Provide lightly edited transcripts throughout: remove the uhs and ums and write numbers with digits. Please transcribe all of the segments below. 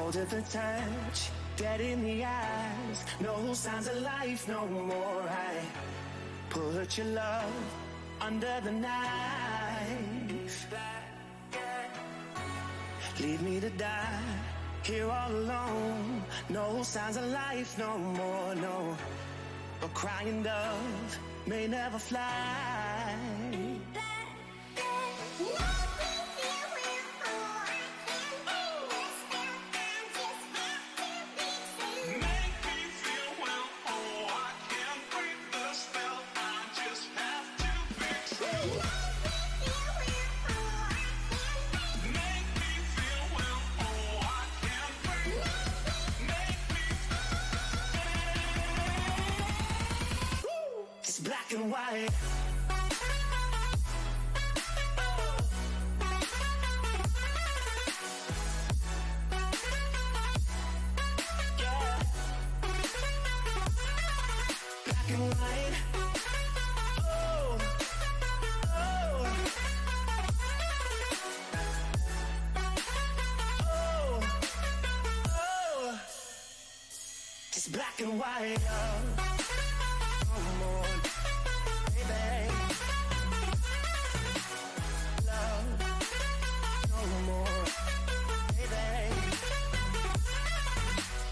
cold at the touch, dead in the eyes, no signs of life no more. I put your love under the knife. Leave me to die here all alone. No signs of life no more, no. A crying dove may never fly. Black and white. Yeah. Black and white. Oh, oh, oh, oh. Just black and white. Come on. Love, no more, baby.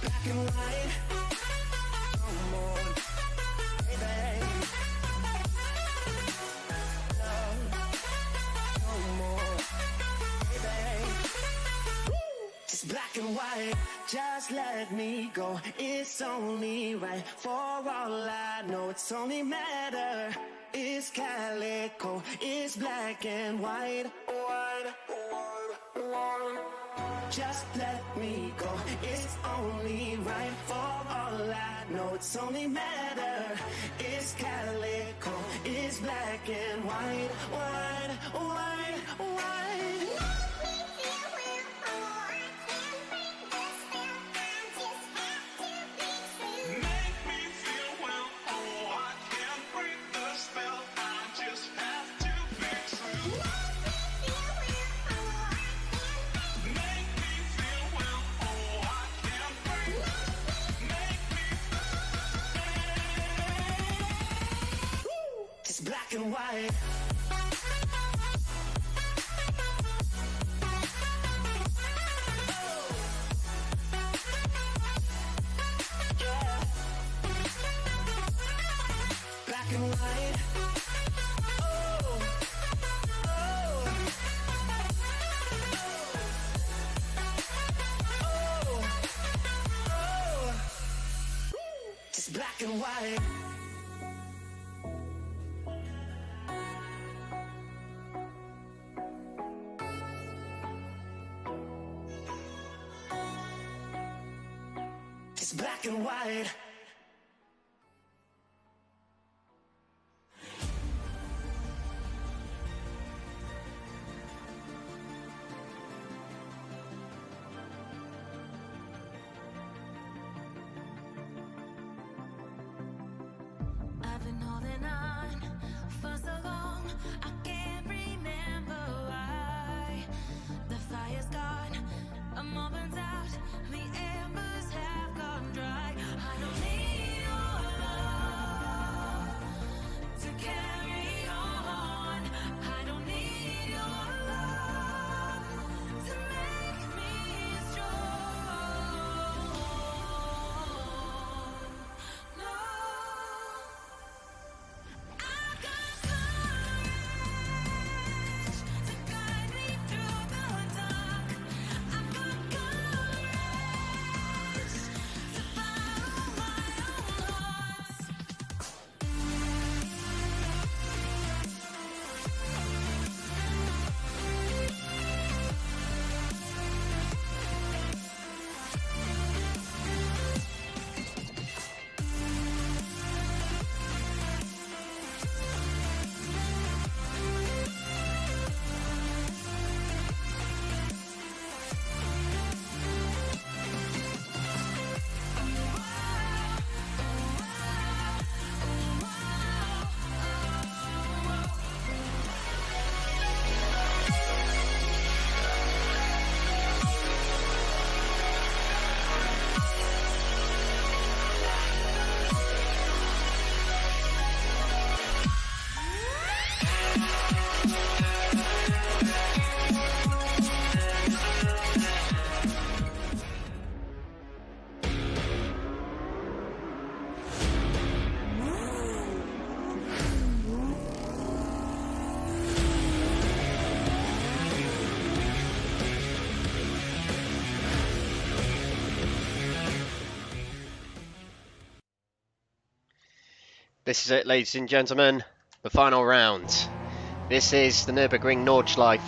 Black and white, no more, baby. Love, no more, baby. Just black and white, just let me go. It's only right. For all I know, it's only matter. It's calico, it's black and white, white, white, white. Just let me go, it's only right. For all I know, it's only matter. It's calico, it's black and white, white, white, white. Black and white. Yeah. Black and white. Oh, oh, oh, oh. Just black and white. Black and white. I've been holding on for so long, I can't remember why. The fire's gone, I'm all burnt out, the embers have gone dry. I don't need your love to carry on. I don't need your love to make me strong. No, I've got courage. This is it, ladies and gentlemen, the final round. This is the Nurburgring Nordschleife,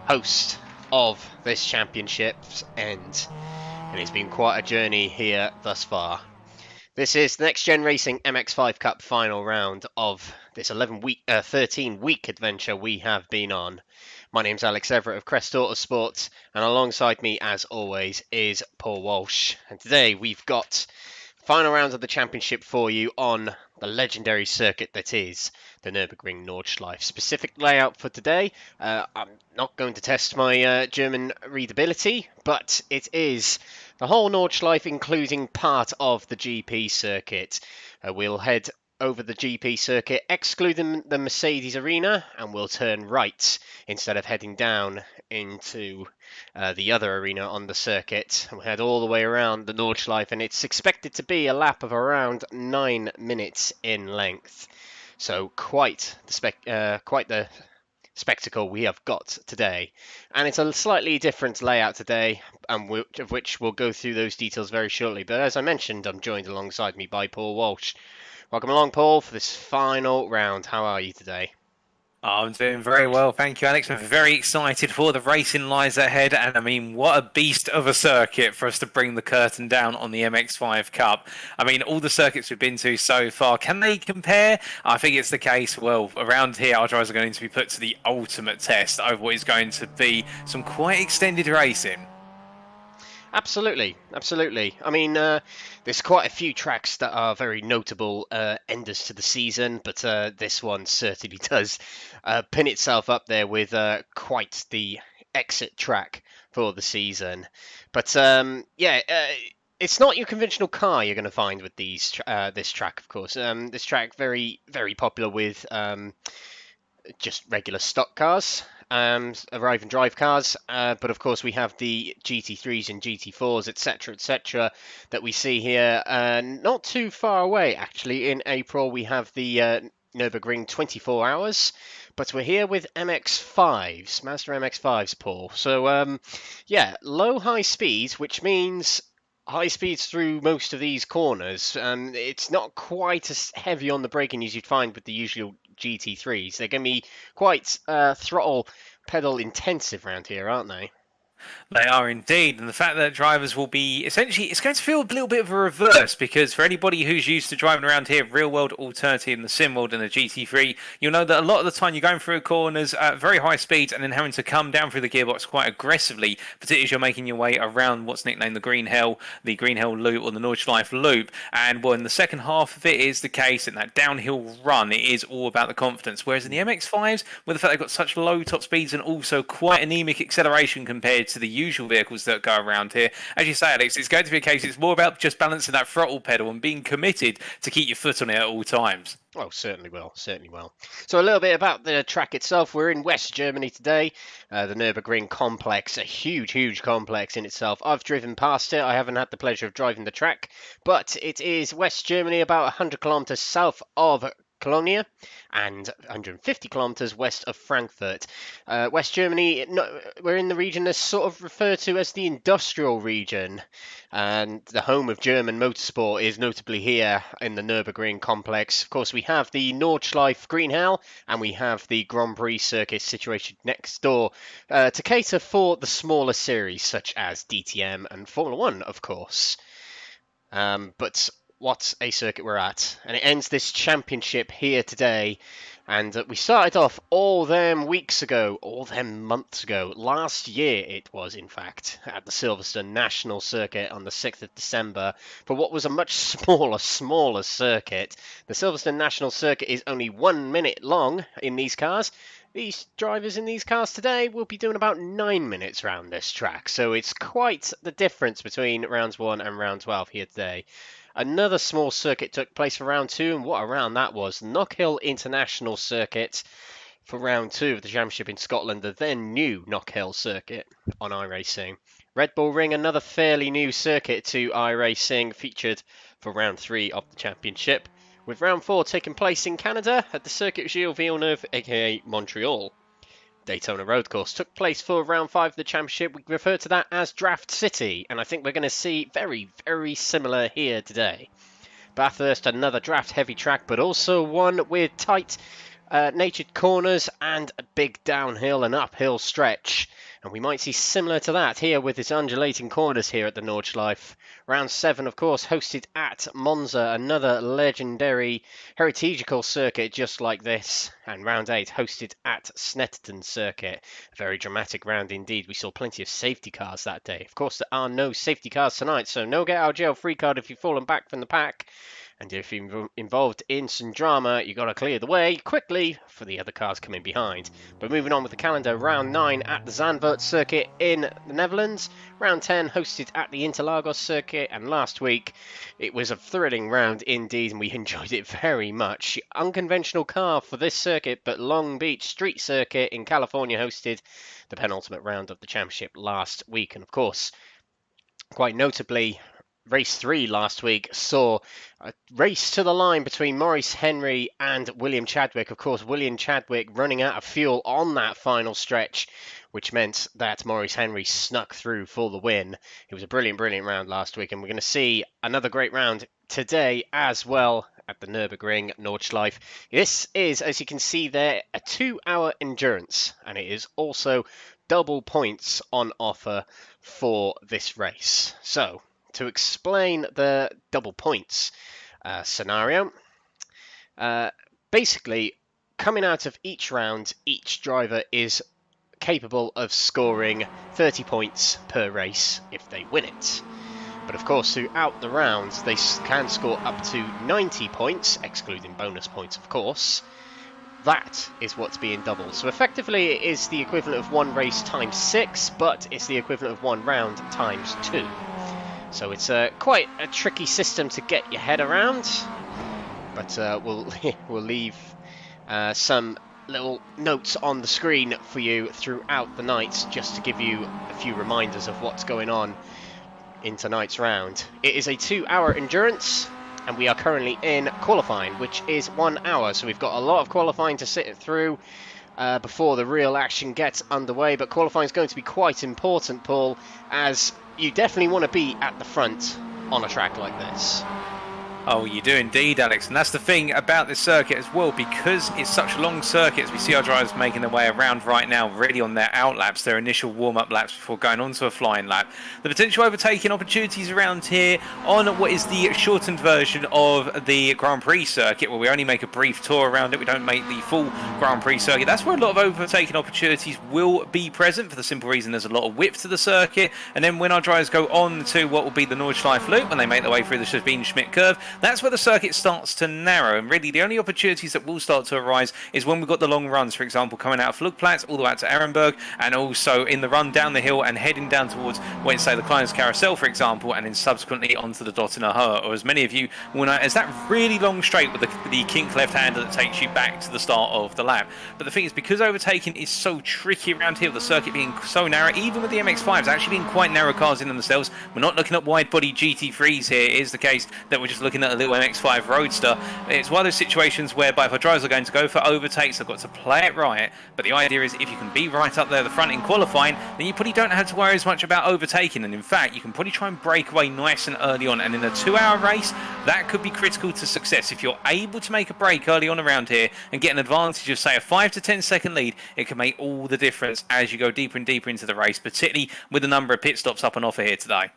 host of this championship's end, and it's been quite a journey here thus far. This is the NXTGEN Racing MX-5 Cup final round of this 13-week adventure we have been on. My name's Alex Everett of Crest Autosport, and alongside me, as always, is Paul Walsh. And today we've got final round of the championship for you on the legendary circuit that is the Nurburgring Nordschleife. Specific layout for today, I'm not going to test my German readability, but it is the whole Nordschleife, including part of the GP circuit. We'll head over the GP circuit, excluding the Mercedes arena, and we'll turn right instead of heading down into the other arena on the circuit. We'll head all the way around the Nordschleife, and it's expected to be a lap of around 9 minutes in length. So quite the spectacle we have got today, and it's a slightly different layout today, and which we'll go through those details very shortly. But as I mentioned, I'm joined alongside me by Paul Walsh. Welcome along, Paul, for this final round. How are you today? I'm doing very well, thank you, Alex. I'm very excited for the racing lies ahead, and I mean, what a beast of a circuit for us to bring the curtain down on the MX5 Cup. I mean, all the circuits we've been to so far, can they compare? I think it's the case. Well, around here, our drivers are going to be put to the ultimate test over what is going to be some quite extended racing. Absolutely. I mean, there's quite a few tracks that are very notable enders to the season, but this one certainly does pin itself up there with quite the exit track for the season. But it's not your conventional car you're going to find with this track, of course. This track very, very popular with just regular stock cars. Arrive and drive cars, but of course we have the GT3s and GT4s, etc., that we see here. Not too far away, actually. In April, we have the Nurburgring 24 Hours, but we're here with MX-5s, Mazda MX-5s, Paul. So, low high speeds, which means high speeds through most of these corners. It's not quite as heavy on the braking as you'd find with the usual GT3s. They're going to be quite throttle pedal intensive around here, aren't they? They are indeed, and the fact that drivers will be essentially, it's going to feel a little bit of a reverse, because for anybody who's used to driving around here, real world alternative in the sim world and the GT3, you'll know that a lot of the time you're going through corners at very high speeds and then having to come down through the gearbox quite aggressively, particularly as you're making your way around what's nicknamed the Green Hell Loop or the Nordschleife Loop. And well, in the second half of it is the case, in that downhill run, it is all about the confidence. Whereas in the MX-5s, with the fact they've got such low top speeds and also quite anemic acceleration compared to the usual vehicles that go around here, as you say, Alex, it's going to be a case, it's more about just balancing that throttle pedal and being committed to keep your foot on it at all times. Oh, certainly will. So a little bit about the track itself. We're in West Germany today, the Nürburgring complex, a huge complex in itself. I've driven past it. I haven't had the pleasure of driving the track, but it is West Germany, about 100 kilometers south of Cologne and 150 kilometers west of Frankfurt. West Germany, we're in the region that's sort of referred to as the industrial region, and the home of German motorsport is notably here in the Nürburgring complex. Of course, we have the Nordschleife Green Hell, and we have the Grand Prix circuit situated next door to cater for the smaller series such as DTM and Formula One, of course. But what a circuit we're at, and it ends this championship here today. And we started off all them months ago, last year it was, in fact, at the Silverstone National Circuit on the 6th of December, for what was a much smaller circuit. The Silverstone National Circuit is only 1 minute long in these cars. These drivers in these cars today will be doing about 9 minutes around this track, so it's quite the difference between rounds 1 and round 12 here today. Another small circuit took place for round 2, and what a round that was. Knockhill International Circuit for round 2 of the championship in Scotland, the then new Knockhill Circuit on iRacing. Red Bull Ring, another fairly new circuit to iRacing, featured for round 3 of the championship, with round 4 taking place in Canada at the Circuit Gilles Villeneuve, aka Montreal. Daytona Road Course took place for round 5 of the championship. We refer to that as Draft City, and I think we're going to see very, very similar here today. Bathurst, another draft-heavy track, but also one with tight natured corners and a big downhill and uphill stretch. And we might see similar to that here with its undulating corners here at the Nordschleife. Round 7, of course, hosted at Monza, another legendary heritagical circuit just like this. And round 8, hosted at Snetterton Circuit. A very dramatic round indeed. We saw plenty of safety cars that day. Of course, there are no safety cars tonight, so no get out of jail free card if you've fallen back from the pack. And if you're involved in some drama, you've got to clear the way quickly for the other cars coming behind. But moving on with the calendar, round 9 at the Zandvoort circuit in the Netherlands. Round 10 hosted at the Interlagos circuit. And last week, it was a thrilling round indeed, and we enjoyed it very much. Unconventional car for this circuit, but Long Beach Street Circuit in California hosted the penultimate round of the championship last week. And of course, quite notably, Race 3 last week saw a race to the line between Maurice Henry and William Chadwick. Of course, William Chadwick running out of fuel on that final stretch, which meant that Maurice Henry snuck through for the win. It was a brilliant, brilliant round last week, and we're going to see another great round today as well at the Nurburgring Nordschleife. This is, as you can see there, a 2-hour endurance, and it is also double points on offer for this race. So, to explain the double points scenario, basically, coming out of each round, each driver is capable of scoring 30 points per race if they win it. But of course, throughout the rounds, they can score up to 90 points, excluding bonus points, of course. That is what's being doubled. So effectively, it is the equivalent of one race times 6, but it's the equivalent of one round times 2. So it's quite a tricky system to get your head around, but we'll leave some little notes on the screen for you throughout the night just to give you a few reminders of what's going on in tonight's round. It is a 2-hour endurance, and we are currently in qualifying, which is 1 hour, so we've got a lot of qualifying to sit through before the real action gets underway. But qualifying is going to be quite important, Paul, as you definitely want to be at the front on a track like this. Oh, you do indeed, Alex. And that's the thing about this circuit as well, because it's such a long circuit, as we see our drivers making their way around right now, ready on their out laps, their initial warm-up laps before going on to a flying lap. The potential overtaking opportunities around here on what is the shortened version of the Grand Prix circuit, where we only make a brief tour around it, we don't make the full Grand Prix circuit. That's where a lot of overtaking opportunities will be present, for the simple reason there's a lot of width to the circuit. And then when our drivers go on to what will be the Nordschleife loop, when they make their way through the Sabine Schmidt curve, that's where the circuit starts to narrow, and really the only opportunities that will start to arise is when we've got the long runs, for example, coming out of Flugplatz all the way out to Ehrenberg, and also in the run down the hill and heading down towards, say, the Klein's Carousel, for example, and then subsequently onto the Tottenham Straight, or as many of you will know, as that really long straight with the kink left-hander that takes you back to the start of the lap. But the thing is, because overtaking is so tricky around here, the circuit being so narrow, even with the MX-5s actually being quite narrow cars in themselves, we're not looking at wide-body GT3s here. It is the case that we're just looking at a little MX-5 Roadster. It's one of those situations whereby if our drivers are going to go for overtakes, they've got to play it right. But the idea is, if you can be right up there at the front in qualifying, then you probably don't have to worry as much about overtaking. And in fact, you can probably try and break away nice and early on. And in a 2-hour race, that could be critical to success. If you're able to make a break early on around here and get an advantage of, say, a 5 to 10 second lead, it can make all the difference as you go deeper and deeper into the race, particularly with the number of pit stops up on offer here today.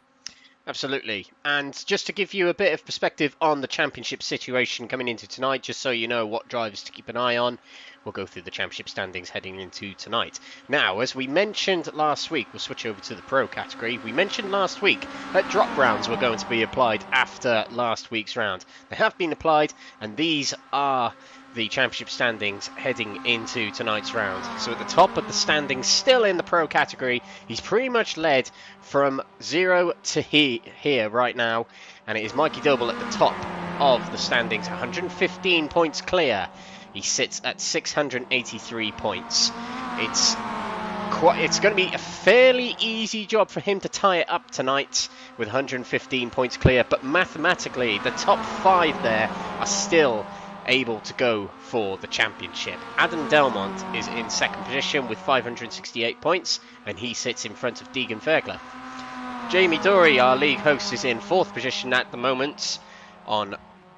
Absolutely. And just to give you a bit of perspective on the championship situation coming into tonight, just so you know what drivers to keep an eye on, we'll go through the championship standings heading into tonight. Now, as we mentioned last week, we'll switch over to the pro category. We mentioned last week that drop rounds were going to be applied after last week's round. They have been applied, and these are the championship standings heading into tonight's round. So at the top of the standings, still in the pro category, he's pretty much led from 0 to here right now, and it is Mikey Doble at the top of the standings, 115 points clear. He sits at 683 points. It's going to be a fairly easy job for him to tie it up tonight with 115 points clear, but mathematically the top 5 there are still able to go for the championship. Adam Delmont is in second position with 568 points, and he sits in front of Deegan Fairclough. Jamie Dory, our league host, is in fourth position at the moment on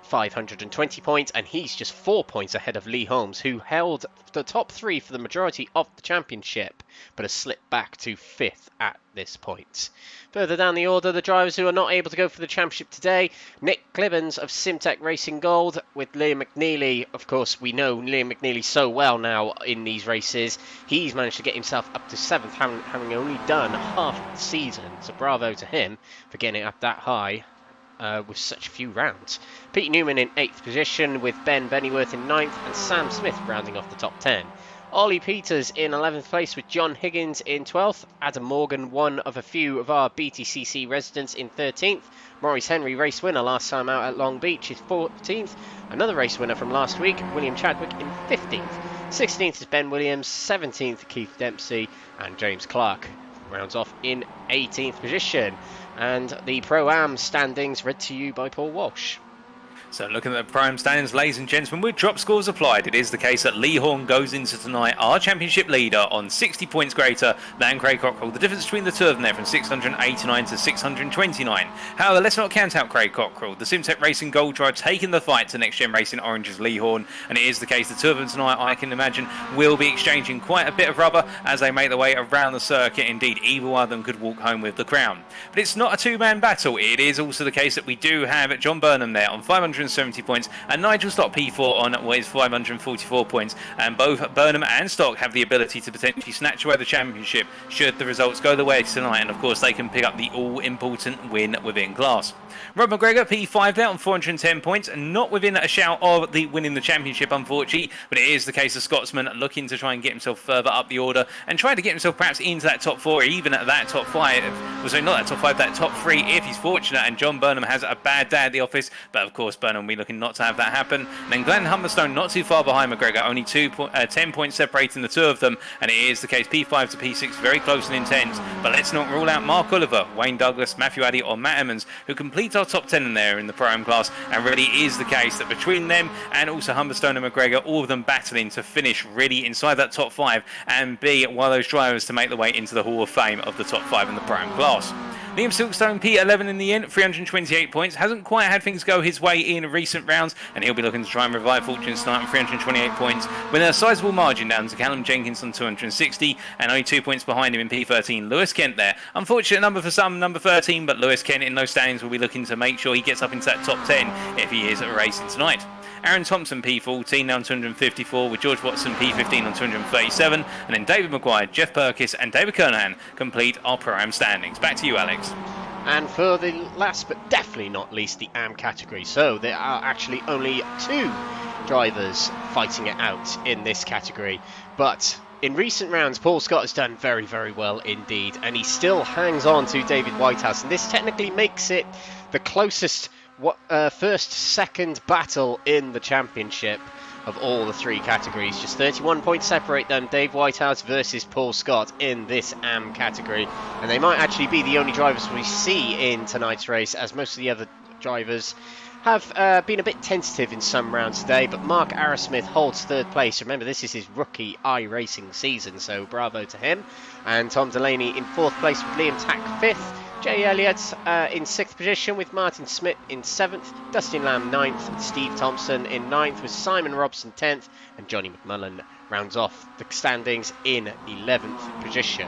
520 points, and he's just 4 points ahead of Lee Holmes, who held the top 3 for the majority of the championship, but has slipped back to 5th at this point. Further down the order, the drivers who are not able to go for the championship today: Nick Clibbens of Simtech Racing Gold with Liam Mcnealy. Of course, we know Liam Mcnealy so well now in these races. He's managed to get himself up to 7th, having only done half the season, so bravo to him for getting it up that high. With such few rounds. Pete Newman in 8th position with Ben Bennyworth in 9th and Sam Smith rounding off the top 10. Ollie Peters in 11th place with John Higgins in 12th. Adam Morgan, one of a few of our BTCC residents, in 13th. Maurice Henry, race winner last time out at Long Beach, is 14th. Another race winner from last week, William Chadwick, in 15th. 16th is Ben Williams, 17th Keith Dempsey, and James Clark rounds off in 18th position. And the Pro-Am standings read to you by Paul Walsh. So looking at the Pro-Am standings, ladies and gentlemen, with drop scores applied, it is the case that Lee Horn goes into tonight our championship leader on 60 points greater than Craig Cockrell. The difference between the two of them there from 689 to 629. However, let's not count out Craig Cockrell. The Simtech Racing Gold drive taking the fight to Next Gen Racing Orange's Lee Horn, and it is the case the two of them tonight, I can imagine, will be exchanging quite a bit of rubber as they make their way around the circuit. Indeed, either one of them could walk home with the crown. But it's not a two-man battle. It is also the case that we do have John Burnham there on 570 points and Nigel Stock P4 on what is 544 points, and both Burnham and Stock have the ability to potentially snatch away the championship should the results go the way tonight, and of course they can pick up the all-important win within class. Rob McGregor P5 there on 410 points, and not within a shout of the winning the championship unfortunately, but it is the case of Scotsman looking to try and get himself further up the order and try to get himself perhaps into that top 4 or even at that top 5, well, sorry, not that top 5, that top 3 if he's fortunate and John Burnham has a bad day at the office, but of course Burnham will be looking not to have that happen. And then Glenn Humberstone not too far behind McGregor, only 10 points separating the two of them, and it is the case P5 to P6 very close and intense, but let's not rule out Mark Oliver, Wayne Douglas, Matthew Addy or Matt Emmons, who complete our top 10 in there in the Pro-Am class, and really is the case that between them and also Humberstone and McGregor, all of them battling to finish really inside that top 5 and be one of those drivers to make their way into the Hall of Fame of the top 5 in the Pro-Am class. Liam Silkstone P11 in the end, 328 points. Hasn't quite had things go his way in recent rounds, and he'll be looking to try and revive fortunes tonight on 328 points, with a sizable margin down to Callum Jenkins on 260, and only 2 points behind him in P13. Lewis Kent there. Unfortunate number for some, number 13, but Lewis Kent in those standings will be looking to make sure he gets up into that top 10 if he is racing tonight. Aaron Thompson P14 now on 254, with George Watson P15 on 237, and then David Maguire, Jeff Perkis and David Kernahan complete our Pro-Am standings. Back to you, Alex. And for the last but definitely not least, the AM category. So there are actually only 2 drivers fighting it out in this category, but in recent rounds Paul Scott has done very, very well indeed, and he still hangs on to David Whitehouse, and this technically makes it the closest first-second battle in the championship of all the 3 categories. Just 31 points separate them, Dave Whitehouse versus Paul Scott in this AM category, and they might actually be the only drivers we see in tonight's race, as most of the other drivers have been a bit tentative in some rounds today. But Mark Arrowsmith holds 3rd place. Remember, this is his rookie iRacing season, so bravo to him. And Tom Delaney in 4th place with Liam Tack 5th. Jay Elliott in 6th position with Martin Schmidt in 7th, Dustin Lamb 9th, Steve Thompson in 9th with Simon Robson 10th, and Johnny McMullen rounds off the standings in 11th position.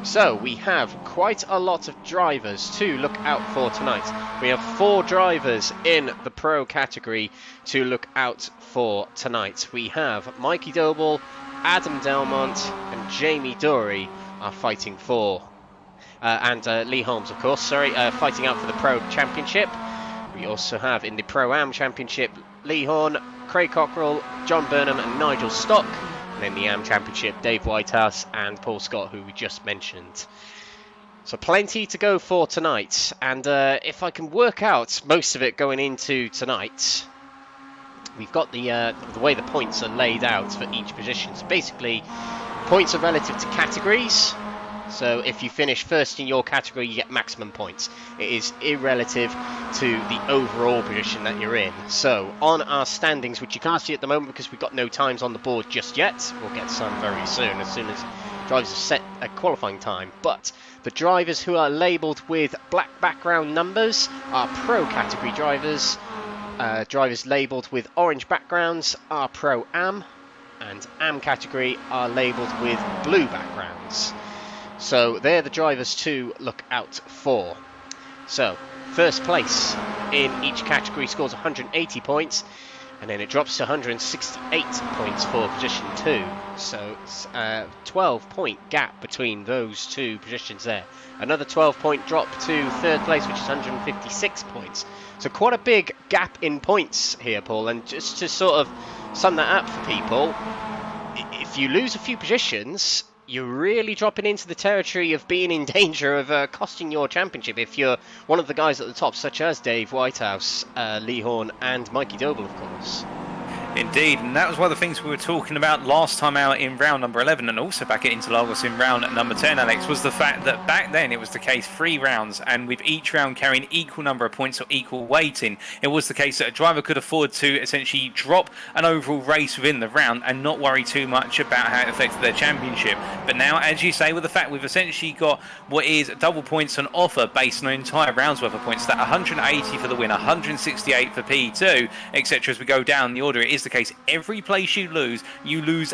So we have quite a lot of drivers to look out for tonight. We have 4 drivers in the Pro category to look out for tonight. We have Mikey Doble, Adam Delmont and Jamie Dory are fighting for and Lee Holmes, of course, fighting out for the Pro Championship. We also have in the Pro-Am Championship Lee Horn, Craig Cockrell, John Burnham and Nigel Stock. And in the AM Championship, Dave Whitehouse and Paul Scott, who we just mentioned. So plenty to go for tonight. And if I can work out most of it going into tonight, we've got the way the points are laid out for each position. So basically, points are relative to categories. So if you finish first in your category, you get maximum points. It is irrelative to the overall position that you're in. So on our standings, which you can't see at the moment because we've got no times on the board just yet, we'll get some very soon as drivers have set a qualifying time. But the drivers who are labelled with black background numbers are Pro category drivers. drivers labelled with orange backgrounds are Pro-Am, and Am category are labelled with blue backgrounds. So they're the drivers to look out for. So, first place in each category scores 180 points, and then it drops to 168 points for position 2. So it's a 12-point gap between those two positions there. Another 12-point drop to third place, which is 156 points. So quite a big gap in points here, Paul. And just to sort of sum that up for people, if you lose a few positions, you're really dropping into the territory of being in danger of costing your championship if you're one of the guys at the top, such as Dave Whitehouse, Lee Horn and Mikey Doble, of course. Indeed, and that was one of the things we were talking about last time out in round number 11, and also back at Interlagos in round number 10, Alex, was the fact that back then it was the case 3 rounds, and with each round carrying equal number of points or equal weighting, it was the case that a driver could afford to essentially drop an overall race within the round and not worry too much about how it affected their championship. But now, as you say, with the fact we've essentially got what is double points on offer based on an entire round's worth of points, that 180 for the win, 168 for P2, etc. As we go down the order, it is the case every place you lose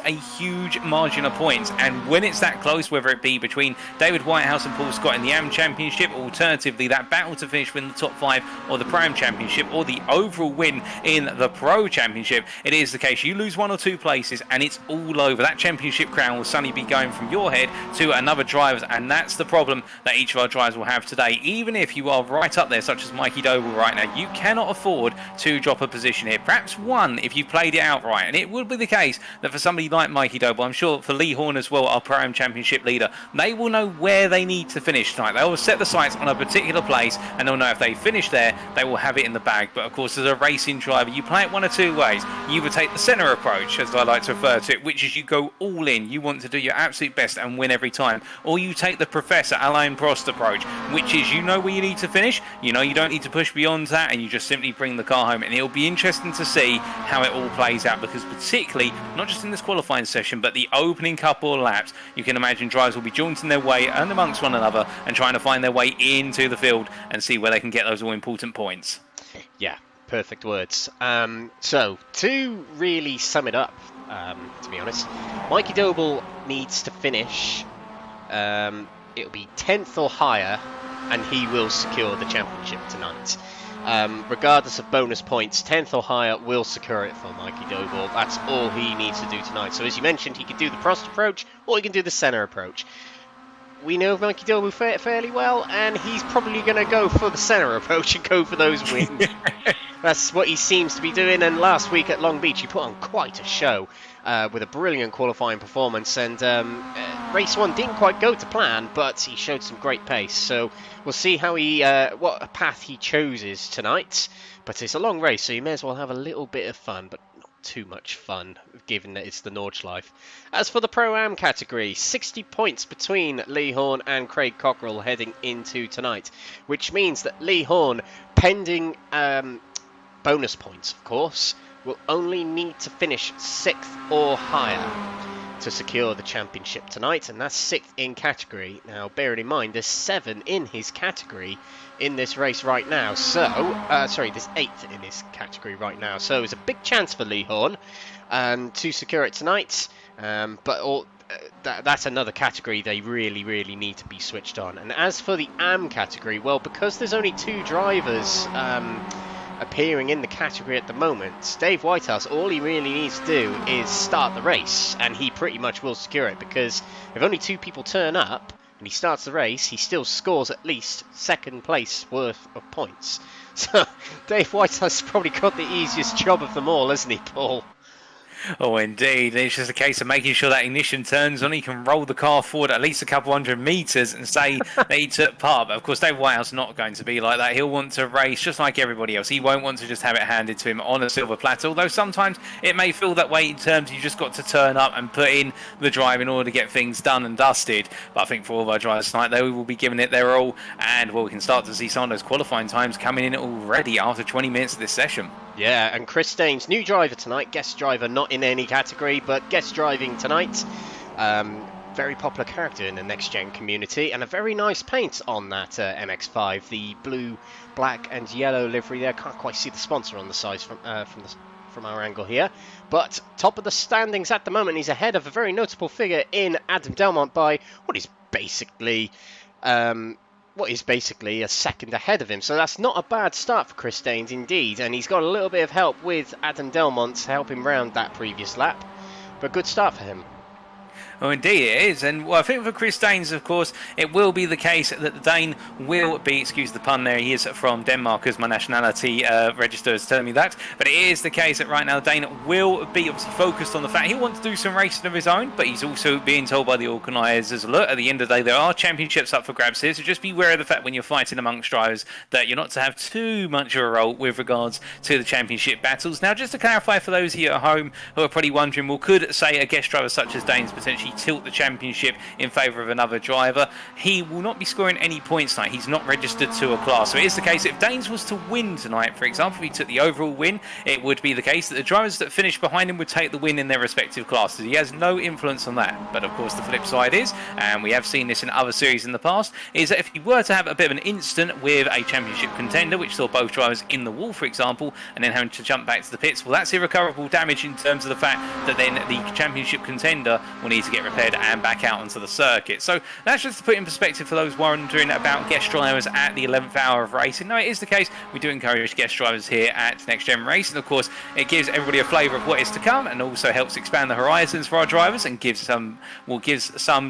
a huge margin of points, and when it's that close, whether it be between David Whitehouse and Paul Scott in the Am Championship, alternatively that battle to finish within the top 5 or the Pro-Am Championship or the overall win in the Pro Championship, it is the case you lose 1 or 2 places and it's all over. That championship crown will suddenly be going from your head to another driver's, and that's the problem that each of our drivers will have today. Even if you are right up there, such as Mikey Doble right now, you cannot afford to drop a position here. Perhaps 1 if you played it outright, and it would be the case that for somebody like Mikey Doble, I'm sure for Lee Horn as well, our Pro-Am Championship leader, they will know where they need to finish tonight. They will set the sights on a particular place, and they'll know if they finish there, they will have it in the bag. But of course, as a racing driver, you play it 1 or 2 ways. You would take the centre approach, as I like to refer to it, which is you go all in. You want to do your absolute best and win every time. Or you take the Professor Alain Prost approach, which is you know where you need to finish, you know you don't need to push beyond that, and you just simply bring the car home. And it'll be interesting to see how it all plays out, because particularly, not just in this qualifying session, but the opening couple of laps, you can imagine drivers will be jaunting their way and amongst one another and trying to find their way into the field and see where they can get those all-important points. Yeah, perfect words. So, to really sum it up, to be honest, Mikey Doble needs to finish, it'll be 10th or higher, and he will secure the championship tonight. Regardless of bonus points, 10th or higher will secure it for Mikey Doble. That's all he needs to do tonight. So as you mentioned, he can do the Prost approach, or he can do the centre approach. We know Mikey Doble fairly well, and he's probably going to go for the centre approach and go for those wins. That's what he seems to be doing, and last week at Long Beach he put on quite a show with a brilliant qualifying performance, and race 1 didn't quite go to plan, but he showed some great pace. So we'll see how he what path he chooses tonight, but it's a long race, so you may as well have a little bit of fun, but not too much fun given that it's the Nordschleife. As for the Pro-Am category, 60 points between Lee Horn and Craig Cockrell heading into tonight, which means that Lee Horn, pending bonus points of course, will only need to finish 6th or higher to secure the championship tonight, and that's 6th in category. Now, bearing in mind, there's 7 in his category in this race right now, so, sorry, there's 8 in this category right now, so it's a big chance for Lee Horn to secure it tonight, but that's another category they really need to be switched on. And as for the AM category, well, because there's only 2 drivers appearing in the category at the moment, Dave Whitehouse, all he really needs to do is start the race, and he pretty much will secure it, because if only 2 people turn up and he starts the race, he still scores at least 2nd place worth of points. So Dave Whitehouse has probably got the easiest job of them all, hasn't he, Paul? Oh, indeed. It's just a case of making sure that ignition turns on. He can roll the car forward at least a couple 100 metres and say that he took part. But, of course, Dave Whitehouse is not going to be like that. He'll want to race just like everybody else. He won't want to just have it handed to him on a silver platter, although sometimes it may feel that way in terms you just got to turn up and put in the drive in order to get things done and dusted. But I think for all of our drivers tonight, they will be giving it their all. And, well, we can start to see some of those qualifying times coming in already after 20 minutes of this session. Yeah, and Chris Staines, new driver tonight, guest driver, not in any category, but guest driving tonight. very popular character in the next-gen community, and a very nice paint on that MX-5. The blue, black, and yellow livery there. Can't quite see the sponsor on the sides from our angle here. But top of the standings at the moment, he's ahead of a very notable figure in Adam Delmont by what is basically a second ahead of him. So that's not a bad start for Chris Danes indeed, and he's got a little bit of help with Adam Delmont to help him round that previous lap. But good start for him. Oh, indeed it is. And well, I think for Chris Danes, of course, it will be the case that the Dane will be, excuse the pun there, he is from Denmark, as my nationality register is telling me that. But it is the case that right now the Dane will be obviously focused on the fact he wants to do some racing of his own, but he's also being told by the organisers, look, at the end of the day, there are championships up for grabs here, so just be aware of the fact when you're fighting amongst drivers that you're not to have too much of a role with regards to the championship battles. Now, just to clarify for those here at home who are probably wondering, well, could, say, a guest driver such as Danes potentially tilt the championship in favour of another driver? He will not be scoring any points tonight. He's not registered to a class. So it is the case, if Danes was to win tonight, for example, if he took the overall win, it would be the case that the drivers that finish behind him would take the win in their respective classes. He has no influence on that. But of course, the flip side is, and we have seen this in other series in the past, is that if he were to have a bit of an instant with a championship contender, which saw both drivers in the wall, for example, and then having to jump back to the pits, well, that's irrecoverable damage in terms of the fact that then the championship contender will need to get repaired and back out onto the circuit. So that's just to put in perspective for those wondering about guest drivers at the 11th hour of racing. No, it is the case. We do encourage guest drivers here at Next Gen Racing. Of course, it gives everybody a flavour of what is to come, and also helps expand the horizons for our drivers, and gives some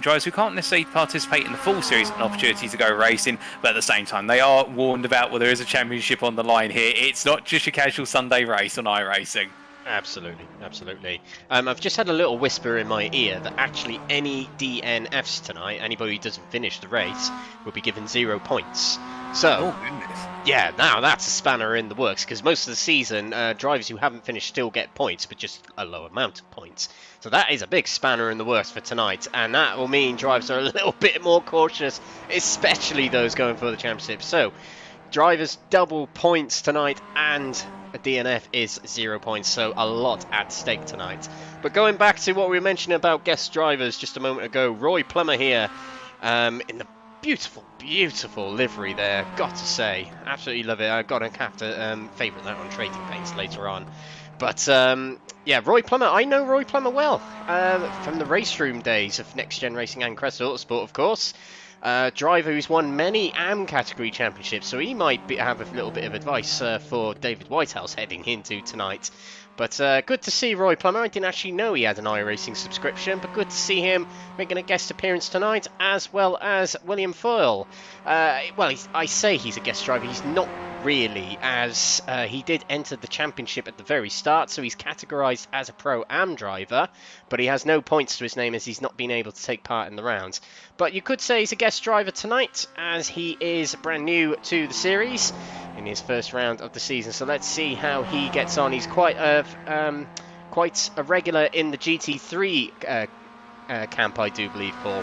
drivers who can't necessarily participate in the full series an opportunity to go racing. But at the same time, they are warned about, well, there is a championship on the line here. It's not just your casual Sunday race on iRacing. Absolutely, absolutely. I've just had a little whisper in my ear that actually any DNFs tonight, anybody who doesn't finish the race, will be given 0 points. So, yeah, now that's a spanner in the works, because most of the season, drivers who haven't finished still get points, but just a low amount of points. So that is a big spanner in the works for tonight, and that will mean drivers are a little bit more cautious, especially those going for the championship. So, drivers double points tonight, and a DNF is 0 points, so a lot at stake tonight. But going back to what we were mentioning about guest drivers just a moment ago, Roy Plummer here in the beautiful, beautiful livery there, got to say. Absolutely love it. I've got to have to favourite that on Trading Paints later on. But yeah, Roy Plummer, I know Roy Plummer well from the race room days of Next Gen Racing and Crest Autosport, of course. Driver who's won many AM category championships, so he might have a little bit of advice for David Whitehouse heading into tonight. But good to see Roy Plummer. I didn't actually know he had an iRacing subscription, but good to see him making a guest appearance tonight, as well as William Foyle. Well, I say he's a guest driver. He's not really, as he did enter the championship at the very start, so he's categorised as a Pro-Am driver, but he has no points to his name as he's not been able to take part in the rounds. But you could say he's a guest driver tonight, as he is brand new to the series in his first round of the season. So let's see how he gets on. He's quite a regular in the GT3 camp, I do believe, Paul.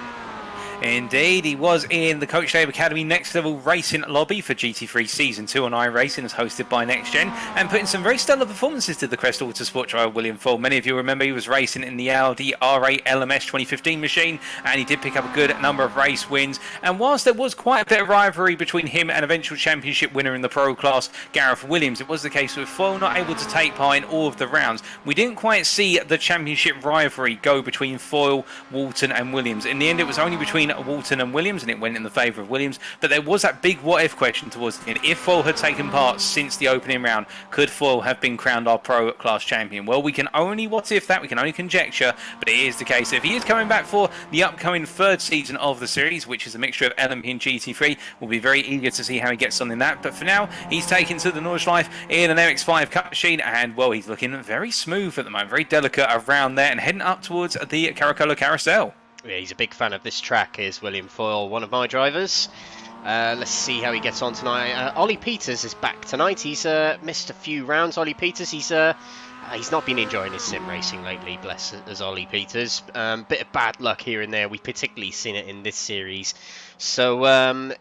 Indeed, he was in the Coach Dave Academy Next Level Racing lobby for GT3 Season 2 on iRacing, as hosted by Next Gen, and put in some very stellar performances to the Crest Autosport driver William Foyle. Many of you remember he was racing in the Audi R8 LMS 2015 machine, and he did pick up a good number of race wins. And whilst there was quite a bit of rivalry between him and eventual championship winner in the Pro class, Gareth Williams, it was the case with Foyle not able to take part in all of the rounds. We didn't quite see the championship rivalry go between Foyle, Walton and Williams. In the end, it was only between Walton and Williams, and it went in the favour of Williams. But there was that big what-if question towards the end. If Foyle had taken part since the opening round, could Foyle have been crowned our Pro class champion? Well, we can only what-if that, we can only conjecture, but it is the case. If he is coming back for the upcoming third season of the series, which is a mixture of LMP and GT3, we'll be very eager to see how he gets on in that. But for now, he's taken to the Nordschleife in an MX-5 cut machine, and, well, he's looking very smooth at the moment, very delicate around there, and heading up towards the Carousel. Yeah, he's a big fan of this track, is William Foyle, one of my drivers. Let's see how he gets on tonight. Ollie Peters is back tonight. He's missed a few rounds. Ollie Peters, he's not been enjoying his sim racing lately, bless as Ollie Peters. Bit of bad luck here and there. We've particularly seen it in this series. So,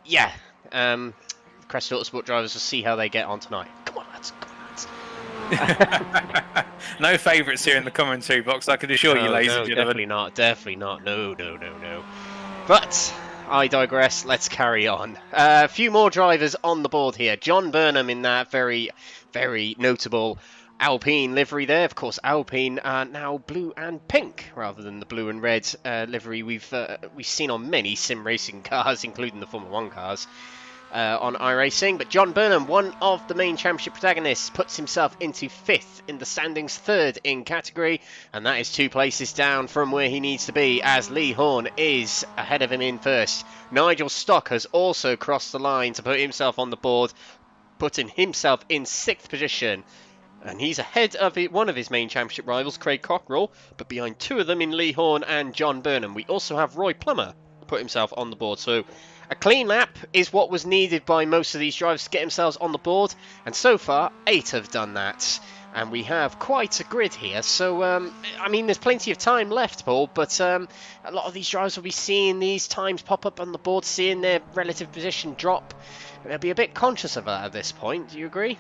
yeah, Crest Autosport drivers will see how they get on tonight. Come on, lads. Come on, lads. No favourites here in the commentary box, I can assure you, ladies and gentlemen. Definitely not. Definitely not. No. But I digress. Let's carry on. A few more drivers on the board here. John Burnham in that very, very notable Alpine livery there. Of course, Alpine are now blue and pink rather than the blue and red livery we've seen on many sim racing cars, including the Formula 1 cars. On iRacing, but John Burnham, one of the main championship protagonists, puts himself into 5th in the standings, 3rd in category, and that is 2 places down from where he needs to be, as Lee Horn is ahead of him in 1st. Nigel Stock has also crossed the line to put himself on the board, putting himself in 6th position, and he's ahead of one of his main championship rivals, Craig Cockrell, but behind 2 of them in Lee Horn and John Burnham. We also have Roy Plummer put himself on the board, so a clean lap is what was needed by most of these drivers to get themselves on the board, and so far 8 have done that, and we have quite a grid here. So I mean, there's plenty of time left, Paul, but a lot of these drivers will be seeing these times pop up on the board, seeing their relative position drop. They'll be a bit conscious of that at this point. Do you agree?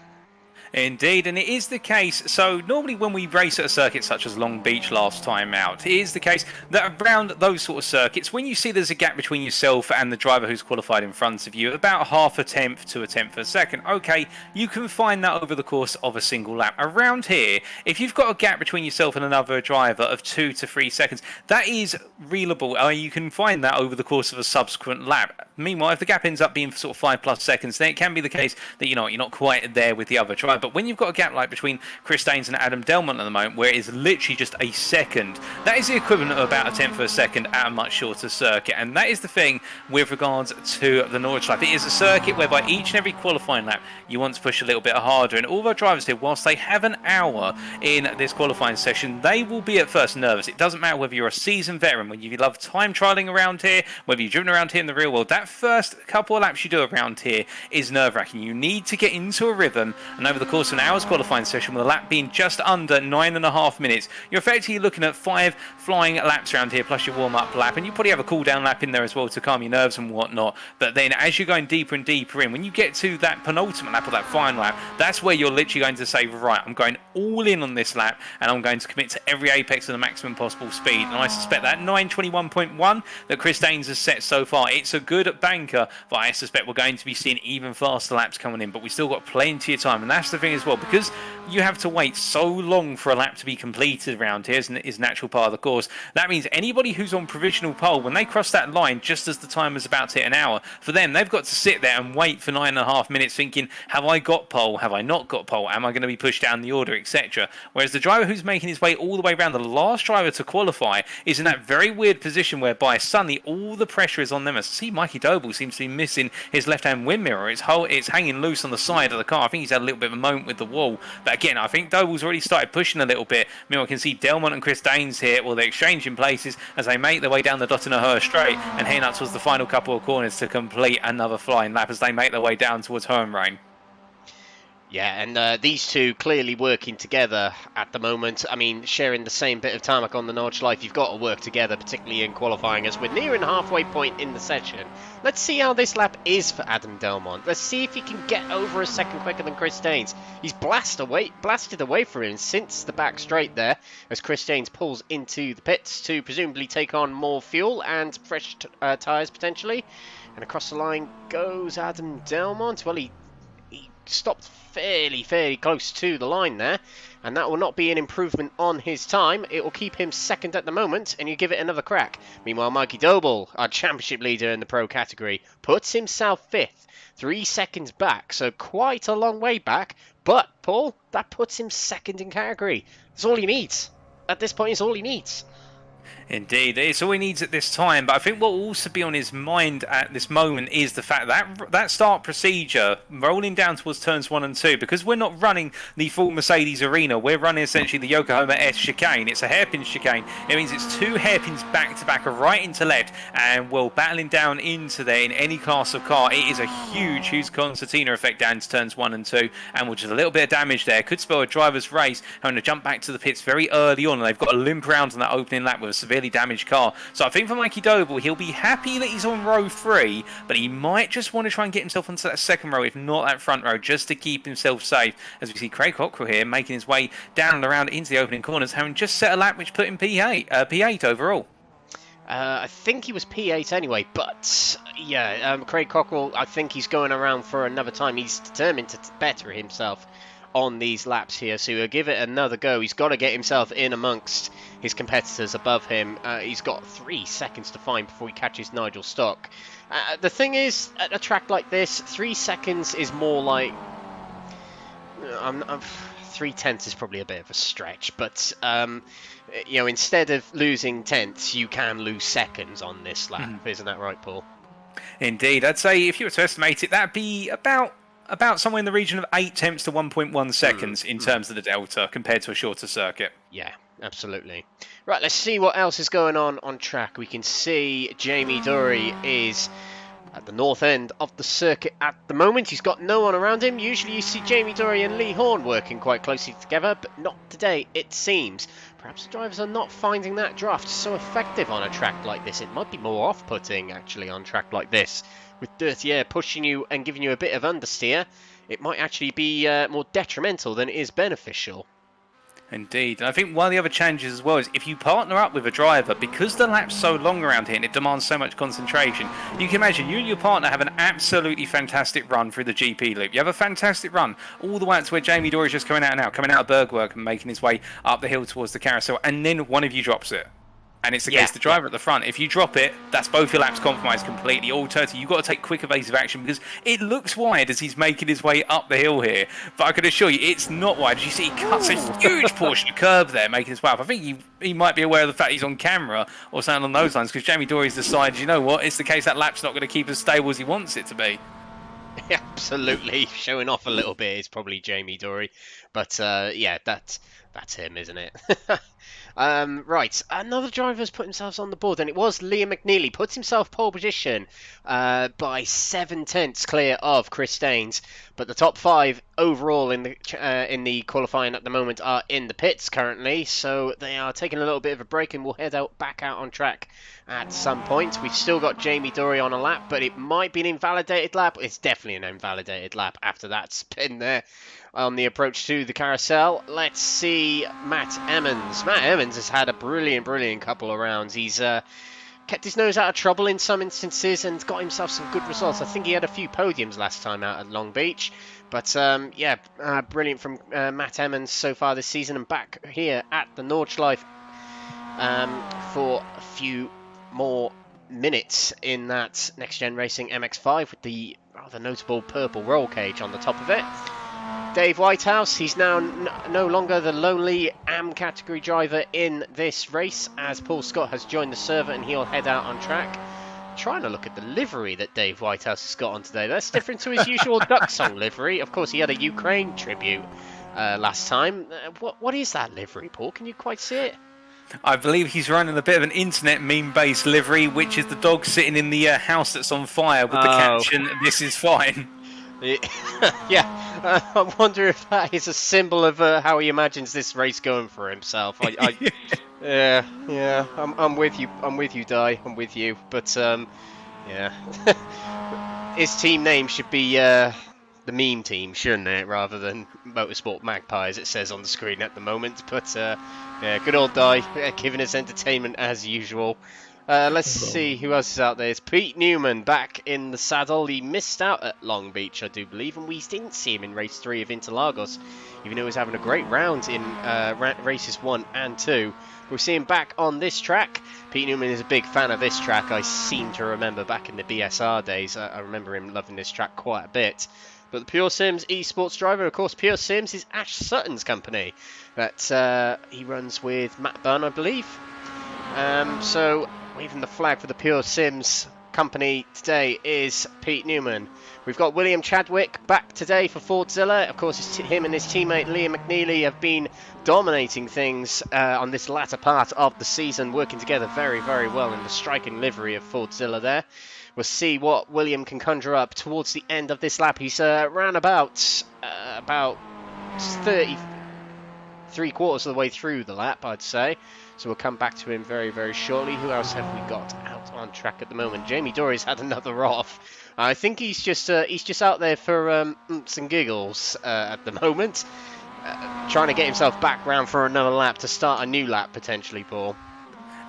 Indeed, and it is the case. So normally when we race at a circuit such as Long Beach last time out, it is the case that around those sort of circuits, when you see there's a gap between yourself and the driver who's qualified in front of you, about half a tenth to a tenth of a second, okay, you can find that over the course of a single lap. Around here, if you've got a gap between yourself and another driver of 2 to 3 seconds, that is reelable. You can find that over the course of a subsequent lap. Meanwhile, if the gap ends up being for sort of 5+ seconds, then it can be the case that you're not quite there with the other driver. But when you've got a gap like between Chris Daines and Adam Delmont at the moment, where it is literally just a second, that is the equivalent of about a tenth of a second at a much shorter circuit. And that is the thing with regards to the Nordschleife. It is a circuit whereby each and every qualifying lap you want to push a little bit harder. And all of our drivers here, whilst they have an hour in this qualifying session, they will be at first nervous. It doesn't matter whether you're a seasoned veteran, whether you love time trialing around here, whether you've driven around here in the real world, that first couple of laps you do around here is nerve-wracking. You need to get into a rhythm, and over the course of an hour's qualifying session, with a lap being just under 9.5 minutes, you're effectively looking at 5 flying laps around here, plus your warm-up lap, and you probably have a cool-down lap in there as well to calm your nerves and whatnot. But then as you're going deeper and deeper in, when you get to that penultimate lap or that final lap, that's where you're literally going to say, right, I'm going all in on this lap, and I'm going to commit to every apex of the maximum possible speed. And I suspect that 9:21.1 that Chris Daines has set so far, it's a good banker, but I suspect we're going to be seeing even faster laps coming in. But we still got plenty of time, and that's the thing as well, because you have to wait so long for a lap to be completed around here, is natural part of the course. That means anybody who's on provisional pole, when they cross that line just as the time is about to hit an hour, for them, they've got to sit there and wait for 9.5 minutes thinking, have I got pole? Have I not got pole? Am I going to be pushed down the order, etc.? Whereas the driver who's making his way all the way around, the last driver to qualify, is in that very weird position whereby suddenly all the pressure is on them. I see Mikey Doble seems to be missing his left-hand wind mirror. It's hanging loose on the side of the car. I think he's had a little bit of a moment with the wall. But again, I think Doble's already started pushing a little bit. Meanwhile, I can see Delmont and Chris Daines here. Well, they're exchanging places as they make their way down the Tottenham Straight and heading up towards the final couple of corners to complete another flying lap as they make their way down towards Hohenrain. Yeah, and these two clearly working together at the moment. I mean, sharing the same bit of tarmac on the Nordschleife, you've got to work together, particularly in qualifying, as we're nearing the halfway point in the session. Let's see how this lap is for Adam Delmont. Let's see if he can get over a second quicker than Chris Daines. He's blasted away from him since the back straight there, as Chris Daines pulls into the pits to presumably take on more fuel and fresh tyres potentially. And across the line goes Adam Delmont. Well, he stopped fairly close to the line there, and that will not be an improvement on his time. It will keep him second at the moment, and you give it another crack. Meanwhile, Mikey Doble, our championship leader in the pro category, puts himself 5th, 3 seconds back, so quite a long way back, but Paul, that puts him second in category. That's all he needs. At this point, it's all he needs. Indeed, it's all he needs at this time. But I think what will also be on his mind at this moment is the fact that that start procedure, rolling down towards turns 1 and 2, because we're not running the full Mercedes arena, we're running essentially the Yokohama S chicane. It's a hairpin chicane. It means it's 2 hairpins back to back, a right into left, and we're battling down into there in any class of car. It is a huge concertina effect down to turns 1 and 2, and with just a little bit of damage there, could spell a driver's race having to jump back to the pits very early on, and they've got to limp around on that opening lap with a severely damaged car. So I think for Mikey Doble, he'll be happy that he's on row 3, but he might just want to try and get himself onto that second row, if not that front row, just to keep himself safe. As we see Craig Cockrell here making his way down and around into the opening corners, having just set a lap which put him P8 overall. I think he was P8 anyway, but yeah, Craig Cockrell, I think he's going around for another time. He's determined to better himself on these laps here, so he'll give it another go. He's got to get himself in amongst his competitors above him. He's got 3 seconds to find before he catches Nigel Stock. The thing is, at a track like this, 3 seconds is more like... 3/10 is probably a bit of a stretch, but you know, instead of losing tenths, you can lose seconds on this lap. Isn't that right, Paul? Indeed. I'd say if you were to estimate it, that'd be about somewhere in the region of 8 tenths to 1.1 seconds in terms of the delta compared to a shorter circuit. Yeah, absolutely. Right, let's see what else is going on track. We can see Jamie Dury is at the north end of the circuit at the moment. He's got no one around him. Usually you see Jamie Dury and Lee Horn working quite closely together, but not today, it seems. Perhaps the drivers are not finding that draft so effective on a track like this. It might be more off-putting, actually, on a track like this. With dirty air pushing you and giving you a bit of understeer, it might actually be more detrimental than it is beneficial. Indeed. And I think one of the other challenges as well is if you partner up with a driver, because the lap's so long around here and it demands so much concentration, you can imagine you and your partner have an absolutely fantastic run through the GP loop. You have a fantastic run all the way up to where Jamie Dorr is just coming out of Bergwerk and making his way up the hill towards the carousel, and then one of you drops it. And it's against the driver at the front. If you drop it, that's both your laps compromised completely. Alternatively, you've got to take quick evasive action because it looks wide as he's making his way up the hill here. But I can assure you, it's not wide. As you see, he cuts a huge portion of curb there, making his way up. I think he might be aware of the fact he's on camera or something along those lines, because Jamie Dory's decided, you know what, it's the case that lap's not going to keep as stable as he wants it to be. Absolutely. Showing off a little bit is probably Jamie Dory. But yeah, that's him, isn't it? Right, another driver has put himself on the board, and it was Liam McNealy. Puts himself pole position by 7 tenths clear of Chris Daines. But the top 5 overall in the qualifying at the moment are in the pits currently, so they are taking a little bit of a break and will head back out on track at some point. We've still got Jamie Dory on a lap, but it might be an invalidated lap. It's definitely an invalidated lap after that spin there on the approach to the carousel. Let's see Matt Emmons. Matt Emmons has had a brilliant couple of rounds. He's kept his nose out of trouble in some instances and got himself some good results. I think he had a few podiums last time out at Long Beach. But yeah, brilliant from Matt Emmons so far this season, and back here at the Nordschleife for a few more minutes in that NXTGEN Racing MX-5 with the rather notable purple roll cage on the top of it. Dave Whitehouse, he's now no longer the lonely AM category driver in this race, as Paul Scott has joined the server and he'll head out on track. Trying to look at the livery that Dave Whitehouse has got on today. That's different to his usual Duck Song livery. Of course, he had a Ukraine tribute last time. What is that livery, Paul? Can you quite see it? I believe he's running a bit of an internet meme-based livery, which is the dog sitting in the house that's on fire with the caption, "This is fine." Yeah, I wonder if that is a symbol of how he imagines this race going for himself. Yeah, I'm with you. I'm with you, Di. I'm with you. But yeah, his team name should be the meme team, shouldn't it, rather than Motorsport Magpie, as it says on the screen at the moment. But yeah, good old Di, giving us entertainment as usual. Let's see who else is out there. It's Pete Newman back in the saddle. He missed out at Long Beach, I do believe, and we didn't see him in race 3 of Interlagos, even though he was having a great round in races 1 and 2. We'll see him back on this track. Pete Newman is a big fan of this track. I seem to remember back in the BSR days, I remember him loving this track quite a bit. But the Pure Sims esports driver, of course, Pure Sims is Ash Sutton's company that he runs with Matt Byrne, I believe. So waving the flag for the Pure Sims company today is Pete Newman. We've got William Chadwick back today for Fordzilla. Of course, him and his teammate Liam McNealy have been dominating things on this latter part of the season, working together very well in the striking livery of Fordzilla there. We'll see what William can conjure up towards the end of this lap. He's around about 33 quarters of the way through the lap, I'd say. So we'll come back to him very, very shortly. Who else have we got out on track at the moment? Jamie Dory's had another off. I think he's just out there for some giggles at the moment. Trying to get himself back round for another lap to start a new lap potentially, Paul.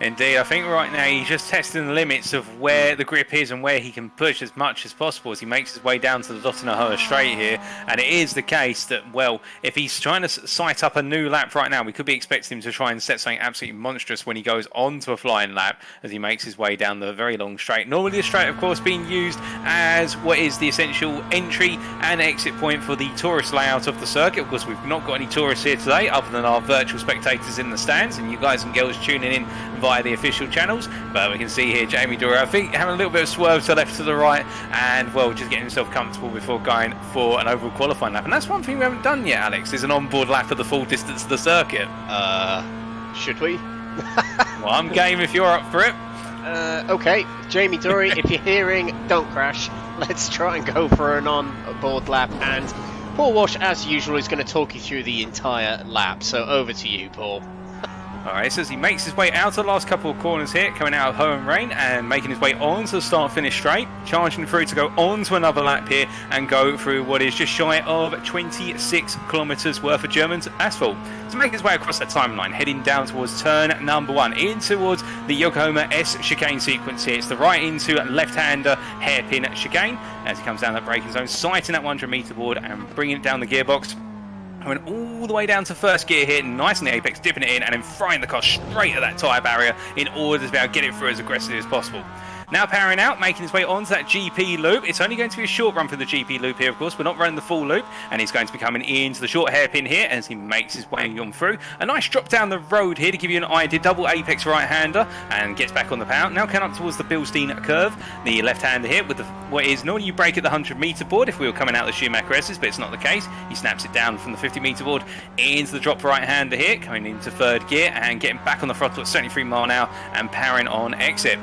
Indeed, I think right now he's just testing the limits of where the grip is and where he can push as much as possible as he makes his way down to the Tottenham Straight here. And it is the case that, well, if he's trying to sight up a new lap right now, we could be expecting him to try and set something absolutely monstrous when he goes on to a flying lap as he makes his way down the very long straight. Normally the straight, of course, being used as what is the essential entry and exit point for the tourist layout of the circuit. Of course, we've not got any tourists here today other than our virtual spectators in the stands and you guys and girls tuning in via the official channels, but we can see here Jamie Dory, I think, having a little bit of swerve to left to the right and, well, just getting himself comfortable before going for an overall qualifying lap. And that's one thing we haven't done yet, Alex, is an onboard lap of the full distance of the circuit. Should we? Well, I'm game if you're up for it. Okay, Jamie Dory, if you're hearing, don't crash. Let's try and go for an on-board lap, and Paul Walsh, as usual, is going to talk you through the entire lap. So over to you, Paul. Alright, so as he makes his way out of the last couple of corners here, coming out of home rain and making his way on to the start-finish straight, charging through to go on to another lap here and go through what is just shy of 26 kilometres worth of German asphalt. To make his way across that timeline, heading down towards turn number 1, in towards the Yokohama S chicane sequence here. It's the right into left-hander hairpin chicane as he comes down that braking zone, sighting that 100-metre board and bringing it down the gearbox. Going all the way down to first gear here, nice in the apex, dipping it in, and then frying the car straight at that tyre barrier in order to be able to get it through as aggressively as possible. Now powering out, making his way onto that GP loop. It's only going to be a short run for the GP loop here, of course. We're not running the full loop, and he's going to be coming into the short hairpin here as he makes his way on through. A nice drop down the road here to give you an idea. Double apex right-hander and gets back on the power. Now coming up towards the Bilstein curve. The left-hander here with what is normally you brake at the 100-metre board if we were coming out the Schumacher S's, but it's not the case. He snaps it down from the 50-metre board into the drop right-hander here, coming into third gear and getting back on the throttle at 73 mile an hour and powering on exit.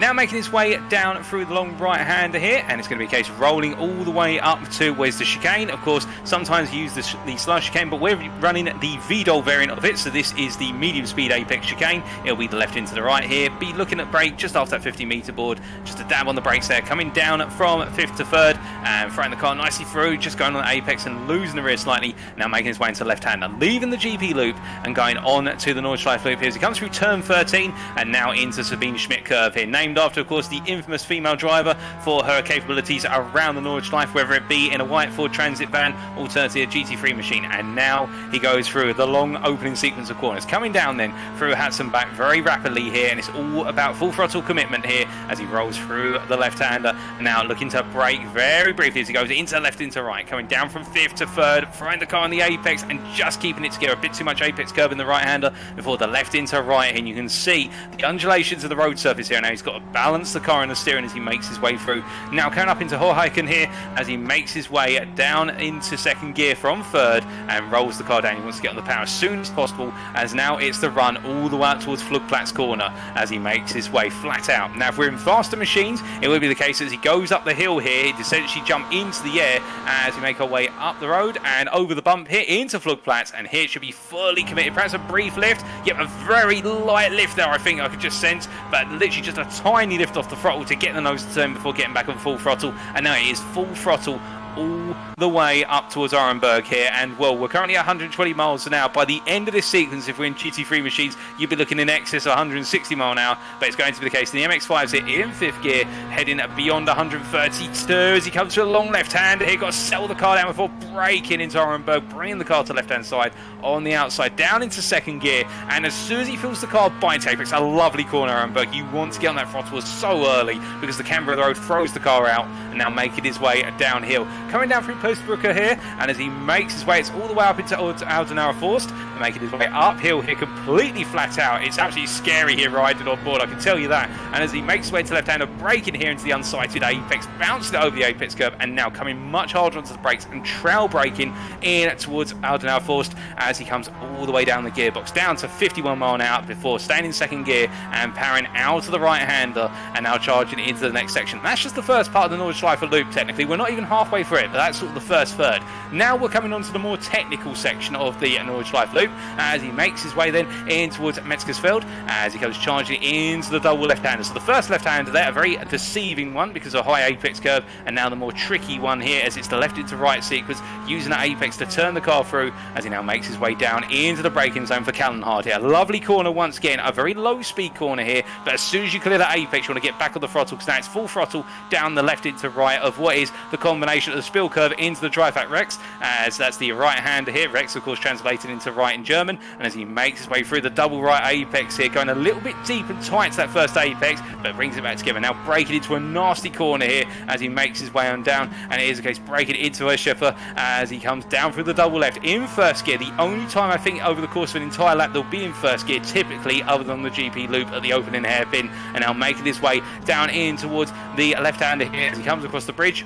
Now making his way down through the long right-hander here, and it's going to be a case of rolling all the way up to where's the chicane. Of course, sometimes you use the slash chicane, but we're running the VDOL variant of it, so this is the medium-speed apex chicane. It'll be the left into the right here. Be looking at brake just after that 50-metre board, just a dab on the brakes there, coming down from 5th to 3rd, and throwing the car nicely through, just going on the apex and losing the rear slightly. Now making his way into the left-hander, leaving the GP loop and going on to the Nordschleife loop here as he comes through turn 13, and now into Sabine Schmidt curve here. Named after, of course, the infamous female driver for her capabilities around the Nordschleife, whether it be in a white Ford Transit van, alternative GT3 machine. And now he goes through the long opening sequence of corners, coming down then through Hudson back very rapidly here, and it's all about full throttle commitment here as he rolls through the left-hander. Now looking to brake very briefly as he goes into left into right, coming down from 5th to 3rd, throwing the car on the apex and just keeping it together. A bit too much apex curve in the right-hander before the left into right, and you can see the undulations of the road surface here. Now he's got to balance the car in the steering as he makes his way through. Now coming up into Hoheiken here as he makes his way down into second gear from 3rd and rolls the car down. He wants to get on the power as soon as possible, as now it's the run all the way up towards Flugplatz corner as he makes his way flat out. Now if we're in faster machines, it would be the case as he goes up the hill here, he'd essentially jump into the air as we make our way up the road and over the bump here into Flugplatz, and here it should be fully committed. Perhaps a brief lift, yep, a very light lift there I think I could just sense, but literally just a tiny lift off the throttle to get the nose to turn before getting back on full throttle, and now it is full throttle all the way up towards Orenburg here. And well, we're currently at 120 miles an hour. By the end of this sequence, if we're in GT3 machines, you'd be looking in excess of 160 mile an hour, but it's going to be the case. The MX-5's here in 5th gear, heading beyond 132 as he comes to a long left hand here. Got to settle the car down before braking into Orenburg, bringing the car to left hand side on the outside, down into 2nd gear, and as soon as he feels the car bite apex, a lovely corner Orenburg, you want to get on that throttle so early because the camber of the road throws the car out, and now making his way downhill. Coming down through Postbrooker here, and as he makes his way, it's all the way up into Aldenauer Forst, and making his way uphill here, completely flat out. It's absolutely scary here riding on board, I can tell you that. And as he makes his way to left-hander, braking here into the unsighted apex, bouncing it over the apex curve, and now coming much harder onto the brakes and trail braking in towards Aldenauer Forst as he comes all the way down the gearbox, down to 51 mile an hour before staying in 2nd gear and powering out to the right-hander, and now charging into the next section. That's just the first part of the Nordschleife loop, technically. We're not even halfway through it, but that's settle the first third. Now we're coming on to the more technical section of the Nordschleife loop as he makes his way then in towards Metzgersfeld as he goes charging into the double left-hander. So the first left-hander there, a very deceiving one because of a high apex curve, and now the more tricky one here as it's the left into right sequence, using that apex to turn the car through as he now makes his way down into the braking zone for Callenhard here. A lovely corner once again, a very low speed corner here, but as soon as you clear that apex you want to get back on the throttle because now it's full throttle down the left into right of what is the combination of the spill curve into the Dreifach Rex, as that's the right hander here. Rex of course translated into right in German, and as he makes his way through the double right apex here, going a little bit deep and tight to that first apex, but brings it back together. Now breaking into a nasty corner here as he makes his way on down, and it is the case breaking into a Schiffer as he comes down through the double left in first gear. The only time I think over the course of an entire lap they'll be in first gear typically, other than the GP loop at the opening hairpin, and now making his way down in towards the left-hander here as he comes across the bridge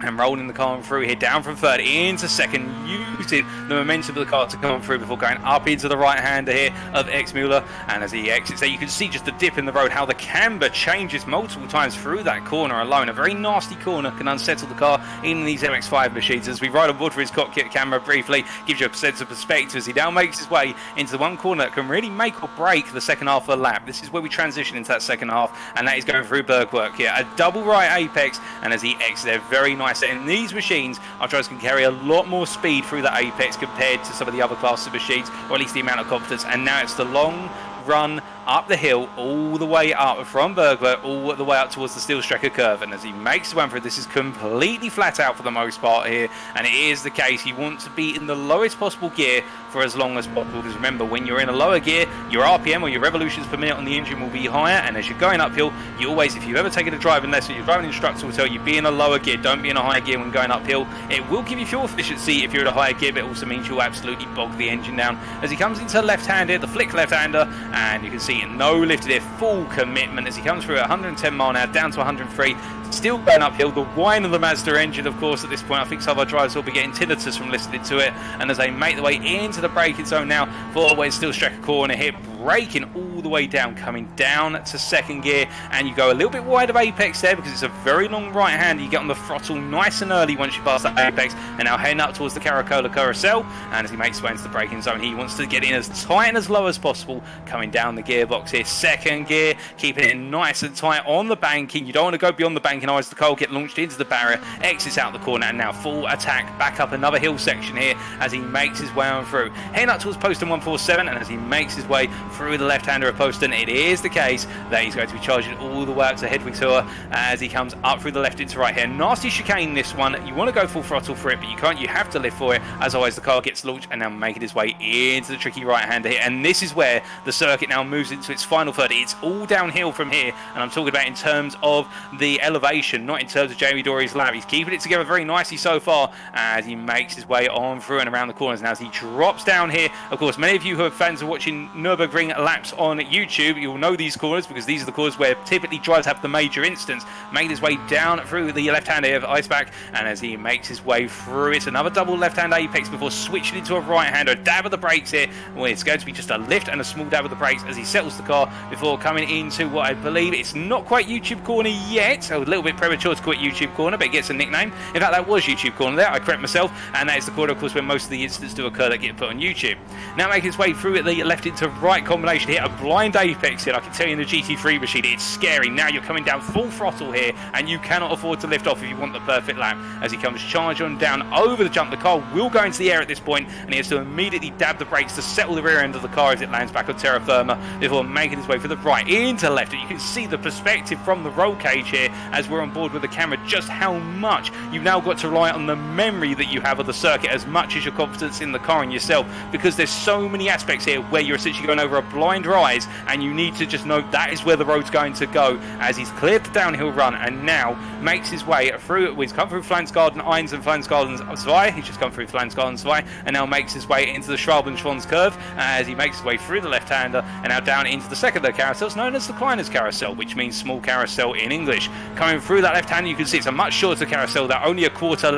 and rolling the car on through here, down from third into second, using the momentum of the car to come on through before going up into the right-hander here of X-Muller. And as he exits there, you can see just the dip in the road, how the camber changes multiple times through that corner alone. A very nasty corner can unsettle the car in these MX-5 machines. As we ride on board for his cockpit camera briefly, gives you a sense of perspective as he now makes his way into the one corner that can really make or break the second half of the lap. This is where we transition into that second half, and that is going through Bergwerk here. A double right apex, and as he exits there, very nice. And these machines, our drivers can carry a lot more speed through the apex compared to some of the other classes of machines, or at least the amount of confidence. And now it's the long run up the hill all the way up from Bergwerk, all the way up towards the Steel Strecker curve. And as he makes one through, this is completely flat out for the most part here, and it is the case. You want to be in the lowest possible gear for as long as possible, because remember, when you're in a lower gear, your RPM or your revolutions per minute on the engine will be higher, and as you're going uphill, you always, if you've ever taken a driving lesson, your driving instructor will tell you be in a lower gear, don't be in a higher gear when going uphill. It will give you fuel efficiency if you're at a higher gear, but it also means you'll absolutely bog the engine down. As he comes into left-hander, the flick left-hander, and you can see no lifted here, full commitment as he comes through at 110 mile an hour down to 103, still going uphill. The whine of the Mazda engine, of course, at this point, I think some of our drivers will be getting tinnitus from listening to it. And as they make their way into the braking zone now for where Steel Strecker corner here, braking all the way down, coming down to second gear, and you go a little bit wide of apex there because it's a very long right hand. You get on the throttle nice and early once you pass that apex, and now heading up towards the Carousel. And as he makes his way into the braking zone, he wants to get in as tight and as low as possible, coming down the gearbox here, second gear, keeping it nice and tight on the banking. You don't want to go beyond the banking, otherwise the car will get launched into the barrier, exits out the corner, and now full attack back up another hill section here as he makes his way on through, heading up towards Poston 147. And as he makes his way through the left-hander of Poston, it is the case that he's going to be charging all the way up to Hedwig Tour as he comes up through the left into right here. Nasty chicane this one. You want to go full throttle for it, but you can't. You have to lift for it, as always the car gets launched, and now making his way into the tricky right-hander here. And this is where the circuit now moves into its final third. It's all downhill from here, and I'm talking about in terms of the elevation, not in terms of Jamie Dory's lap. He's keeping it together very nicely so far as he makes his way on through and around the corners. Now as he drops down here, of course, many of you who are fans of watching Nurburgring laps on YouTube, you'll know these corners because these are the corners where typically drivers have the major instance. Making his way down through the left-hand of Iceback, and as he makes his way through it, another double left-hand apex before switching into a right-hander. A dab of the brakes here. Well, it's going to be just a lift and a small dab of the brakes as he settles the car before coming into what I believe it's not quite YouTube corner yet. So a little bit premature to call it YouTube corner, but it gets a nickname. In fact, that was YouTube corner there. I correct myself, and that is the corner, of course, where most of the incidents do occur that get put on YouTube. Now making his way through the left into right combination here, a blind apex here. I can tell you in the GT3 machine, it's scary. Now you're coming down full throttle here, and you cannot afford to lift off if you want the perfect lap. As he comes charge on down over the jump, the car will go into the air at this point, and he has to immediately dab the brakes to settle the rear end of the car as it lands back on terra firma before making his way for the right into left. And you can see the perspective from the roll cage here as we're on board with the camera, just how much you've now got to rely on the memory that you have of the circuit as much as your confidence in the car and yourself, because there's so many aspects here where you're essentially going over a blind rise, and you need to just know that is where the road's going to go. As he's cleared the downhill run and now makes his way through, he's come through Flansgarden 1 and Flansgarden 2, he's just come through Flansgarden 2, and now makes his way into the Schwalbenschwanz curve as he makes his way through the left-hander and now down into the second of the carousels, known as the Kleiner's Carousel, which means small carousel in English. Coming through that left-hander, you can see it's a much shorter carousel, that only a quarter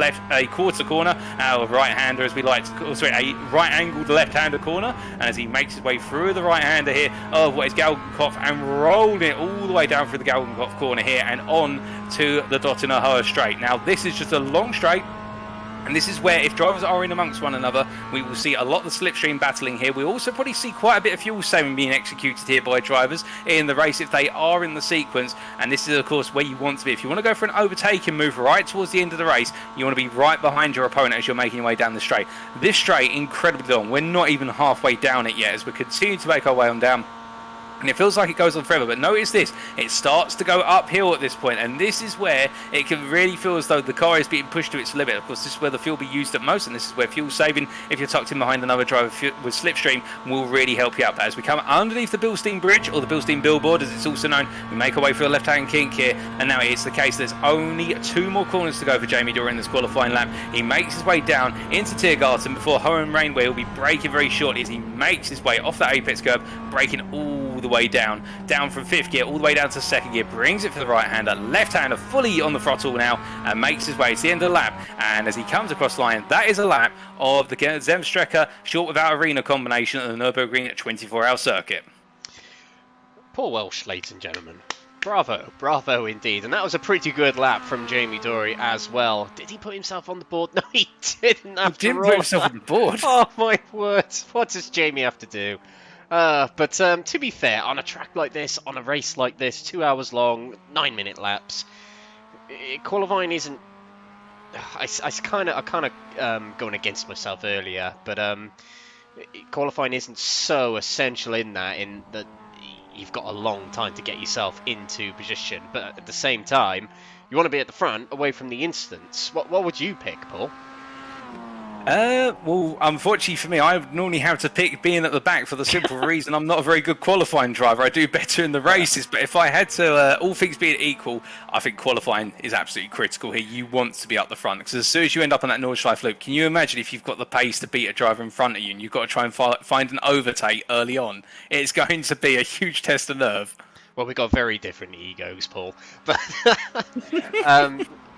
corner, a right-hander as we like to call, sorry, a right-angled left-hander corner, and as he makes his way through the right-hander here of what is Galgenkopf and rolling it all the way down through the Galgenkopf corner here and on to the Tottenham Straight. Now this is just a long straight And this is where, if drivers are in amongst one another, we will see a lot of the slipstream battling here. We also probably see quite a bit of fuel saving being executed here by drivers in the race if they are in the sequence. And this is, of course, where you want to be. If you want to go for an overtaking move right towards the end of the race, you want to be right behind your opponent as you're making your way down the straight. This straight, incredibly long. We're not even halfway down it yet as we continue to make our way on down. And it feels like it goes on forever, but notice this, it starts to go uphill at this point, and this is where it can really feel as though the car is being pushed to its limit. Of course, this is where the fuel will be used at most, and this is where fuel saving, if you're tucked in behind another driver with slipstream, will really help you out. But as we come underneath the Bilstein Bridge, or the Bilstein Billboard as it's also known, we make our way through a left-hand kink here, and now it's the case there's only 2 more corners to go for Jamie Dory in this qualifying lap. He makes his way down into Tiergarten before Hohen Rain, where he'll be braking very shortly as he makes his way off that apex curb, braking all the way down from 5th gear all the way down to 2nd gear, brings it for the right-hander, left-hander fully on the throttle now, and makes his way to the end of the lap. And as he comes across the line, that is a lap of the Zemstrecker short without arena combination at the Nurburgring 24-hour circuit. Poor Welsh, ladies and gentlemen. Bravo, bravo indeed. And that was a pretty good lap from Jamie Dory as well. Did he put himself on the board? No, he didn't. He didn't put himself on the board. Oh my word, what does Jamie have to do? But to be fair, on a track like this, on a race like this, 2 hours long, 9-minute laps, qualifying isn't. I kind of going against myself earlier, but qualifying isn't so essential in that you've got a long time to get yourself into position. But at the same time, you want to be at the front, away from the instance. What would you pick, Paul? Well, unfortunately for me, I normally have to pick being at the back for the simple reason I'm not a very good qualifying driver. I do better in the races, but if I had to, all things being equal, I think qualifying is absolutely critical here. You want to be up the front, because as soon as you end up on that Nordschleife loop, can you imagine if you've got the pace to beat a driver in front of you and you've got to try and find an overtake early on? It's going to be a huge test of nerve. Well, we've got very different egos, Paul. But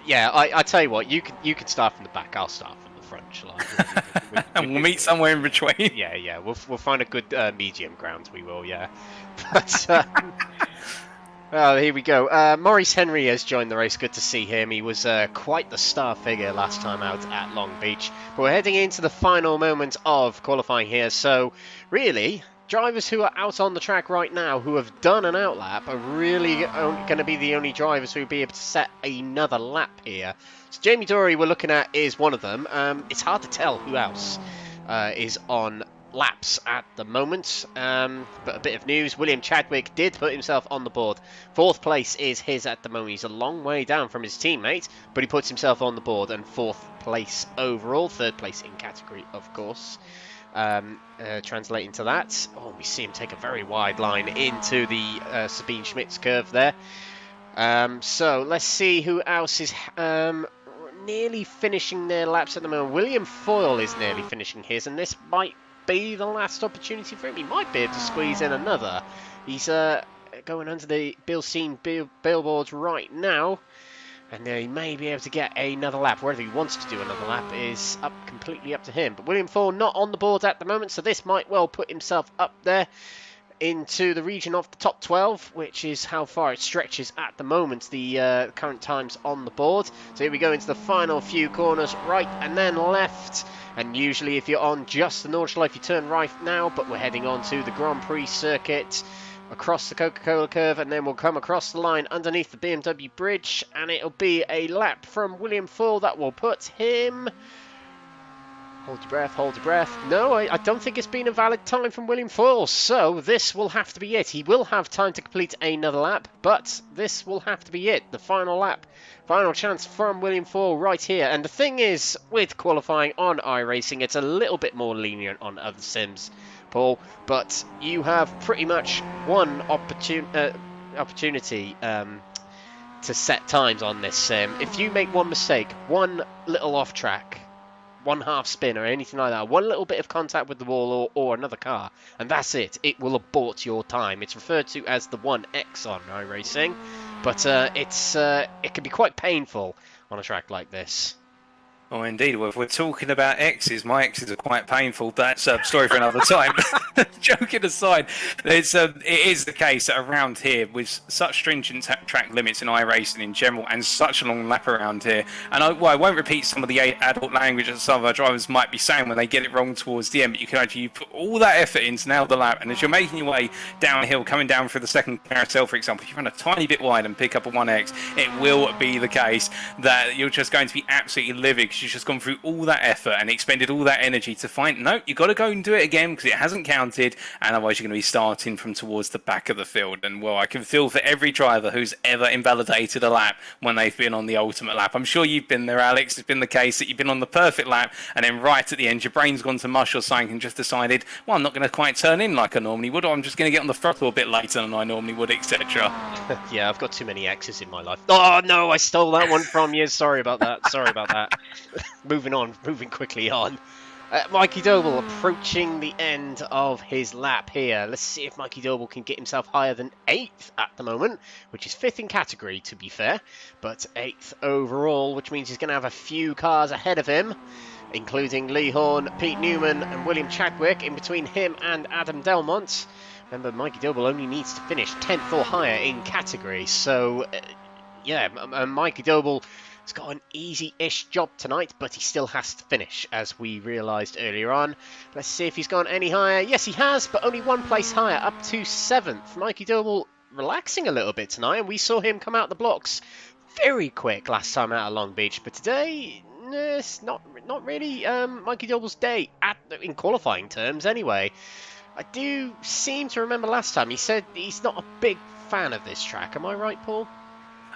yeah, I tell you what, you can start from the back. I'll start from the front, shall I? And we'll meet somewhere in between. Yeah, we'll find a good medium ground. We will, yeah. But well, here we go. Maurice Henry has joined the race. Good to see him. He was quite the star figure last time out at Long Beach. But we're heading into the final moment of qualifying here. So really, drivers who are out on the track right now who have done an outlap are really going to be the only drivers who will be able to set another lap here. So Jamie Dory we're looking at is one of them. It's hard to tell who else is on laps at the moment, but a bit of news: William Chadwick did put himself on the board. 4th place is his at the moment. He's a long way down from his teammate, but he puts himself on the board, and 4th place overall, 3rd place in category, of course. Translating to that, we see him take a very wide line into the Sabine Schmidt's curve there. So let's see who else is nearly finishing their laps at the moment. William Foyle is nearly finishing his, and this might be the last opportunity for him. He might be able to squeeze in another. He's going under the Bilstein billboards right now, and he may be able to get another lap. Whether he wants to do another lap is completely up to him. But William Foyle not on the board at the moment, so this might well put himself up there into the region of the top 12, which is how far it stretches at the moment, the current times on the board. So here we go into the final few corners, right and then left. And usually if you're on just the Nordschleife, you turn right now, but we're heading on to the Grand Prix circuit, across the Coca-Cola curve, and then we'll come across the line underneath the BMW bridge, and it'll be a lap from William Foyle that will put him... Hold your breath, hold your breath. No, I don't think it's been a valid time from William Foyle, so this will have to be it. He will have time to complete another lap, but this will have to be it, the final lap. Final chance from William Foyle right here. And the thing is, with qualifying on iRacing, it's a little bit more lenient on other sims, Paul, but you have pretty much one opportunity to set times on this sim. If you make one mistake, one little off track, one half spin or anything like that, one little bit of contact with the wall or another car, and that's it. It will abort your time. It's referred to as the 1X on iRacing, but it can be quite painful on a track like this. Oh, indeed. Well, if we're talking about exes, my exes are quite painful. That's a story for another time. Joking aside, it is the case that around here, with such stringent track limits in iRacing in general, and such a long lap around here, and I won't repeat some of the adult language that some of our drivers might be saying when they get it wrong towards the end, but you can actually put all that effort in to nail the lap, and as you're making your way downhill, coming down through the second carousel, for example, if you run a tiny bit wide and pick up a 1x, it will be the case that you're just going to be absolutely livid. She's just gone through all that effort and expended all that energy to find, no, you've got to go and do it again because it hasn't counted, and otherwise you're going to be starting from towards the back of the field. And well, I can feel for every driver who's ever invalidated a lap when they've been on the ultimate lap. I'm sure you've been there, Alex. It's been the case that you've been on the perfect lap, and then right at the end, your brain's gone to mush or something and just decided, well, I'm not going to quite turn in like I normally would, or I'm just going to get on the throttle a bit later than I normally would, etc. Yeah, I've got too many X's in my life. Oh, no, I stole that one from you. Sorry about that. Sorry about that. Moving quickly on. Mikey Doble approaching the end of his lap here. Let's see if Mikey Doble can get himself higher than 8th at the moment, which is 5th in category, to be fair, but 8th overall, which means he's going to have a few cars ahead of him, including Lee Horn, Pete Newman and William Chadwick. In between him and Adam Delmont, remember, Mikey Doble only needs to finish 10th or higher in category, so yeah, Mikey Doble has got an easy-ish job tonight, but he still has to finish, as we realised earlier on. Let's see if he's gone any higher. Yes, he has, but only one place higher, up to 7th. Mikey Doble relaxing a little bit tonight, and we saw him come out the blocks very quick last time out of Long Beach, but today, it's not really Mikey Doble's day, in qualifying terms anyway. I do seem to remember last time he said he's not a big fan of this track. Am I right, Paul?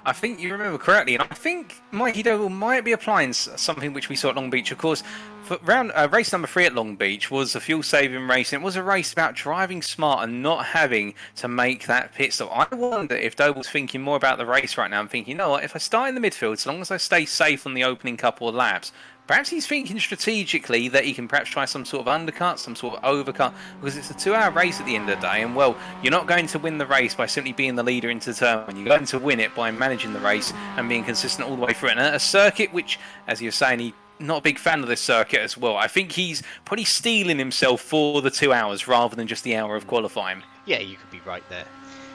I think you remember correctly, and I think Mikey Doble might be applying something which we saw at Long Beach. Of course, for race number 3 at Long Beach was a fuel-saving race, and it was a race about driving smart and not having to make that pit stop. I wonder if Doble's thinking more about the race right now and thinking, you know what, if I start in the midfield, as long as I stay safe on the opening couple of laps, perhaps he's thinking strategically that he can perhaps try some sort of undercut, some sort of overcut, because it's a 2-hour race at the end of the day, and well, you're not going to win the race by simply being the leader into the turn one. You're going to win it by managing the race and being consistent all the way through it. And a circuit which, as you're saying, he's not a big fan of this circuit as well. I think he's probably steeling himself for the 2 hours rather than just the hour of qualifying. Yeah, you could be right there.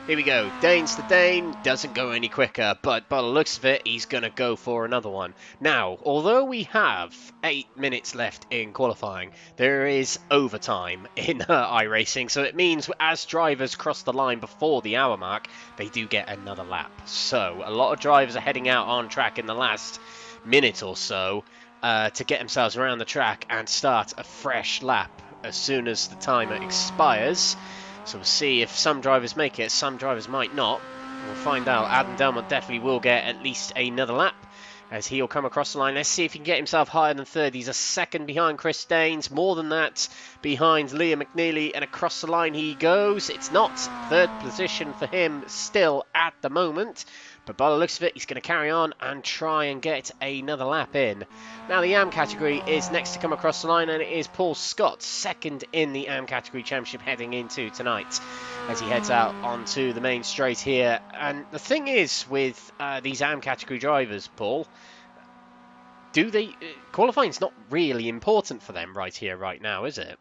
Here we go. Danes to Dane doesn't go any quicker, but by the looks of it, he's going to go for another one. Now, although we have 8 minutes left in qualifying, there is overtime in iRacing, so it means as drivers cross the line before the hour mark, they do get another lap. So, a lot of drivers are heading out on track in the last minute or so to get themselves around the track and start a fresh lap as soon as the timer expires. So we'll see if some drivers make it, some drivers might not. We'll find out. Adam Delmont definitely will get at least another lap as he'll come across the line. Let's see if he can get himself higher than 3rd. He's a 2nd behind Chris Daines, more than that behind Liam Mcnealy, and across the line he goes. It's not 3rd position for him still at the moment, but by the looks of it, he's going to carry on and try and get another lap in. Now, the AM category is next to come across the line, and it is Paul Scott, 2nd in the AM category championship heading into tonight as he heads out onto the main straight here. And the thing is with these AM category drivers, Paul, qualifying's not really important for them right here, right now, is it?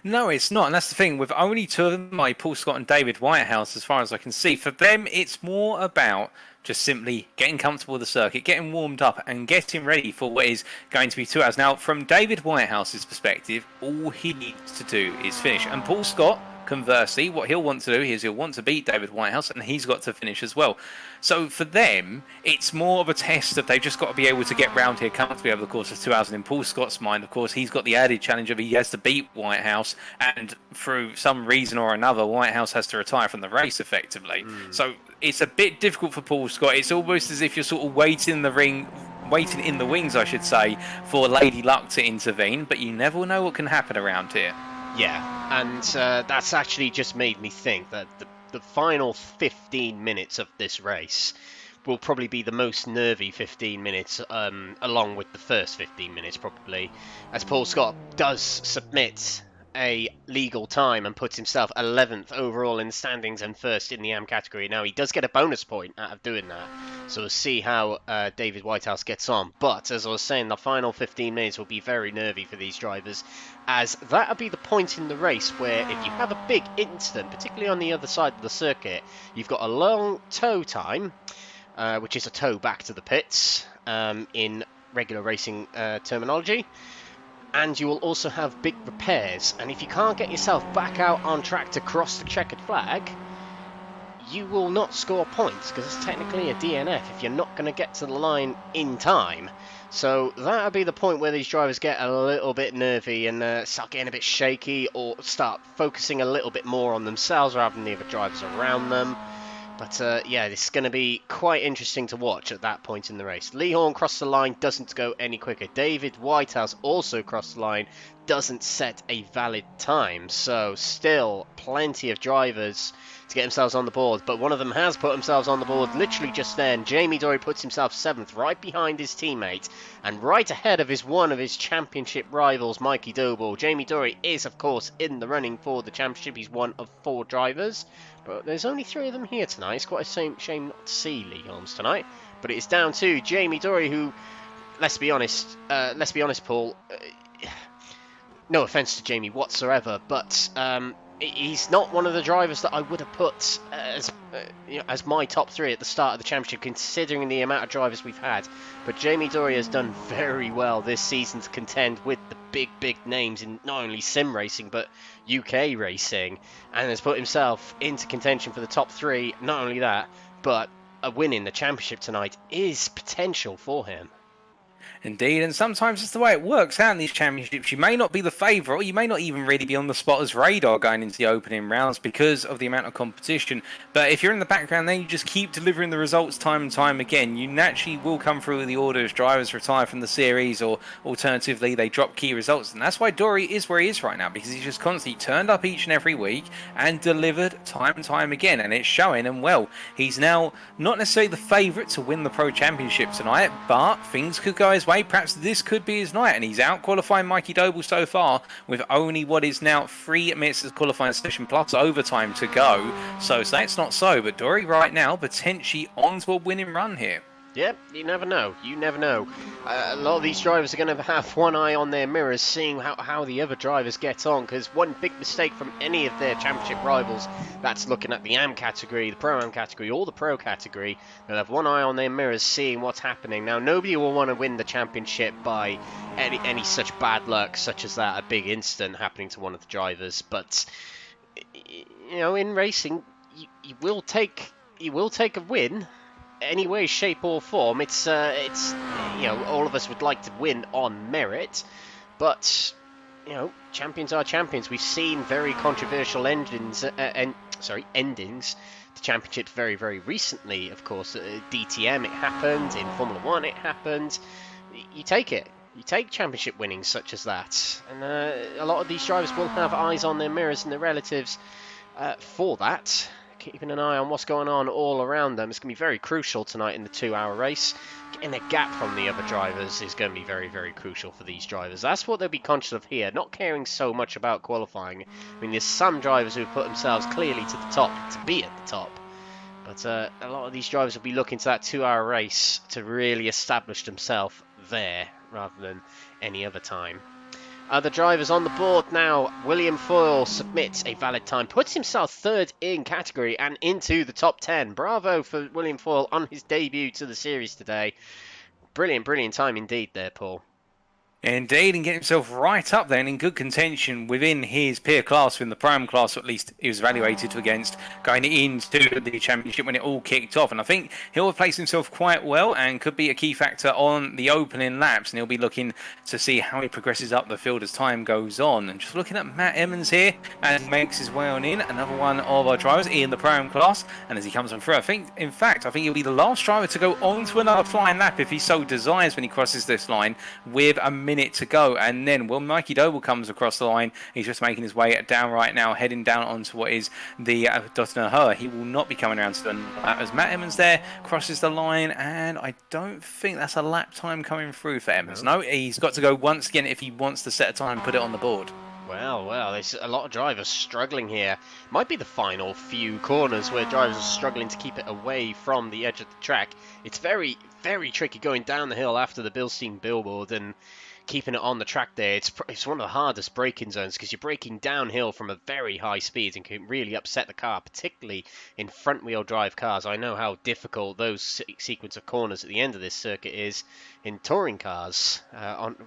No, it's not, and that's the thing. With only 2 of them, Paul Scott and David Whitehouse, as far as I can see, for them it's more about just simply getting comfortable with the circuit, getting warmed up and getting ready for what is going to be 2 hours. Now, from David Whitehouse's perspective, all he needs to do is finish. And Paul Scott, conversely, what he'll want to do is he'll want to beat David Whitehouse, and he's got to finish as well. So for them, it's more of a test that they've just got to be able to get round here comfortably over the course of 2 hours. And in Paul Scott's mind, of course, he's got the added challenge of he has to beat Whitehouse, and through some reason or another, Whitehouse has to retire from the race effectively. So it's a bit difficult for Paul Scott. It's almost as if you're sort of waiting in the wings, I should say, for Lady Luck to intervene, but you never know what can happen around here. Yeah, and that's actually just made me think that the final 15 minutes of this race will probably be the most nervy 15 minutes, along with the first 15 minutes probably, as Paul Scott does submit a legal time and puts himself 11th overall in the standings and first in the AM category. Now, he does get a bonus point out of doing that, so we'll see how David Whitehouse gets on. But, as I was saying, the final 15 minutes will be very nervy for these drivers, as that'll be the point in the race where if you have a big incident, particularly on the other side of the circuit, you've got a long tow time, which is a tow back to the pits in regular racing terminology. And you will also have big repairs, and if you can't get yourself back out on track to cross the checkered flag, you will not score points, because it's technically a DNF if you're not going to get to the line in time. So that'll be the point where these drivers get a little bit nervy and start getting a bit shaky, or start focusing a little bit more on themselves rather than the other drivers around them. But yeah, this is going to be quite interesting to watch at that point in the race. Lee Horn crossed the line, doesn't go any quicker. David Whitehouse also crossed the line, doesn't set a valid time. So still plenty of drivers to get themselves on the board. But one of them has put themselves on the board literally just then. Jamie Dory puts himself 7th, right behind his teammate and right ahead of one of his championship rivals, Mikey Doble. Jamie Dory is, of course, in the running for the championship. He's one of 4 drivers. But there's only 3 of them here tonight. It's quite a shame not to see Lee Holmes tonight. But it's down to Jamie Dory, who, let's be honest, Paul. No offence to Jamie whatsoever, but he's not one of the drivers that I would have put as my top 3 at the start of the championship, considering the amount of drivers we've had. But Jamie Dory has done very well this season to contend with the big names in not only sim racing but UK racing, and has put himself into contention for the top 3. Not only that, but a win in the championship tonight is potential for him. Indeed, and sometimes it's the way it works out in these championships. You may not be the favourite, or you may not even really be on the spotter's radar going into the opening rounds because of the amount of competition. But if you're in the background, then you just keep delivering the results time and time again. You naturally will come through with the order as drivers retire from the series, or alternatively, they drop key results. And that's why Dory is where he is right now, because he's just constantly turned up each and every week and delivered time and time again. And it's showing, and well, he's now not necessarily the favourite to win the Pro Championship tonight, but things could go his way. Perhaps this could be his night, and he's out qualifying Mikey Doble so far with only what is now 3 minutes of qualifying session plus overtime to go. So that's not so, but Dory right now potentially onto a winning run here. Yep, you never know. You never know. A lot of these drivers are going to have one eye on their mirrors, seeing how the other drivers get on, because one big mistake from any of their championship rivals, that's looking at the AM category, the Pro-Am category, or the Pro category, they'll have one eye on their mirrors, seeing what's happening. Now, nobody will want to win the championship by any such bad luck, such as that, a big incident happening to one of the drivers, but, you know, in racing, you will take a win any way, shape or form. It's you know, all of us would like to win on merit, but you know, champions are champions. We've seen very controversial endings to championships very recently. Of course, DTM it happened, in Formula 1 it happened. You take it. You take championship winnings such as that, and a lot of these drivers will have eyes on their mirrors and their relatives for that, keeping an eye on what's going on all around them. It's going to be very crucial tonight in the 2-hour race. Getting a gap from the other drivers is going to be very crucial for these drivers. That's what they'll be conscious of here, not caring so much about qualifying. I mean, there's some drivers who put themselves clearly to the top to be at the top, but a lot of these drivers will be looking to that 2-hour race to really establish themselves there rather than any other time. Other drivers on the board now. William Foyle submits a valid time, puts himself 3rd in category and into the top 10. Bravo for William Foyle on his debut to the series today. Brilliant time indeed there, Paul. Indeed, and get himself right up there and in good contention within his peer class, within the Pro-Am class, or at least he was evaluated against going into the championship when it all kicked off. And I think he'll have placed himself quite well and could be a key factor on the opening laps. And he'll be looking to see how he progresses up the field as time goes on. And just looking at Matt Emmons here as he makes his way on in, another one of our drivers in the Pro-Am class. And as he comes on through, I think he'll be the last driver to go on to another flying lap if he so desires when he crosses this line with a minute to go. And then when Mikey Doble comes across the line, he's just making his way down right now, heading down onto what is the Tottenham. He will not be coming around to the lap as Matt Emmons there crosses the line, and I don't think that's a lap time coming through for Emmons. No, he's got to go once again if he wants to set a time and put it on the board. Well, there's a lot of drivers struggling here. Might be the final few corners where drivers are struggling to keep it away from the edge of the track. It's very, very tricky going down the hill after the Bilstein billboard and keeping it on the track there. It's one of the hardest braking zones because you're braking downhill from a very high speed and can really upset the car, particularly in front-wheel drive cars. I know how difficult those sequence of corners at the end of this circuit is in touring cars.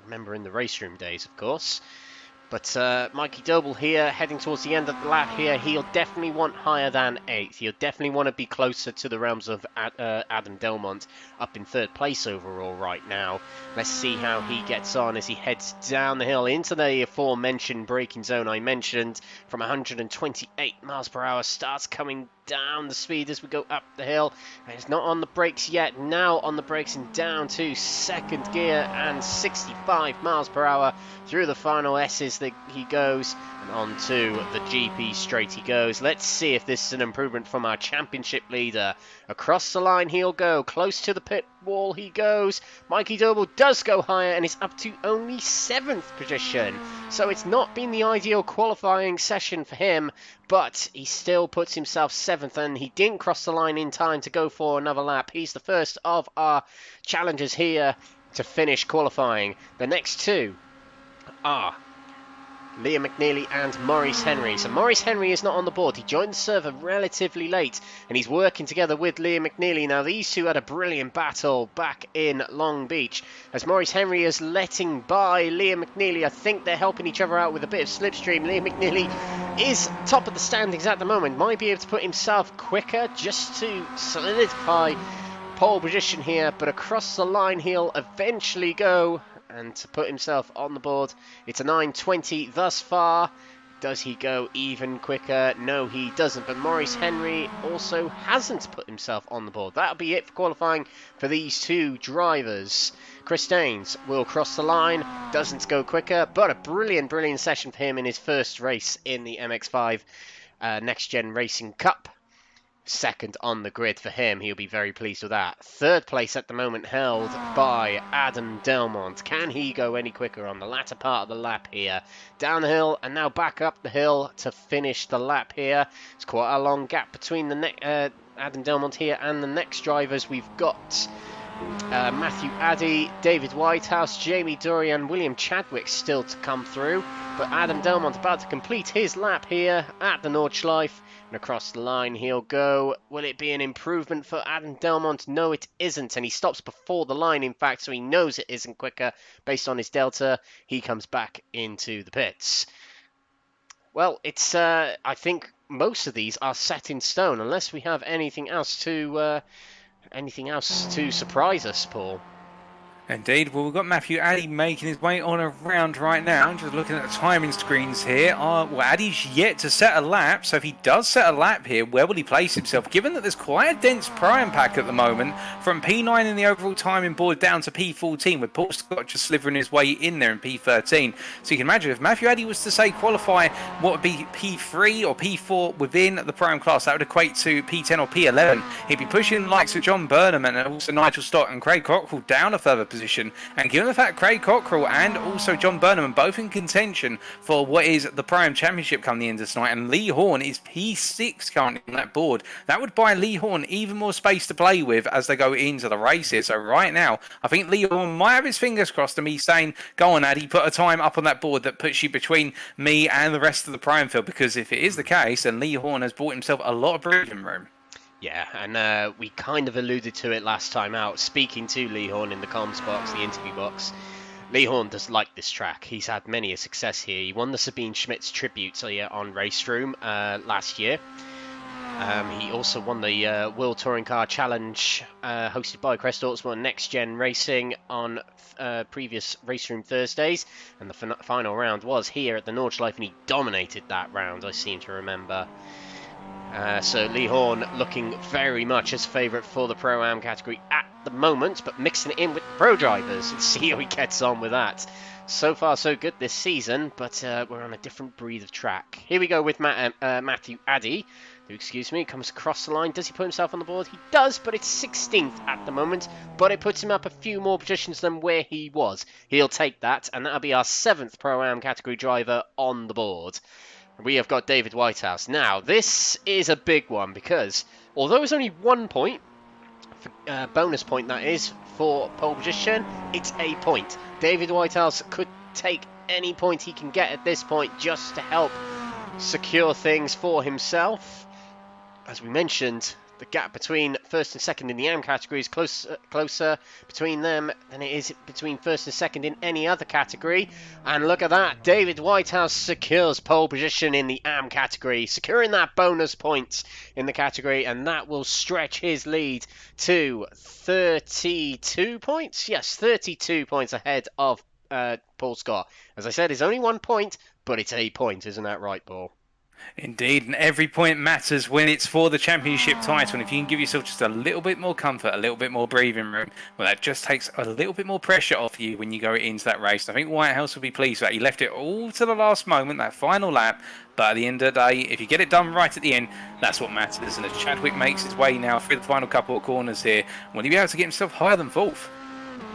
Remember in the race room days, of course. But Mikey Doble here, heading towards the end of the lap here, he'll definitely want higher than 8th. He'll definitely want to be closer to the realms of Adam Delmont, up in 3rd place overall right now. Let's see how he gets on as he heads down the hill into the aforementioned braking zone I mentioned. From 128 miles per hour, starts coming down the speed as we go up the hill. It's not on the brakes yet, now on the brakes and down to 2nd gear and 65 miles per hour through the final S's that he goes, and onto the GP straight he goes. Let's see if this is an improvement from our championship leader. Across the line he'll go, close to the pit wall he goes. Mikey Doble does go higher and is up to only 7th position, so it's not been the ideal qualifying session for him, but he still puts himself 7th, and he didn't cross the line in time to go for another lap. He's the first of our challengers here to finish qualifying. The next two are Liam Mcnealy and Maurice Henry. So Maurice Henry is not on the board. He joined the server relatively late, and he's working together with Liam Mcnealy. Now, these two had a brilliant battle back in Long Beach, as Maurice Henry is letting by Liam Mcnealy. I think they're helping each other out with a bit of slipstream. Liam Mcnealy is top of the standings at the moment. Might be able to put himself quicker just to solidify pole position here, but across the line he'll eventually go, and to put himself on the board. It's a 9:20 thus far. Does he go even quicker? No, he doesn't. But Maurice Henry also hasn't put himself on the board. That'll be it for qualifying for these two drivers. Chris Daines will cross the line, doesn't go quicker, but a brilliant, brilliant session for him in his first race in the MX-5 Next Gen Racing Cup. 2nd on the grid for him. He'll be very pleased with that. 3rd place at the moment held by Adam Delmont. Can he go any quicker on the latter part of the lap here? Down the hill and now back up the hill to finish the lap here. It's quite a long gap between the Adam Delmont here and the next drivers. We've got Matthew Addy, David Whitehouse, Jamie Dorian, William Chadwick still to come through. But Adam Delmont about to complete his lap here at the Nordschleife. And across the line he'll go. Will it be an improvement for Adam Delmont? No, it isn't. And he stops before the line, in fact, so he knows it isn't quicker based on his delta. He comes back into the pits. Well, it's I think most of these are set in stone, unless we have anything else to surprise us, Paul. Indeed. Well, we've got Matthew Addy making his way on around right now. Just looking at the timing screens here. Well, Addy's yet to set a lap, so if he does set a lap here, where will he place himself? Given that there's quite a dense prime pack at the moment, from P9 in the overall timing board down to P14, with Paul Scott just slithering his way in there in P13. So you can imagine if Matthew Addy was to, say, qualify what would be P3 or P4 within the prime class, that would equate to P10 or P11. He'd be pushing the likes of John Burnham and also Nigel Stott and Craig Cockrell down a further position. And given the fact Craig Cockrell and also John Burnham are both in contention for what is the Prime Championship come the end of tonight, and Lee Horn is P6 currently on that board, that would buy Lee Horn even more space to play with as they go into the races. So right now, I think Lee Horn might have his fingers crossed to me saying, go on, Addy, put a time up on that board that puts you between me and the rest of the Prime field, because if it is the case, then Lee Horn has bought himself a lot of breathing room. Yeah, and we kind of alluded to it last time out, speaking to Lee Horn in the comms box, the interview box. Lee Horn does like this track. He's had many a success here. He won the Sabine Schmidt's tribute on Race Room last year. He also won the World Touring Car Challenge hosted by Crest Autosport Next Gen Racing on previous Race Room Thursdays. And the final round was here at the Nordschleife, and he dominated that round, I seem to remember. So Lee Horn looking very much as favourite for the Pro-Am category at the moment, but mixing it in with pro drivers. Let's see how he gets on with that. So far, so good this season, but we're on a different breed of track. Here we go with Matthew Addy, who, excuse me, comes across the line. Does he put himself on the board? He does, but it's 16th at the moment, but it puts him up a few more positions than where he was. He'll take that, and that'll be our 7th Pro-Am category driver on the board. We have got David Whitehouse. Now, this is a big one, because although it's only 1 point, bonus point that is, for pole position, it's a point. David Whitehouse could take any point he can get at this point just to help secure things for himself. As we mentioned, the gap between first and second in the AM category is closer between them than it is between first and second in any other category. And look at that, David Whitehouse secures pole position in the AM category, securing that bonus point in the category, and that will stretch his lead to 32 points. Yes, 32 points ahead of Paul Scott. As I said, it's only 1 point, but it's a point, isn't that right, Paul? Indeed, and every point matters when it's for the championship title. And if you can give yourself just a little bit more comfort, a little bit more breathing room, well, that just takes a little bit more pressure off you when you go into that race. I think Whitehouse will be pleased with that. He left it all to the last moment, that final lap. But at the end of the day, if you get it done right at the end, that's what matters. And as Chadwick makes his way now through the final couple of corners here, will he be able to get himself higher than 4th?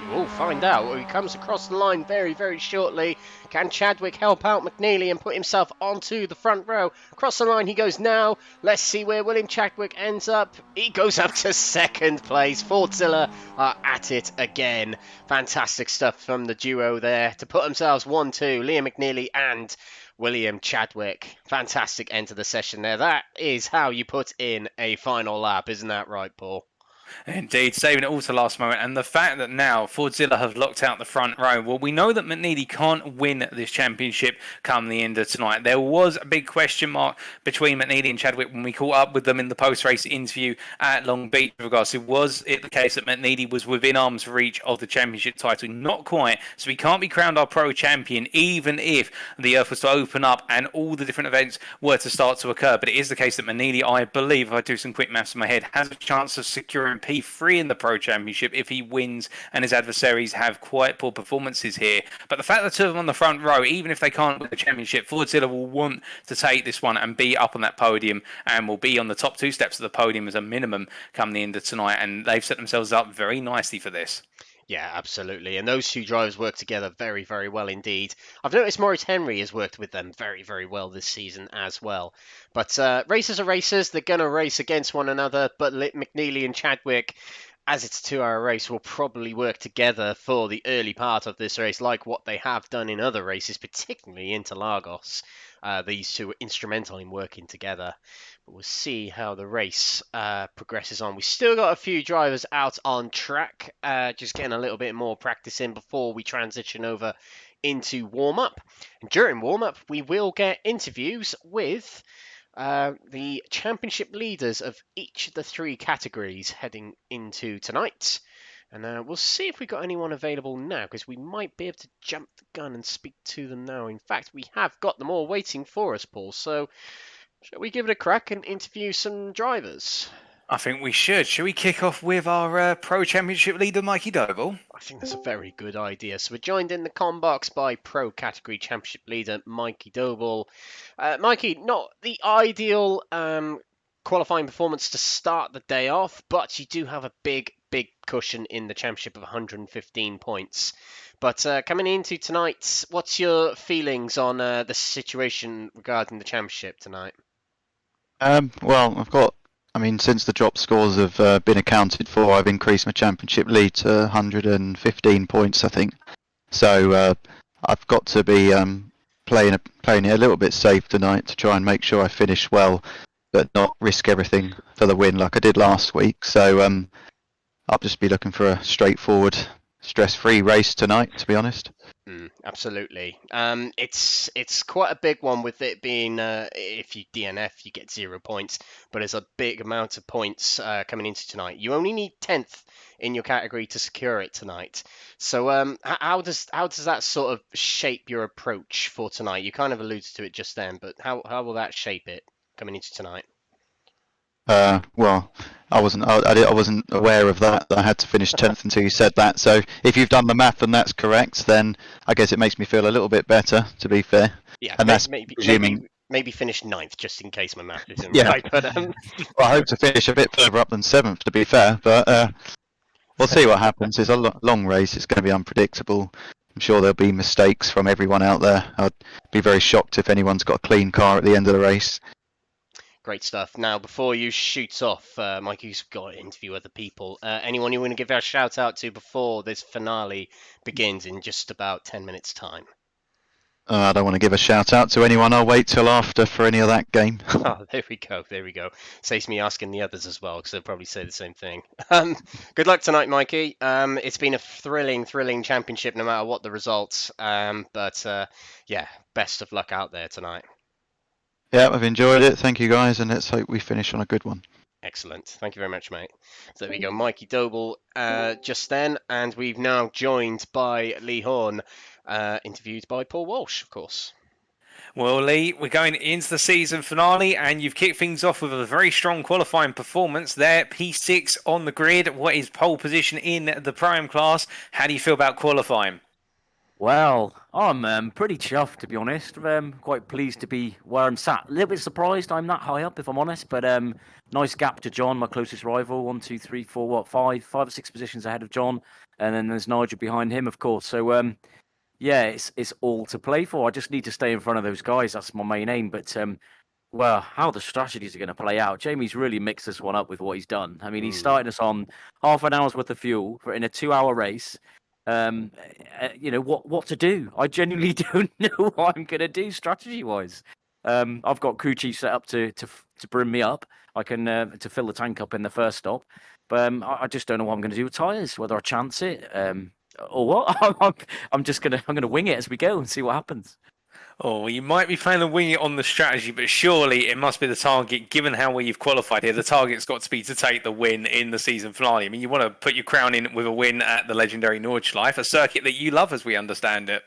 We'll find out. He comes across the line very, very shortly. Can Chadwick help out Mcnealy and put himself onto the front row? Across the line he goes now. Let's see where William Chadwick ends up. He goes up to 2nd place. Fordzilla are at it again. Fantastic stuff from the duo there to put themselves 1-2. Liam Mcnealy and William Chadwick. Fantastic end to the session there. That is how you put in a final lap, isn't that right, Paul? Indeed, saving it all to the last moment. And the fact that now Fordzilla have locked out the front row, well, we know that Mcnealy can't win this championship come the end of tonight. There was a big question mark between Mcnealy and Chadwick when we caught up with them in the post-race interview at Long Beach with regards to, was it the case that Mcnealy was within arm's reach of the championship title? Not quite. So he can't be crowned our pro champion even if the earth was to open up and all the different events were to start to occur. But it is the case that Mcnealy, I believe, if I do some quick maths in my head, has a chance of securing P3 in the Pro Championship if he wins and his adversaries have quite poor performances here. But the fact that two of them on the front row, even if they can't win the championship, Fordzilla will want to take this one and be up on that podium and will be on the top 2 steps of the podium as a minimum come the end of tonight. And they've set themselves up very nicely for this. Yeah, absolutely. And those two drivers work together very, very well indeed. I've noticed Maurice Henry has worked with them very, very well this season as well. But racers are racers. They're going to race against one another. But Mcnealy and Chadwick, as it's a 2-hour race, will probably work together for the early part of this race, like what they have done in other races, particularly Interlagos. These two were instrumental in working together. But we'll see how the race progresses on. We've still got a few drivers out on track, just getting a little bit more practice in before we transition over into warm-up. And during warm-up, we will get interviews with the championship leaders of each of the 3 categories heading into tonight. And we'll see if we've got anyone available now, because we might be able to jump the gun and speak to them now. In fact, we have got them all waiting for us, Paul. So shall we give it a crack and interview some drivers? I think we should. Should we kick off with our Pro Championship leader, Mikey Doble? I think that's a very good idea. So we're joined in the comm box by Pro Category Championship leader Mikey Doble. Mikey, not the ideal qualifying performance to start the day off, but you do have a big cushion in the championship of 115 points. But coming into tonight, what's your feelings on the situation regarding the championship tonight? Well, since the drop scores have been accounted for, I've increased my championship lead to 115 points, I think. So I've got to be playing it a little bit safe tonight to try and make sure I finish well, but not risk everything for the win like I did last week. So I'll just be looking for a straightforward, stress-free race tonight, to be honest. Absolutely. It's quite a big one with it being, if you DNF, you get 0 points, but there's a big amount of points coming into tonight. You only need 10th in your category to secure it tonight. So how does that sort of shape your approach for tonight? You kind of alluded to it just then, but how will that shape it coming into tonight? Well, I wasn't. I wasn't aware of that. I had to finish 10th until you said that. So if you've done the math and that's correct, then I guess it makes me feel a little bit better. To be fair, Yeah, and that's maybe presuming. maybe finish 9th, just in case my math isn't Yeah. right. But Well, I hope to finish a bit further up than 7th. To be fair, but we'll see what happens. It's a long race. It's going to be unpredictable. I'm sure there'll be mistakes from everyone out there. I'd be very shocked if anyone's got a clean car at the end of the race. great stuff. Now, before you shoot off, Mike, you've got to interview other people. Anyone you want to give a shout out to before this finale begins in just about 10 minutes' time? I don't want to give a shout out to anyone. I'll wait till after for any of that game. Oh, there we go. There we go. Saves me asking the others as well, because they'll probably say the same thing. Good luck tonight, Mikey. It's been a thrilling championship, no matter what the results. Yeah, best of luck out there tonight. Yeah, I've enjoyed it. Thank you, guys, and let's hope we finish on a good one. Excellent. Thank you very much, mate. So there we go. Mikey Doble just then, and we've now joined by Lee Horn, interviewed by Paul Walsh, of course. Well, Lee, we're going into the season finale, and you've kicked things off with a very strong qualifying performance there. P6 on the grid. What is pole position in the Prime class? How do you feel about qualifying? Well, I'm pretty chuffed, to be honest. Quite pleased to be where I'm sat. A little bit surprised I'm that high up, if I'm honest. But nice gap to John, my closest rival. 1, 2, 3, 4, five or six positions ahead of John. And then there's Nigel behind him, of course. So, yeah, it's all to play for. I just need to stay in front of those guys. That's my main aim. But, well, how the strategies are going to play out. Jamie's really mixed this one up with what he's done. I mean, he's starting us on half an hour's worth of fuel in a 2-hour race. What to do. I genuinely don't know what I'm gonna do strategy wise. I've got crew chief set up to bring me up. I can to fill the tank up in the first stop, but I just don't know what I'm gonna do with tyres. Whether I chance it or what. I'm gonna wing it as we go and see what happens. Oh, well, you might be planning to wing it on the strategy, but surely it must be the target, given how well you've qualified here. The target's got to be to take the win in the season finale. I mean, you want to put your crown in with a win at the legendary Nordschleife, a circuit that you love as we understand it.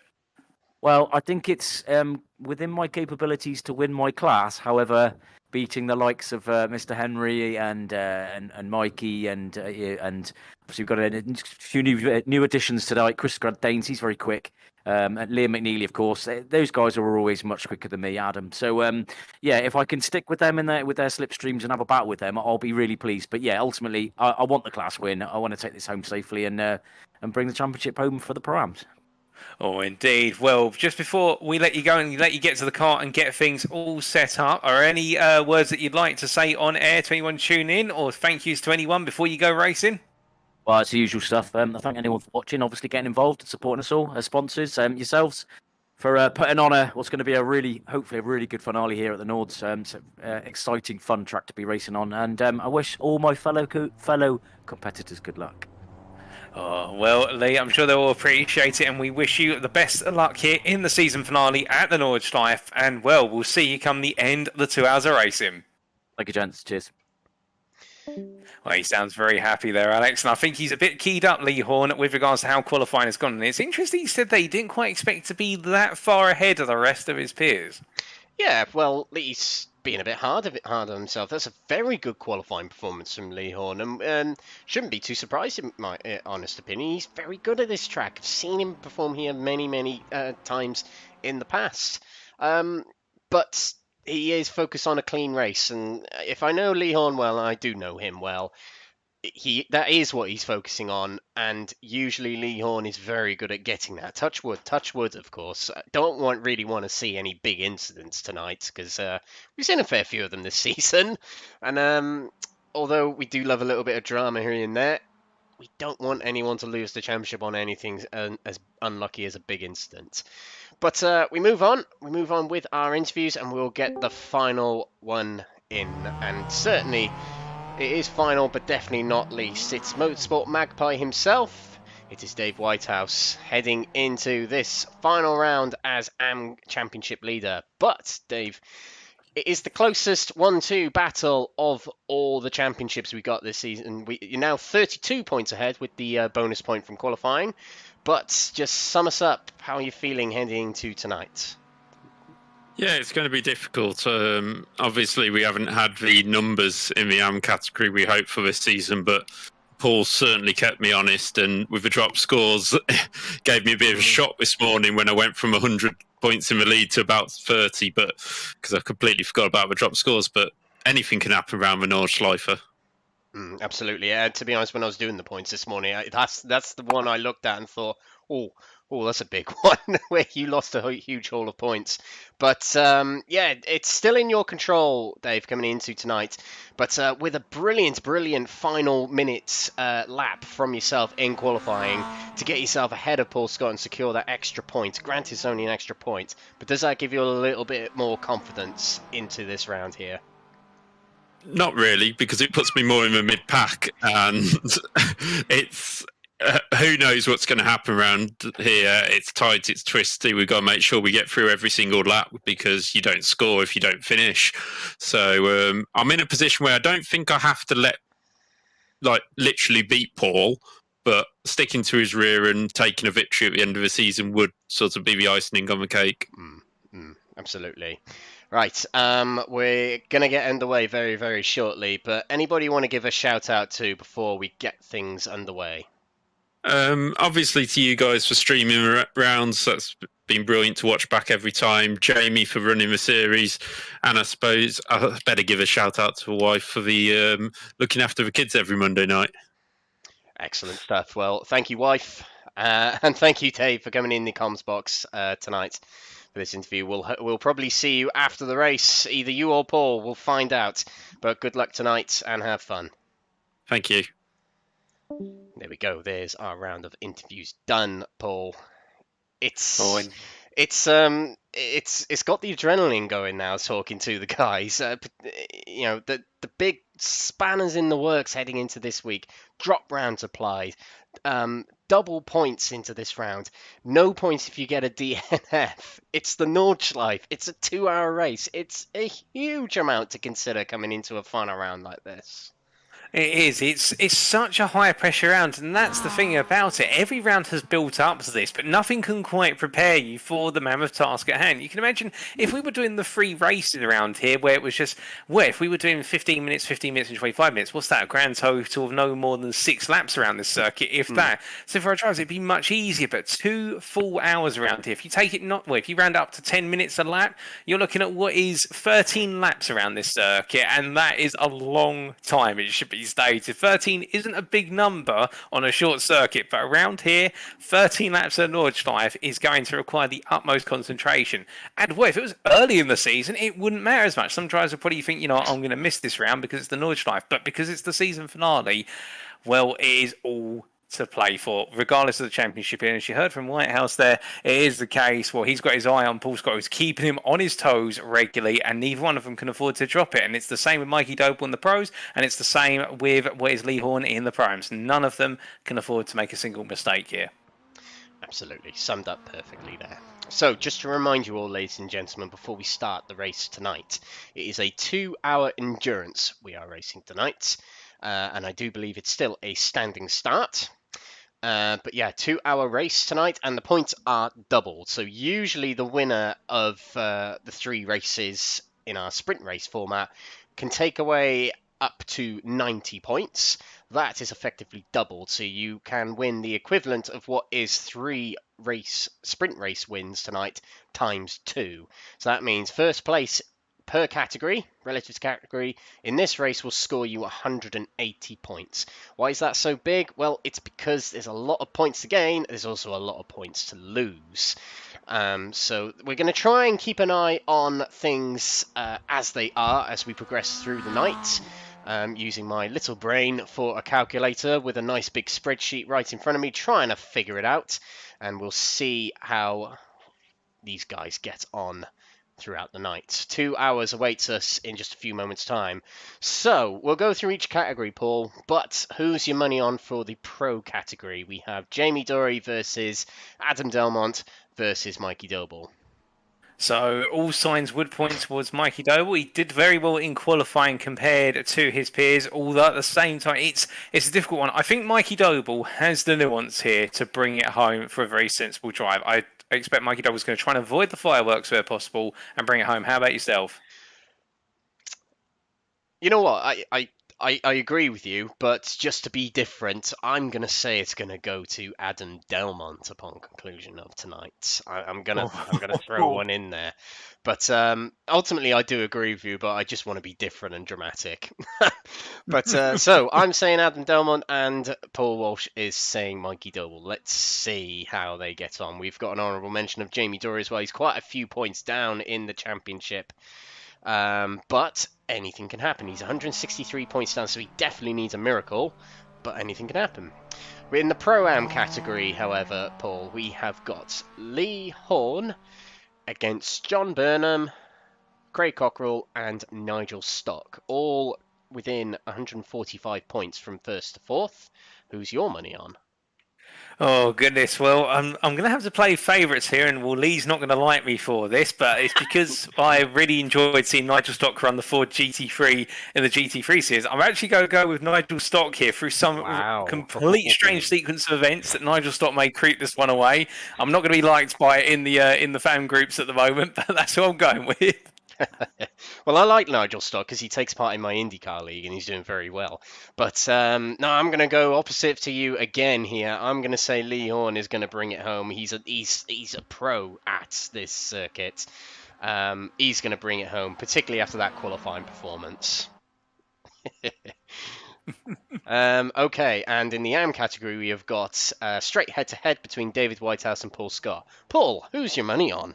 Well, I think it's within my capabilities to win my class. However, beating the likes of Mr. Henry and Mikey and obviously we've got a few new additions tonight. Chris Daines, he's very quick. And Liam Mcnealy, of course. Those guys are always much quicker than me, Adam. So, yeah, if I can stick with them with their slipstreams and have a battle with them, I'll be really pleased. But yeah, ultimately, I want the class win. I want to take this home safely and bring the championship home for the Params. Oh, indeed. Well, just before we let you go and let you get to the car and get things all set up, are any words that you'd like to say on air to anyone tuning in, or thank yous to anyone before you go racing? Well, it's the usual stuff. I thank anyone for watching, obviously getting involved and supporting us all, as sponsors, yourselves, for putting on what's going to be hopefully a really good finale here at the Nords. Exciting, fun track to be racing on, and I wish all my fellow competitors good luck. Oh, well, Lee, I'm sure they'll all appreciate it, and we wish you the best of luck here in the season finale at the Nordschleife, and, well, we'll see you come the end of the 2 hours of racing. Thank you, gents. Cheers. Well, he sounds very happy there, Alex, and I think he's a bit keyed up, Lee Horn, with regards to how qualifying has gone. And it's interesting he said that he didn't quite expect to be that far ahead of the rest of his peers. Yeah, well, Lee's being a bit hard on himself. That's a very good qualifying performance from Lee Horn, and shouldn't be too surprised in my honest opinion. He's very good at this track. I've seen him perform here many times in the past. But he is focused on a clean race, and if I know Lee Horn well, and I do know him well, that is what he's focusing on, and usually Lee Horn is very good at getting that. Touch wood, of course. Don't really want to see any big incidents tonight, because we've seen a fair few of them this season, and although we do love a little bit of drama here and there, we don't want anyone to lose the championship on anything as unlucky as a big incident. But we move on with our interviews, and we'll get the final one in, and certainly it is final, but definitely not least. It's Motorsport Magpie himself. It is Dave Whitehouse heading into this final round as AM Championship leader. But, Dave, it is the closest 1-2 battle of all the championships we got this season. You're now 32 points ahead with the bonus point from qualifying. But just sum us up. How are you feeling heading into tonight? Yeah, it's going to be difficult. Obviously, we haven't had the numbers in the AM category we hoped for this season, but Paul certainly kept me honest, and with the drop scores, gave me a bit of a shock this morning when I went from 100 points in the lead to about 30, but because I completely forgot about the drop scores. But anything can happen around the Nordschleife. Absolutely. To be honest, when I was doing the points this morning, that's the one I looked at and thought, oh, that's a big one where you lost a huge haul of points. But yeah, it's still in your control, Dave, coming into tonight. But with a brilliant final minutes lap from yourself in qualifying to get yourself ahead of Paul Scott and secure that extra point. Granted, it's only an extra point, but does that give you a little bit more confidence into this round here? Not really, because it puts me more in the mid-pack, and it's who knows what's going to happen around here. It's tight, it's twisty. We've got to make sure we get through every single lap because you don't score if you don't finish. So I'm in a position where I don't think I have to literally beat Paul, but sticking to his rear and taking a victory at the end of the season would sort of be the icing on the cake. Absolutely. Right, we're going to get underway very, very shortly, but anybody you want to give a shout out to before we get things underway? Obviously to you guys for streaming rounds, that's been brilliant to watch back every time. Jamie for running the series, and I suppose I better give a shout out to the wife for the looking after the kids every Monday night. Excellent stuff. Well, thank you, wife, and thank you, Dave, for coming in the comms box tonight. This interview. We'll probably see you after the race, either you or Paul. We'll find out. But good luck tonight and have fun. Thank you. There we go. There's our round of interviews done, Paul. It's got the adrenaline going now. Talking to the guys, you know, the big spanners in the works heading into this week. Drop rounds applied. Double points into this round. No points if you get a DNF. It's the Nordschleife. It's a 2-hour race. It's a huge amount to consider coming into a final round like this. It is. It's such a high pressure round, and that's the thing about it. Every round has built up to this, but nothing can quite prepare you for the mammoth task at hand. You can imagine if we were doing the 3 races around here, where it was just, if we were doing 15 minutes, and 25 minutes, what's that? A grand total of no more than 6 laps around this circuit, if that. So for our drivers, it'd be much easier, but 2 full hours around here. If you take it if you round up to 10 minutes a lap, you're looking at what is 13 laps around this circuit, and that is a long time. It should be stated. 13 isn't a big number on a short circuit, but around here, 13 laps at Nordschleife is going to require the utmost concentration. And if it was early in the season, it wouldn't matter as much. Some drivers would probably think, I'm going to miss this round because it's the Nordschleife, but because it's the season finale, it is all to play for, regardless of the championship. And as you heard from Whitehouse there, it is the case. He's got his eye on Paul Scott, who's keeping him on his toes regularly, and neither one of them can afford to drop it. And it's the same with Mikey Doble in the pros, and it's the same with Lee Horn in the primes. None of them can afford to make a single mistake here. Absolutely, summed up perfectly there. So, just to remind you all, ladies and gentlemen, before we start the race tonight, it is a 2-hour endurance we are racing tonight, and I do believe it's still a standing start. But yeah, 2-hour race tonight, and the points are doubled. So usually the winner of the 3 races in our sprint race format can take away up to 90 points. That is effectively doubled, so you can win the equivalent of what is 3 sprint race wins tonight times 2. So that means first place per category, relative category, in this race will score you 180 points. Why is that so big? Well, it's because there's a lot of points to gain. There's also a lot of points to lose. So we're going to try and keep an eye on things as they are as we progress through the night. Using my little brain for a calculator with a nice big spreadsheet right in front of me, trying to figure it out. And we'll see how these guys get on throughout the night. 2 hours awaits us in just a few moments' time. So, we'll go through each category, Paul, but who's your money on for the pro category? We have Jamie Dory versus Adam Delmont versus Mikey Doble. So all signs would point towards Mikey Doble. He did very well in qualifying compared to his peers, although at the same time it's a difficult one. I think Mikey Doble has the nuance here to bring it home for a very sensible drive. I expect Mikey Double's going to try and avoid the fireworks where possible and bring it home. How about yourself? You know what? I agree with you, but just to be different, I'm going to say it's going to go to Adam Delmont upon conclusion of tonight. I'm gonna throw one in there. But ultimately, I do agree with you, but I just want to be different and dramatic. But so I'm saying Adam Delmont, and Paul Walsh is saying Mikey Doble. Let's see how they get on. We've got an honourable mention of Jamie Dory as well. He's quite a few points down in the championship. But anything can happen. He's 163 points down, so he definitely needs a miracle, but anything can happen. In the Pro-Am category, however, Paul, we have got Lee Horn against John Burnham, Craig Cockrell, and Nigel Stock, all within 145 points from first to fourth. Who's your money on? Oh, goodness. Well, I'm going to have to play favourites here, and Lee's not going to like me for this, but it's because I really enjoyed seeing Nigel Stock run the Ford GT3 in the GT3 series. I'm actually going to go with Nigel Stock here through some complete strange sequence of events that Nigel Stock may creep this one away. I'm not going to be liked by it in the fan groups at the moment, but that's who I'm going with. Well, I like Nigel Stock because he takes part in my IndyCar league and he's doing very well. But no, I'm going to go opposite to you again here. I'm going to say Lee Horn is going to bring it home. He's a pro at this circuit. He's going to bring it home, particularly after that qualifying performance. Okay, and in the AM category, we have got straight head-to-head between David Whitehouse and Paul Scott. Paul, who's your money on?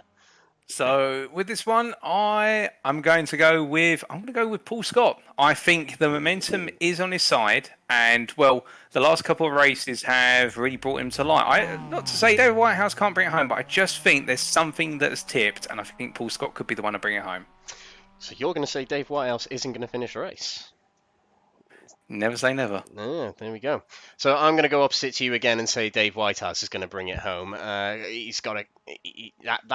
So with this one, I'm going to go with Paul Scott. I think the momentum is on his side, and well, the last couple of races have really brought him to light. Not to say David Whitehouse can't bring it home, but I just think there's something that's tipped, and I think Paul Scott could be the one to bring it home. So you're going to say Dave Whitehouse isn't going to finish a race? Never say never. Ah, there we go. So I'm going to go opposite to you again and say Dave Whitehouse is going to bring it home. He's got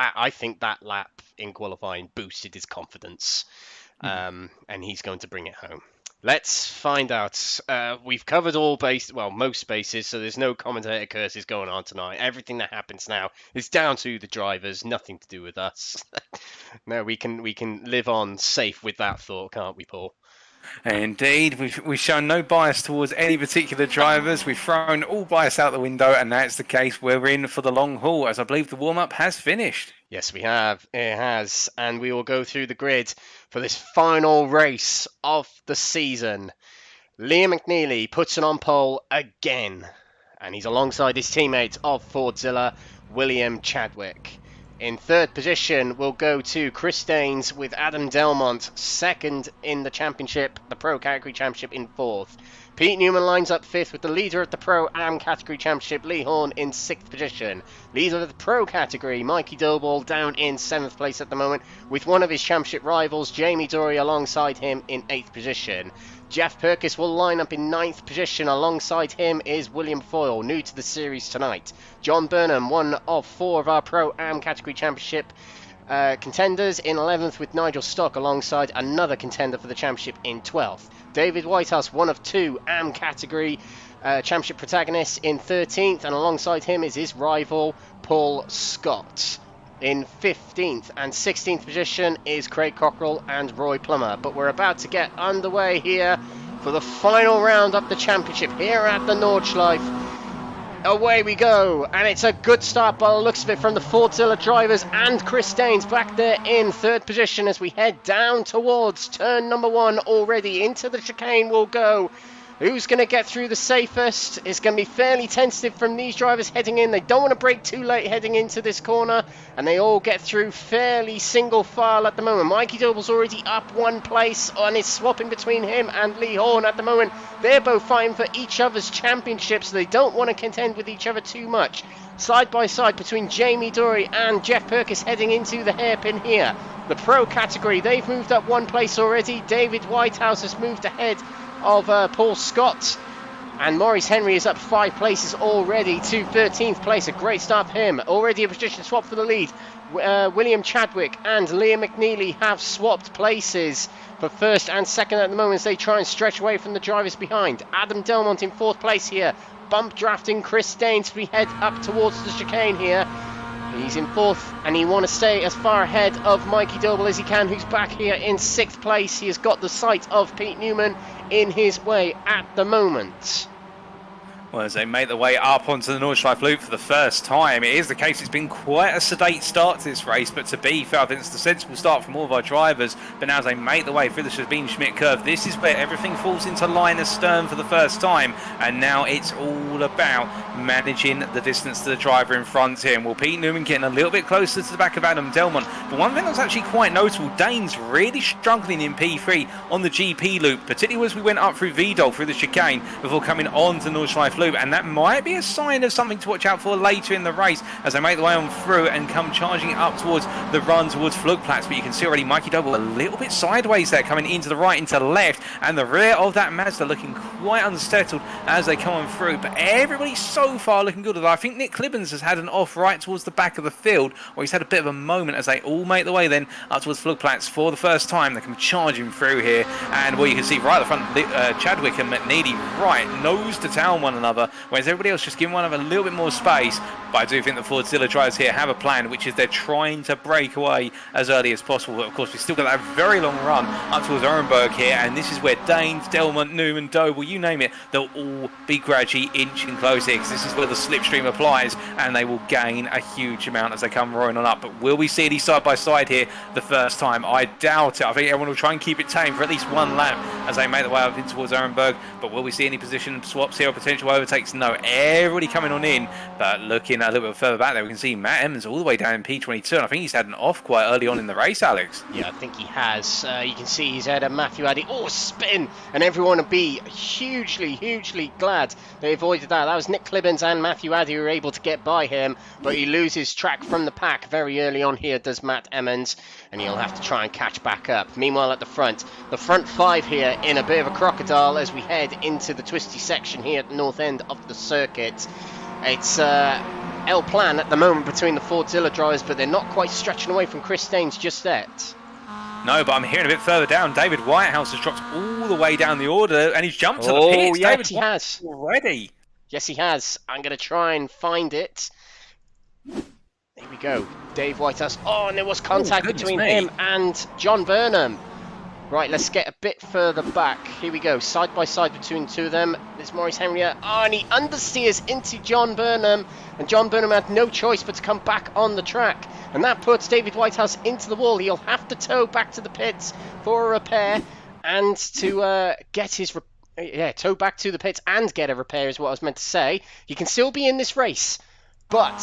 I think that lap in qualifying boosted his confidence, and he's going to bring it home. Let's find out. We've covered most bases, so there's no commentator curses going on tonight. Everything that happens now is down to the drivers, nothing to do with us. No, we can live on safe with that thought, can't we, Paul? Indeed, we've shown no bias towards any particular drivers. We've thrown all bias out the window, and that's the case. We're in for the long haul, as I believe the warm-up has finished. Yes, we have. It has. And we will go through the grid for this final race of the season. Liam McNealy puts it on pole again, and he's alongside his teammate of Fordzilla, William Chadwick. In third position, we'll go to Chris Daines with Adam Delmont, second in the championship, the Pro Category Championship, in fourth. Pete Newman lines up fifth with the leader of the Pro-Am Category Championship, Lee Horn, in sixth position. Leader of the Pro Category, Mikey Doble, down in seventh place at the moment, with one of his championship rivals, Jamie Dory, alongside him in eighth position. Jeff Perkis will line up in ninth position. Alongside him is William Foyle, new to the series tonight. John Burnham, one of four of our Pro-Am Category Championship contenders, in 11th, with Nigel Stock alongside another contender for the championship in 12th. David Whitehouse, one of two AM category championship protagonists, in 13th, and alongside him is his rival Paul Scott. In 15th and 16th position is Craig Cockrell and Roy Plummer. But we're about to get underway here for the final round of the championship here at the Nordschleife. Away we go, and it's a good start by the looks of it from the Fordzilla drivers, and Chris Daines back there in third position as we head down towards turn number one. Already into the chicane we'll go. Who's going to get through the safest? It's going to be fairly tentative from these drivers heading in. They don't want to brake too late heading into this corner, and they all get through fairly single file at the moment. Mikey Doble's already up one place, and it's swapping between him and Lee Horn at the moment. They're both fighting for each other's championships, so they don't want to contend with each other too much. Side by side between Jamie Dory and Jeff Perkis heading into the hairpin here. The Pro category, they've moved up one place already. David Whitehouse has moved ahead of Paul Scott, and Maurice Henry is up 5 places already to 13th place. A great start for him. Already a position swap for the lead. William Chadwick and Liam McNealy have swapped places for first and second at the moment as they try and stretch away from the drivers behind. Adam Delmont in 4th place here, bump drafting Chris Daines as we head up towards the chicane here. He's in 4th, and he wants to stay as far ahead of Mikey Doble as he can, who's back here in 6th place. He has got the sight of Pete Newman in his way at the moment. Well, as they make their way up onto the Nordschleife loop for the first time, it is the case it's been quite a sedate start to this race, but to be fair, I think it's the sensible start from all of our drivers. But now as they make their way through the Sabine Schmidt curve, this is where everything falls into line astern for the first time, and now it's all about managing the distance to the driver in front here. And well, Pete Newman getting a little bit closer to the back of Adam Delmont, but one thing that's actually quite notable, Dane's really struggling in P3 on the GP loop, particularly as we went up through Vidal through the chicane before coming on to Nordschleife loop, and that might be a sign of something to watch out for later in the race as they make their way on through and come charging up towards the run towards Flugplatz. But you can see already Mikey Doble a little bit sideways there, coming into the right, into left, and the rear of that Mazda looking quite unsettled as they come on through. But everybody so far looking good. Although I think Nick Clibbens has had an off right towards the back of the field, or he's had a bit of a moment as they all make their way then up towards Flugplatz for the first time. They come charging through here, and well, you can see right at the front Chadwick and Mcnealy right nose to tail one another, whereas everybody else just giving one of a little bit more space. But I do think the Fordzilla drivers here have a plan, which is they're trying to break away as early as possible. But of course, we've still got that very long run up towards Nurburgring here, and this is where Danes, Delmont, Newman, Doble, you name it, they'll all be gradually inching closer, because this is where the slipstream applies, and they will gain a huge amount as they come roaring on up. But will we see these side by side here the first time? I doubt it. I think everyone will try and keep it tame for at least one lap as they make their way up in towards Nurburgring. But will we see any position swaps here or potential overtakes? No. Everybody coming on in, but looking a little bit further back there, we can see Matt Emmons all the way down in P22, and I think he's had an off quite early on in the race, Alex. Yeah, I think he has. You can see he's had a Matthew Addy, spin, and everyone will be hugely glad they avoided that. That was Nick Clibbens and Matthew Addy who were able to get by him, but he loses track from the pack very early on here, does Matt Emmons, and he'll have to try and catch back up. Meanwhile, at the front 5 here in a bit of a crocodile as we head into the twisty section here at the north end of the circuit. It's El Plan at the moment between the Fordzilla drivers, but they're not quite stretching away from Chris Staines just yet. No, but I'm hearing a bit further down, David Whitehouse has dropped all the way down the order, and he's jumped to the pits. Yeah, David he has already. Yes, he has. I'm going to try and find it. There we go. Dave Whitehouse. And there was contact between him and John Burnham. Right, let's get a bit further back. Here we go, side by side between the two of them. There's Maurice Henry here. And he understeers into John Burnham. And John Burnham had no choice but to come back on the track. And that puts David Whitehouse into the wall. He'll have to tow back to the pits for a repair. And to get his... tow back to the pits and get a repair is what I was meant to say. He can still be in this race. But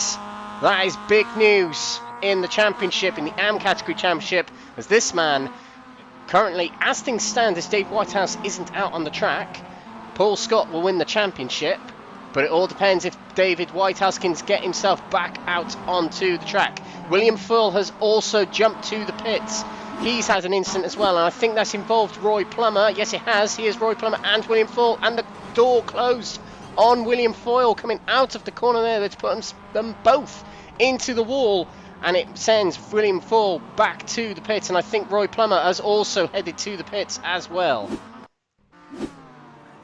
that is big news in the championship, in the AM category championship, as this man... Currently, as things stand, as Dave Whitehouse isn't out on the track, Paul Scott will win the championship, but it all depends if David Whitehouse can get himself back out onto the track. William Full has also jumped to the pits. He's had an incident as well, and I think that's involved Roy Plummer. Yes, it has. Here's Roy Plummer and William Full, and the door closed on William Foyle coming out of the corner there. That's put them both into the wall. And it sends William Full back to the pits, and I think Roy Plummer has also headed to the pits as well.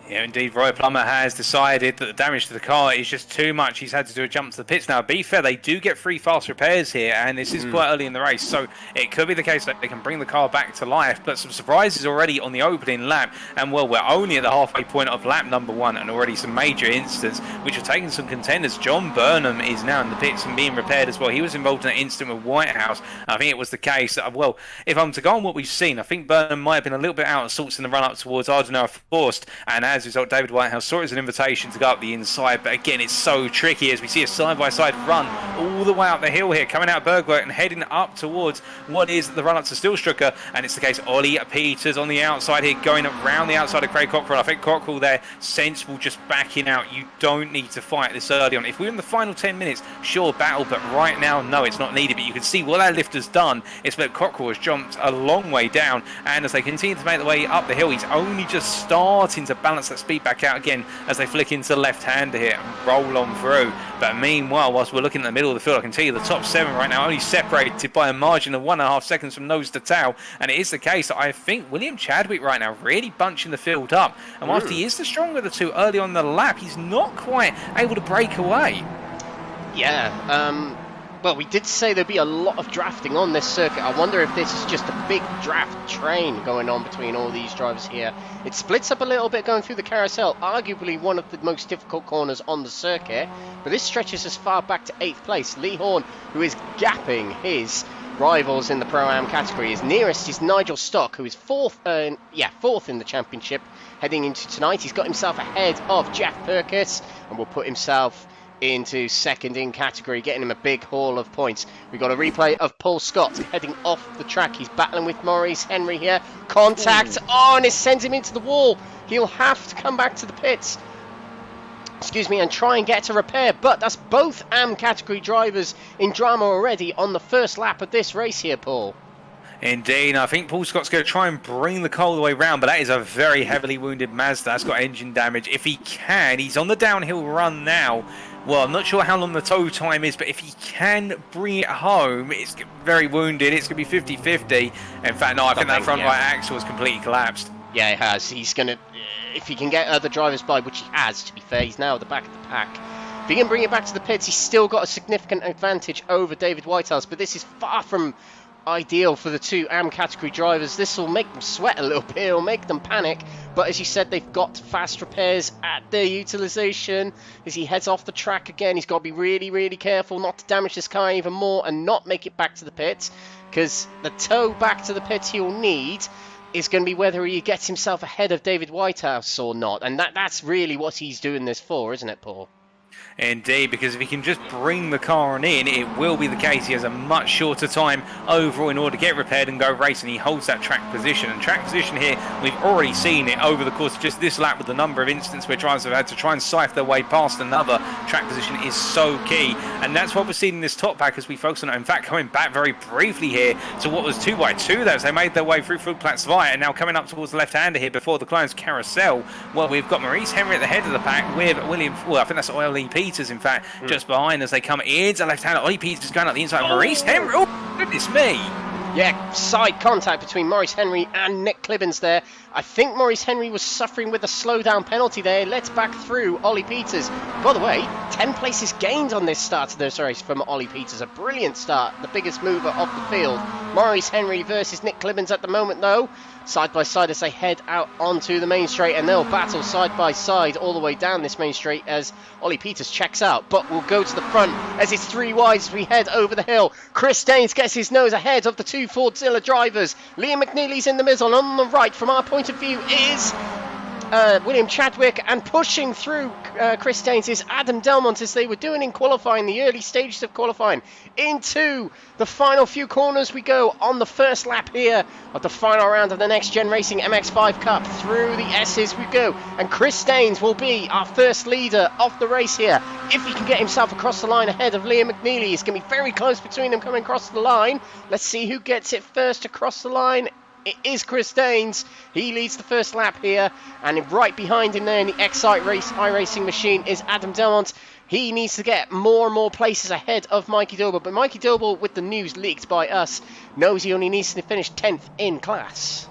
Yeah, indeed, Roy Plummer has decided that the damage to the car is just too much. He's had to do a jump to the pits. Now, be fair, they do get free fast repairs here, and this is quite early in the race, so it could be the case that they can bring the car back to life, but some surprises already on the opening lap, and well, we're only at the halfway point of lap number 1, and already some major incidents, which have taken some contenders. John Burnham is now in the pits and being repaired as well. He was involved in an incident with Whitehouse. I think it was the case that, well, if I'm to go on what we've seen, I think Burnham might have been a little bit out of sorts in the run-up towards Ardenau Forst, and as a result, David Whitehouse saw it as an invitation to go up the inside, but again, it's so tricky as we see a side-by-side run all the way up the hill here, coming out of Bergwerk and heading up towards what is the run-up to Stillstrucker, and it's the case Ollie Peters on the outside here, going around the outside of Craig Cockrell. I think Cockrell there, sensible, just backing out. You don't need to fight this early on. If we're in the final 10 minutes, sure, battle, but right now, no, it's not needed. But you can see what that lift has done is that Cockrell has jumped a long way down, and as they continue to make their way up the hill, he's only just starting to balance that speed back out again as they flick into the left-hander here and roll on through. But meanwhile, whilst we're looking at the middle of the field, I can tell you the top 7 right now only separated by a margin of 1.5 seconds from nose to tail, and it is the case that I think William Chadwick right now really bunching the field up, and whilst he is the stronger of the two early on the lap, he's not quite able to break away. Yeah, Well, we did say there'd be a lot of drafting on this circuit. I wonder if this is just a big draft train going on between all these drivers here. It splits up a little bit going through the carousel, arguably one of the most difficult corners on the circuit, but this stretches as far back to 8th place. Lee Horn, who is gapping his rivals in the Pro-Am category. His nearest is Nigel Stock, who is fourth in the championship heading into tonight. He's got himself ahead of Jeff Perkis and will put himself into second in category, getting him a big haul of points. We've got a replay of Paul Scott heading off the track. He's battling with Maurice Henry here. Contact. Oh, and it sends him into the wall. He'll have to come back to the pits. Excuse me, and try and get to repair. But that's both AM category drivers in drama already on the first lap of this race here, Paul. Indeed, I think Paul Scott's going to try and bring the car all the way round, but that is a very heavily wounded Mazda. That's got engine damage. If he can, he's on the downhill run now. Well, I'm not sure how long the tow time is, but if he can bring it home, it's very wounded. It's going to be 50-50. In fact, no, I think that front right axle has completely collapsed. Yeah, it has. He's going to, if he can get other drivers by, which he has, to be fair, he's now at the back of the pack. If he can bring it back to the pits, he's still got a significant advantage over David Whitehouse, but this is far from ideal for the two AM category drivers. This will make them sweat a little bit, it'll make them panic, but as you said, they've got fast repairs at their utilisation. As he heads off the track again, he's got to be really careful not to damage this car even more and not make it back to the pits, because the tow back to the pits he'll need is going to be whether he gets himself ahead of David Whitehouse or not, and that's really what he's doing this for, isn't it, Paul? Indeed, because if he can just bring the car on in, it will be the case. He has a much shorter time overall in order to get repaired and go racing. He holds that track position. And track position here, we've already seen it over the course of just this lap with the number of instances where drivers have had to try and scythe their way past another. Track position is so key. And that's what we're seeing in this top pack as we focus on it. In fact, coming back very briefly here to what was 2x2 there as they made their way through Flugplatz 2 and now coming up towards the left-hander here before the closed carousel. Well, we've got Maurice Henry at the head of the pack with William, well, I think that's Ollie Peters, in fact, just behind as they come into left-hander. Ollie Peters going up the inside. Maurice Henry, oh, goodness me. Yeah, side contact between Maurice Henry and Nick Clibbins there. I think Maurice Henry was suffering with a slowdown penalty there. Let's back through Ollie Peters. By the way, 10 places gained on this start of this race from Ollie Peters. A brilliant start, the biggest mover of the field. Maurice Henry versus Nick Clibbins at the moment, though. Side by side as they head out onto the main straight, and they'll battle side by side all the way down this main straight as Ollie Peters checks out. But we'll go to the front as it's three wides as we head over the hill. Chris Daines gets his nose ahead of the two Fordzilla drivers. Liam Mcnealy's in the middle, and on the right, from our point of view, is William Chadwick, and pushing through Chris Daines is Adam Delmont, as they were doing in qualifying, the early stages of qualifying. Into the final few corners we go on the first lap here of the final round of the Next Gen Racing MX-5 Cup. Through the S's we go, and Chris Daines will be our first leader of the race here. If he can get himself across the line ahead of Liam Mcnealy, it's going to be very close between them coming across the line. Let's see who gets it first across the line. It is Chris Daines. He leads the first lap here, and right behind him there in the iRacing machine is Adam Delmont. He needs to get more and more places ahead of Mikey Doble, but Mikey Doble, with the news leaked by us, knows he only needs to finish 10th in class.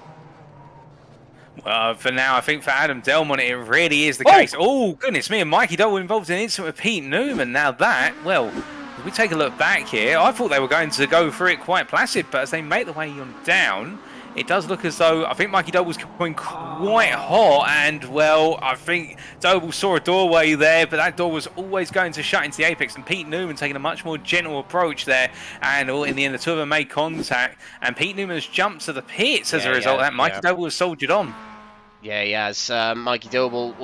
Well, for now, I think for Adam Delmont, it really is the case. Oh, goodness me, and Mikey Doble involved in an incident with Pete Newman. Now that, well, if we take a look back here, I thought they were going to go through it quite placid, but as they make the way on down, it does look as though, I think Mikey Doble was going quite hot, and, well, I think Doble saw a doorway there, but that door was always going to shut into the apex, and Pete Newman taking a much more gentle approach there, and in the end, the two of them made contact, and Pete Newman has jumped to the pits as a result of that. Mikey Doble was soldiered on. Yeah, he has. Mikey Doble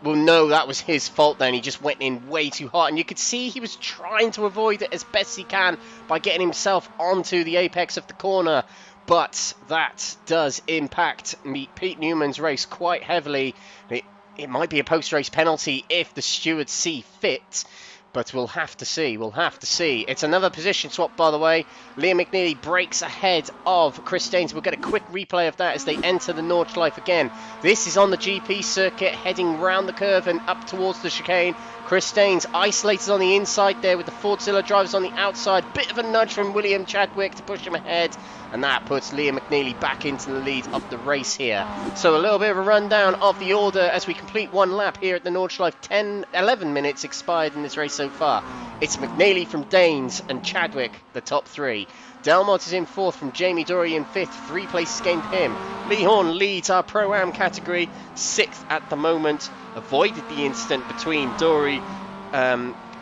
will know that was his fault then. He just went in way too hot, and you could see he was trying to avoid it as best he can by getting himself onto the apex of the corner. But that does impact Pete Newman's race quite heavily. It might be a post-race penalty if the stewards see fit, but we'll have to see. We'll have to see. It's another position swap, by the way. Liam Mcnealy breaks ahead of Chris Daines. We'll get a quick replay of that as they enter the Nordschleife again. This is on the GP circuit, heading round the curve and up towards the chicane. Chris Daines isolated on the inside there with the Fordzilla drivers on the outside. Bit of a nudge from William Chadwick to push him ahead. and that puts Liam McNealy back into the lead of the race here. So a little bit of a rundown of the order as we complete one lap here at the Nordschleife. 11 minutes expired in this race so far. It's McNealy from Danes and Chadwick, the top three. Delmont is in fourth from Jamie Dory in fifth, 3 places gained for him. Lee Horn leads our Pro-Am category, sixth at the moment. Avoided the incident between Dory,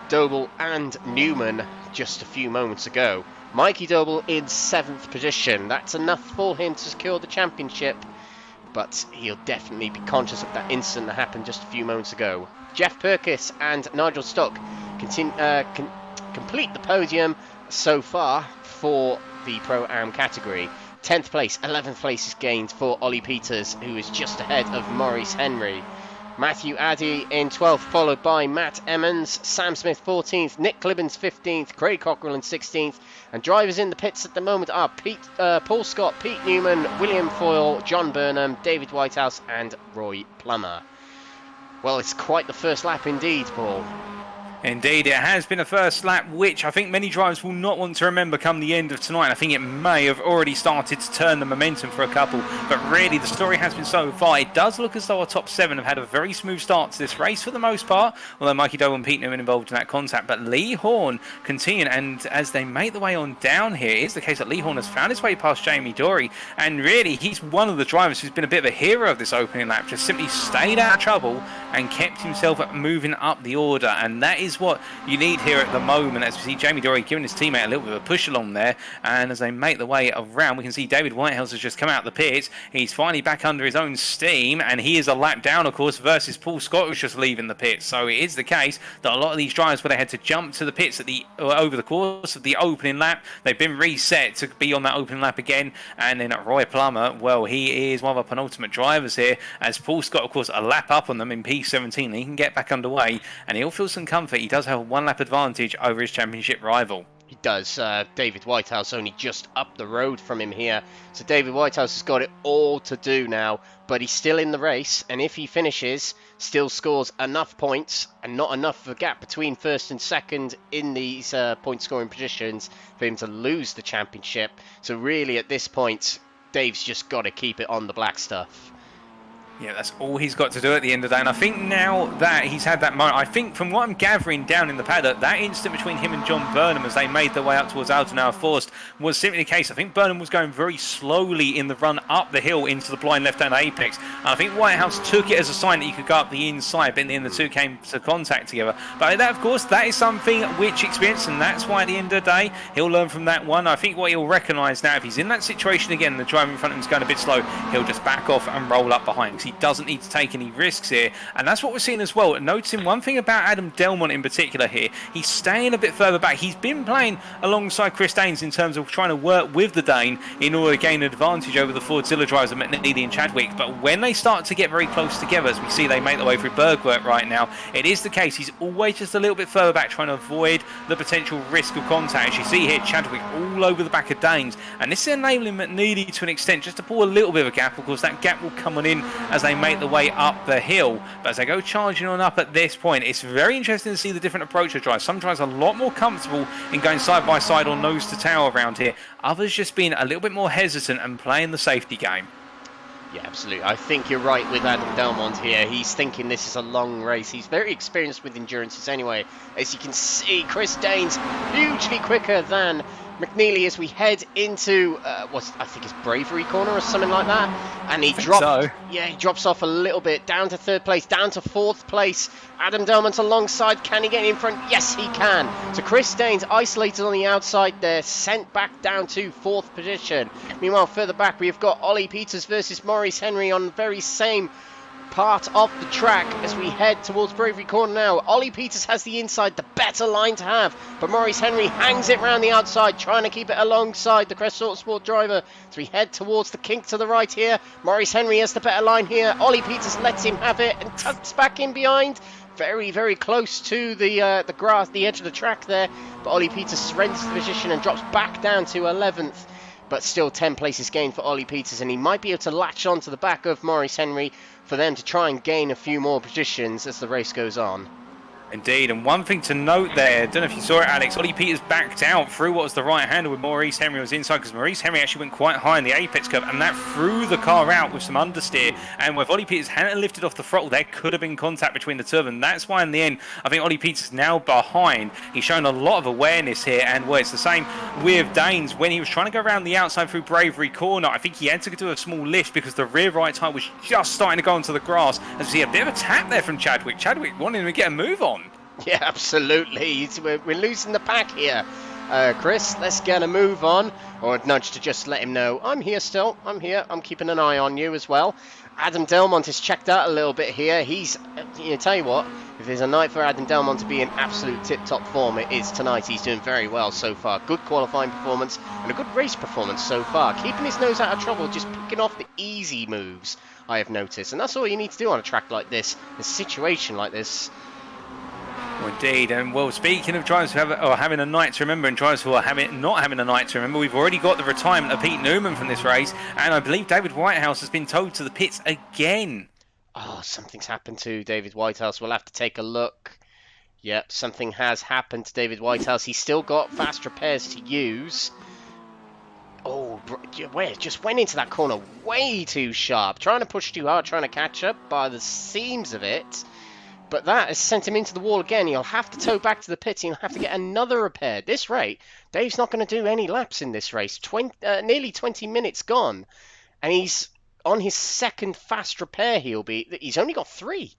Doble and Newman just a few moments ago. Mikey Doble in 7th position. That's enough for him to secure the championship, but he'll definitely be conscious of that incident that happened just a few moments ago. Jeff Perkis and Nigel Stock complete the podium so far for the Pro-Am category. 10th place, 11th place is gained for Ollie Peters, who is just ahead of Maurice Henry. Matthew Addy in 12th, followed by Matt Emmons, Sam Smith 14th, Nick Clibbins 15th, Craig Cockrell in 16th, and drivers in the pits at the moment are Paul Scott, Pete Newman, William Foyle, John Burnham, David Whitehouse and Roy Plummer. Well, it's quite the first lap indeed, Paul. Indeed, it has been a first lap, which I think many drivers will not want to remember come the end of tonight. I think it may have already started to turn the momentum for a couple, but really the story has been so far. It does look as though our top 7 have had a very smooth start to this race for the most part, although Mikey Doe and Pete Newman involved in that contact. But Lee Horn continue, and as they make the way on down here, it is the case that Lee Horn has found his way past Jamie Dory, and really he's one of the drivers who's been a bit of a hero of this opening lap, just simply stayed out of trouble and kept himself moving up the order, and that is what you need here at the moment, as we see Jamie Dory giving his teammate a little bit of a push along there. And as they make the way around, we can see David Whitehouse has just come out of the pits. He's finally back under his own steam, and he is a lap down, of course, versus Paul Scott, who's just leaving the pits. So it is the case that a lot of these drivers, where they had to jump to the pits at over the course of the opening lap, they've been reset to be on that opening lap again. And then Roy Plummer, well, he is one of our penultimate drivers here, as Paul Scott, of course, a lap up on them in P17. He can get back underway, and he'll feel some comfort. He does have a 1 lap advantage over his championship rival. He does. David Whitehouse only just up the road from him here, so David Whitehouse has got it all to do now, but he's still in the race, and if he finishes, still scores enough points and not enough of a gap between first and second in these point scoring positions for him to lose the championship. So really at this point, Dave's just got to keep it on the black stuff. Yeah, that's all he's got to do at the end of the day. And I think now that he's had that moment, I think from what I'm gathering down in the paddock, that instant between him and John Burnham as they made their way up towards Altenauer Forst was simply the case. I think Burnham was going very slowly in the run up the hill into the blind left-hand apex. And I think Whitehouse took it as a sign that he could go up the inside, but in the end the two came to contact together. But that, of course, that is something which experience, and that's why at the end of the day, he'll learn from that one. I think what he'll recognise now, if he's in that situation again and the driver in front of him is going a bit slow, he'll just back off and roll up behind, because he doesn't need to take any risks here. And that's what we're seeing as well. Noticing one thing about Adam Delmont in particular here, he's staying a bit further back. He's been playing alongside Chris Danes in terms of trying to work with the Dane in order to gain an advantage over the Fordzilla drivers of Mcnealy and Chadwick. But when they start to get very close together, as we see they make their way through Bergwerk right now, it is the case he's always just a little bit further back, trying to avoid the potential risk of contact. As you see here, Chadwick all over the back of Danes, and this is enabling Mcnealy to an extent just to pull a little bit of a gap. Of course, that gap will come on in as they make the way up the hill, but as they go charging on up at this point, it's very interesting to see the different approach of drives. Some drivers are a lot more comfortable in going side by side or nose to tail around here, others just being a little bit more hesitant and playing the safety game. Yeah, absolutely. I think you're right with Adam Delmont here. He's thinking this is a long race. He's very experienced with endurances anyway. As you can see, Chris Danes hugely quicker than Mcnealy as we head into what's I think is Bravery Corner or something like that, and he drops off a little bit down to 3rd place, down to 4th place. Adam Delmont alongside, can he get in front? Yes, he can. So Chris Danes isolated on the outside there, sent back down to 4th position. Meanwhile, further back we've got Ollie Peters versus Maurice Henry on the very same part of the track as we head towards Bravery Corner now. Ollie Peters has the inside, the better line to have, but Maurice Henry hangs it round the outside, trying to keep it alongside the Crest Autosport driver. As we head towards the kink to the right here, Maurice Henry has the better line here. Ollie Peters lets him have it and tucks back in behind. Very, very close to the grass, the edge of the track there, but Ollie Peters surrenders the position and drops back down to 11th. But still 10 places gained for Ollie Peters, and he might be able to latch on to the back of Maurice Henry for them to try and gain a few more positions as the race goes on. Indeed, and one thing to note there, don't know if you saw it, Alex, Ollie Peters backed out through what was the right hander with Maurice Henry was inside, because Maurice Henry actually went quite high in the apex curve, and that threw the car out with some understeer, and with Ollie Peters hadn't lifted off the throttle, there could have been contact between the two of them. That's why in the end, I think Ollie Peters is now behind. He's shown a lot of awareness here, and well, it's the same with Danes. When he was trying to go around the outside through Bravery Corner, I think he had to do a small lift because the rear right tyre was just starting to go onto the grass, and see a bit of a tap there from Chadwick. Chadwick wanting to get a move on. Yeah, absolutely. We're losing the pack here. Chris, let's get a move on. Or a nudge to just let him know, I'm here still. I'm here. I'm keeping an eye on you as well. Adam Delmont is checked out a little bit here. He's, tell you what, if there's a night for Adam Delmont to be in absolute tip-top form, it is tonight. He's doing very well so far. Good qualifying performance and a good race performance so far. Keeping his nose out of trouble, just picking off the easy moves, I have noticed. And that's all you need to do on a track like this, a situation like this. Well, indeed, and well, speaking of drivers who are having a night to remember and drivers who are not having a night to remember, we've already got the retirement of Pete Newman from this race, and I believe David Whitehouse has been towed to the pits again. Oh, something's happened to David Whitehouse. We'll have to take a look. Yep, something has happened to David Whitehouse. He's still got fast repairs to use. Oh, just went into that corner way too sharp. Trying to push too hard, trying to catch up by the seams of it. But that has sent him into the wall again. He'll have to tow back to the pits. He'll have to get another repair. At this rate, Dave's not going to do any laps in this race. Nearly 20 minutes gone. And he's on his second fast repair. He's only got 3.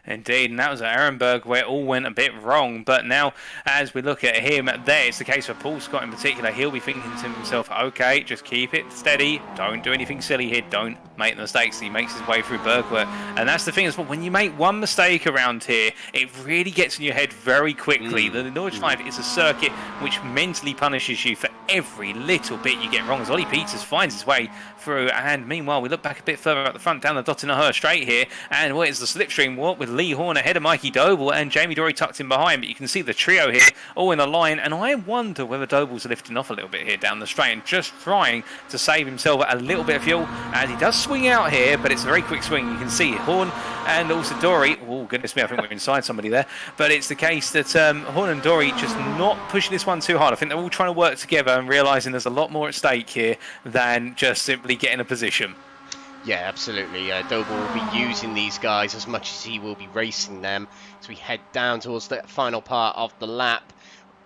Indeed, and that was at Ehrenberg where it all went a bit wrong. But now, as we look at him there, it's the case for Paul Scott in particular. He'll be thinking to himself, okay, just keep it steady. Don't do anything silly here. Don't make the mistakes. He makes his way through Bergwert. And that's the thing as well. When you make one mistake around here, it really gets in your head very quickly. The Nordschleife is a circuit which mentally punishes you for every little bit you get wrong. As Ollie Peters finds his way through. And meanwhile, we look back a bit further at the front down the Tottenham Straight here. And well, it's the slipstream walk with Lee Horn ahead of Mikey Doble and Jamie Dory tucked in behind, but you can see the trio here all in a line, and I wonder whether Doble's lifting off a little bit here down the straight and just trying to save himself a little bit of fuel, and he does swing out here, but it's a very quick swing. You can see Horn and also Dory. Oh goodness me, I think we're inside somebody there, but it's the case that Horn and Dory just not pushing this one too hard. I think they're all trying to work together and realising there's a lot more at stake here than just simply getting a position. Yeah, absolutely. Doble will be using these guys as much as he will be racing them as we head down towards the final part of the lap.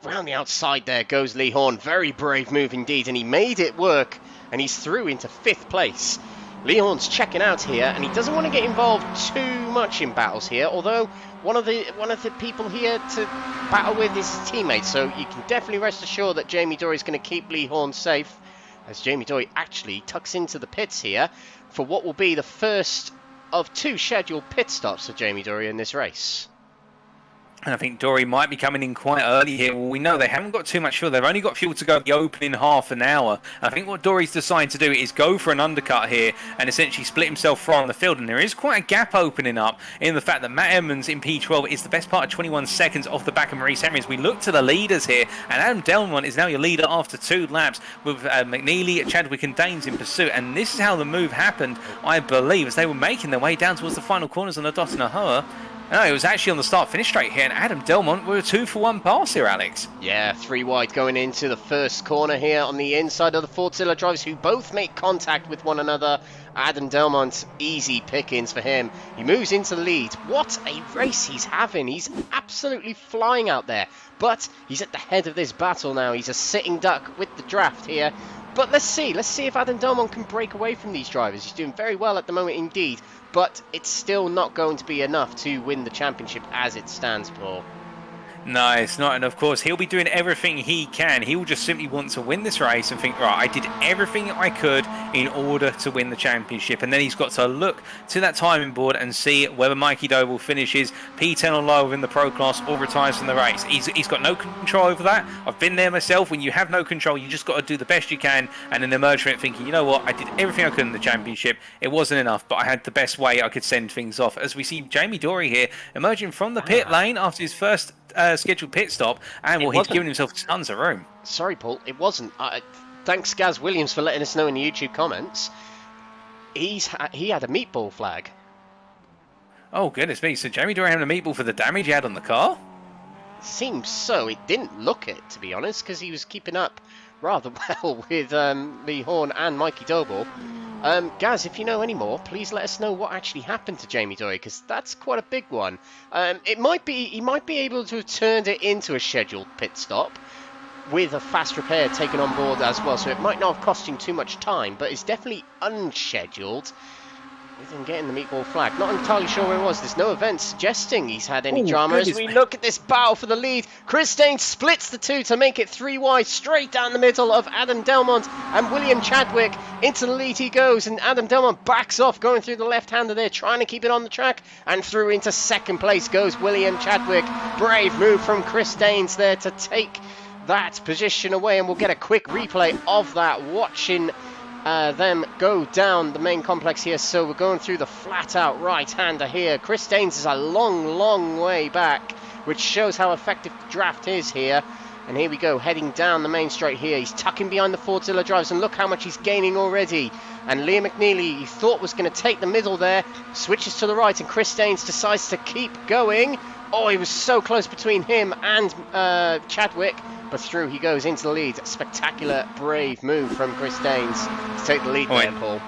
Round the outside there goes Lee Horn. Very brave move indeed, and he made it work, and he's through into 5th place. Lee Horn's checking out here, and he doesn't want to get involved too much in battles here, although one of the people here to battle with is his teammate, so you can definitely rest assured that Jamie Dory is going to keep Lee Horn safe, as Jamie Dory actually tucks into the pits here for what will be the first of 2 scheduled pit stops for Jamie Dory in this race. And I think Dory might be coming in quite early here. Well, we know they haven't got too much fuel. They've only got fuel to go the opening half an hour. I think what Dory's decided to do is go for an undercut here and essentially split himself from the field. And there is quite a gap opening up in the fact that Matt Edmonds in P12 is the best part of 21 seconds off the back of Maurice Henry. As we look to the leaders here, and Adam Delmont is now your leader after 2 laps with Mcnealy, Chadwick and Danes in pursuit. And this is how the move happened, I believe, as they were making their way down towards the final corners on the dot and a Hoa. No, it was actually on the start-finish straight here, and Adam Delmont were a 2-for-1 pass here, Alex. Yeah, 3 wide going into the first corner here on the inside of the Fordzilla drivers who both make contact with one another. Adam Delmont, easy pickings for him. He moves into the lead. What a race he's having. He's absolutely flying out there. But he's at the head of this battle now. He's a sitting duck with the draft here. But let's see if Adam Delmont can break away from these drivers. He's doing very well at the moment indeed, but it's still not going to be enough to win the championship as it stands, Paul. No, it's not, and of course he'll be doing everything he can. He will just simply want to win this race and think, right, I did everything I could in order to win the championship, and then he's got to look to that timing board and see whether Mikey Doble finishes P10 or lower within the pro class or retires from the race. He's got no control over that. I've been there myself. When you have no control, you just got to do the best you can and then emerge from it thinking, you know what, I did everything I could in the championship. It wasn't enough, but I had the best way I could send things off. As we see Jamie Dory here emerging from the pit lane after his first scheduled pit stop, and well, he's given himself tons of room. Sorry, Paul, it wasn't. Thanks, Gaz Williams, for letting us know in the YouTube comments. He had a meatball flag. Oh, goodness me. So Jamie Doran having a meatball for the damage he had on the car? Seems so. It didn't look it, to be honest, because he was keeping up rather well with Lee Horn and Mikey Doble. Gaz, if you know any more, please let us know what actually happened to Jamie Doyle, because that's quite a big one. He might be able to have turned it into a scheduled pit stop with a fast repair taken on board as well, so it might not have cost him too much time, but it's definitely unscheduled. With him getting the meatball flag. Not entirely sure where it was. There's no event suggesting he's had any drama. As we look at this battle for the lead, Chris Dane splits the two to make it 3 wide, straight down the middle of Adam Delmont and William Chadwick. Into the lead he goes, and Adam Delmont backs off, going through the left-hander there, trying to keep it on the track, and through into second place goes William Chadwick. Brave move from Chris Danes there to take that position away, and we'll get a quick replay of that, watching them go down the main complex here. So we're going through the flat-out right-hander here. Chris Danes is a long way back, which shows how effective the draft is here. And here we go, heading down the main straight here. He's tucking behind the Fordzilla drivers, and look how much he's gaining already. And Liam McNealy, he thought was going to take the middle there, switches to the right, and Chris Danes decides to keep going. Oh, he was so close between him and Chadwick, but through he goes into the lead. Spectacular, brave move from Chris Danes to take the lead there, Paul.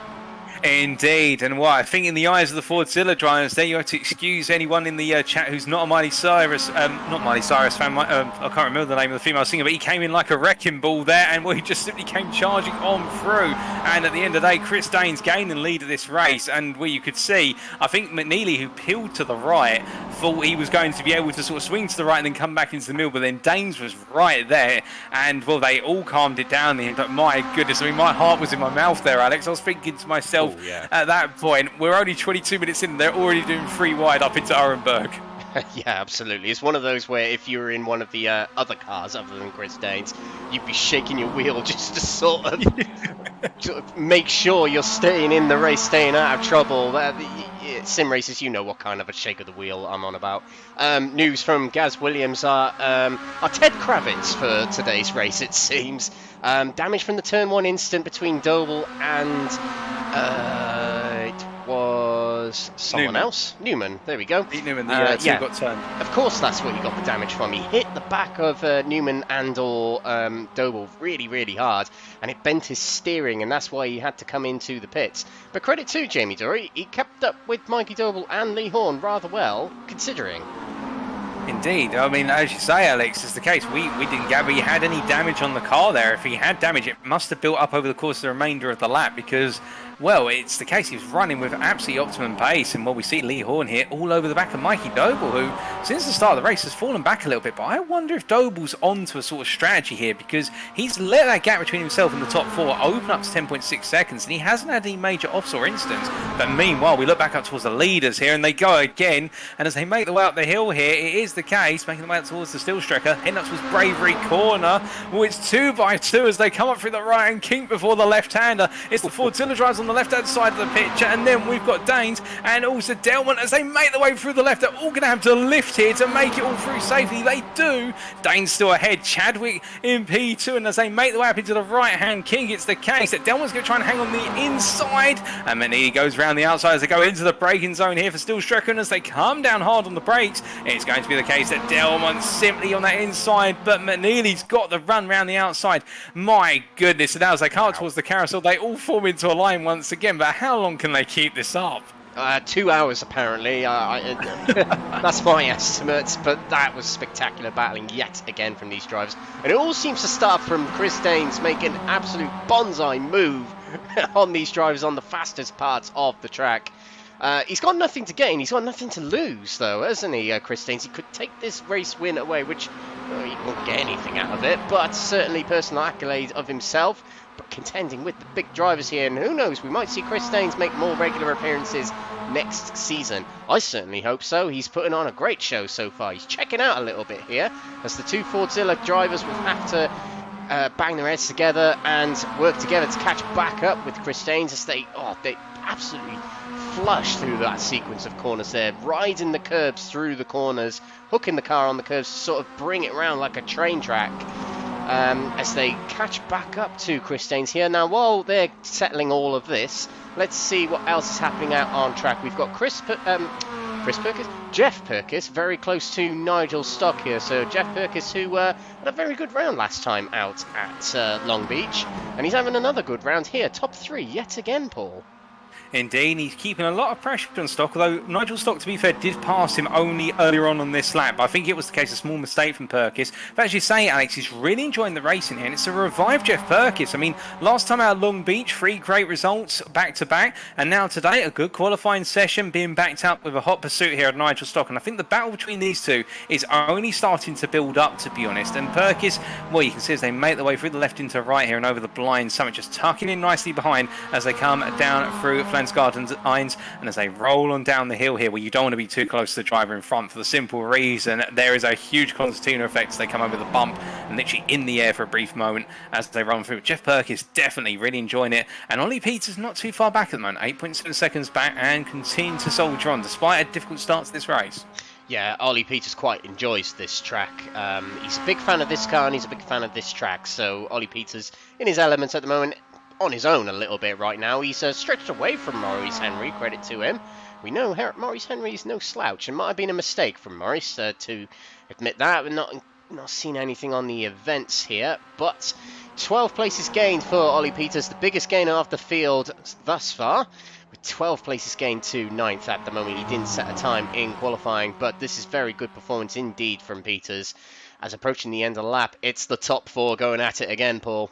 Indeed, and what I think in the eyes of the Fordzilla drivers, there you have to excuse anyone in the chat who's not a Miley Cyrus, not Miley Cyrus fan. I can't remember the name of the female singer, but he came in like a wrecking ball there, and he just simply came charging on through. And at the end of the day, Chris Danes gained the lead of this race, and where you could see, I think Mcnealy, who peeled to the right, thought he was going to be able to sort of swing to the right and then come back into the middle, but then Danes was right there, and well, they all calmed it down there. But my goodness, I mean, my heart was in my mouth there, Alex. I was thinking to myself, at that point, we're only 22 minutes in, they're already doing 3 wide up into Orenburg. Yeah, absolutely. It's one of those where if you were in one of the other cars other than Chris Danes, you'd be shaking your wheel just to sort of make sure you're staying in the race, staying out of trouble. Sim races, you know what kind of a shake of the wheel I'm on about. News from Gaz Williams are Ted Kravitz for today's race, it seems. Damage from the turn 1 incident between Doble and it was someone else. Newman, there we go. Newman, the two got turned. Of course, that's what you got the damage from. He hit the back of Newman and or Doble really hard, and it bent his steering, and that's why he had to come into the pits. But credit to Jamie Dory, he kept up with Mikey Doble and Lee Horn rather well, considering. Indeed. I mean, as you say, Alex, it's the case. We didn't gather he had any damage on the car there. If he had damage, it must have built up over the course of the remainder of the lap because, well, it's the case he was running with absolutely optimum pace. And what we see Lee Horn here all over the back of Mikey Doble, who, since the start of the race, has fallen back a little bit. But I wonder if Doble's onto a sort of strategy here because he's let that gap between himself and the top 4 open up to 10.6 seconds, and he hasn't had any major offs or incidents. But meanwhile, we look back up towards the leaders here, and they go again. And as they make their way up the hill here, it is the case, making their way up towards the steel striker, heading up towards Bravery Corner. Well, it's 2 by 2 as they come up through the right-hand kink before the left-hander. It's the Fordzilla drivers on the left-hand side of the picture, and then we've got Danes and also Delmont as they make their way through the left. They're all going to have to lift here to make it all through safely. They do. Danes still ahead. Chadwick in P2, and as they make their way up into the right-hand kink, it's the case that Delmont's going to try and hang on the inside, and Mcnealy goes around the outside as they go into the braking zone here for Steel Stricker, and as they come down hard on the brakes, it's going to be the case that Delmont's simply on that inside, but McNealy's got the run round the outside. My goodness, and now as they come towards the carousel, they all form into a line once again, but how long can they keep this up? 2 hours apparently. That's my estimate, but that was spectacular battling yet again from these drivers. And it all seems to start from Chris Danes making an absolute bonsai move on these drivers on the fastest parts of the track. He's got nothing to gain, he's got nothing to lose though, hasn't he, Chris Danes? He could take this race win away, which he won't get anything out of it, but certainly personal accolade of himself. But contending with the big drivers here, and who knows, we might see Chris Danes make more regular appearances next season. I certainly hope so. He's putting on a great show so far. He's checking out a little bit here, as the 2 Fordzilla drivers will have to bang their heads together and work together to catch back up with Chris Danes as they absolutely flush through that sequence of corners there, riding the curbs through the corners, hooking the car on the curves to sort of bring it around like a train track. As they catch back up to Chris Danes here. Now, while they're settling all of this, let's see what else is happening out on track. We've got Chris Perkis, Jeff Perkis, very close to Nigel Stock here. So Jeff Perkis, who had a very good round last time out at Long Beach, and he's having another good round here, top 3 yet again, Paul. Indeed, he's keeping a lot of pressure on Stock, although Nigel Stock, to be fair, did pass him only earlier on this lap. I think it was the case, a small mistake from Perkis. But as you say, Alex, he's really enjoying the racing here, and it's a revived Jeff Perkis. I mean, last time out at Long Beach, 3 great results back-to-back, and now today, a good qualifying session being backed up with a hot pursuit here at Nigel Stock. And I think the battle between these two is only starting to build up, to be honest. And Perkis, well, you can see as they make their way through the left into right here and over the blind, Summit just tucking in nicely behind as they come down through Gardens Irons, and as they roll on down the hill here, where you don't want to be too close to the driver in front for the simple reason there is a huge concertina effect as they come over the bump and literally in the air for a brief moment as they run through. Jeff Perkis definitely really enjoying it, and Ollie Peters not too far back at the moment, 8.7 seconds back, and continue to soldier on despite a difficult start to this race. Yeah, Ollie Peters quite enjoys this track. He's a big fan of this car and he's a big fan of this track, so Ollie Peters in his elements at the moment, on his own a little bit right now. He's stretched away from Maurice Henry, credit to him. We know Maurice Henry is no slouch. It might have been a mistake from Maurice to admit that. We're not seen anything on the events here, but 12 places gained for Ollie Peters, the biggest gainer of the field thus far, with 12 places gained to 9th at the moment. He didn't set a time in qualifying, but this is very good performance indeed from Peters. As approaching the end of the lap, it's the top 4 going at it again, Paul.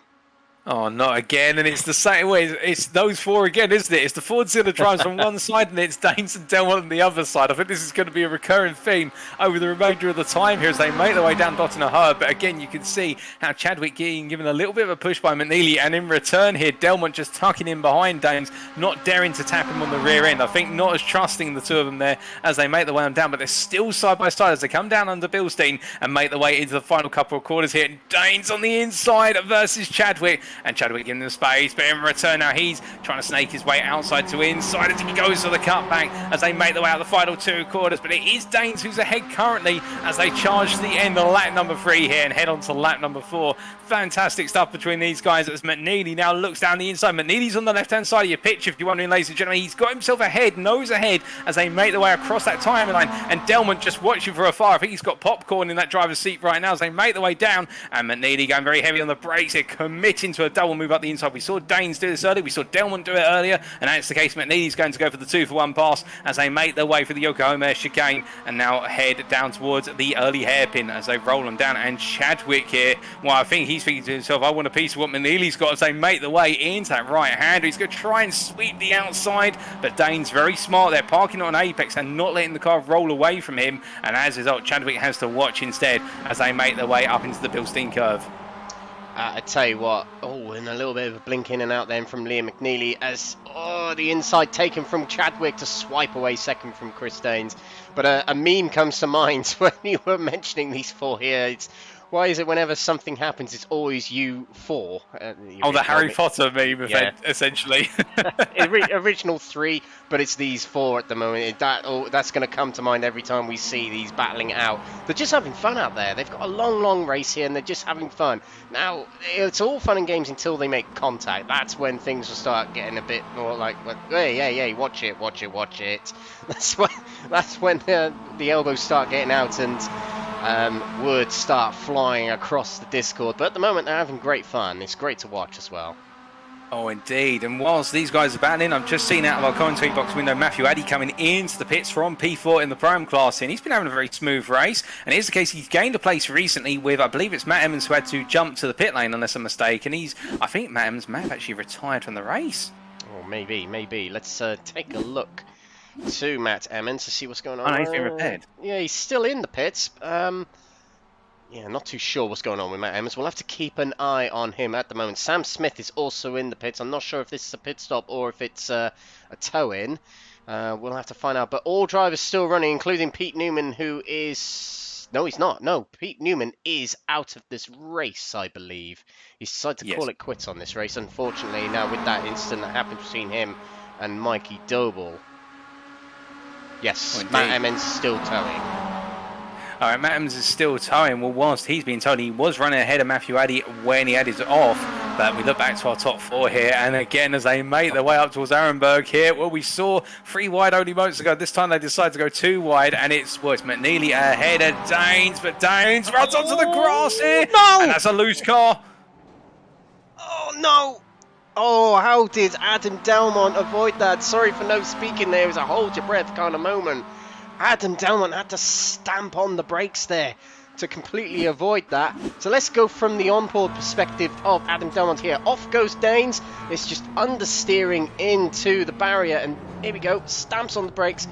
Oh, not again, and it's the same way. It's those 4 again, isn't it? It's the Fordzilla drives on one side, and it's Danes and Delmont on the other side. I think this is going to be a recurring theme over the remainder of the time here as they make their way down Tottenham Straight. But again, you can see how Chadwick getting given a little bit of a push by Mcnealy, and in return here, Delmont just tucking in behind Danes, not daring to tap him on the rear end. I think not as trusting the two of them there as they make their way on down, but they're still side by side as they come down under Bilstein and make their way into the final couple of quarters here. Danes on the inside versus Chadwick. And Chadwick giving them space, but in return now he's trying to snake his way outside to inside as he goes for the cutback as they make their way out the final 2 quarters. But it is Danes who's ahead currently as they charge to the end of lap number 3 here and head on to lap number 4. Fantastic stuff between these guys as Mcnealy now looks down the inside. Mcnealy's on the left-hand side of your pitch, if you're wondering, ladies and gentlemen. He's got himself ahead, nose ahead, as they make their way across that timeline. And Delmont just watching for afar. I think he's got popcorn in that driver's seat right now as they make their way down. And Mcnealy going very heavy on the brakes here, committing to a double move up the inside. We saw Danes do this earlier. We saw Delmont do it earlier. And that's the case. Mcnealy's going to go for the 2-for-1 pass as they make their way for the Yokohama chicane and now head down towards the early hairpin as they roll them down. And Chadwick here, well, I think he's thinking to himself, I want a piece of what Mcnealy's got as they make the way into that right hand. He's going to try and sweep the outside, but Dane's very smart. They're parking on apex and not letting the car roll away from him. And as a result, Chadwick has to watch instead as they make their way up into the Bilstein curve. I tell you what, and a little bit of a blink in and out then from Liam Mcnealy as, the inside taken from Chadwick to swipe away second from Chris Danes. But a meme comes to mind when you were mentioning these 4 here. It's, why is it whenever something happens, it's always you 4? The Harry Potter meme, yeah. Essentially. Original 3, but it's these 4 at the moment. That's going to come to mind every time we see these battling out. They're just having fun out there. They've got a long race here, and they're just having fun. Now, it's all fun and games until they make contact. That's when things will start getting a bit more like, hey, watch it. That's when the elbows start getting out and words start flying across the Discord. But at the moment, they're having great fun. It's great to watch as well. Oh, indeed. And whilst these guys are battling, I'm just seeing out of our commentary box window Matthew Addy coming into the pits from P4 in the Pro-Am class. And he's been having a very smooth race. And here's the case, he's gained a place recently with, I believe it's Matt Emmons who had to jump to the pit lane, unless I'm mistaken. I think Matt Emmons may have actually retired from the race. Oh, maybe. Let's take a look to Matt Emmons to see what's going on. Oh, he's been repaired. Yeah, he's still in the pits. Yeah, not too sure what's going on with Matt Emmons. We'll have to keep an eye on him at the moment. Sam Smith is also in the pits. I'm not sure if this is a pit stop or if it's a tow-in. We'll have to find out. But all drivers still running, including Pete Newman, who is... No, he's not. No, Pete Newman is out of this race, I believe. He's decided to call it quits on this race, unfortunately. Now, with that incident that happened between him and Mikey Doble. Yes, Matt Emmons still towing. All right, Matt Emmons is still towing. Well, whilst he's been told he was running ahead of Matthew Addy when he had his off, But we look back to our top 4 here, and again, as they make their way up towards Arenberg here, well, we saw 3 wide only moments ago. This time they decide to go 2 wide, and it's Mcnealy ahead of Danes, but Danes runs onto the grass here, no! and that's a loose car. Oh, no! Oh, how did Adam Delmont avoid that? Sorry for no speaking there. It was a hold your breath kind of moment. Adam Delmont had to stamp on the brakes there to completely avoid that. So let's go from the onboard perspective of Adam Delmont here. Off goes Danes. It's just understeering into the barrier, and here we go. Stamps on the brakes.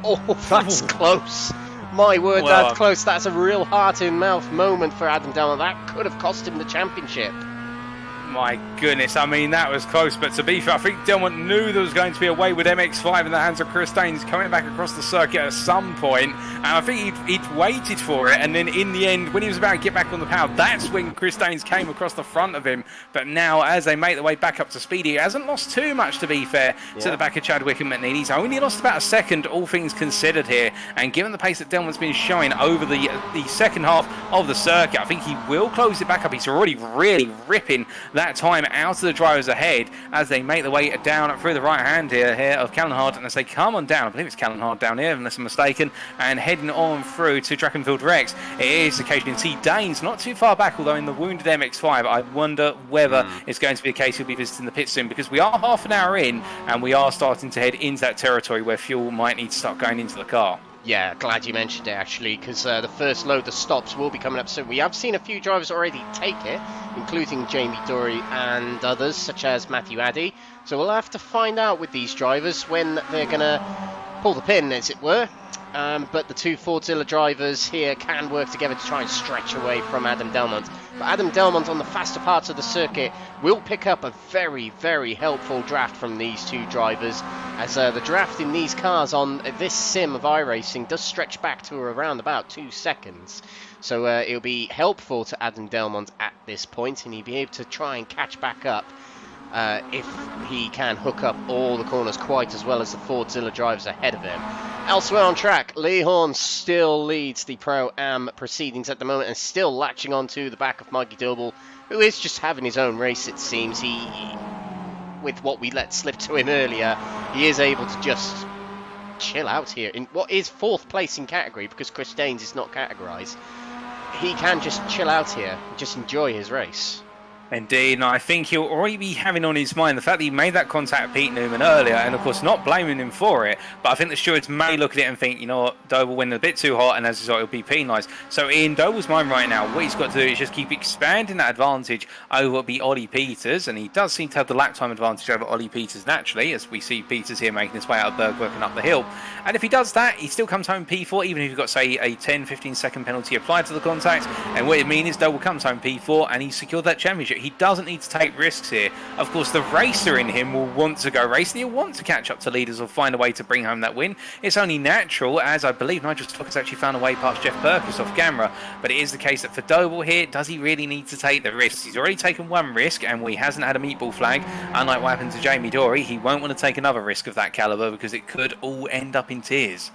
Oh, that's close. My word, Well, that's close. That's a real heart-in-mouth moment for Adam Delmont. That could have cost him the championship. My goodness, I mean, that was close, but to be fair, I think Delmont knew there was going to be a way with MX-5 in the hands of Chris Danes coming back across the circuit at some point, and I think he'd waited for it, and then in the end, when he was about to get back on the power, that's when Chris Danes came across the front of him. But now, as they make their way back up to speed, he hasn't lost too much, to be fair, to the back of Chadwick and Mcnealy. He's only lost about a second, all things considered here, and given the pace that Delmont's been showing over the second half of the circuit, I think he will close it back up. He's already really ripping that time out of the drivers ahead as they make their way down through the right hand here of Callenhard, and as they come on down, I believe it's Callenhard down here unless I'm mistaken, and heading on through to Drachenfeld Rex. It is the case you can see Danes not too far back, although in the wounded MX-5 I wonder whether it's going to be the case he'll be visiting the pit soon, because we are half an hour in and we are starting to head into that territory where fuel might need to start going into the car. Yeah, glad you mentioned it actually, because the first load of stops will be coming up soon. We have seen a few drivers already take it, including Jamie Dory and others, such as Matthew Addy. So we'll have to find out with these drivers when they're going to pull the pin, as it were. But the 2 Fordzilla drivers here can work together to try and stretch away from Adam Delmont. But Adam Delmont on the faster parts of the circuit will pick up a very, very helpful draft from these 2 drivers, as the draft in these cars on this sim of iRacing does stretch back to around about 2 seconds. So it'll be helpful to Adam Delmont at this point, and he'll be able to try and catch back up if he can hook up all the corners quite as well as the Fordzilla drivers ahead of him. Elsewhere on track, Lee Horn still leads the Pro-Am proceedings at the moment and still latching onto the back of Mikey Doble, who is just having his own race, it seems. With what we let slip to him earlier, he is able to just chill out here in what is 4th place in category, because Chris Danes is not categorised. He can just chill out here and just enjoy his race. Indeed, and I think he'll already be having on his mind the fact that he made that contact with Pete Newman earlier, and of course not blaming him for it, but I think the stewards may look at it and think, you know what, Doble went a bit too hot, and as a result he'll be penalised. So in Doble's mind right now, what he's got to do is just keep expanding that advantage over the Ollie Peters, and he does seem to have the lap time advantage over Ollie Peters naturally, as we see Peters here making his way out of Berg, working up the hill. And if he does that, he still comes home P4, even if you've got, say, a 10-15 second penalty applied to the contact, and what it means is Doble comes home P4, and he's secured that championship. He doesn't need to take risks here. Of course, the racer in him will want to go racing. He'll want to catch up to leaders or find a way to bring home that win. It's only natural, as I believe Nigel Stock has actually found a way past Jeff Perkins off camera. But it is the case that for Doble here, does he really need to take the risks? He's already taken 1 risk, and he hasn't had a meatball flag. Unlike what happened to Jamie Dory, he won't want to take another risk of that caliber, because it could all end up in tears.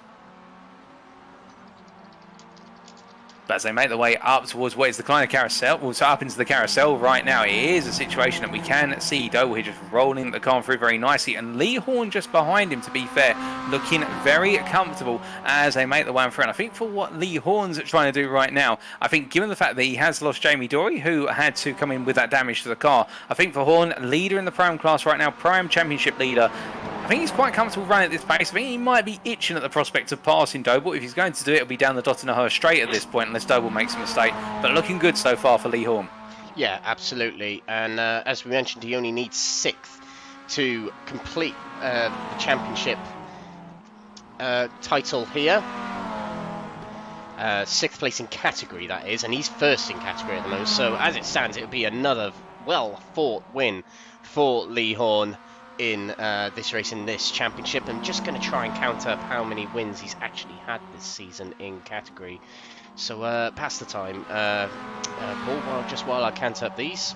But as they make their way up towards what is the kind of carousel, well, so up into the carousel right now, it is a situation that we can see Doble here just rolling the car through very nicely, and Lee Horn just behind him, to be fair, looking very comfortable as they make the way through. And I think for what Lee Horn's trying to do right now, I think given the fact that he has lost Jamie Dory, who had to come in with that damage to the car, I think for Horn, leader in the Pro-Am class right now, Pro-Am Championship leader, I think he's quite comfortable running at this pace. I think he might be itching at the prospect of passing Doble. If he's going to do it, it'll be down the Tottenham Straight at this point, unless Doble makes a mistake. But looking good so far for Lee Horn. Yeah, absolutely. And as we mentioned, he only needs 6th to complete the championship title here. 6th place in category, that is, and he's 1st in category at the moment. So as it stands, it would be another well-fought win for Lee Horn in this race, in this championship. I'm just going to try and count up how many wins he's actually had this season in category. So pass the time, Paul, just while I count up these.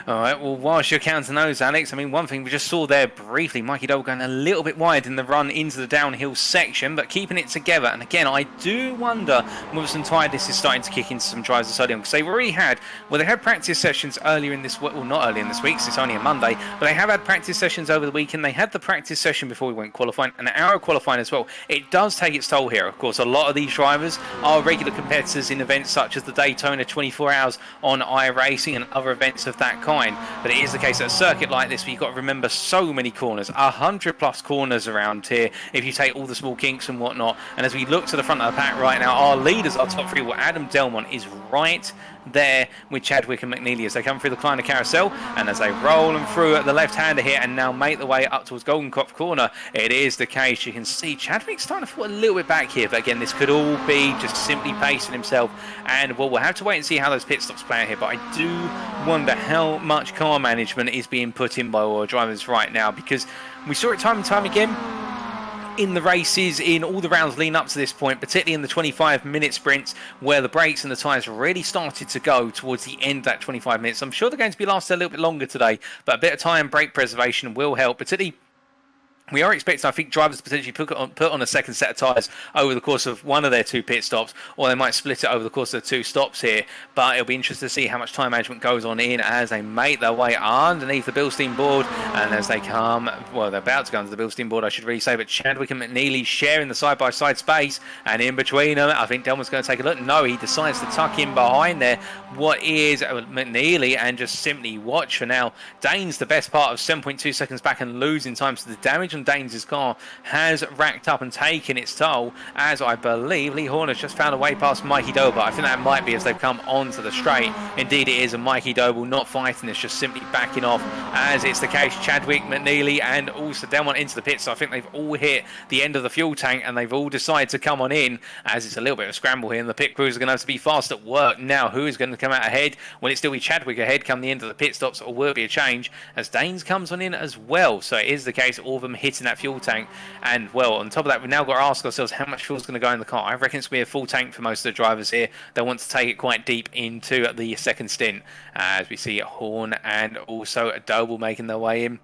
All right, well, whilst you're counting those, Alex, I mean, one thing we just saw there briefly, Mikey Dole going a little bit wide in the run into the downhill section, but keeping it together. And again, I do wonder whether some tiredness is starting to kick into some drivers this early on, because they've already had, well, they had practice sessions earlier in this week, well, not early in this week, 'cause it's only a Monday, but they have had practice sessions over the weekend. They had the practice session before we went qualifying, and an hour of qualifying as well. It does take its toll here. Of course, a lot of these drivers are regular competitors in events such as the Daytona 24 Hours on iRacing and other events of that kind. But it is the case at a circuit like this where you've got to remember so many corners, 100+ corners around here if you take all the small kinks and whatnot. And as we look to the front of the pack right now, our leaders, our top three, well, Adam Delmont is right there with Chadwick and Mcnealy as they come through the Kleiner Carousel, and as they roll them through at the left-hander here and now make the way up towards Golden Cop Corner, it is the case. You can see Chadwick's starting to fall a little bit back here, but again, this could all be just simply pacing himself, and well, we'll have to wait and see how those pit stops play out here, but I do wonder how much car management is being put in by all drivers right now, because we saw it time and time again in the races, in all the rounds leading up to this point, particularly in the 25-minute sprints where the brakes and the tyres really started to go towards the end of that 25 minutes. I'm sure they're going to be lasting a little bit longer today, but a bit of tyre and brake preservation will help, particularly. We are expecting, I think, drivers to potentially put on a second set of tyres over the course of one of their two pit stops, or they might split it over the course of the two stops here. But it'll be interesting to see how much time management goes on in as they make their way underneath the Bilstein board. And as they come, well, they're about to go under the Bilstein board, I should really say, but Chadwick and Mcnealy sharing the side-by-side space. And in between them, I think Delmon's going to take a look. No, he decides to tuck in behind there what is Mcnealy and just simply watch for now. Dane's the best part of 7.2 seconds back and losing time, so the damage on Danes' car has racked up and taken its toll, as I believe Lee Horner's just found a way past Mikey Doble. I think that might be as they've come onto the straight. Indeed it is, and Mikey Doble not fighting this, just simply backing off, as it's the case. Chadwick, Mcnealy and also Delmont into the pits, so I think they've all hit the end of the fuel tank and they've all decided to come on in, as it's a little bit of a scramble here, and the pit crews are going to have to be fast at work. Now, who is going to come out ahead? Will it still be Chadwick ahead come the end of the pit stops, or will it be a change as Danes comes on in as well? So it is the case, all of them hitting that fuel tank. And well, on top of that, we've now got to ask ourselves how much fuel is going to go in the car. I reckon it's going to be a full tank for most of the drivers here. They want to take it quite deep into the second stint, as we see Horn and also Doble making their way in.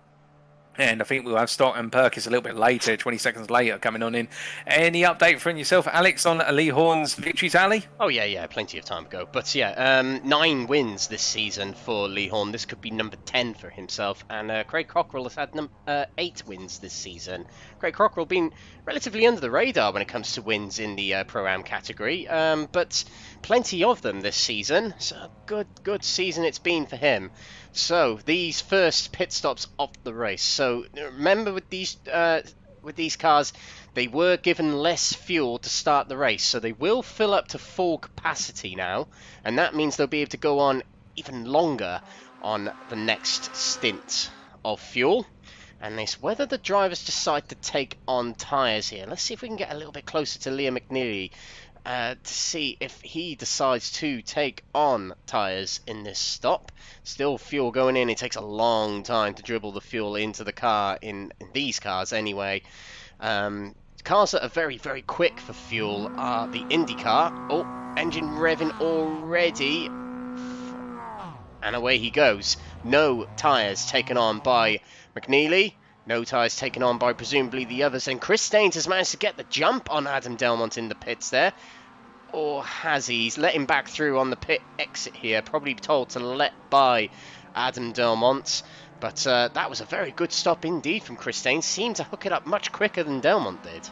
And I think we'll have Stock and Perkins a little bit later, 20 seconds later, coming on in. Any update from yourself, Alex, on Lee Horn's victory tally? Oh, yeah, plenty of time to go. But yeah, 9 wins this season for Lee Horn. This could be number 10 for himself. And Craig Cockrell has had 8 wins this season. Craig Cockrell been relatively under the radar when it comes to wins in the Pro-Am category, but plenty of them this season. So good season it's been for him. So these first pit stops of the race. So remember with these cars, they were given less fuel to start the race, so they will fill up to full capacity now, and that means they'll be able to go on even longer on the next stint of fuel. And it's whether the drivers decide to take on tyres here. Let's see if we can get a little bit closer to Liam Mcnealy to see if he decides to take on tyres in this stop. Still fuel going in. It takes a long time to dribble the fuel into the car, in these cars anyway. Cars that are very, very quick for fuel are the IndyCar. Oh, engine revving already. And away he goes. No tyres taken on by Mcnealy. No tyres taken on by presumably the others. And Chris Staines has managed to get the jump on Adam Delmont in the pits there. Or has he? He's let him back through on the pit exit here. Probably told to let by Adam Delmont. But that was a very good stop indeed from Chris Staines. Seemed to hook it up much quicker than Delmont did.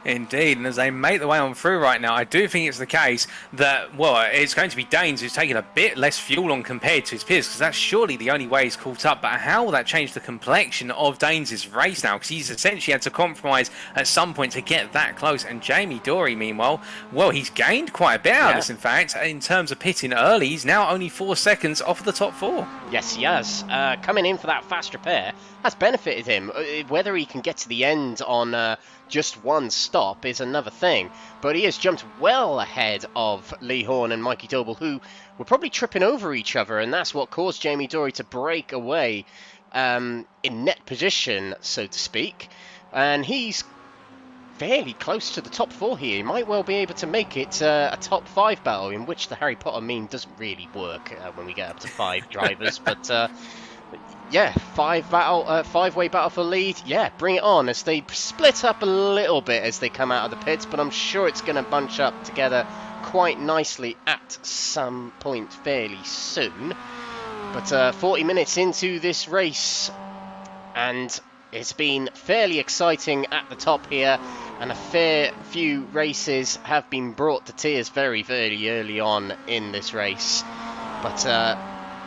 Indeed, and as they make their way on through right now, I do think it's the case that, well, it's going to be Danes who's taking a bit less fuel on compared to his peers, because that's surely the only way he's caught up. But how will that change the complexion of Danes' race now? Because he's essentially had to compromise at some point to get that close. And Jamie Dory, meanwhile, well, he's gained quite a bit out of this, in fact, in terms of pitting early. He's now only 4 seconds off the top 4. Yes, he has. Coming in for that fast repair has benefited him. Whether he can get to the end on just one stop is another thing, but he has jumped well ahead of Lee Horn and Mikey Doble, who were probably tripping over each other, and that's what caused Jamie Dory to break away in net position, so to speak. And he's fairly close to the top 4 here. He might well be able to make it a top 5 battle, in which the Harry Potter meme doesn't really work when we get up to 5 drivers. But yeah, 5-way battle for lead. Yeah, bring it on as they split up a little bit as they come out of the pits. But I'm sure it's going to bunch up together quite nicely at some point fairly soon. But 40 minutes into this race, and it's been fairly exciting at the top here, and a fair few races have been brought to tears very, very early on in this race. But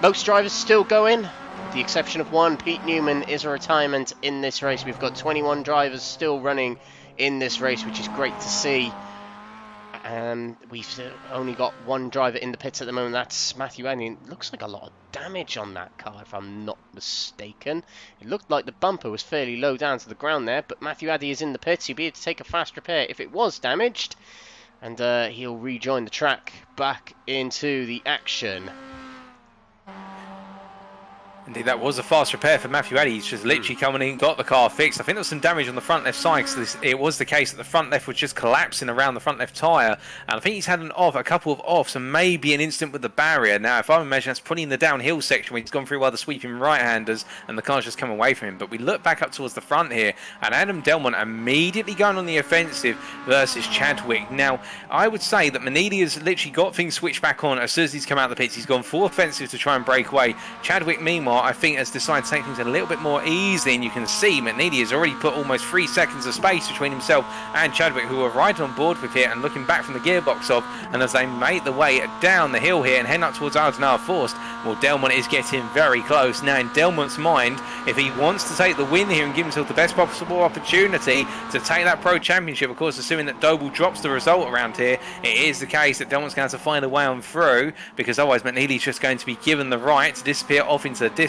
most drivers still going, with the exception of one. Pete Newman is a retirement in this race. We've got 21 drivers still running in this race, which is great to see. We've only got one driver in the pits at the moment. That's Matthew Addy. It looks like a lot of damage on that car, if I'm not mistaken. It looked like the bumper was fairly low down to the ground there, but Matthew Addy is in the pits. He'll be able to take a fast repair if it was damaged, and he'll rejoin the track back into the action. Indeed, that was a fast repair for Matthew Addy. He's just literally coming in, got the car fixed. I think there was some damage on the front left side, because it was the case that the front left was just collapsing around the front left tyre. And I think he's had a couple of offs, and maybe an incident with the barrier. Now, if I imagine, that's probably in the downhill section where he's gone through while the sweeping right-handers, and the car's just come away from him. But we look back up towards the front here, and Adam Delmont immediately going on the offensive versus Chadwick. Now, I would say that Mcnealy has literally got things switched back on as soon as he's come out of the pits. He's gone full offensive to try and break away. Chadwick, meanwhile, I think has decided to take things a little bit more easy, and you can see Mcnealy has already put almost 3 seconds of space between himself and Chadwick, who are right on board with here and looking back from the gearbox off. And as they make the way down the hill here and head up towards Ardenard Forst, well, Delmont is getting very close. Now, in Delmont's mind, if he wants to take the win here and give himself the best possible opportunity to take that Pro Championship, of course, assuming that Doble drops the result around here, it is the case that Delmont's going to have to find a way on through, because otherwise Mcnealy's just going to be given the right to disappear off into the distance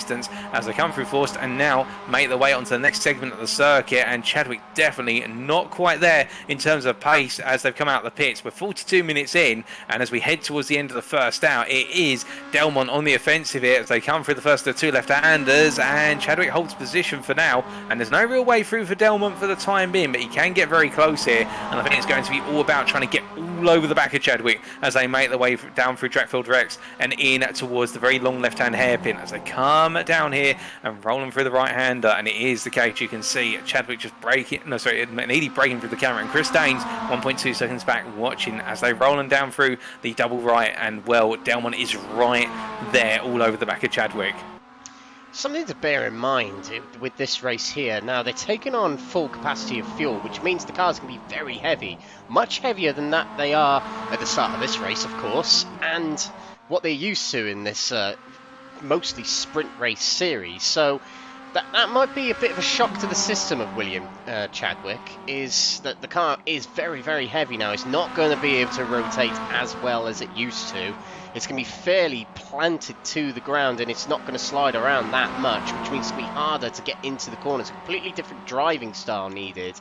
as they come through Forst and now make their way onto the next segment of the circuit. And Chadwick definitely not quite there in terms of pace as they've come out of the pits. We're 42 minutes in, and as we head towards the end of the first out, it is Delmont on the offensive here as they come through the first of the 2 left-handers, and Chadwick holds position for now, and there's no real way through for Delmont for the time being, but he can get very close here, and I think it's going to be all about trying to get all over the back of Chadwick as they make their way down through Trackfield Rex and in towards the very long left-hand hairpin as they come down here and rolling through the right-hander. And it is the case, you can see Chadwick just Mcnealy breaking through the camera, and Chris Daines 1.2 seconds back watching as they rolling down through the double right, and well, Delmont is right there all over the back of Chadwick. Something to bear in mind with this race here. Now, they're taking on full capacity of fuel, which means the cars can be very heavy. Much heavier than that they are at the start of this race, of course, and what they're used to in this mostly sprint race series. So that might be a bit of a shock to the system of William Chadwick, is that the car is very, very heavy now. It's not going to be able to rotate as well as it used to. It's going to be fairly planted to the ground, and it's not going to slide around that much, which means it's going to be harder to get into the corners. A completely different driving style needed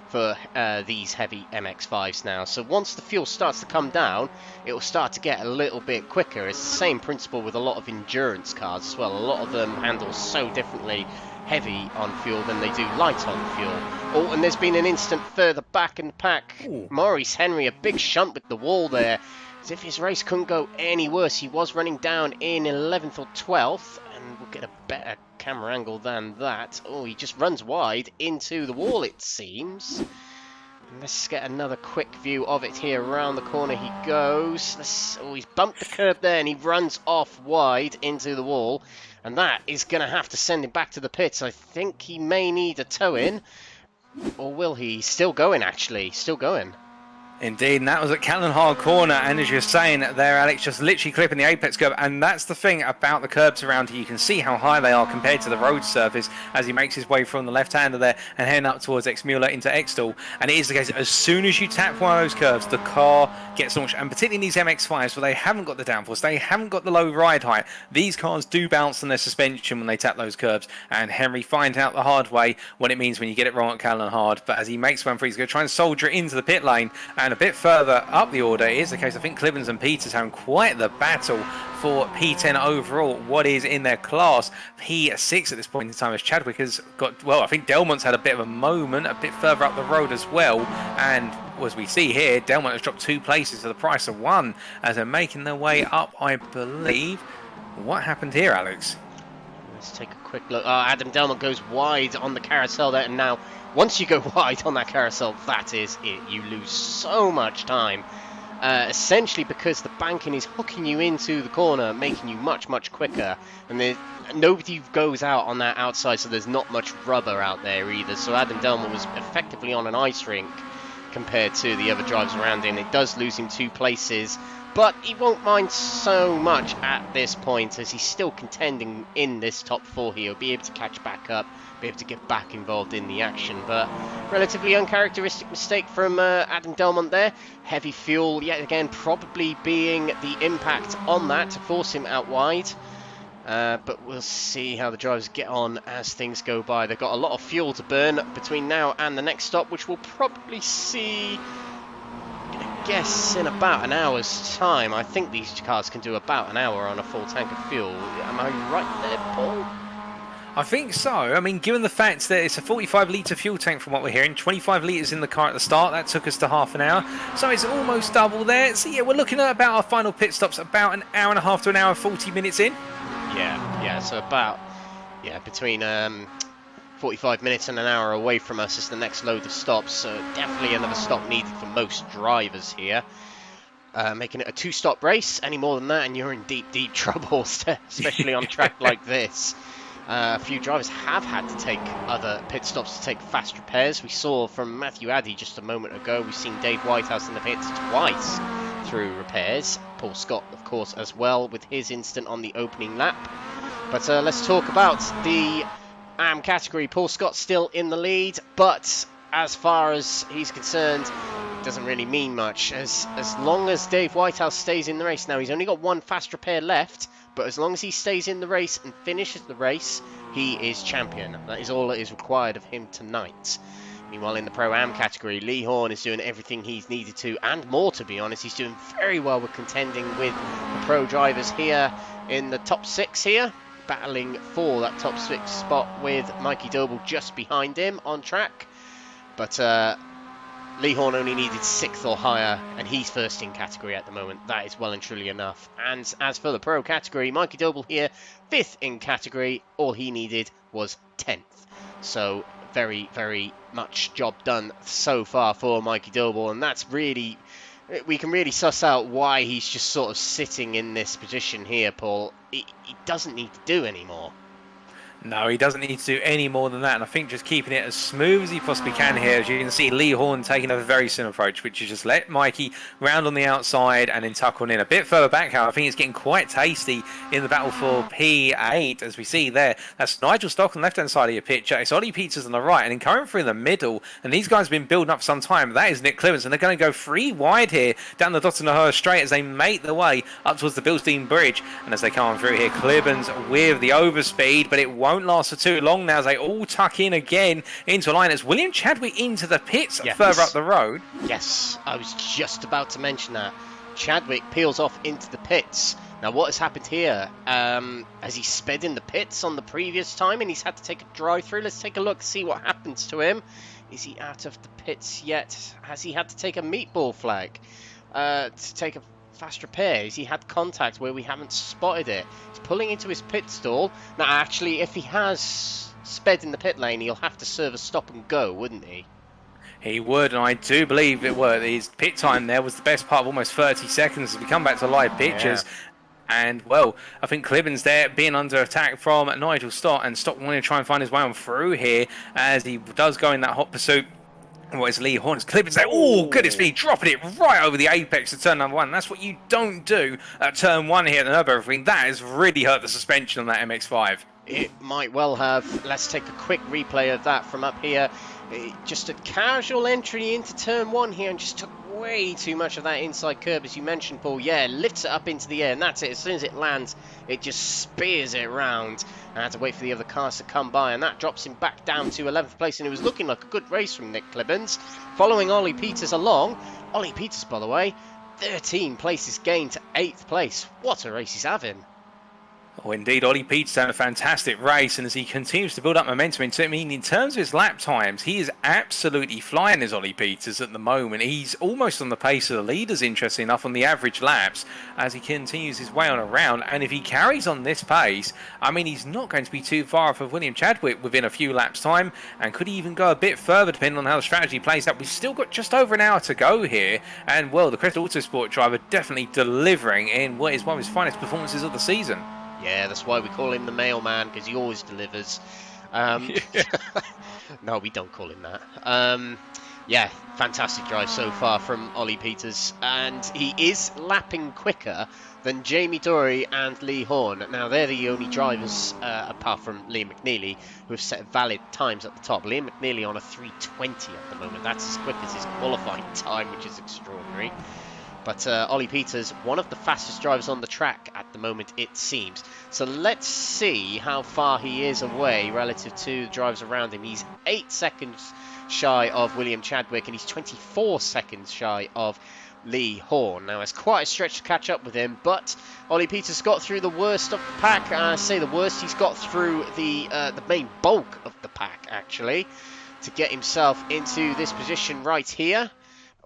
for these heavy MX-5s now. So once the fuel starts to come down, it will start to get a little bit quicker. It's the same principle with a lot of endurance cars as well. A lot of them handle so differently heavy on fuel than they do light on fuel. Oh, and there's been an instant further back in the pack. Ooh. Maurice Henry, a big shunt with the wall there. As if his race couldn't go any worse. He was running down in 11th or 12th, and we'll get a better camera angle than that. Oh, he just runs wide into the wall, it seems. And let's get another quick view of it here. Around the corner he goes. Oh, he's bumped the curb there, and he runs off wide into the wall. And that is going to have to send him back to the pits. I think he may need a tow-in. Or will he? He's still going, actually. Still going. Indeed, and that was at Catlin Hard Corner, and as you're saying there, Alex, just literally clipping the apex curb, and that's the thing about the curbs around here. You can see how high they are compared to the road surface as he makes his way from the left-hander there and heading up towards Exmuller into Extall. And it is the case, as soon as you tap one of those curves, the car gets launched, and particularly in these MX-5s where they haven't got the downforce, they haven't got the low ride height, these cars do bounce on their suspension when they tap those curves, and Henry finds out the hard way what it means when you get it wrong at Catlin Hard. But as he makes one free, he's going to try and soldier it into the pit lane, and a bit further up the order is the case, I think Clivens and Peters having quite the battle for P10 overall. What is in their class? P6 at this point in time, as Chadwick has got, well, I think Delmont's had a bit of a moment, a bit further up the road as well. And as we see here, Delmont has dropped 2 places for the price of 1 as they're making their way up, I believe. What happened here, Alex? Let's take a quick look. Adam Delmont goes wide on the carousel there, and now once you go wide on that carousel, that is it. You lose so much time. Essentially because the banking is hooking you into the corner, making you much, much quicker. And nobody goes out on that outside, so there's not much rubber out there either. So Adam Delmont was effectively on an ice rink compared to the other drivers around him. It does lose him 2 places, but he won't mind so much at this point as he's still contending in this top 4 here. He'll be able to catch back up, be able to get back involved in the action, but relatively uncharacteristic mistake from Adam Delmont there. Heavy fuel yet again probably being the impact on that to force him out wide. But we'll see how the drivers get on as things go by. They've got a lot of fuel to burn between now and the next stop, which we'll probably see, I'm gonna guess, in about an hour's time. I think these cars can do about an hour on a full tank of fuel. Am I right there, Paul? I think so. I mean, given the fact that it's a 45-litre fuel tank from what we're hearing, 25 litres in the car at the start, that took us to half an hour. So it's almost double there. So yeah, we're looking at about our final pit stops about an hour and a half to an hour and 40 minutes in. Yeah, so about, between 45 minutes and an hour away from us is the next load of stops. So definitely another stop needed for most drivers here. Making it a 2-stop race, any more than that and you're in deep, deep trouble, especially on track like this. A few drivers have had to take other pit stops to take fast repairs. We saw from Matthew Addy just a moment ago. We've seen Dave Whitehouse in the pits twice through repairs. Paul Scott, of course, as well, with his incident on the opening lap. But let's talk about the AM category. Paul Scott still in the lead, but as far as he's concerned, it doesn't really mean much. As long as Dave Whitehouse stays in the race. Now, he's only got 1 fast repair left, but as long as he stays in the race and finishes the race, he is champion. That is all that is required of him tonight. Meanwhile, in the Pro-Am category, Lee Horn is doing everything he's needed to, and more, to be honest. He's doing very well with contending with the pro drivers here in the top 6 here, battling for that top 6 spot with Mikey Doble just behind him on track. But Lee Horn only needed 6th or higher, and he's first in category at the moment. That is well and truly enough. And as for the pro category, Mikey Doble here, 5th in category. All he needed was 10th. So very, very much job done so far for Mikey Doble, and that's really, we can really suss out why he's just sort of sitting in this position here, Paul. He doesn't need to do any more. No, he doesn't need to do any more than that, and I think just keeping it as smooth as he possibly can here. As you can see, Lee Horn taking a very similar approach, which is just let Mikey round on the outside and then tuck on in. A bit further back, however, I think it's getting quite tasty in the battle for P8, as we see there. That's Nigel Stock on the left-hand side of your picture. It's Ollie Peters on the right, and then coming through in the middle, and these guys have been building up for some time. That is Nick Clemens, and they're going to go 3 wide here down the Tottenham Straight as they make their way up towards the Bilstein Bridge. And as they come on through here, Clemens with the overspeed, but it won't last for too long now as they all tuck in again into a line. As William Chadwick into the pits further up the road. Yes, I was just about to mention that. Chadwick peels off into the pits. Now what has happened here? Has he sped in the pits on the previous time and he's had to take a drive-through? Let's take a look, see what happens to him. Is he out of the pits yet? Has he had to take a meatball flag to take a fast repair? Has he had contact where we haven't spotted it? He's pulling into his pit stall. Now actually, if he has sped in the pit lane, he'll have to serve a stop and go, wouldn't he? He would, and I do believe it were. His pit time there was the best part of almost 30 seconds as we come back to live pictures. And, well, I think Clibbins there being under attack from Nigel Stott, and Stott wanting to try and find his way on through here as he does go in that hot pursuit. What is Lee Horn's Clippers there? Oh, goodness me, dropping it right over the apex of turn number 1. That's what you don't do at turn 1 here at the Nurburgring. That has really hurt the suspension on that MX-5. It might well have. Let's take a quick replay of that from up here. Just a casual entry into turn 1 here and just took way too much of that inside curb, as you mentioned, Paul. Yeah, lifts it up into the air, and that's it. As soon as it lands, it just spears it around. And had to wait for the other cars to come by, and that drops him back down to 11th place. And it was looking like a good race from Nick Clibbins, following Ollie Peters along. Ollie Peters, by the way, 13 places gained to 8th place. What a race he's having. Oh, indeed, Ollie Peters had a fantastic race, and as he continues to build up momentum, in terms of his lap times, he is absolutely flying as Ollie Peters at the moment. He's almost on the pace of the leaders, interesting enough, on the average laps as he continues his way on around. And if he carries on this pace, I mean, he's not going to be too far off of William Chadwick within a few laps' time, and could he even go a bit further depending on how the strategy plays out. We've still got just over an hour to go here, and well, the Crest Autosport driver definitely delivering in what is one of his finest performances of the season. Yeah, that's why we call him the mailman, because he always delivers. No, we don't call him that. Yeah, fantastic drive so far from Ollie Peters, and he is lapping quicker than Jamie Dory and Lee Horn. Now, they're the only drivers, apart from Liam McNealy, who have set valid times at the top. Liam McNealy on a 3:20 at the moment. That's as quick as his qualifying time, which is extraordinary. But Ollie Peters, one of the fastest drivers on the track at the moment, it seems. So let's see how far he is away relative to the drivers around him. He's 8 seconds shy of William Chadwick, and he's 24 seconds shy of Lee Horn. Now, it's quite a stretch to catch up with him, but Ollie Peters got through the worst of the pack. I say the worst, he's got through the main bulk of the pack, actually, to get himself into this position right here.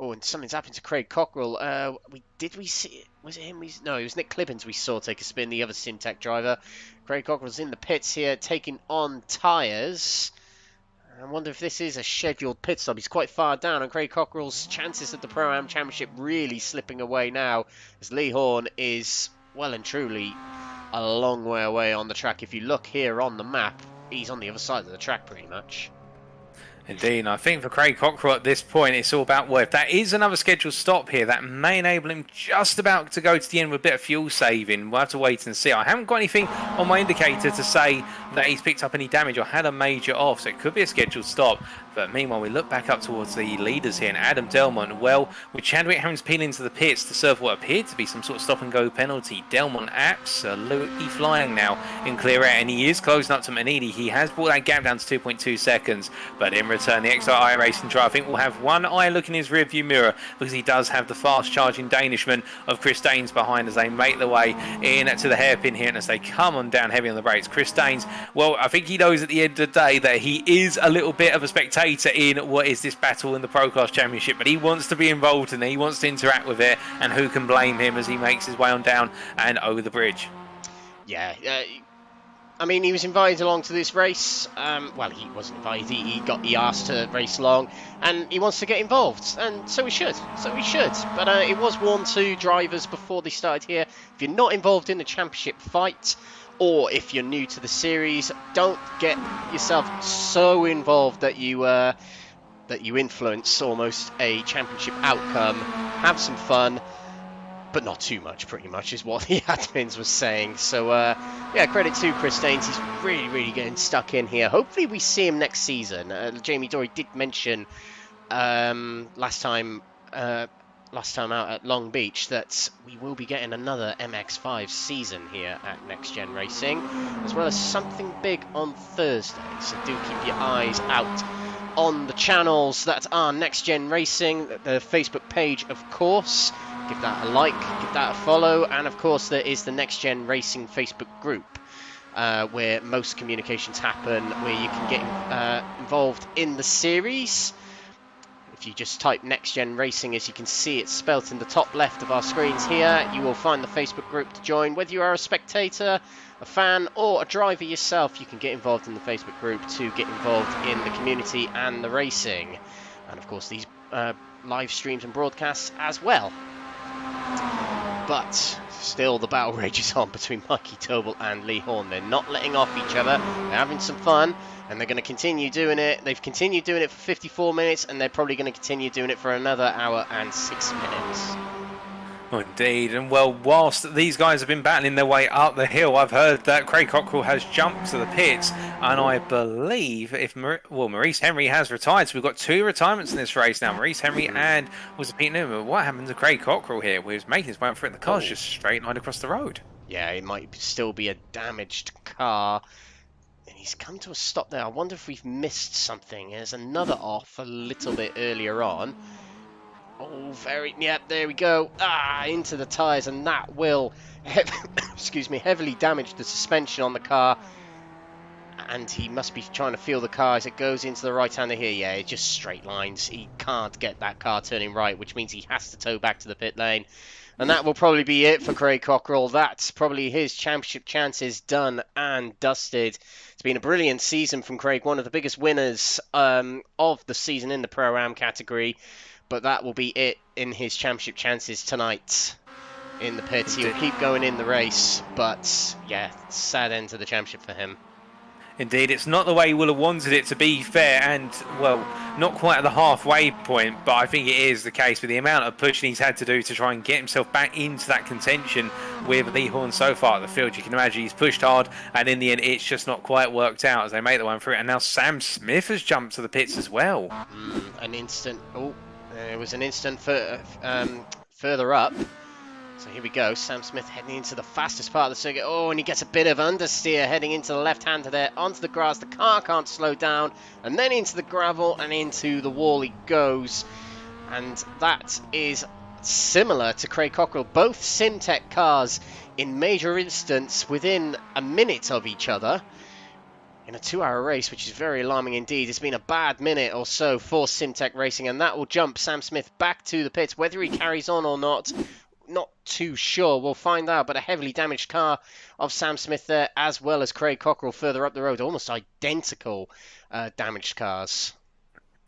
Oh, and something's happened to Craig Cockrell. Did we see? Was it him? No, it was Nick Clibbins we saw take a spin, the other Syntec driver. Craig Cockrell's in the pits here, taking on tyres. I wonder if this is a scheduled pit stop. He's quite far down, and Craig Cockrell's chances at the Pro-Am Championship really slipping away now, as Lee Horn is well and truly a long way away on the track. If you look here on the map, he's on the other side of the track pretty much. Indeed, and I think for Craig Cockrell at this point, it's all about, well, if that is another scheduled stop here, that may enable him just about to go to the end with a bit of fuel saving. We'll have to wait and see. I haven't got anything on my indicator to say that he's picked up any damage or had a major off, so it could be a scheduled stop. But meanwhile, we look back up towards the leaders here, and Adam Delmont, well, with Chadwick having to peel into the pits to serve what appeared to be some sort of stop-and-go penalty, Delmont absolutely flying now in clear air, and he is closing up to Mcnealy. He has brought that gap down to 2.2 seconds, but in return, the XR iRacing driver, I think, will have one eye look in his rearview mirror, because he does have the fast-charging Danishman of Chris Daines behind as they make their way in to the hairpin here, and as they come on down heavy on the brakes. Chris Daines, well, I think he knows at the end of the day that he is a little bit of a spectator in what is this battle in the Pro Class Championship, but he wants to be involved in it, he wants to interact with it, and who can blame him as he makes his way on down and over the bridge. Yeah, I mean, he was invited along to this race. Well, he wasn't invited, he asked to race along, and he wants to get involved, and so he should, but it was warned to drivers before they started here, if you're not involved in the championship fight, or if you're new to the series, don't get yourself so involved that you influence almost a championship outcome. Have some fun, but not too much, pretty much, is what the admins was saying. So, yeah, credit to Chris Daines. He's really getting stuck in here. Hopefully we see him next season. Jamie Dory did mention last time out at Long Beach that we will be getting another MX-5 season here at NXTGEN Racing, as well as something big on Thursday. So do keep your eyes out on the channels that are NXTGEN Racing, the Facebook page, of course. Give that a like, give that a follow, and of course there is the NXTGEN Racing Facebook group, where most communications happen, where you can get involved in the series. If you just type NXTGEN Racing, as you can see it's spelt in the top left of our screens here, you will find the Facebook group to join. Whether you are a spectator, a fan, or a driver yourself, you can get involved in the Facebook group to get involved in the community and the racing. And of course these live streams and broadcasts as well. But still the battle rages on between Mikey Tobel and Lee Horn. They're not letting off each other, they're having some fun, and they're going to continue doing it. They've continued doing it for 54 minutes, and they're probably going to continue doing it for another hour and 6 minutes. Oh, indeed, and well, whilst these guys have been battling their way up the hill, I've heard that Craig Cockrell has jumped to the pits, and I believe Maurice Henry has retired, so we've got 2 retirements in this race now. Maurice Henry and was it Pete Newman? What happened to Craig Cockrell here? He was making his way up through the car's just straight line across the road. Yeah, it might still be a damaged car. And he's come to a stop there. I wonder if we've missed something. There's another off a little bit earlier on. Oh, yep, there we go. Into the tyres, and that will, excuse me, heavily damage the suspension on the car. And he must be trying to feel the car as it goes into the right-hander here. Yeah, it's just straight lines. He can't get that car turning right, which means he has to tow back to the pit lane. And that will probably be it for Craig Cockrell. That's probably his championship chances done and dusted. It's been a brilliant season from Craig, one of the biggest winners of the season in the Pro-Am category. But that will be it in his championship chances tonight in the pits. He'll keep going in the race, but yeah, sad end to the championship for him. Indeed, it's not the way he would have wanted it to be fair, and, well, not quite at the halfway point, but I think it is the case with the amount of pushing he's had to do to try and get himself back into that contention with Lee Horn so far at the field. You can imagine he's pushed hard, and in the end, it's just not quite worked out as they make the one through. And now Sam Smith has jumped to the pits as well. An instant. Oh, there was an instant further up. So here we go, Sam Smith heading into the fastest part of the circuit. Oh, and he gets a bit of understeer heading into the left-hander there, onto the grass. The car can't slow down, and then into the gravel, and into the wall he goes. And that is similar to Craig Cockrell. Both Simtech cars in major instance within a minute of each other in a 2-hour race, which is very alarming indeed. It's been a bad minute or so for Simtech Racing, and that will jump Sam Smith back to the pits. Whether he carries on or not too sure. We'll find out. But a heavily damaged car of Sam Smith there, as well as Craig Cockrell further up the road. Almost identical damaged cars.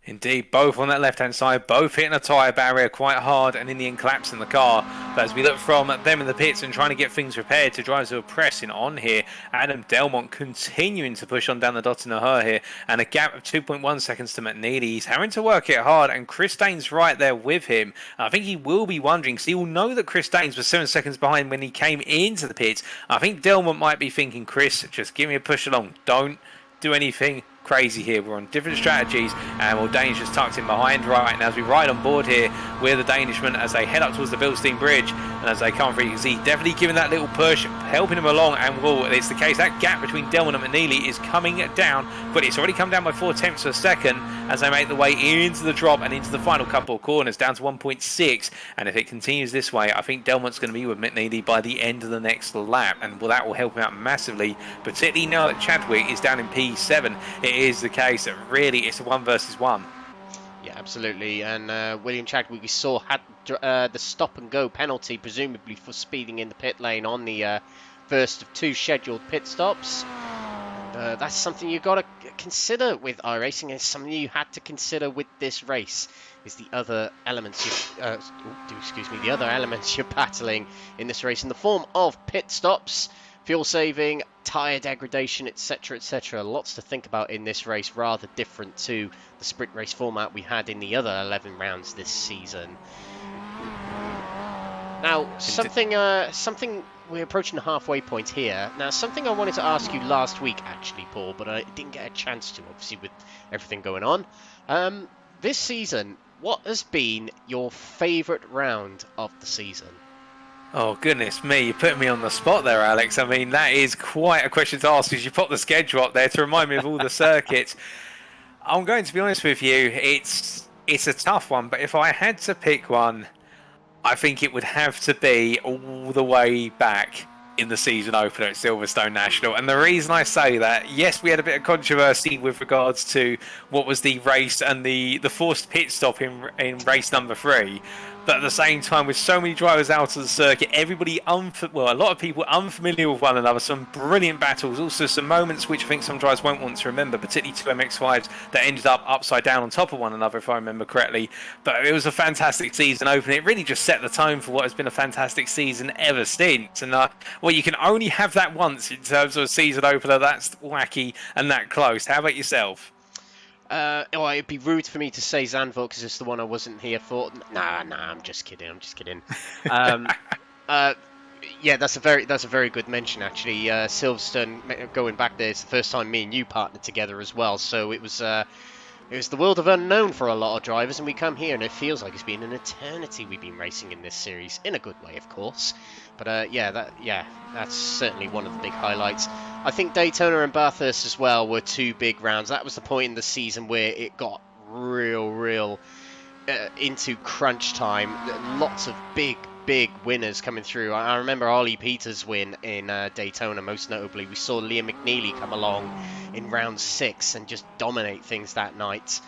Indeed, both on that left-hand side, both hitting a tyre barrier quite hard and in the end collapsing the car. But as we look from them in the pits and trying to get things repaired to drivers who are pressing on here, Adam Delmont continuing to push on down the dot in the her here, and a gap of 2.1 seconds to Mcnealy. He's having to work it hard, and Chris Dane's right there with him. I think he will be wondering, because he will know that Chris Danes was 7 seconds behind when he came into the pits. I think Delmont might be thinking, Chris, just give me a push along. Don't do anything crazy here. We're on different strategies, and well, Danish just tucked in behind right now as we ride on board here with the Danishman as they head up towards the Bilstein Bridge, and as they come through, you can see definitely giving that little push, helping him along. And well, it's the case that gap between Delman and Mcnealy is coming down, but it's already come down by 0.4 of a second as they make the way into the drop and into the final couple of corners, down to 1.6. And if it continues this way, I think Delmont's going to be with Mcnealy by the end of the next lap, and well, that will help him out massively, particularly now that Chadwick is down in P7. It is the case that really it's a 1 versus 1. Yeah, absolutely. And William Chadwick, we saw, had the stop and go penalty, presumably for speeding in the pit lane on the first of 2 scheduled pit stops. That's something you've got to consider with iRacing. It's something you had to consider with this race. Is the other elements the other elements you're battling in this race in the form of pit stops, fuel saving, tyre degradation, etc, etc. Lots to think about in this race, rather different to the sprint race format we had in the other 11 rounds this season. Now, something we're approaching the halfway point here. Now, something I wanted to ask you last week, actually, Paul, but I didn't get a chance to, obviously, with everything going on. This season, what has been your favourite round of the season? Oh, goodness me, you're putting me on the spot there, Alex. I mean, that is quite a question to ask, because you put the schedule up there to remind me of all the circuits. I'm going to be honest with you, it's a tough one, but if I had to pick one, I think it would have to be all the way back in the season opener at Silverstone National. And the reason I say that, yes, we had a bit of controversy with regards to what was the race and the forced pit stop in race number 3. But at the same time, with so many drivers out of the circuit, everybody, a lot of people unfamiliar with one another, some brilliant battles, also some moments which I think some drivers won't want to remember, particularly 2 MX-5s that ended up upside down on top of one another, if I remember correctly. But it was a fantastic season opener. It really just set the tone for what has been a fantastic season ever since. And, well, you can only have that once in terms of a season opener that's wacky and that close. How about yourself? It'd be rude for me to say Zandvoort because it's the one I wasn't here for. Nah, I'm just kidding. Yeah, that's a very good mention actually. Silverstone, going back there, it's the first time me and you partnered together as well. So it was the world of unknown for a lot of drivers, and we come here and it feels like it's been an eternity we've been racing in this series, in a good way, of course. But that's certainly one of the big highlights. I think Daytona and Bathurst as well were 2 big rounds. That was the point in the season where it got real into crunch time. Lots of big winners coming through. I remember Ollie Peters' win in Daytona, most notably. We saw Liam McNealy come along in round 6 and just dominate things that night.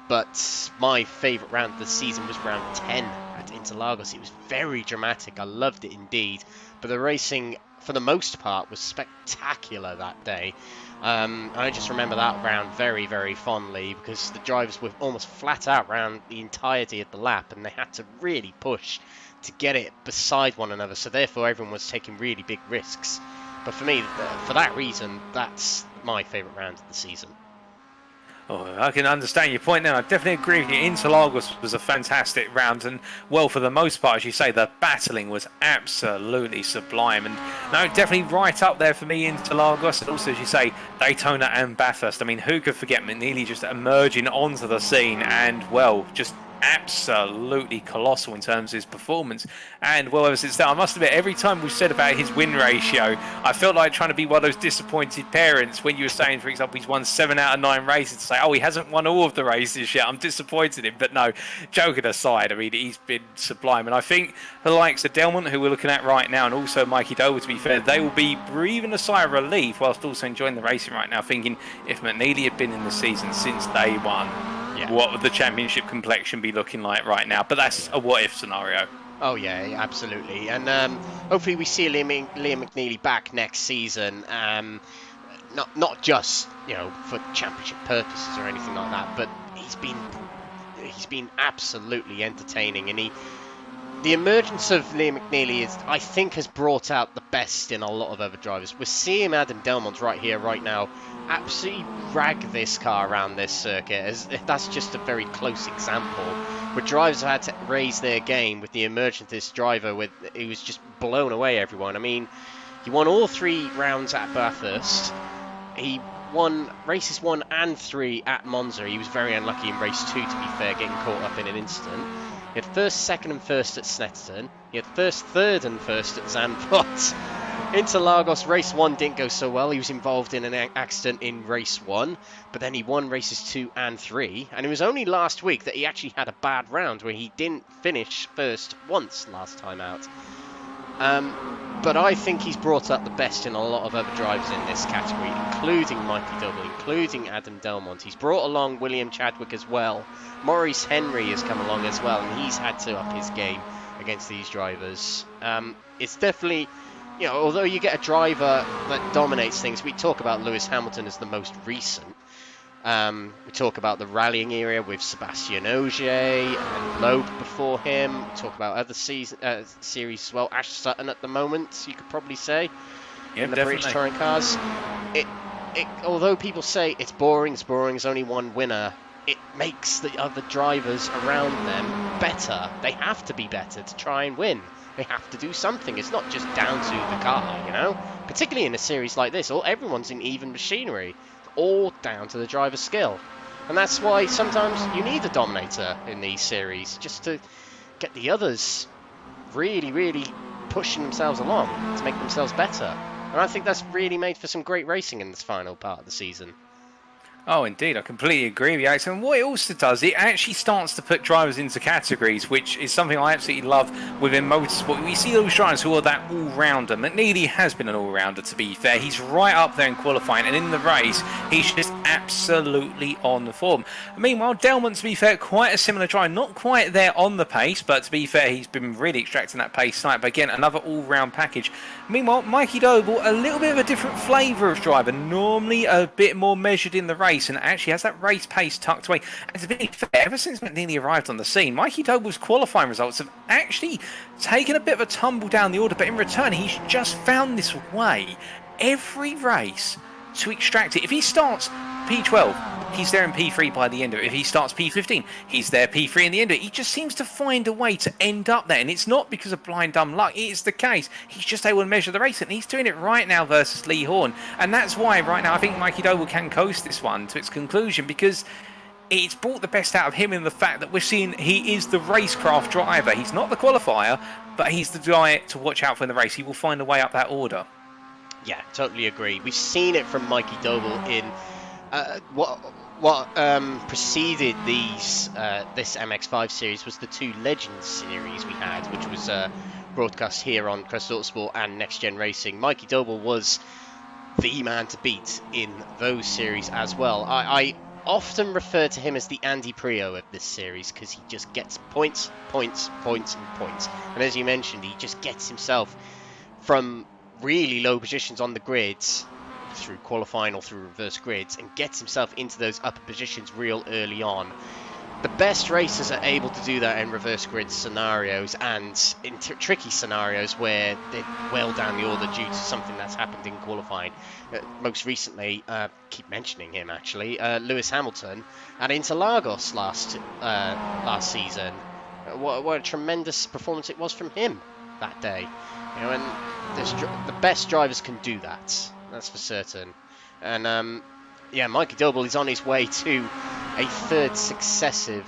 But my favourite round of the season was round 10 at Interlagos. It was very dramatic. I loved it indeed. But the racing, for the most part, was spectacular that day. I just remember that round very, very fondly because the drivers were almost flat out around the entirety of the lap, and they had to really push to get it beside one another. So therefore, everyone was taking really big risks. But for me, for that reason, that's my favourite round of the season. Oh, I can understand your point now. I definitely agree with you. Interlagos was a fantastic round, and well, for the most part, as you say, the battling was absolutely sublime. And no, definitely right up there for me, Interlagos, and also, as you say, Daytona and Bathurst. I mean, who could forget McNealy just emerging onto the scene and, well, just absolutely colossal in terms of his performance. And well, ever since then, I must admit, every time we've said about his win ratio, I felt like trying to be one of those disappointed parents when you were saying, for example, he's won 7 out of 9 races, to say, oh, he hasn't won all of the races yet, I'm disappointed in him. But no, joking aside, I mean, he's been sublime. And I think the likes of Delmont, who we're looking at right now, and also Mikey Dover, to be fair, they will be breathing a sigh of relief whilst also enjoying the racing right now, thinking if McNealy had been in the season since day one, what would the championship complexion be looking like right now? But that's a what-if scenario. Oh yeah, absolutely. And hopefully we see Liam McNealy back next season. Not just, you know, for championship purposes or anything like that, but he's been absolutely entertaining. And the emergence of Liam McNealy I think has brought out the best in a lot of other drivers. We're seeing Adam Delmont right here, right now, absolutely rag this car around this circuit. That's just a very close example where drivers have had to raise their game with the emergence of this driver. He was just blown away everyone. I mean, he won all 3 rounds at Bathurst. He won races 1 and 3 at Monza. He was very unlucky in race 2, to be fair, getting caught up in an incident. He had first, second and first at Snetterton. He had first, third and first at Zandvoort. Interlagos, race 1 didn't go so well. He was involved in an accident in race 1, but then he won races 2 and 3. And it was only last week that he actually had a bad round where he didn't finish first once last time out. But I think he's brought up the best in a lot of other drivers in this category, including Mikey Double, including Adam Delmont. He's brought along William Chadwick as well. Maurice Henry has come along as well, and he's had to up his game against these drivers. It's definitely, you know, although you get a driver that dominates things, we talk about Lewis Hamilton as the most recent. We talk about the rallying era with Sebastian Ogier and Loeb before him. We talk about other series as well. Ash Sutton at the moment, you could probably say, in the British touring cars. Although people say it's boring, there's only one winner, it makes the other drivers around them better. They have to be better to try and win. They have to do something. It's not just down to the car, you know? Particularly in a series like this, everyone's in even machinery. All down to the driver's skill. And that's why sometimes you need a dominator in these series, just to get the others really, really pushing themselves along to make themselves better. And I think that's really made for some great racing in this final part of the season. Oh, indeed. I completely agree with you, Alex. And what it also does, it actually starts to put drivers into categories, which is something I absolutely love within motorsport. We see those drivers who are that all-rounder. McNealy has been an all-rounder, to be fair. He's right up there in qualifying, and in the race, he's just absolutely on the form. Meanwhile, Delmont, to be fair, quite a similar driver. Not quite there on the pace, but to be fair, he's been really extracting that pace tonight. But again, another all-round package. Meanwhile, Mikey Doble, a little bit of a different flavour of driver. Normally a bit more measured in the race, and actually has that race pace tucked away. And to be fair, ever since McNealy arrived on the scene, Mikey Doble's qualifying results have actually taken a bit of a tumble down the order, but in return, he's just found this way every race to extract it. If he starts P12, he's there in P3 by the end of it. If he starts P15, he's there P3 in the end of it. He just seems to find a way to end up there, and it's not because of blind dumb luck. It's the case. He's just able to measure the race, and he's doing it right now versus Lee Horn. And that's why right now I think Mikey Doble can coast this one to its conclusion, because it's brought the best out of him in the fact that we're seeing he is the racecraft driver. He's not the qualifier, but he's the guy to watch out for in the race. He will find a way up that order. Yeah, totally agree. We've seen it from Mikey Doble in what preceded this MX-5 series was the 2 Legends series we had, which was broadcast here on Crest Autosport and Next Gen Racing. Mikey Doble was the man to beat in those series as well. I often refer to him as the Andy Prio of this series because he just gets points, points, points, and points. And as you mentioned, he just gets himself from really low positions on the grids through qualifying or through reverse grids and gets himself into those upper positions real early on. The best racers are able to do that in reverse grid scenarios and in tricky scenarios where they're well down the order due to something that's happened in qualifying. Most recently, keep mentioning him actually, Lewis Hamilton at Interlagos last season. What a tremendous performance it was from him that day. You know, and the best drivers can do that. That's for certain. And yeah, Mikey Doble is on his way to a 3rd successive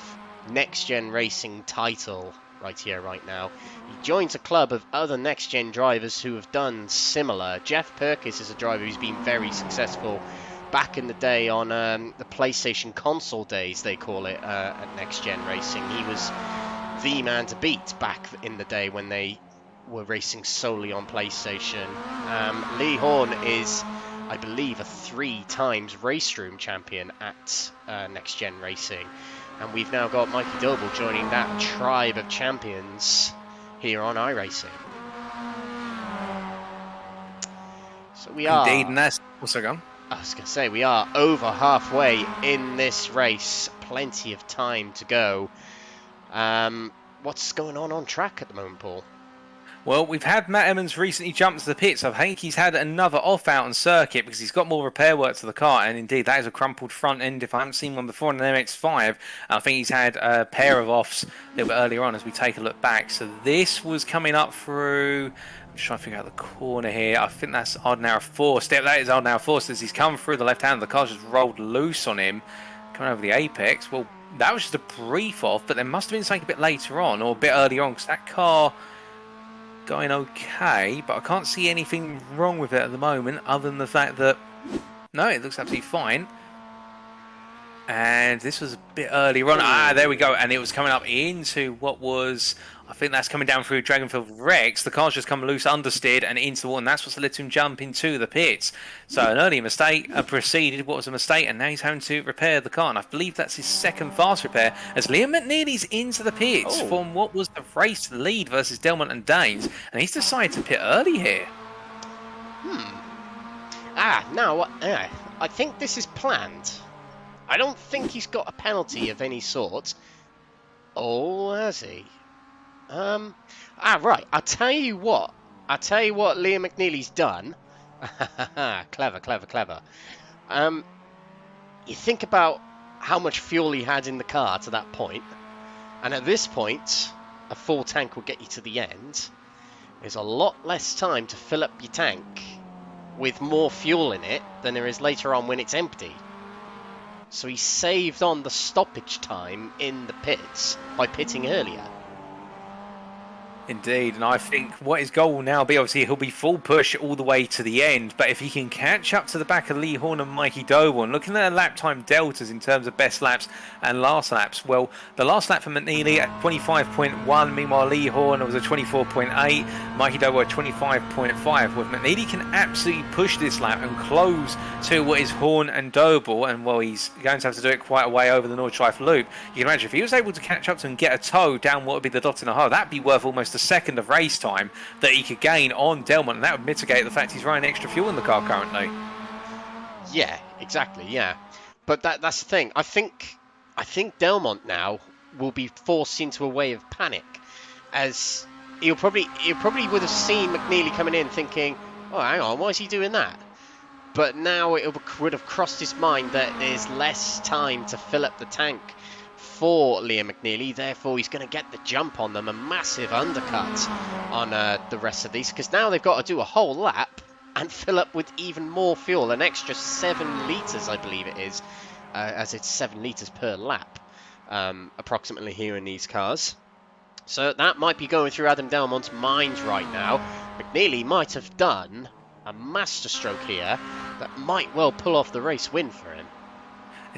Next Gen Racing title right here, right now. He joins a club of other Next Gen drivers who have done similar. Jeff Perkis is a driver who's been very successful back in the day on the PlayStation console days, they call it, at Next Gen Racing. He was the man to beat back in the day when they were racing solely on PlayStation. Lee Horn is, I believe, a 3 times race room champion at Next Gen Racing, and we've now got Mikey Doble joining that tribe of champions here on iRacing. So we are indeed, and that's also gone. I was going to say, we are over halfway in this race. Plenty of time to go. What's going on track at the moment, Paul? Well, we've had Matt Emmons recently jump to the pits. I think he's had another off-out on circuit because he's got more repair work to the car. And indeed, that is a crumpled front end. If I haven't seen one before in an MX-5, I think he's had a pair of offs a little bit earlier on as we take a look back. So this was coming up through... I'm just trying to figure out the corner here. I think that's Ardnauer Force. That is Ardnauer Force. As he's come through the left hand, the car's just rolled loose on him. Coming over the apex. Well, that was just a brief off, but there must have been something a bit later on or a bit earlier on because that car... going okay, but I can't see anything wrong with it at the moment other than the fact that no, it looks absolutely fine. And this was a bit earlier on. There we go. And it was coming up into what was, I think that's coming down through Dragonfield Rex. The car's just come loose, understeered, and into the wall, and that's what's led him jump into the pits. So an early mistake preceded what was a mistake, and now he's having to repair the car. And I believe that's his 2nd fast repair, as Liam Mcnealy's into the pits from what was the race lead versus Delmont and Danes, and he's decided to pit early here. Now, I think this is planned. I don't think he's got a penalty of any sort. Oh, has he? Right. I'll tell you what Liam McNealy's done. Clever, clever, clever. You think about how much fuel he had in the car to that point, and at this point, a full tank will get you to the end. There's a lot less time to fill up your tank with more fuel in it than there is later on when it's empty. So he saved on the stoppage time in the pits by pitting earlier. Indeed, and I think what his goal will now be, obviously he'll be full push all the way to the end, but if he can catch up to the back of Lee Horn and Mikey Doble, and looking at the lap time deltas in terms of best laps and last laps, well, the last lap for McNealy at 25.1, meanwhile Lee Horn was a 24.8, Mikey Doble at 25.5. Well, if McNealy can absolutely push this lap and close to what is Horn and Doble, and well, he's going to have to do it quite a way over the Nordschleife loop, you can imagine if he was able to catch up to and get a toe down what would be the dot in the hole, that'd be worth almost a second of race time that he could gain on Delmont, and that would mitigate the fact he's running extra fuel in the car currently. Yeah, exactly. Yeah, but that's the thing. I think Delmont now will be forced into a way of panic, as he'll probably would have seen McNealy coming in thinking, "Oh, hang on, why is he doing that?" But now it would have crossed his mind that there's less time to fill up the tank for Liam McNealy, therefore he's going to get the jump on them, a massive undercut on the rest of these, because now they've got to do a whole lap and fill up with even more fuel, an extra 7 litres I believe it is, as it's 7 litres per lap approximately here in these cars. So that might be going through Adam Delmont's mind right now. McNealy might have done a masterstroke here that might well pull off the race win for him.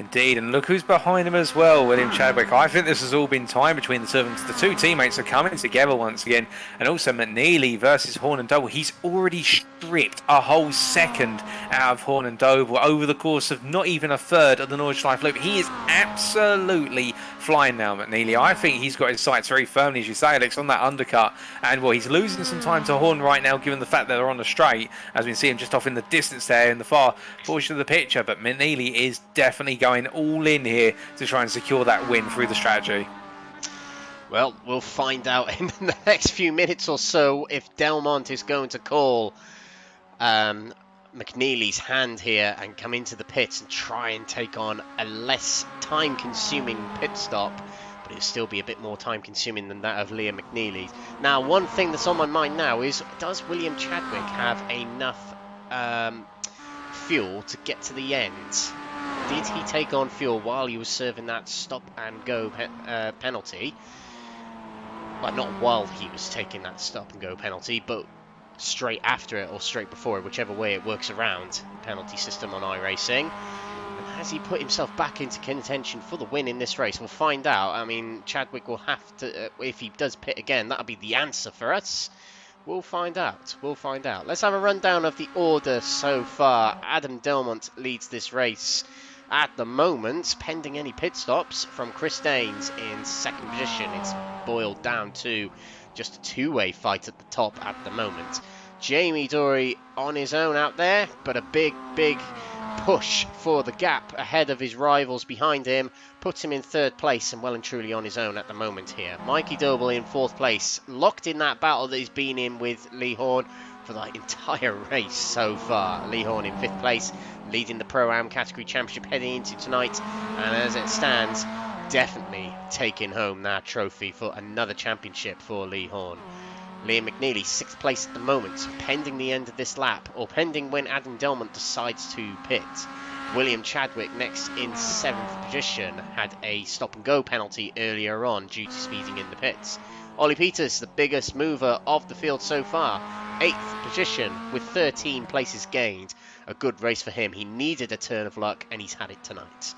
Indeed, and look who's behind him as well, William Chadwick. I think this has all been time between the servants. The two teammates are coming together once again, and also Mcnealy versus Horn and Doble. He's already stripped a whole second out of Horn and Doble over the course of not even a third of the Nordschleife loop. He is absolutely flying now, Mcnealy. I think he's got his sights very firmly, as you say, Alex, on that undercut, and well, he's losing some time to Horn right now, given the fact that they're on the straight, as we see him just off in the distance there in the far portion of the picture. But Mcnealy is definitely going all in here to try and secure that win through the strategy. Well, we'll find out in the next few minutes or so if Delmont is going to call Mcnealy's hand here and come into the pits and try and take on a less time-consuming pit stop, but it'll still be a bit more time-consuming than that of Liam Mcnealy. Now, one thing that's on my mind now is, does William Chadwick have enough fuel to get to the end? Did he take on fuel while he was serving that stop-and-go penalty? Well, not while he was taking that stop-and-go penalty, but straight after it or straight before it, whichever way it works around the penalty system on iRacing. And has he put himself back into contention for the win in this race? We'll find out. I mean, Chadwick will have to, if he does pit again, that'll be the answer for us. We'll find out. We'll find out. Let's have a rundown of the order so far. Adam Delmont leads this race at the moment, pending any pit stops from Chris Daines in second position. It's boiled down to just a two-way fight at the top at the moment. Jamie Dory on his own out there, but a big push for the gap ahead of his rivals behind him puts him in third place and well and truly on his own at the moment here. Mikey Doble in fourth place, locked in that battle that he's been in with Lee Horn for the entire race so far. Lee Horn in fifth place, leading the Pro-Am category championship heading into tonight, and as it stands, definitely taking home that trophy for another championship for Lee Horn. Liam Mcnealy, 6th place at the moment, pending the end of this lap, or pending when Adam Delmont decides to pit. William Chadwick next in 7th position, had a stop-and-go penalty earlier on due to speeding in the pits. Ollie Peters, the biggest mover of the field so far, 8th position with 13 places gained. A good race for him. He needed a turn of luck, and he's had it tonight.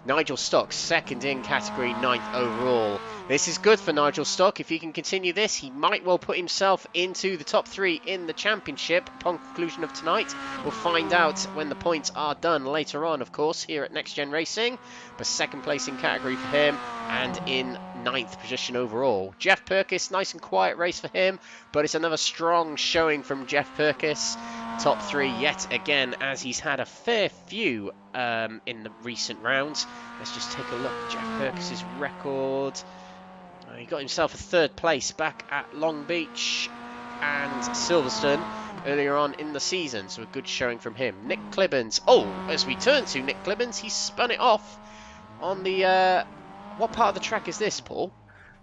Nigel Stock, 2nd in category, 9th overall. This is good for Nigel Stock. If he can continue this, he might well put himself into the top 3 in the championship upon conclusion of tonight. We'll find out when the points are done later on, of course, here at NXTGEN Racing. But 2nd place in category for him, and in 9th position overall. Jeff Purkis, nice and quiet race for him, but it's another strong showing from Jeff Purkis. Top 3 yet again, as he's had a fair few in the recent rounds. Let's just take a look at Jeff Purkis' record. He got himself a 3rd place back at Long Beach and Silverstone earlier on in the season, so a good showing from him. Nick Clibbins, as we turn to Nick Clibbins, he spun it off on the what part of the track is this, Paul?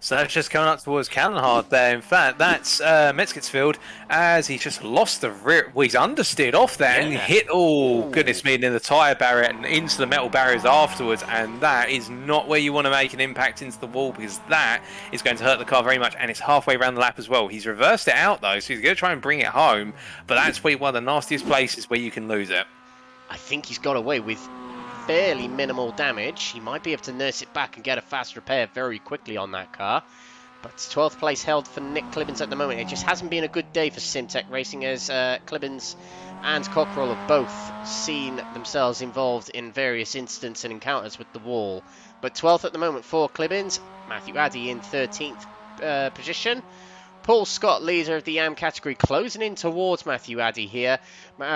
So that's just coming up towards Callanhard there. In fact, that's Metzgertsfield, as he's just lost the rear. Well, he's understeered off there and hit, goodness me, in the tyre barrier and into the metal barriers afterwards. And that is not where you want to make an impact into the wall, because that is going to hurt the car very much. And it's halfway around the lap as well. He's reversed it out, though, so he's going to try and bring it home. But that's one of the nastiest places where you can lose it. I think he's got away with fairly minimal damage. He might be able to nurse it back and get a fast repair very quickly on that car. But 12th place held for Nick Clibbins at the moment. It just hasn't been a good day for Simtech Racing, as Clibbins and Cockrell have both seen themselves involved in various incidents and encounters with the wall. But 12th at the moment for Clibbins. Matthew Addy in 13th position. Paul Scott, leader of the AM category, closing in towards Matthew Addy here.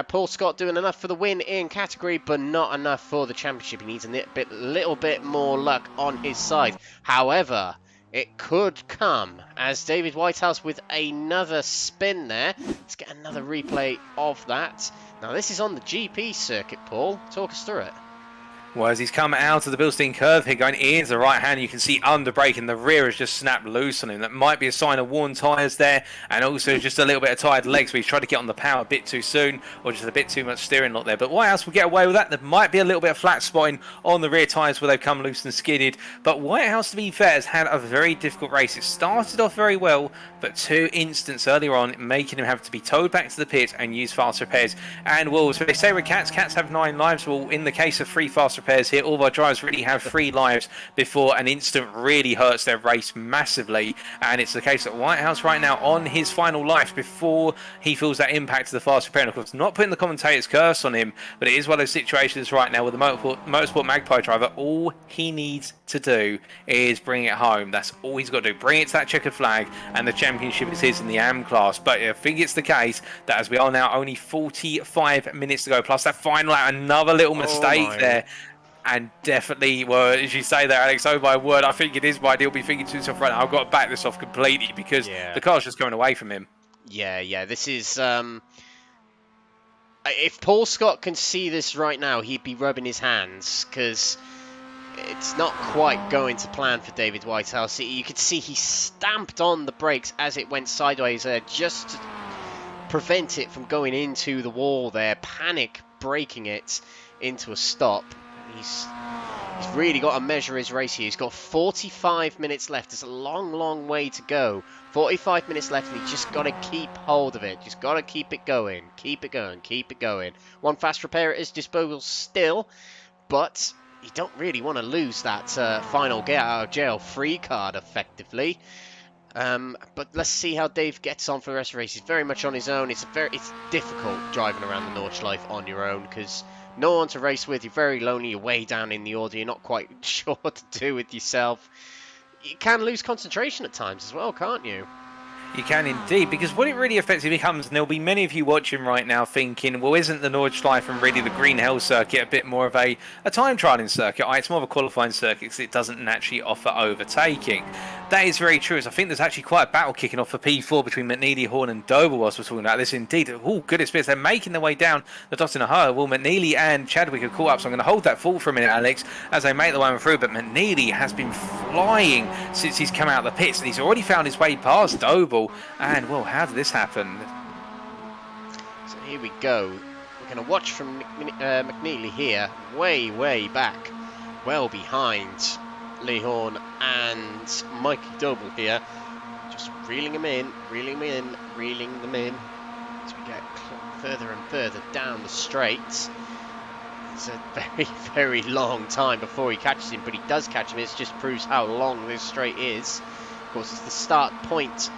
Paul Scott doing enough for the win in category, but not enough for the championship. He needs a little bit more luck on his side. However, it could come as David Whitehouse with another spin there. Let's get another replay of that. Now, this is on the GP circuit, Paul. Talk us through it. Well, as he's come out of the Bilstein curve here, going into the right hand, you can see under brake and the rear has just snapped loose on him. That might be a sign of worn tyres there, and also just a little bit of tired legs where he's tried to get on the power a bit too soon, or just a bit too much steering lock there. But Whitehouse will get away with that. There might be a little bit of flat spotting on the rear tyres where they've come loose and skidded. But Whitehouse, to be fair, has had a very difficult race. It started off very well, but 2 incidents earlier on, making him have to be towed back to the pit and use fast repairs. And well, so they say with cats have 9 lives. Well, in the case of 3 fast repairs, repairs here. All of our drivers really have 3 lives before an incident really hurts their race massively. And it's the case that Whitehouse right now on his final life before he feels that impact of the fast repair. And of course, not putting the commentator's curse on him, but it is one of those situations right now with the Motorsport Magpie driver. All he needs to do is bring it home. That's all he's got to do. Bring it to that checkered flag, and the championship is his in the AM class. But I think it's the case that as we are now only 45 minutes to go, plus that final lap, another little mistake there. And definitely, well, as you say there, Alex, oh my word, I think it is my deal. Be thinking to himself, right now, I've got to back this off completely because the car's just going away from him. Yeah, this is... if Paul Scott can see this right now, he'd be rubbing his hands, because it's not quite going to plan for David Whitehouse. You could see he stamped on the brakes as it went sideways there, just to prevent it from going into the wall there, panic braking it into a stop. He's really got to measure his race here. He's got 45 minutes left. There's a long way to go. 45 minutes left, and he's just got to keep hold of it. Just got to keep it going. Keep it going. One fast repair at his disposal still, but you don't really want to lose that final get out of jail free card effectively. But let's see how Dave gets on for the rest of the race. He's very much on his own. It's difficult driving around the Nordschleife on your own because no one to race with. You're very lonely. You're way down in the order. You're not quite sure what to do with yourself. You can lose concentration at times as well, can't you? You can indeed, because what it really effectively becomes, and there'll be many of you watching right now thinking, well, isn't the Nordschleife and really the Green Hell circuit a bit more of a time trialing circuit? It's more of a qualifying circuit because it doesn't naturally offer overtaking. That is very true, as I think there's actually quite a battle kicking off for P4 between Mcnealy, Horn and Doble whilst we're talking about this indeed. Oh, goodness gracious, they're making their way down the Tottenham Straight. Well, Mcnealy and Chadwick have caught up, so I'm going to hold that thought for a minute, Alex, as they make their way through, but Mcnealy has been flying since he's come out of the pits, and he's already found his way past Doble. And, well, how did this happen? So here we go. We're going to watch from Mcnealy here, way back, well behind Lee Horn and Mikey Doble here. Just reeling them in, reeling them in as we get further and further down the straight. It's a very long time before he catches him, but he does catch him. It just proves how long this straight is. Of course, it's the start point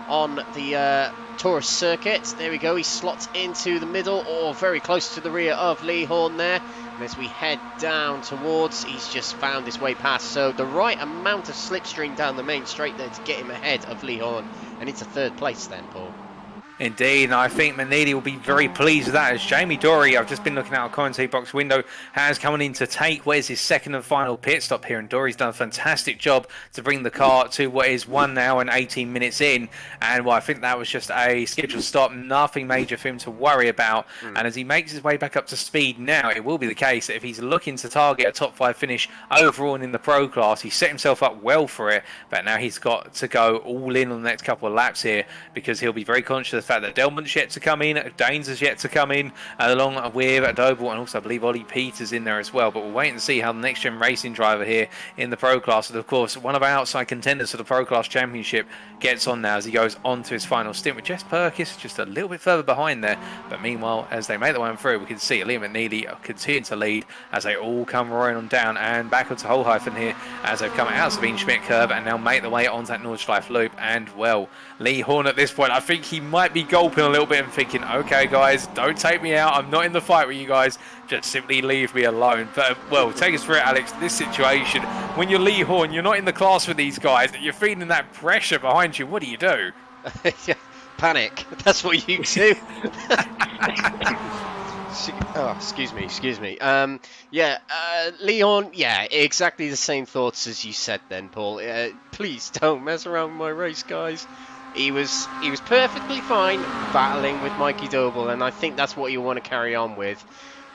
on the tourist circuit. There we go, he slots into the middle or very close to the rear of Lee Horn there, and as we head down towards, he's just found his way past, so the right amount of slipstream down the main straight there to get him ahead of Lee Horn and into third place then, Paul. Indeed, and I think Mcnealy will be very pleased with that, as Jamie Dory, I've just been looking out a commentary box window, has come in to take what is his second and final pit stop here, and Dory's done a fantastic job to bring the car to what is 1 hour and 18 minutes in, and well, I think that was just a scheduled stop, nothing major for him to worry about, and as he makes his way back up to speed now, it will be the case that if he's looking to target a top 5 finish overall and in the pro class, he's set himself up well for it, but now he's got to go all in on the next couple of laps here, because he'll be very conscious of the fact that Delmont's yet to come in, Danes is yet to come in, along with Doble, and also I believe Ollie Peters in there as well. But we'll wait and see how the next gen racing driver here in the pro class, and of course one of our outside contenders for the pro class championship, gets on now as he goes on to his final stint with Jess Perkis just a little bit further behind there. But meanwhile, as they make their way through, we can see Liam Mcnealy continue to lead as they all come roaring on down and back onto Holhyphen here as they've come out of Sabine Schmidt curve and now make their way onto that Nordschleife loop. And well, Lee Horn at this point, I think he might be gulping a little bit and thinking, okay guys, don't take me out, I'm not in the fight with you guys, just simply leave me alone. But well, take us through it, Alex. This situation, when you're Lee Horn, you're not in the class with these guys, you're feeling that pressure behind you, what do you do? Panic, that's what you do. Oh, excuse me. Lee Horn, yeah, exactly the same thoughts as you said then, Paul. Please don't mess around with my race, guys. He was perfectly fine battling with Mikey Doble, and I think that's what you want to carry on with.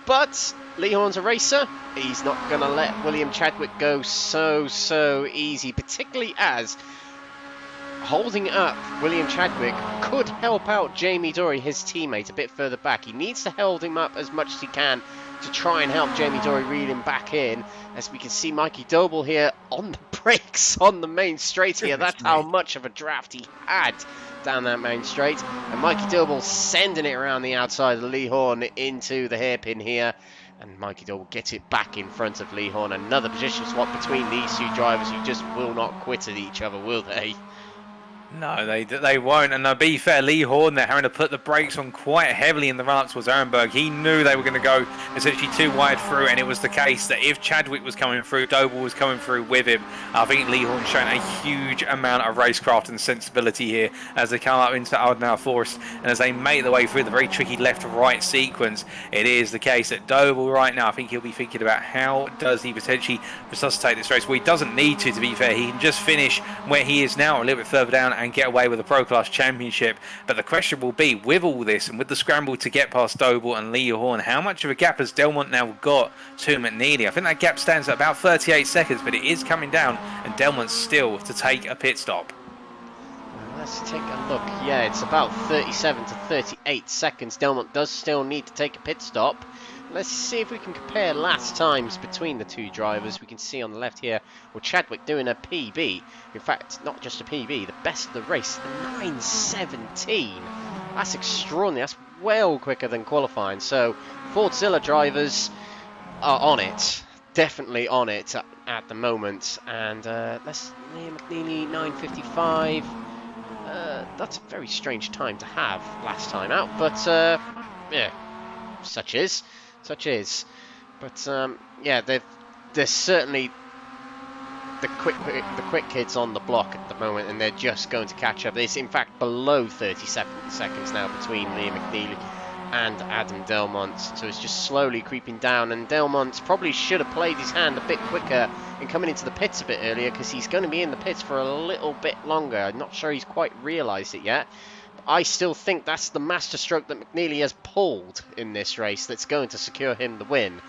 But Lee Horn's a racer. He's not going to let William Chadwick go so easy, particularly as holding up William Chadwick could help out Jamie Dory, his teammate, a bit further back. He needs to hold him up as much as he can to try and help Jamie Dory reel him back in. As we can see Mikey Doble here on the brakes on the main straight here. That's how much of a draft he had down that main straight. And Mikey Doble sending it around the outside of Lee Horn into the hairpin here. And Mikey Doyle gets it back in front of Lee Horn. Another position swap between these two drivers who just will not quit at each other, will they? No, they won't. And to be fair, Lee Horn, they're having to put the brakes on quite heavily in the run-up towards Ehrenberg. He knew they were going to go essentially too wide through, and it was the case that if Chadwick was coming through, Doble was coming through with him. I think Lee Horn shown a huge amount of racecraft and sensibility here as they come up into Aldenau Forest, and as they make their way through the very tricky left-to-right sequence. It is the case that Doble right now, I think he'll be thinking about how does he potentially resuscitate this race. Well, he doesn't need to be fair. He can just finish where he is now, a little bit further down, and get away with a Pro Class Championship. But the question will be, with all this and with the scramble to get past Doble and Lee Horn, how much of a gap has Delmont now got to Mcnealy? I think that gap stands at about 38 seconds, but it is coming down, and Delmont's still to take a pit stop. Let's take a look. Yeah, it's about 37 to 38 seconds. Delmont does still need to take a pit stop. Let's see if we can compare last times between the two drivers. We can see on the left here, well, Chadwick doing a PB. In fact, not just a PB, the best of the race, a 9:17. That's extraordinary. That's well quicker than qualifying. So, Fordzilla drivers are on it. Definitely on it at the moment. And let's name Mcnealy 9:55. That's a very strange time to have last time out, but yeah, such is. But yeah, they're certainly the quick kids on the block at the moment, and they're just going to catch up. It's in fact below 30 seconds now between Liam Mcnealy and Adam Delmont, so it's just slowly creeping down. And Delmont probably should have played his hand a bit quicker in coming into the pits a bit earlier, because he's going to be in the pits for a little bit longer. I'm not sure he's quite realised it yet. I still think that's the masterstroke that Mcnealy has pulled in this race that's going to secure him the win.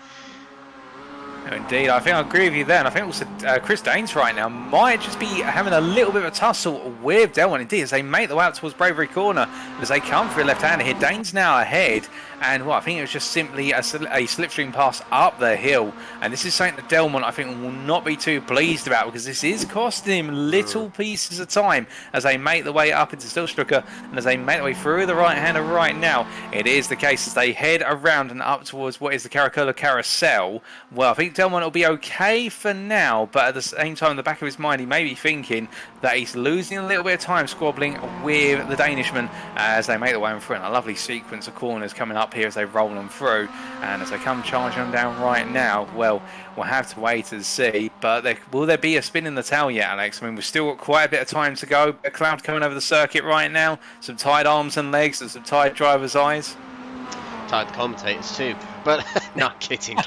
Indeed, I think I agree with you there, and I think also Chris Danes right now might just be having a little bit of a tussle with Delmont. Indeed, as they make the way out towards Bravery Corner, as they come through left-hander here, Danes now ahead, and well, I think it was just simply a slipstream pass up the hill, and this is something that Delmont, I think, will not be too pleased about, because this is costing him little pieces of time as they make the way up into Stillstrucker, and as they make their way through the right-hander right now. It is the case as they head around and up towards what is the Caracola Carousel. Well, I think Delmont will be okay for now, but at the same time, in the back of his mind, he may be thinking that he's losing a little bit of time squabbling with the Danishman as they make their way in front. A lovely sequence of corners coming up here as they roll them through, and as they come charging them down right now, well, we'll have to wait and see. But will there be a spin in the tail yet, Alex? I mean, we've still got quite a bit of time to go. A cloud coming over the circuit right now, some tired arms and legs and some tired drivers' eyes. Tired commentators too, but not kidding.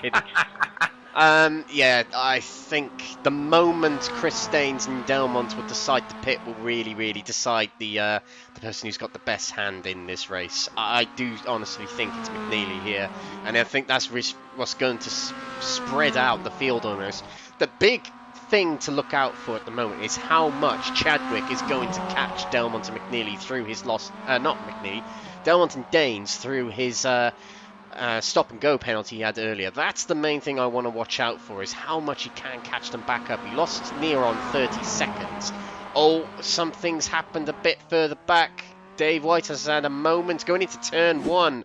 Yeah, I think the moment Chris Danes and Delmont would decide to pit will really decide the person who's got the best hand in this race. I do honestly think it's Mcnealy here, and I think that's what's going to spread out the field almost. The big thing to look out for at the moment is how much Chadwick is going to catch Delmont and Mcnealy through his loss, not Mcnealy, Delmont and Danes through his stop and go penalty he had earlier. That's the main thing I want to watch out for, is how much he can catch them back up. He lost near on 30 seconds. Oh, something's happened a bit further back. Dave Whitehouse has had a moment going into turn one,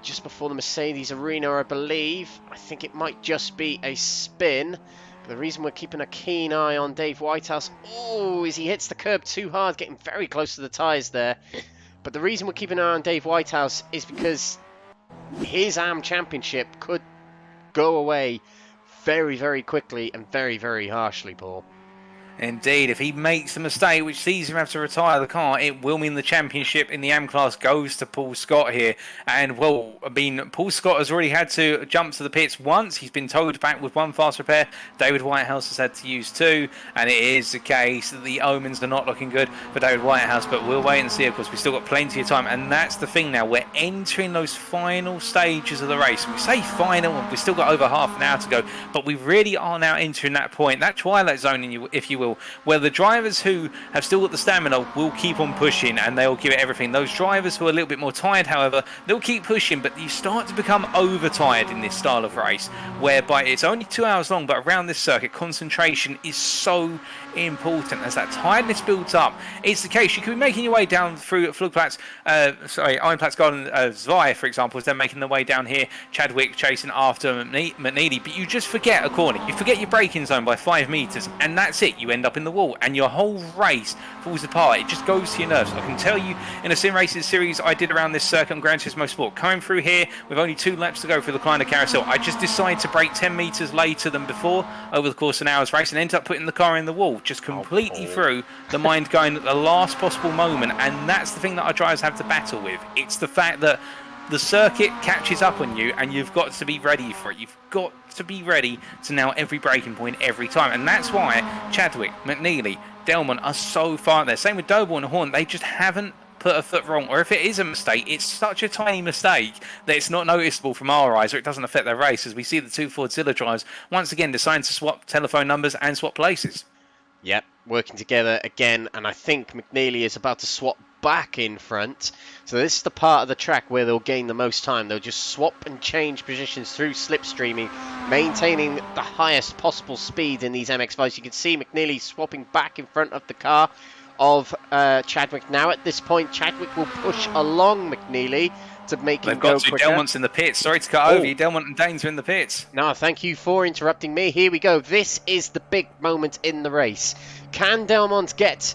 just before the Mercedes Arena, I believe. I think it might just be a spin. But the reason we're keeping a keen eye on Dave Whitehouse, oh, is he hits the curb too hard, getting very close to the tyres there. But the reason we're keeping an eye on Dave Whitehouse is because his AM Championship could go away very quickly and very harshly, Paul. Indeed, if he makes a mistake which sees him have to retire the car, it will mean the championship in the AM class goes to Paul Scott here. And, well, I mean, Paul Scott has already had to jump to the pits once. He's been towed back with one fast repair. David Whitehouse has had to use two. And it is the case that the omens are not looking good for David Whitehouse. But we'll wait and see, of course. We've still got plenty of time. And that's the thing now. We're entering those final stages of the race. We say final, we've still got over half an hour to go. But we really are now entering that point, that twilight zone, if you will, will, where the drivers who have still got the stamina will keep on pushing and they'll give it everything. Those drivers who are a little bit more tired, however, they'll keep pushing, but you start to become overtired in this style of race, whereby it's only 2 hours long, but around this circuit, concentration is so important. As that tiredness builds up, it's the case. You could be making your way down through Ironplatz Garden Zwei, for example, as they're making their way down here. Chadwick chasing after Mcnealy, but you just forget a corner. You forget your braking zone by 5 meters, and that's it. You end up in the wall, and your whole race falls apart. It just goes to your nerves. I can tell you, in a sim racing series I did around this circuit on Gran Turismo Sport, coming through here with only 2 laps to go through the Kleiner Carousel, I just decided to brake 10 meters later than before over the course of an hour's race, and ended up putting the car in the wall, just completely through the mind going at the last possible moment. And that's the thing that our drivers have to battle with. It's the fact that the circuit catches up on you, and you've got to be ready for it. You've got to be ready to nail every braking point every time, and that's why Chadwick, Mcnealy, Delmont are so far there. Same with Doble and Horn. They just haven't put a foot wrong, or if it is a mistake, it's such a tiny mistake that it's not noticeable from our eyes, or it doesn't affect their race, as we see the 2 Fordzilla drivers once again deciding to swap telephone numbers and swap places. Yep, working together again, and I think Mcnealy is about to swap back in front. So this is the part of the track where they'll gain the most time. They'll just swap and change positions through slipstreaming, maintaining the highest possible speed in these MX-5s. You can see Mcnealy swapping back in front of the car of Chadwick. Now at this point, Chadwick will push along Mcnealy to make him go quicker. Delmont's in the pits. Sorry to cut over you. Delmont and Danes are in the pits. No, thank you for interrupting me. Here we go. This is the big moment in the race. Can Delmont get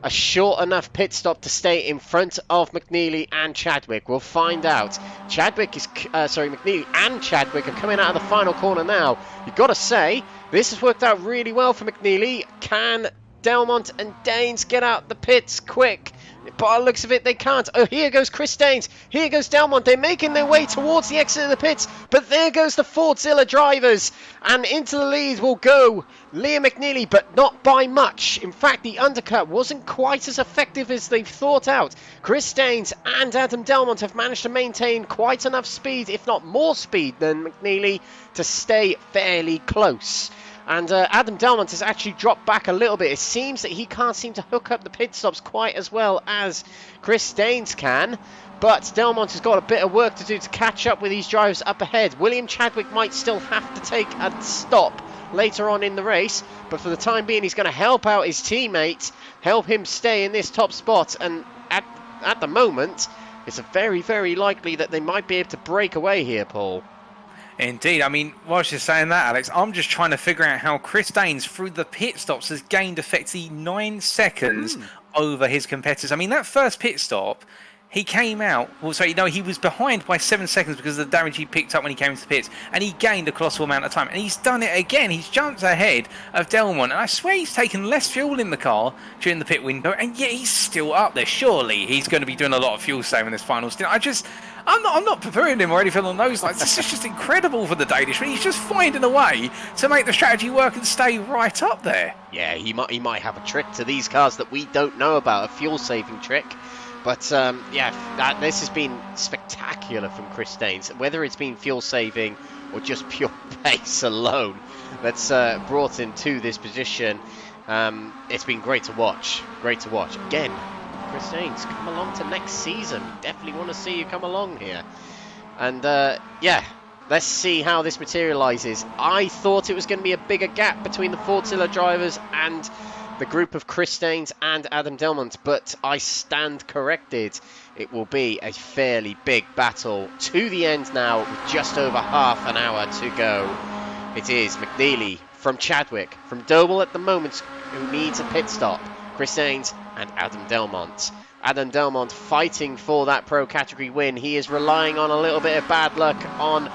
a short enough pit stop to stay in front of Mcnealy and Chadwick? We'll find out. Mcnealy and Chadwick are coming out of the final corner now. You've got to say, this has worked out really well for Mcnealy. Can Delmont and Danes get out the pits quick? By the looks of it, they can't. Oh, here goes Chris Danes. Here goes Delmont. They're making their way towards the exit of the pits. But there goes the Fordzilla drivers. And into the lead will go Liam Mcnealy, but not by much. In fact, the undercut wasn't quite as effective as they've thought out. Chris Danes and Adam Delmont have managed to maintain quite enough speed, if not more speed than Mcnealy, to stay fairly close. And Adam Delmont has actually dropped back a little bit. It seems that he can't seem to hook up the pit stops quite as well as Chris Danes can. But Delmont has got a bit of work to do to catch up with these drivers up ahead. William Chadwick might still have to take a stop later on in the race. But for the time being, he's going to help out his teammate, help him stay in this top spot. And at the moment, it's very, very likely that they might be able to break away here, Paul. Indeed. I mean, whilst you're saying that, Alex, I'm just trying to figure out how Chris Danes, through the pit stops, has gained effectively 9 seconds over his competitors. I mean, that first pit stop, he came out, he was behind by 7 seconds because of the damage he picked up when he came into the pits, and he gained a colossal amount of time. And he's done it again. He's jumped ahead of Delmont, and I swear he's taken less fuel in the car during the pit window, and yet he's still up there. Surely he's going to be doing a lot of fuel saving this final stint. I'm not preparing him or anything on those lines. This is just incredible for the Danish. He's just finding a way to make the strategy work and stay right up there. Yeah, he might have a trick to these cars that we don't know about, a fuel-saving trick. But this has been spectacular from Chris Danes. Whether it's been fuel-saving or just pure pace alone that's brought him to this position, it's been great to watch. Great to watch. Again, Chris Danes, come along to next season. Definitely want to see you come along here. And let's see how this materializes. I thought it was going to be a bigger gap between the Fordzilla drivers and the group of Chris Danes and Adam Delmont, but I stand corrected. It will be a fairly big battle to the end now, with just over half an hour to go. It is Mcnealy from Chadwick, from Doble at the moment, who needs a pit stop. Chris Danes and Adam Delmont. Adam Delmont fighting for that pro category win. He is relying on a little bit of bad luck on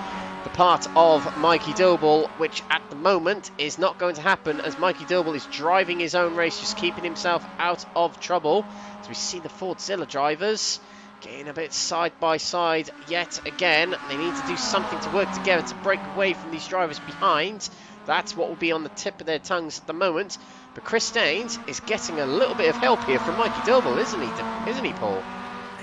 the part of Mikey Doble, which at the moment is not going to happen, as Mikey Doble is driving his own race, just keeping himself out of trouble. As we see the Fordzilla drivers getting a bit side by side yet again. They need to do something to work together to break away from these drivers behind. That's what will be on the tip of their tongues at the moment. But Chris Danes is getting a little bit of help here from Mikey Doble, isn't he, Paul?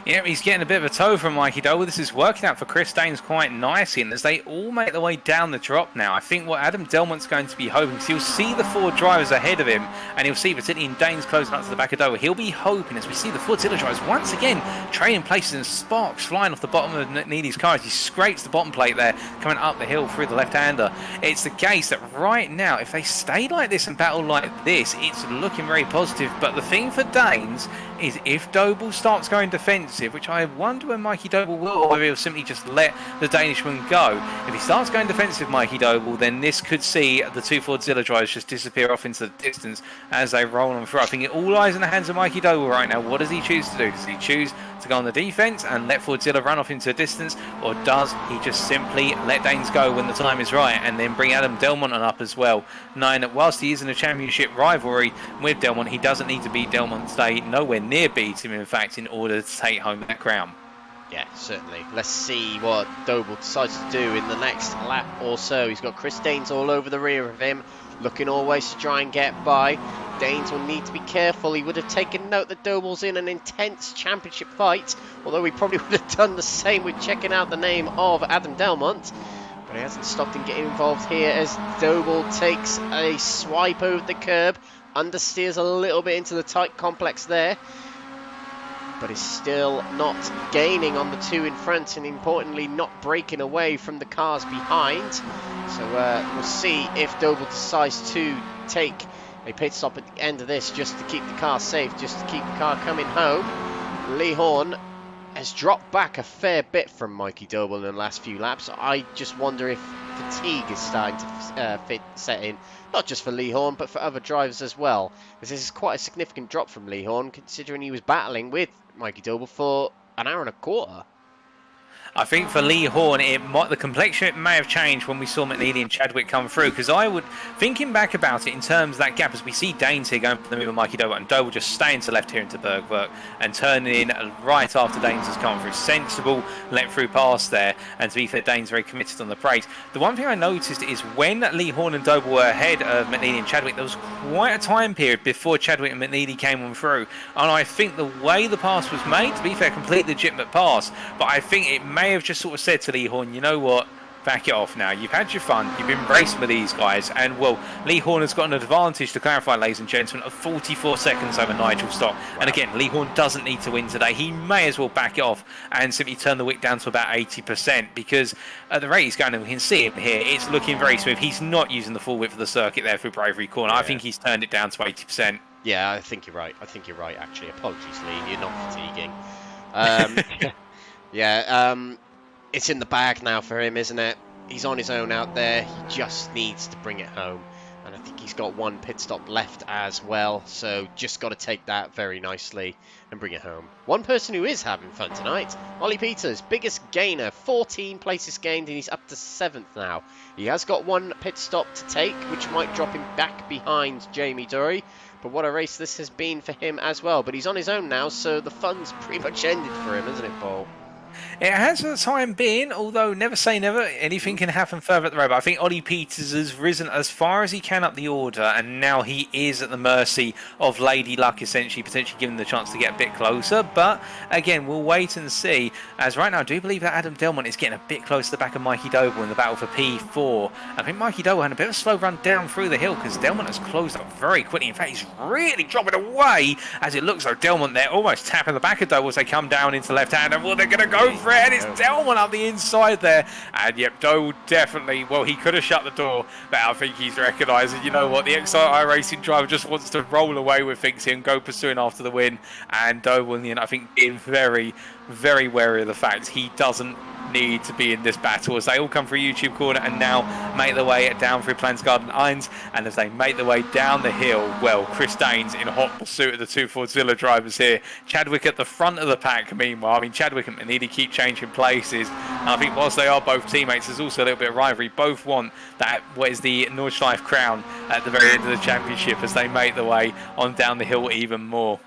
Yeah, he's getting a bit of a toe from Mikey Doble. This is working out for Chris Danes quite nicely, and as they all make their way down the drop now, I think what Adam Delmont's going to be hoping, because he'll see the 4 drivers ahead of him, and he'll see particularly in Danes closing up to the back of Doble, he'll be hoping, as we see the Fordzilla drivers once again trading places and sparks flying off the bottom of Mcnealy's car as he scrapes the bottom plate there, coming up the hill through the left-hander. It's the case that right now, if they stay like this and battle like this, it's looking very positive, but the thing for Danes is if Doble starts going defensive, which I wonder when Mikey Doble will, or whether he'll simply just let the Danishman go. If he starts going defensive, Mikey Doble, then this could see the 2 Fordzilla drivers just disappear off into the distance as they roll on through. I think it all lies in the hands of Mikey Doble right now. What does he choose to do? Does he choose to go on the defense and let Fordzilla run off into the distance, or does he just simply let Danes go when the time is right and then bring Adam Delmont on up as well, knowing that whilst he is in a championship rivalry with Delmont, he doesn't need to beat Delmont today, nowhere near beat him in fact, in order to take home that crown. Yeah, certainly. Let's see what Doble decides to do in the next lap or so. He's got Chris Danes all over the rear of him, looking always to try and get by. Danes will need to be careful. He would have taken note that Doble's in an intense championship fight, although he probably would have done the same with checking out the name of Adam Delmont. But he hasn't stopped in getting involved here as Doble takes a swipe over the curb, understeers a little bit into the tight complex there, but is still not gaining on the 2 in front, and importantly not breaking away from the cars behind. So we'll see if Doble decides to take a pit stop at the end of this just to keep the car safe, just to keep the car coming home. Lee Horn has dropped back a fair bit from Mikey Doble in the last few laps. I just wonder if fatigue is starting to set in, not just for Lee Horn but for other drivers as well, because this is quite a significant drop from Lee Horn considering he was battling with Mikey Doble for an hour and a quarter. I think for Lee Horn, the complexion may have changed when we saw Mcnealy and Chadwick come through, because I would, thinking back about it in terms of that gap, as we see Danes here going for the move of Mikey Doble, and Doble just staying to left here into Bergwerk and turning in right after Danes has come through. Sensible let through pass there, and to be fair, Danes very committed on the brakes. The one thing I noticed is when Lee Horn and Doble were ahead of Mcnealy and Chadwick, there was quite a time period before Chadwick and Mcnealy came on through, and I think the way the pass was made, to be fair, completely legitimate pass, but I think it may have just sort of said to Lee Horn, you know what, back it off now. You've had your fun, you've been racing with these guys, and well, Lee Horn has got an advantage, to clarify, ladies and gentlemen, of 44 seconds over Nigel Stock. Wow. And again, Lee Horn doesn't need to win today. He may as well back it off and simply turn the wick down to about 80%, because at the rate he's going, and we can see him here, it's looking very smooth. He's not using the full width of the circuit there through Bravery Corner. Yeah. I think he's turned it down to 80%. Yeah, I think you're right. I think you're right, actually. Apologies, Lee. You're not fatiguing. Yeah, it's in the bag now for him, isn't it? He's on his own out there. He just needs to bring it home. And I think he's got 1 pit stop left as well. So just got to take that very nicely and bring it home. One person who is having fun tonight, Ollie Peters, biggest gainer, 14 places gained, and he's up to 7th now. He has got 1 pit stop to take, which might drop him back behind Jamie Durry. But what a race this has been for him as well. But he's on his own now, so the fun's pretty much ended for him, isn't it, Paul? It has for the time being, although never say never, anything can happen further at the road. But I think Ollie Peters has risen as far as he can up the order, and now he is at the mercy of Lady Luck, essentially, potentially giving him the chance to get a bit closer. But again, we'll wait and see, as right now I do believe that Adam Delmont is getting a bit close to the back of Mikey Doble in the battle for P4. I think Mikey Doble had a bit of a slow run down through the hill, because Delmont has closed up very quickly. In fact, he's really dropping away, as it looks like Delmont there almost tapping the back of Doble as they come down into left hand, and well, they're going to go for it, and it's Delmont up the inside there. And yep, Doble definitely, well, he could have shut the door, but I think he's recognising, you know what, the iRacing driver just wants to roll away with things here and go pursuing after the win. And Doble, in the end, I think, being very, very wary of the fact he doesn't need to be in this battle, as they all come through YouTube corner and now make their way down through Plansgarden Irons. And as they make their way down the hill, well, Chris Danes in hot pursuit of the 2 Fordzilla drivers here. Chadwick at the front of the pack, meanwhile. I mean, Chadwick and Mcnealy keep changing places. And I think whilst they are both teammates, there's also a little bit of rivalry. Both want that, what is the Nordschleife crown at the very end of the championship, as they make their way on down the hill even more.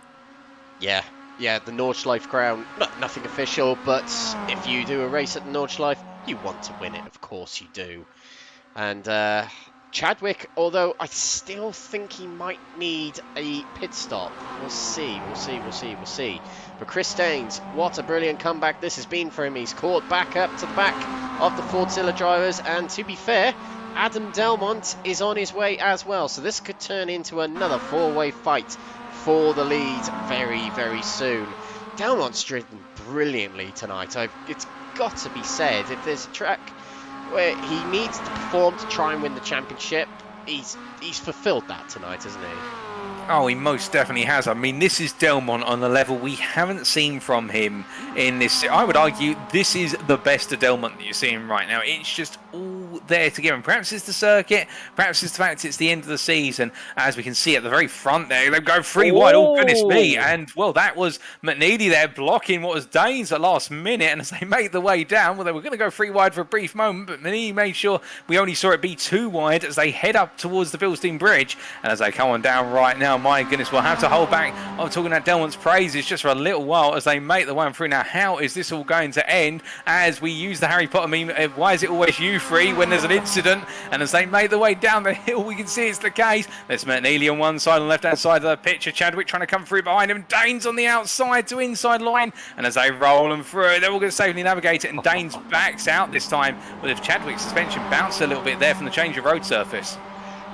Yeah, the Nordschleife crown, nothing official, but if you do a race at the Nordschleife, you want to win it, of course you do. And Chadwick, although I still think he might need a pit stop. We'll see. But Chris Daines, what a brilliant comeback this has been for him. He's caught back up to the back of the Fordzilla drivers, and to be fair, Adam Delmont is on his way as well. So this could turn into another four-way fight for the lead very, very soon. Delmont's driven brilliantly tonight. It's got to be said, if there's a track where he needs to perform to try and win the championship, he's fulfilled that tonight, hasn't he? Oh, he most definitely has. I mean, this is Delmont on the level we haven't seen from him in this. I would argue this is the best of Delmont that you're seeing right now. It's just all there to give him. Perhaps it's the circuit, perhaps it's the fact it's the end of the season. As we can see at the very front there, they go three wide. Oh, goodness me. And, well, that was Mcnealy there blocking what was Daines at last minute. And as they make the way down, well, they were going to go three wide for a brief moment, but Mcnealy made sure we only saw it be two wide as they head up towards the Bilstein Bridge. And as they come on down right now, my goodness, we'll have to hold back. I'm talking about Delmont's praises just for a little while as they make the way through. Now, how is this all going to end as we use the Harry Potter meme? Why is it always you three when there's an incident? And as they make the way down the hill, we can see it's the case. There's Mcnealy on one side, on the left-hand side of the picture. Chadwick trying to come through behind him. Daines on the outside to inside line. And as they roll them through, they're all going to safely navigate it. And Daines backs out this time. But if Chadwick's suspension bounced a little bit there from the change of road surface.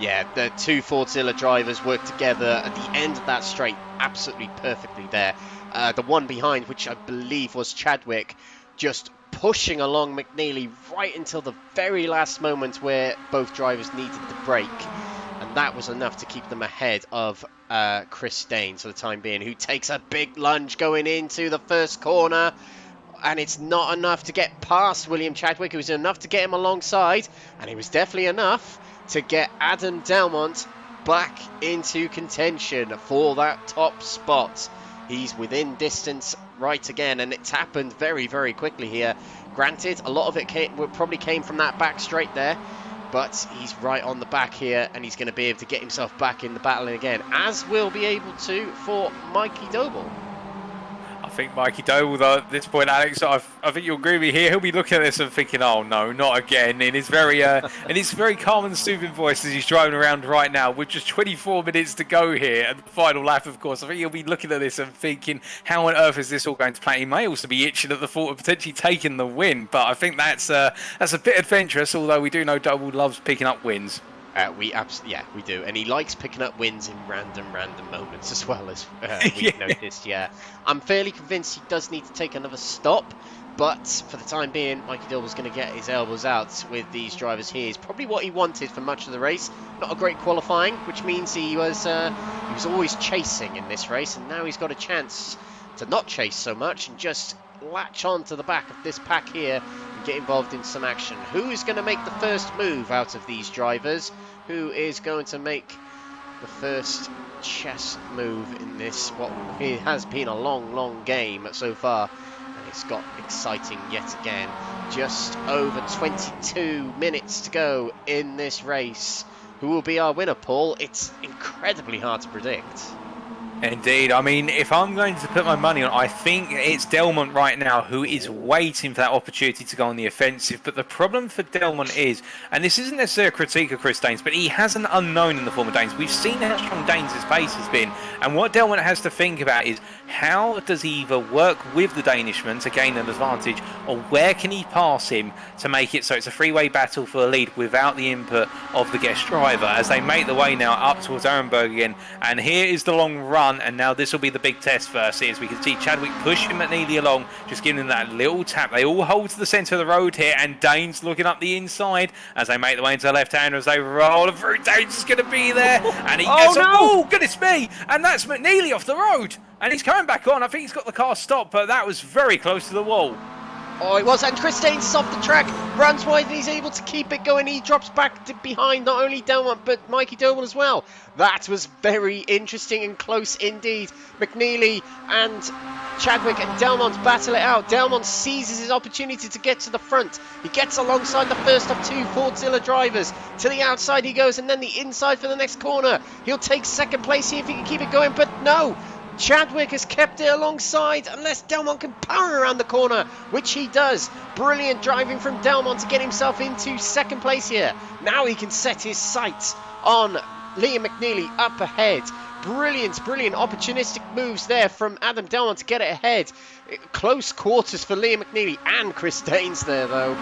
Yeah, the two Fordzilla drivers worked together at the end of that straight absolutely perfectly there. The one behind, which I believe was Chadwick, just pushing along Mcnealy right until the very last moment where both drivers needed the brake. And that was enough to keep them ahead of Chris Daines for the time being, who takes a big lunge going into the first corner. And it's not enough to get past William Chadwick. It was enough to get him alongside, and it was definitely enough to get Adam Delmont back into contention for that top spot. He's within distance right again, and it's happened very, very quickly here. Granted, a lot of it probably came from that back straight there, but he's right on the back here, and he's going to be able to get himself back in the battle again, as we'll be able to for Mikey Doble. I think Mikey Doble, though, at this point, Alex, I think you'll agree with me here. He'll be looking at this and thinking, "Oh no, not again!" In his very, calm and soothing voice as he's driving around right now, with just 24 minutes to go here and the final lap, of course. I think he'll be looking at this and thinking, "How on earth is this all going to play?" He may also be itching at the thought of potentially taking the win, but I think that's a bit adventurous. Although we do know Doble loves picking up wins. We do, and he likes picking up wins in random moments as well, as we've noticed. Yeah, I'm fairly convinced he does need to take another stop, but for the time being, Mikey Doble's going to get his elbows out with these drivers here. It's probably what he wanted for much of the race. Not a great qualifying, which means he was always chasing in this race, and now he's got a chance to not chase so much and just latch on to the back of this pack here and get involved in some action. Who is going to make the first move out of these drivers? Who is going to make the first chess move in this, what it has been a long game so far, and it's got exciting yet again. Just over 22 minutes to go in this race. Who will be our winner, Paul? It's incredibly hard to predict. Indeed. I mean, if I'm going to put my money on, I think it's Delmont right now who is waiting for that opportunity to go on the offensive. But the problem for Delmont is, and this isn't necessarily a critique of Chris Daines, but he has an unknown in the form of Daines. We've seen how strong Daines' pace has been. And what Delmont has to think about is, how does he either work with the Danishman to gain an advantage, or where can he pass him to make it so it's a three-way battle for the lead without the input of the guest driver, as they make the way now up towards Nurburgring again. And here is the long run. And now this will be the big test first, as we can see Chadwick pushing Mcnealy along, just giving him that little tap. They all hold to the centre of the road here, and Daines looking up the inside as they make the way into the left-hander as they roll through. Daines is going to be there, and he gets oh, goodness me! And that's Mcnealy off the road, and he's coming back on. I think he's got the car stopped, but that was very close to the wall. Oh, it was, and Chris Daines is off the track, runs wide, and he's able to keep it going. He drops back behind not only Delmont, but Mikey Doble as well. That was very interesting and close indeed. Mcnealy and Chadwick and Delmont battle it out. Delmont seizes his opportunity to get to the front. He gets alongside the first of two Fordzilla drivers. To the outside he goes, and then the inside for the next corner. He'll take second place here if he can keep it going, but no. Chadwick has kept it alongside unless Delmont can power around the corner, which he does. Brilliant driving from Delmont to get himself into second place here. Now he can set his sights on Liam McNealy up ahead. Brilliant opportunistic moves there from Adam Delmont to get it ahead. Close quarters for Liam McNealy and Chris Daines there though.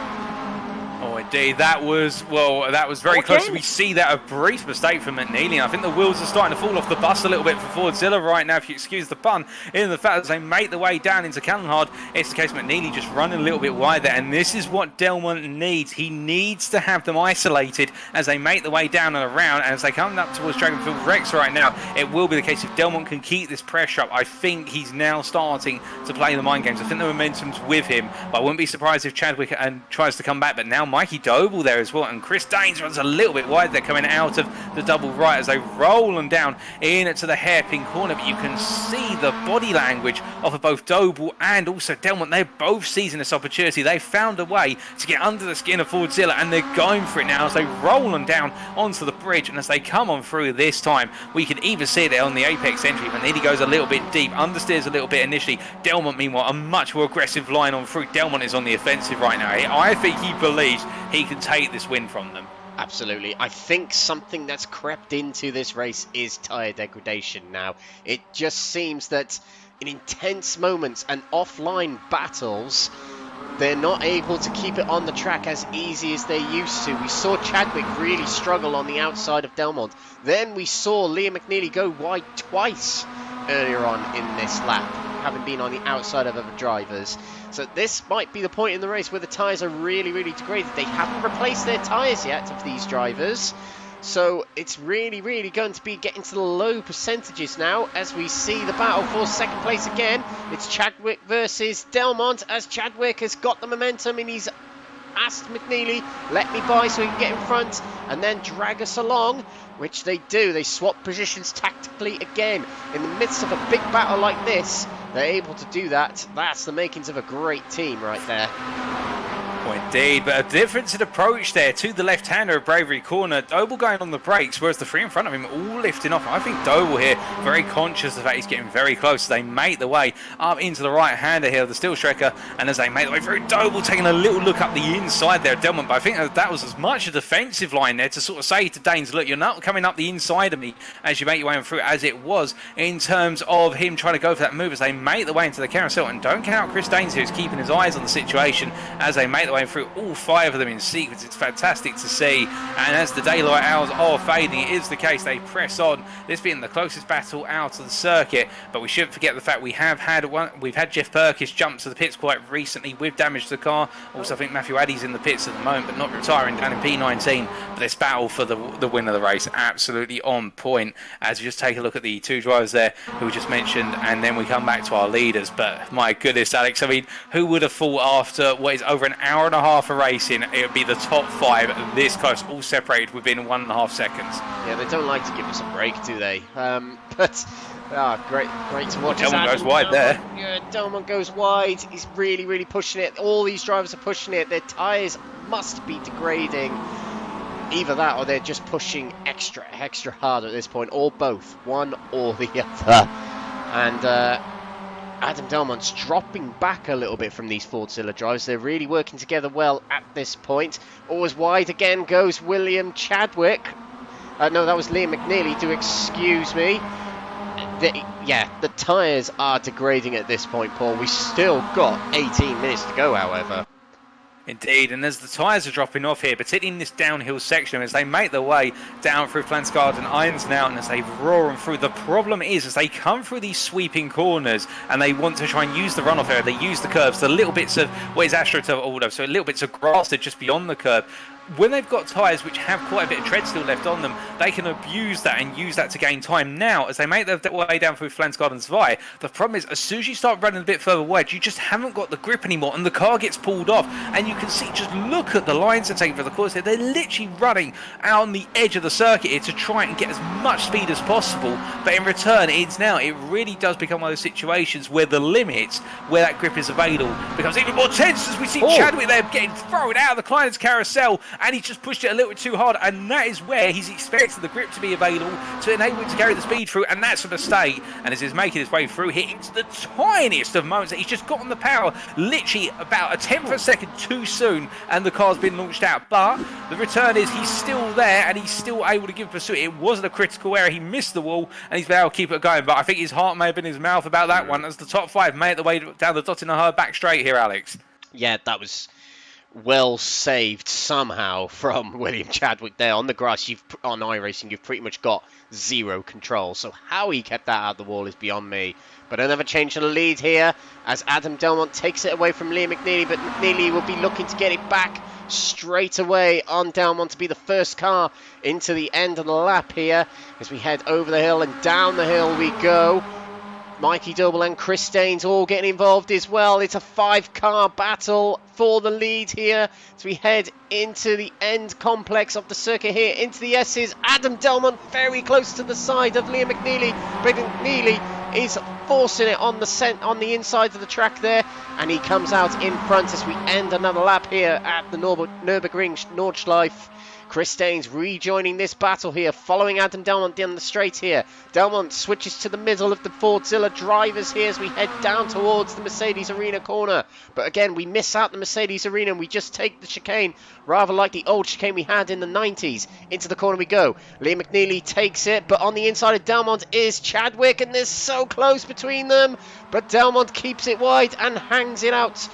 Oh, indeed. That was very close. We see that a brief mistake from McNealy. I think the wheels are starting to fall off the bus a little bit for Fordzilla right now, if you excuse the pun, in the fact that they make the way down into Callanhard. It's the case of McNealy just running a little bit wide there, and this is what Delmont needs. He needs to have them isolated as they make the way down and around, and as they come up towards Dragonfield Rex right now, it will be the case if Delmont can keep this pressure up. I think he's now starting to play the mind games. I think the momentum's with him, but I wouldn't be surprised if Chadwick tries to come back, but now Mikey Doble there as well, and Chris Daines runs a little bit wide there coming out of the double right as they roll them down into the hairpin corner, but you can see the body language of both Doble and also Delmont. They're both seizing this opportunity. They found a way to get under the skin of Fordzilla, and they're going for it now as they roll them down onto the bridge, and as they come on through this time, we can even see it there on the apex entry. Vanidi goes a little bit deep, understeers a little bit initially. Delmont, meanwhile, a much more aggressive line on through. Delmont is on the offensive right now. I think he believes he can take this win from them. Absolutely. I think something that's crept into this race is tyre degradation now. It just seems that in intense moments and offline battles, they're not able to keep it on the track as easy as they used to. We saw Chadwick really struggle on the outside of Delmont. Then we saw Liam McNealy go wide twice earlier on in this lap, having been on the outside of other drivers. So this might be the point in the race where the tyres are really degraded. They haven't replaced their tyres yet of these drivers. So it's really going to be getting to the low percentages now as we see the battle for second place again. It's Chadwick versus Delmont as Chadwick has got the momentum and he's asked McNealy, let me by so he can get in front and then drag us along, which they do. They swap positions tactically again. In the midst of a big battle like this, they're able to do that. That's the makings of a great team right there. Oh, indeed, but a difference in approach there to the left-hander of Bravery Corner. Doble going on the brakes, whereas the three in front of him all lifting off. I think Doble here very conscious of that he's getting very close as they make the way up into the right-hander here, the Steel Striker, and as they make the way through, Doble taking a little look up the inside there, Delmont, but I think that was as much a defensive line there to sort of say to Daines, look, you're not coming up the inside of me as you make your way through, as it was in terms of him trying to go for that move as they make the way into the carousel. And don't count Chris Daines, who's keeping his eyes on the situation as they make the way through all five of them in sequence. It's fantastic to see, and as the daylight hours are fading, it is the case they press on, this being the closest battle out of the circuit. But we shouldn't forget the fact we've had Jeff Perkis jump to the pits quite recently with damage to the car. Also I think Matthew Addy's in the pits at the moment, but not retiring down in P19. But this battle for the win of the race absolutely on point, as we just take a look at the two drivers there who we just mentioned, and then we come back to our leaders. But my goodness, Alex, I mean, who would have thought after what is over an hour and a half of racing it would be the top five this close, all separated within 1.5 seconds? Yeah, they don't like to give us a break, do they? But great to watch. Delmont goes wide there. Yeah, Delmont goes wide. He's really pushing it. All these drivers are pushing it. Their tyres must be degrading. Either that or they're just pushing extra hard at this point, or both, one or the other. And Adam Delmont's dropping back a little bit from these Fordzilla drives. They're really working together well at this point. Always wide again goes William Chadwick. No, that was Liam McNealy, do excuse me. The tyres are degrading at this point, Paul. We've still got 18 minutes to go, however. Indeed, and as the tyres are dropping off here, particularly in this downhill section, as they make their way down through Flansgard and Irons now, and as they roar them through, the problem is as they come through these sweeping corners and they want to try and use the runoff area, they use the curves, the little bits of what is AstroTurf Auto, so little bits of grass that are just beyond the curve. When they've got tyres which have quite a bit of tread still left on them, they can abuse that and use that to gain time. Now, as they make their way down through Flansgard and Zwei, the problem is as soon as you start running a bit further wide, you just haven't got the grip anymore and the car gets pulled off. And you can see, just look at the lines they're taking for the course here. They're literally running out on the edge of the circuit here to try and get as much speed as possible. But in return, it really does become one of those situations where the limits, where that grip is available, becomes even more tense as we see Chadwick there getting thrown out of the Klein's Carousel. and he's just pushed it a little bit too hard, and that is where he's expecting the grip to be available to enable him to carry the speed through, and that's a mistake. And as he's making his way through here, it's the tiniest of moments that he's just gotten the power literally about a tenth of a second too soon, and the car's been launched out. But the return is he's still there, and he's still able to give pursuit. It wasn't a critical error. He missed the wall, and he's been able to keep it going. But I think his heart may have been in his mouth about that one, as the top 5 made the way down the Tottenham back straight here, Alex. Yeah, that was well saved somehow from William Chadwick there. On the grass, on iRacing, you've pretty much got zero control. So how he kept that out of the wall is beyond me. But another change to the lead here as Adam Delmont takes it away from Liam McNealy. But McNealy will be looking to get it back straight away on Delmont to be the first car into the end of the lap here as we head over the hill and down the hill we go. Mikey Doble and Chris Staines all getting involved as well. It's a 5-car battle for the lead here as we head into the end complex of the circuit here, into the S's. Adam Delmont very close to the side of Liam McNealy, but McNealy is forcing it on the inside of the track there, and he comes out in front as we end another lap here at the Nurburgring Nordschleife. Chris Staines rejoining this battle here, following Adam Delmont down the straight here. Delmont switches to the middle of the Fordzilla drivers here as we head down towards the Mercedes Arena corner. But again, we miss out the Mercedes Arena and we just take the chicane, rather like the old chicane we had in the 90s. Into the corner we go. Liam McNealy takes it, but on the inside of Delmont is Chadwick, and they're so close between them. But Delmont keeps it wide and hangs it out.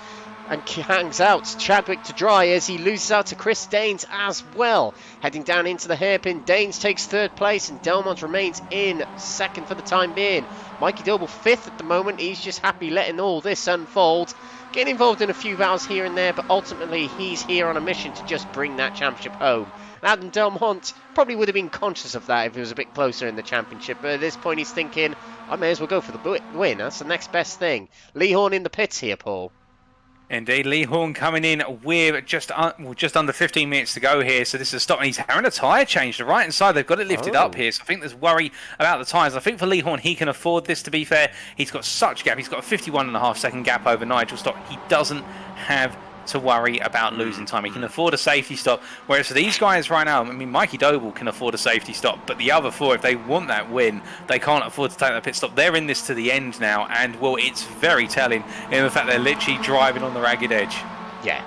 And hangs out Chadwick to dry as he loses out to Chris Daines as well. Heading down into the hairpin, Daines takes 3rd place and Delmont remains in 2nd for the time being. Mikey Doble 5th at the moment. He's just happy letting all this unfold. Getting involved in a few battles here and there, but ultimately he's here on a mission to just bring that championship home. Adam Delmont probably would have been conscious of that if he was a bit closer in the championship, but at this point he's thinking, I may as well go for the win. That's the next best thing. Lee Horn in the pits here, Paul. Indeed, Lee Horn coming in with just under 15 minutes to go here. So this is a stop, and he's having a tyre change. The right-hand side, they've got it lifted up here. So I think there's worry about the tyres. I think for Lee Horn, he can afford this, to be fair. He's got such a gap. He's got a 51.5-second gap over Nigel Stock. He doesn't have to worry about losing time. He can afford a safety stop. Whereas for these guys right now, I mean, Mikey Doble can afford a safety stop, but the other 4, if they want that win, they can't afford to take that pit stop. They're in this to the end now, and well, it's very telling in the fact they're literally driving on the ragged edge. Yeah,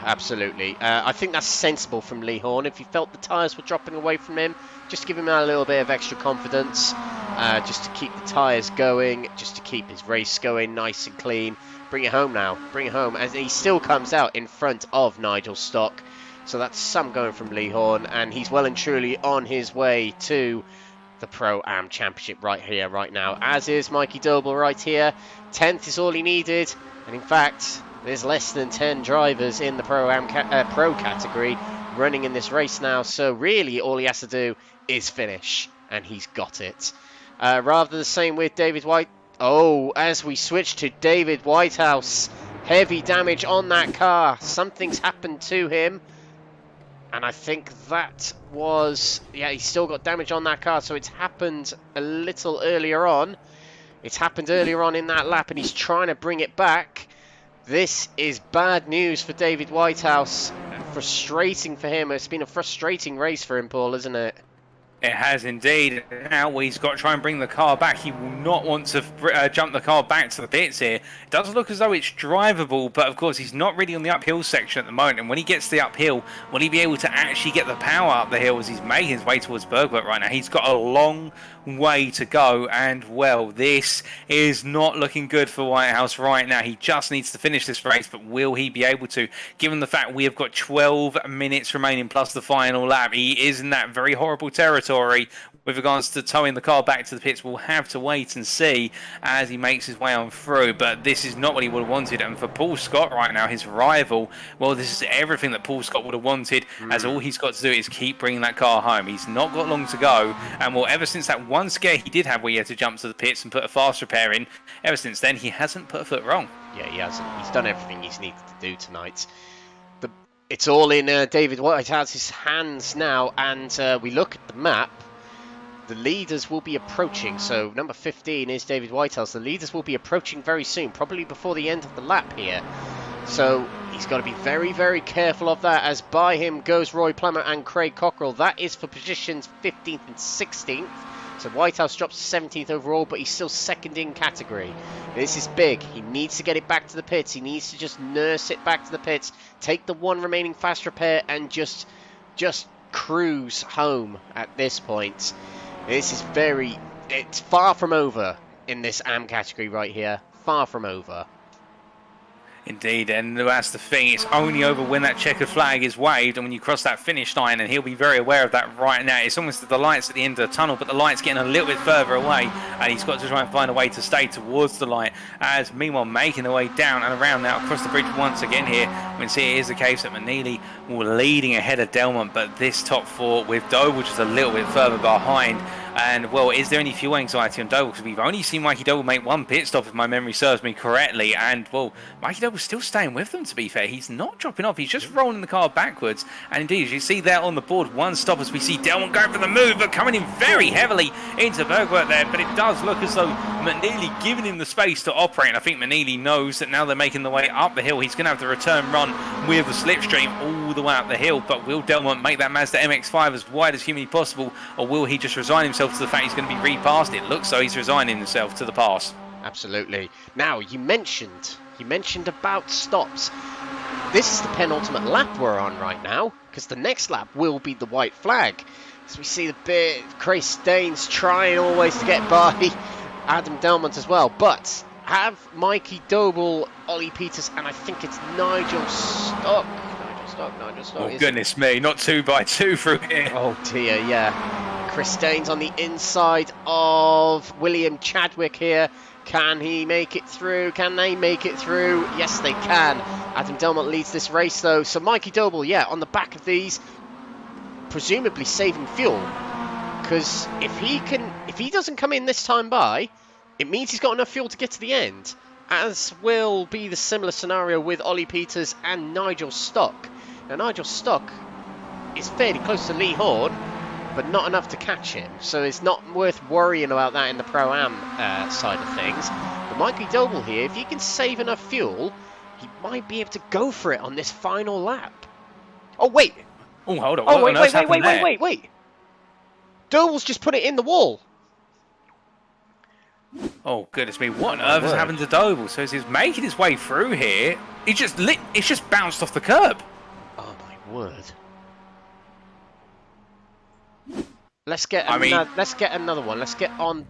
absolutely. I think that's sensible from Lee Horn. If he felt the tyres were dropping away from him, just give him a little bit of extra confidence, just to keep the tyres going, just to keep his race going nice and clean. Bring it home now. Bring it home. As he still comes out in front of Nigel Stock. So that's some going from Lee Horn. And he's well and truly on his way to the Pro-Am Championship right here, right now. As is Mikey Doble right here. 10th is all he needed. And in fact, there's less than 10 drivers in the Pro-Am Pro category running in this race now. So really all he has to do is finish. And he's got it. Rather the same with David White. Oh, as we switch to David Whitehouse, heavy damage on that car. Something's happened to him. And I think that was... yeah, he's still got damage on that car, so it's happened a little earlier on. It's happened earlier on in that lap, and he's trying to bring it back. This is bad news for David Whitehouse. Frustrating for him. It's been a frustrating race for him, Paul, isn't it? It has indeed. Now he's got to try and bring the car back. He will not want to jump the car back to the pits here. It does look as though it's drivable, but of course he's not really on the uphill section at the moment. And when he gets to the uphill, will he be able to actually get the power up the hill as he's making his way towards Bergwerk right now? He's got a long way to go, and well, this is not looking good for Whitehouse right now. He just needs to finish this race, but will he be able to, given the fact we have got 12 minutes remaining plus the final lap? He is in that very horrible territory with regards to towing the car back to the pits. We'll have to wait and see as he makes his way on through, but this is not what he would have wanted. And for Paul Scott right now, his rival, well, this is everything that Paul Scott would have wanted, as all he's got to do is keep bringing that car home. He's not got long to go, and well, ever since that one scare he did have where he had to jump to the pits and put a fast repair in, ever since then he hasn't put a foot wrong. Yeah, he hasn't. He's done everything he's needed to do tonight. It's all in David Whitehouse's hands now, and we look at the map. The leaders will be approaching, so number 15 is David Whitehouse. The leaders will be approaching very soon, probably before the end of the lap here. So he's got to be very, very careful of that, as by him goes Roy Plummer and Craig Cockrell. That is for positions 15th and 16th. So Whitehouse drops to 17th overall, but he's still second in category. This is big. He needs to get it back to the pits. He needs to just nurse it back to the pits, take the one remaining fast repair, and just cruise home at this point. This is it's far from over in this AM category right here. Far from over. Indeed, and that's the thing. It's only over when that checkered flag is waved and when you cross that finish line, and he'll be very aware of that right now. It's almost the lights at the end of the tunnel, but the light's getting a little bit further away, and he's got to try and find a way to stay towards the light, as meanwhile making the way down and around now across the bridge once again here. We can see it is the case that Mcnealy will leading ahead of Delmont, but this top four with Doble just a little bit further behind. And, well, is there any fuel anxiety on Doble? Because we've only seen Mikey Doble make one pit stop, if my memory serves me correctly. And, well, Mikey Doble's still staying with them, to be fair. He's not dropping off. He's just rolling the car backwards. And, indeed, as you see there on the board, one stop as we see Delmont going for the move, but coming in very heavily into Bergwerk there. But it does look as though Mcnealy giving him the space to operate. And I think Mcnealy knows that now they're making the way up the hill. He's going to have the return run with the slipstream all the way up the hill. But will Delmont make that Mazda MX-5 as wide as humanly possible, or will he just resign himself to the fact he's going to be repassed? It looks so he's resigning himself to the pass. Absolutely. Now, you mentioned about stops. This is the penultimate lap we're on right now, because the next lap will be the white flag. So we see the bit Chris Danes trying always to get by Adam Delmont as well, but have Mikey Doble, Ollie Peters, and I think it's Nigel Stock. Oh, goodness me, not 2 by 2 through here. Oh dear, yeah. Chris Danes on the inside of William Chadwick here. Can he make it through? Can they make it through? Yes, they can. Adam Delmont leads this race, though. So Mikey Doble, yeah, on the back of these, presumably saving fuel. Because if he doesn't come in this time by, it means he's got enough fuel to get to the end. As will be the similar scenario with Ollie Peters and Nigel Stock. Now, Nigel Stock is fairly close to Lee Horn, but not enough to catch him, so it's not worth worrying about that in the Pro-Am side of things. But Mikey Doble here, if he can save enough fuel, he might be able to go for it on this final lap. Oh, wait! Oh, hold on. Oh, wait! Doble's just put it in the wall! Oh, goodness me, what on earth has happened to Doble? So as he's making his way through here, it's just bounced off the curb. Oh, my word. Let's get another one. Let's get on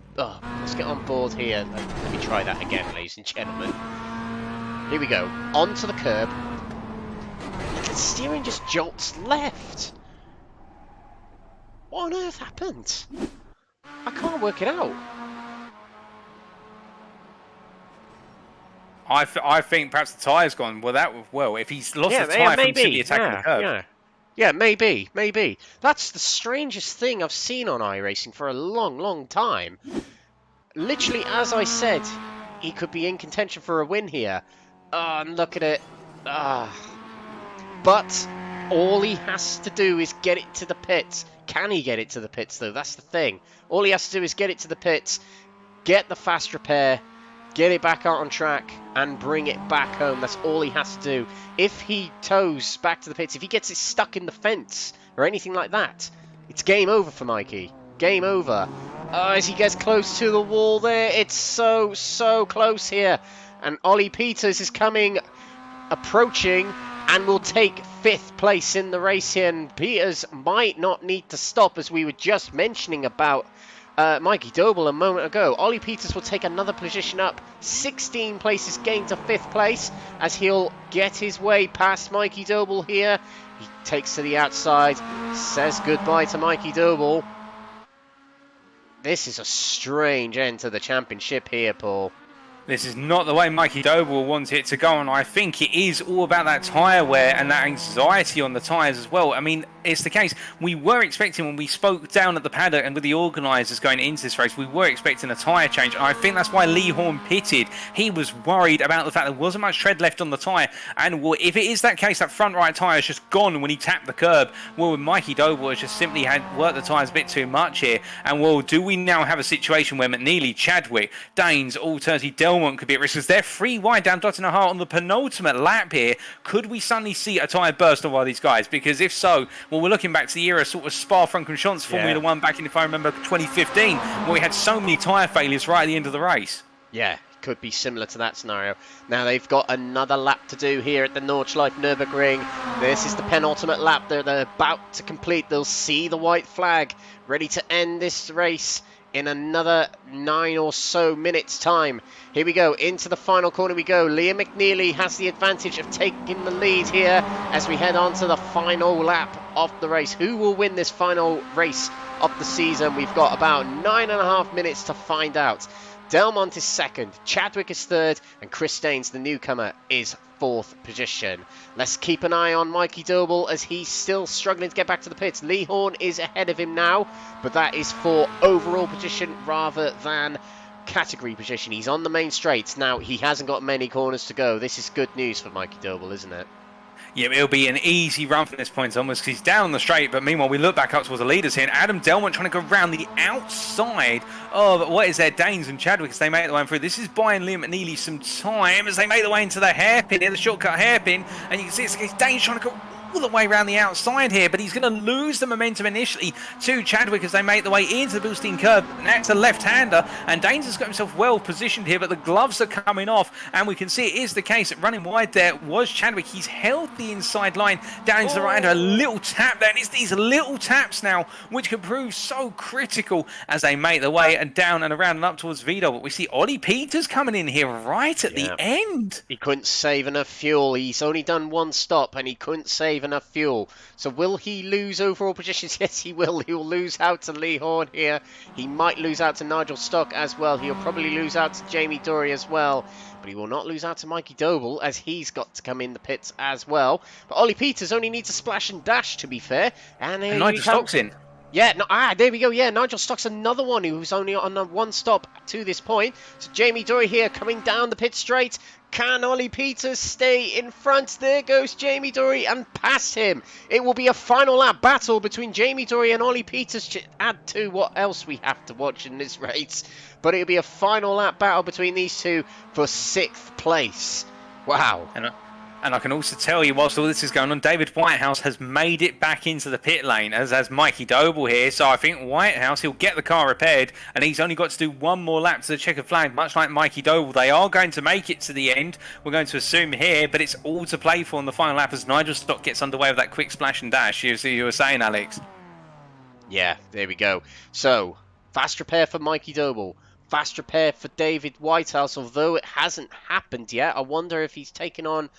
board here. Let me try that again, ladies and gentlemen. Here we go. Onto the curb. The steering just jolts left. What on earth happened? I can't work it out. I think perhaps the tyre's gone. Well, if he's lost the tyre from simply attacking the curb. Yeah, maybe. That's the strangest thing I've seen on iRacing for a long, long time. Literally, as I said, he could be in contention for a win here. And look at it. But all he has to do is get it to the pits. Can he get it to the pits, though? That's the thing. All he has to do is get it to the pits, get the fast repair, get it back out on track, and bring it back home. That's all he has to do. If he tows back to the pits, if he gets it stuck in the fence or anything like that, it's game over for Mikey. Game over. As he gets close to the wall there, it's so close here. And Ollie Peters is approaching, and will take 5th place in the race here. And Peters might not need to stop, as we were just mentioning about Mikey Doble a moment ago. Ollie Peters will take another position up, 16 places gained to 5th place, as he'll get his way past Mikey Doble here. He takes to the outside, says goodbye to Mikey Doble. This is a strange end to the championship here, Paul. This is not the way Mikey Doble wants it to go, and I think it is all about that tyre wear and that anxiety on the tyres as well. I mean, it's the case. We were expecting, when we spoke down at the paddock and with the organisers going into this race, we were expecting a tyre change, and I think that's why Lee Horn pitted. He was worried about the fact there wasn't much tread left on the tyre, and if it is that case, that front right tyre is just gone when he tapped the curb. Well, Mikey Doble has just simply had worked the tyres a bit too much here, and well, do we now have a situation where Mcnealy, Chadwick, Danes, alternatively Delmont Delmont could be at risk, because they're 3 wide down Tottenham Hart on the penultimate lap here. Could we suddenly see a tyre burst on one of these guys? Because if so, well, we're looking back to the era sort of Spa-Francorchamps Formula 1 back in, if I remember, 2015, where we had so many tyre failures right at the end of the race. Yeah, could be similar to that scenario. Now they've got another lap to do here at the Nordschleife Nürburgring. This is the penultimate lap they're about to complete. They'll see the white flag ready to end this race in another 9 or so minutes time. Here we go, into the final corner we go. Liam McNealy has the advantage of taking the lead here as we head on to the final lap of the race. Who will win this final race of the season? We've got about 9.5 minutes to find out. Delmont is second, Chadwick is third, and Chris Staines, the newcomer, is fourth position. Let's keep an eye on Mikey Doble as he's still struggling to get back to the pits. Lee Horn is ahead of him now, but that is for overall position rather than category position. He's on the main straight. Now, he hasn't got many corners to go. This is good news for Mikey Doble, isn't it? Yeah, it'll be an easy run from this point onwards because he's down on the straight. But meanwhile, we look back up towards the leaders here. And Adam Delmont trying to go round the outside of what is their Danes and Chadwick as they make their way through. This is buying Liam McNealy some time as they make their way into the hairpin here, the shortcut hairpin. And you can see it's Danes trying to go all the way around the outside here, but he's going to lose the momentum initially to Chadwick as they make their way into the boosting curve. And that's a left-hander, and Danes has got himself well positioned here, but the gloves are coming off, and we can see it is the case that running wide there was Chadwick. He's held the inside line down into the right-hander, a little tap there, and it's these little taps now which can prove so critical as they make their way and down and around and up towards Vito. But we see Ollie Peters coming in here right at the end. He couldn't save enough fuel. He's only done one stop, and he couldn't save enough fuel. So will he lose overall positions? Yes, he will. He will lose out to Lee Horn here. He might lose out to Nigel Stock as well. He'll probably lose out to Jamie Dory as well. But he will not lose out to Mikey Doble as he's got to come in the pits as well. But Ollie Peters only needs a splash and dash, to be fair. And Nigel Stock's in. Yeah, no, there we go. Yeah, Nigel Stock's another one who's only on a one stop to this point. So Jamie Dory here coming down the pit straight. Can Ollie Peters stay in front? There goes Jamie Dory and past him. It will be a final lap battle between Jamie Dory and Ollie Peters to add to what else we have to watch in this race. But it'll be a final lap battle between these two for 6th place. Wow. And I can also tell you, whilst all this is going on, David Whitehouse has made it back into the pit lane, as has Mikey Doble here. So I think Whitehouse, he'll get the car repaired, and he's only got to do one more lap to the checkered flag, much like Mikey Doble. They are going to make it to the end, we're going to assume here, but it's all to play for in the final lap as Nigel Stock gets underway with that quick splash and dash, you were saying, Alex. Yeah, there we go. So, fast repair for Mikey Doble. Fast repair for David Whitehouse, although it hasn't happened yet. I wonder if he's taken on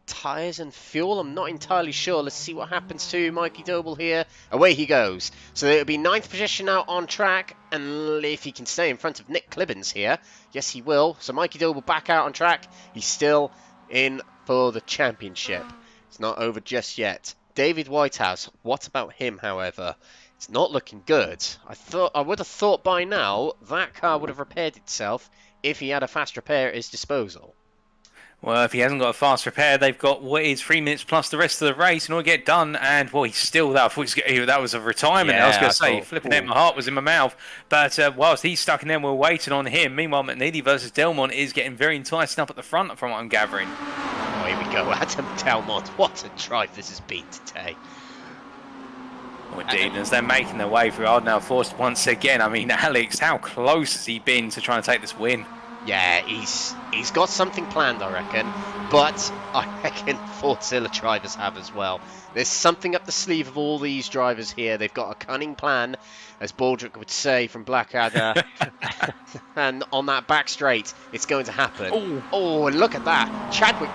tyres and fuel. I'm not entirely sure. Let's see what happens to Mikey Doble here. Away he goes. So it'll be 9th position now on track, and if he can stay in front of Nick Clibbins here, yes he will. So Mikey Doble back out on track. He's still in for the championship. It's not over just yet. David Whitehouse, what about him, however? It's not looking good. I would have thought by now that car would have repaired itself if he had a fast repair at his disposal. Well, if he hasn't got a fast repair, they've got what is 3 minutes plus the rest of the race in order to get done. And, well, he's still there. I thought that was a retirement. Yeah, I was going to say, flipping out, my heart was in my mouth. But whilst he's stuck in there, we're waiting on him. Meanwhile, McNealy versus Delmont is getting very enticing up at the front, from what I'm gathering. Oh, here we go. Adam Delmont. What a drive this has been today. Oh, indeed, as they're making their way through Ardnell Force once again. I mean, Alex, how close has he been to trying to take this win? Yeah, he's got something planned, I reckon. But I reckon Fortzilla drivers have as well. There's something up the sleeve of all these drivers here. They've got a cunning plan, as Baldrick would say from Blackadder. And on that back straight, it's going to happen. Oh, and look at that. Chadwick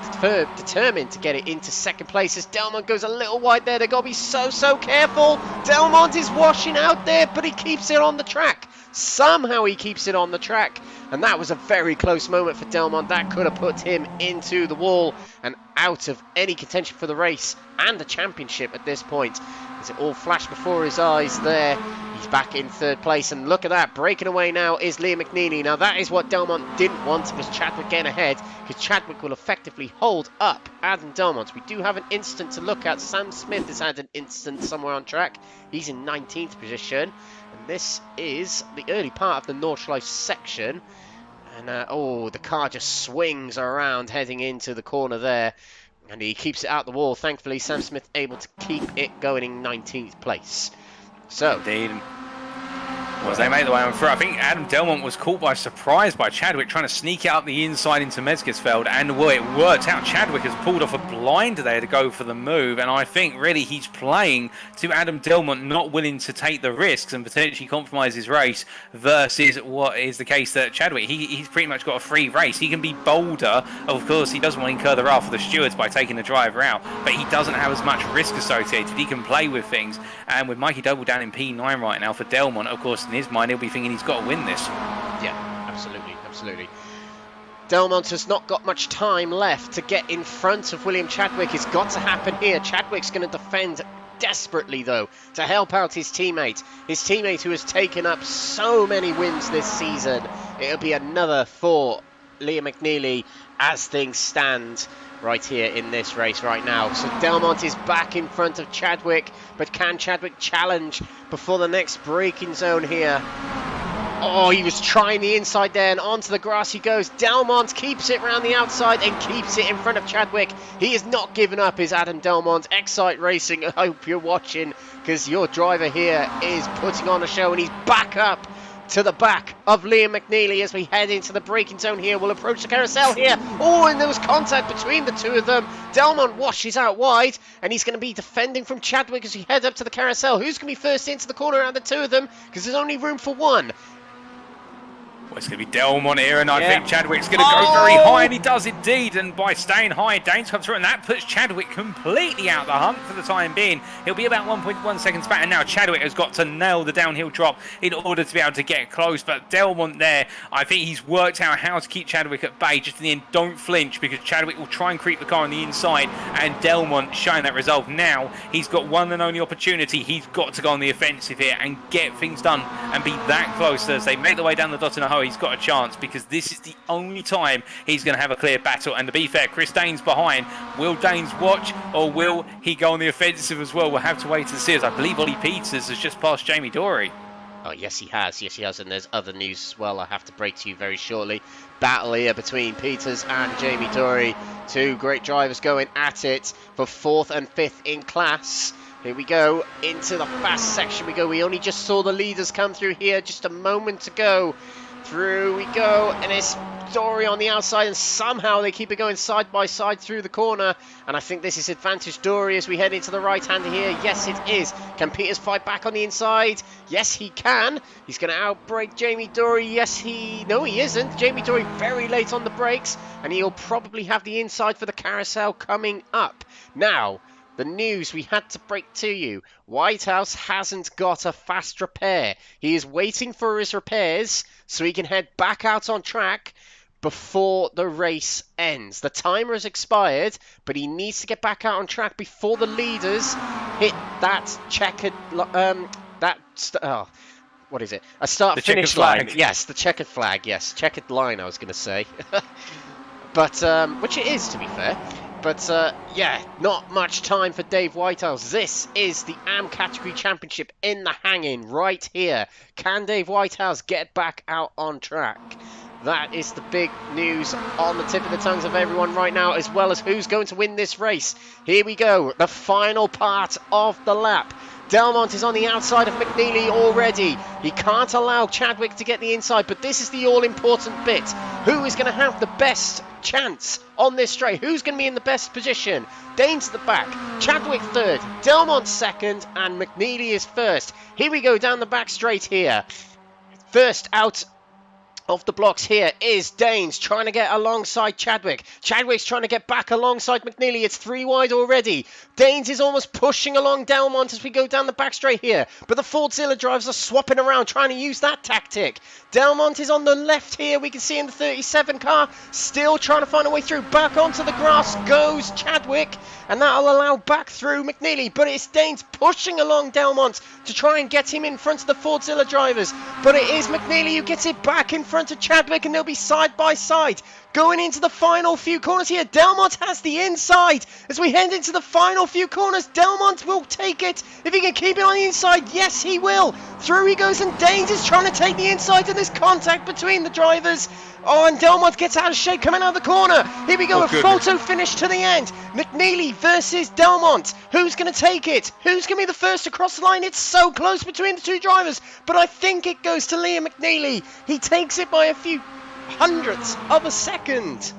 determined to get it into 2nd place as Delmont goes a little wide there. They've got to be so careful. Delmont is washing out there, but he keeps it on the track. Somehow he keeps it on the track. And that was a very close moment for Delmont. That could have put him into the wall and out of any contention for the race and the championship at this point. As it all flashed before his eyes there. He's back in 3rd place. And look at that. Breaking away now is Liam McNealy. Now that is what Delmont didn't want, was Chadwick getting ahead, because Chadwick will effectively hold up Adam Delmont. We do have an instant to look at. Sam Smith has had an instant somewhere on track. He's in 19th position. And this is the early part of the Nordschleife section. And, oh, the car just swings around heading into the corner there. And he keeps it out the wall. Thankfully, Sam Smith able to keep it going in 19th place. So, indeed. Well, as they make the way on through, I think Adam Delmont was caught by surprise by Chadwick trying to sneak out the inside into Mezgesfeld, and well, it worked out. Chadwick has pulled off a blinder there to go for the move, and I think really he's playing to Adam Delmont not willing to take the risks and potentially compromise his race versus what is the case that Chadwick, he's pretty much got a free race. He can be bolder. Of course, he doesn't want to incur the wrath of the stewards by taking the driver out, but he doesn't have as much risk associated. He can play with things, and with Mikey Doble down in P9 right now for Delmont, of course, in his mind, he'll be thinking he's got to win this. Yeah, absolutely, absolutely. Delmont has not got much time left to get in front of William Chadwick. It's got to happen here. Chadwick's going to defend desperately, though, to help out his teammate. His teammate who has taken up so many wins this season. It'll be another for Liam McNealy as things stand right here in this race right now. So Delmont is back in front of Chadwick, but can Chadwick challenge before the next braking zone here? Oh, he was trying the inside there, and onto the grass he goes. Delmont keeps it round the outside and keeps it in front of Chadwick. He is not giving up, is Adam Delmont. Excite Racing, I hope you're watching, because your driver here is putting on a show, and he's back up to the back of Liam McNealy as we head into the braking zone here. We'll approach the carousel here. Oh, and there was contact between the two of them. Delmont washes out wide, and he's going to be defending from Chadwick as we head up to the carousel. Who's going to be first into the corner out of the two of them? Because there's only room for one. Well, it's going to be Delmont here, and I think Chadwick's going to go very high, and he does indeed. And by staying high, Danes comes through, and that puts Chadwick completely out the hunt for the time being. He'll be about 1.1 seconds back, and now Chadwick has got to nail the downhill drop in order to be able to get close. But Delmont there, I think he's worked out how to keep Chadwick at bay. Just in the end, don't flinch, because Chadwick will try and creep the car on the inside, and Delmont showing that resolve. Now he's got one and only opportunity. He's got to go on the offensive here and get things done and be that close. As they make their way down the dot in a hole, he's got a chance, because this is the only time he's going to have a clear battle. And to be fair, Chris Danes behind. Will Danes watch, or will he go on the offensive as well? We'll have to wait and see, as I believe Ollie Peters has just passed Jamie Dory. Oh, yes, he has. Yes, he has. And there's other news as well I have to break to you very shortly. Battle here between Peters and Jamie Dory. Two great drivers going at it for 4th and 5th in class. Here we go. Into the fast section we go. We only just saw the leaders come through here just a moment ago. Through we go, and it's Dory on the outside, and somehow they keep it going side by side through the corner. And I think this is advantage Dory as we head into the right-hander here. Yes, it is. Can Peters fight back on the inside? Yes, he can. He's going to outbrake Jamie Dory. Yes, no, he isn't. Jamie Dory very late on the brakes, and he'll probably have the inside for the carousel coming up. Now, the news we had to break to you. Whitehouse hasn't got a fast repair. He is waiting for his repairs so he can head back out on track before the race ends. The timer has expired, but he needs to get back out on track before the leaders hit that checkered... what is it? A start-finish line. Yes, the checkered flag. Yes, checkered line, I was going to say. But, which it is, to be fair. But, yeah, not much time for Dave Whitehouse. This is the AM Category Championship in the hanging right here. Can Dave Whitehouse get back out on track? That is the big news on the tip of the tongues of everyone right now, as well as who's going to win this race. Here we go, the final part of the lap. Delmont is on the outside of McNealy already. He can't allow Chadwick to get the inside, but this is the all-important bit. Who is going to have the best chance on this straight? Who's going to be in the best position? Dane's at the back, Chadwick third, Delmont second, and McNealy is first. Here we go down the back straight here. First out of the blocks here is Danes trying to get alongside Chadwick. Chadwick's trying to get back alongside McNealy. It's 3 wide already. Danes is almost pushing along Delmont as we go down the back straight here. But the Fordzilla drivers are swapping around, trying to use that tactic. Delmont is on the left here. We can see in the 37 car. Still trying to find a way through. Back onto the grass goes Chadwick. And that'll allow back through McNealy. But it's Danes pushing along Delmont to try and get him in front of the Fordzilla drivers. But it is McNealy who gets it back in front of Chadwick, and they'll be side by side. Going into the final few corners here, Delmont has the inside. As we head into the final few corners, Delmont will take it. If he can keep it on the inside, yes he will. Through he goes, and Danes is trying to take the inside, and there's contact between the drivers. Oh, and Delmont gets out of shape coming out of the corner. Here we go, a goodness. photo finish to the end. Mcnealy versus Delmont. Who's going to take it? Who's going to be the first across the line? It's so close between the two drivers, but I think it goes to Liam McNealy. He takes it by a few hundredths of a second.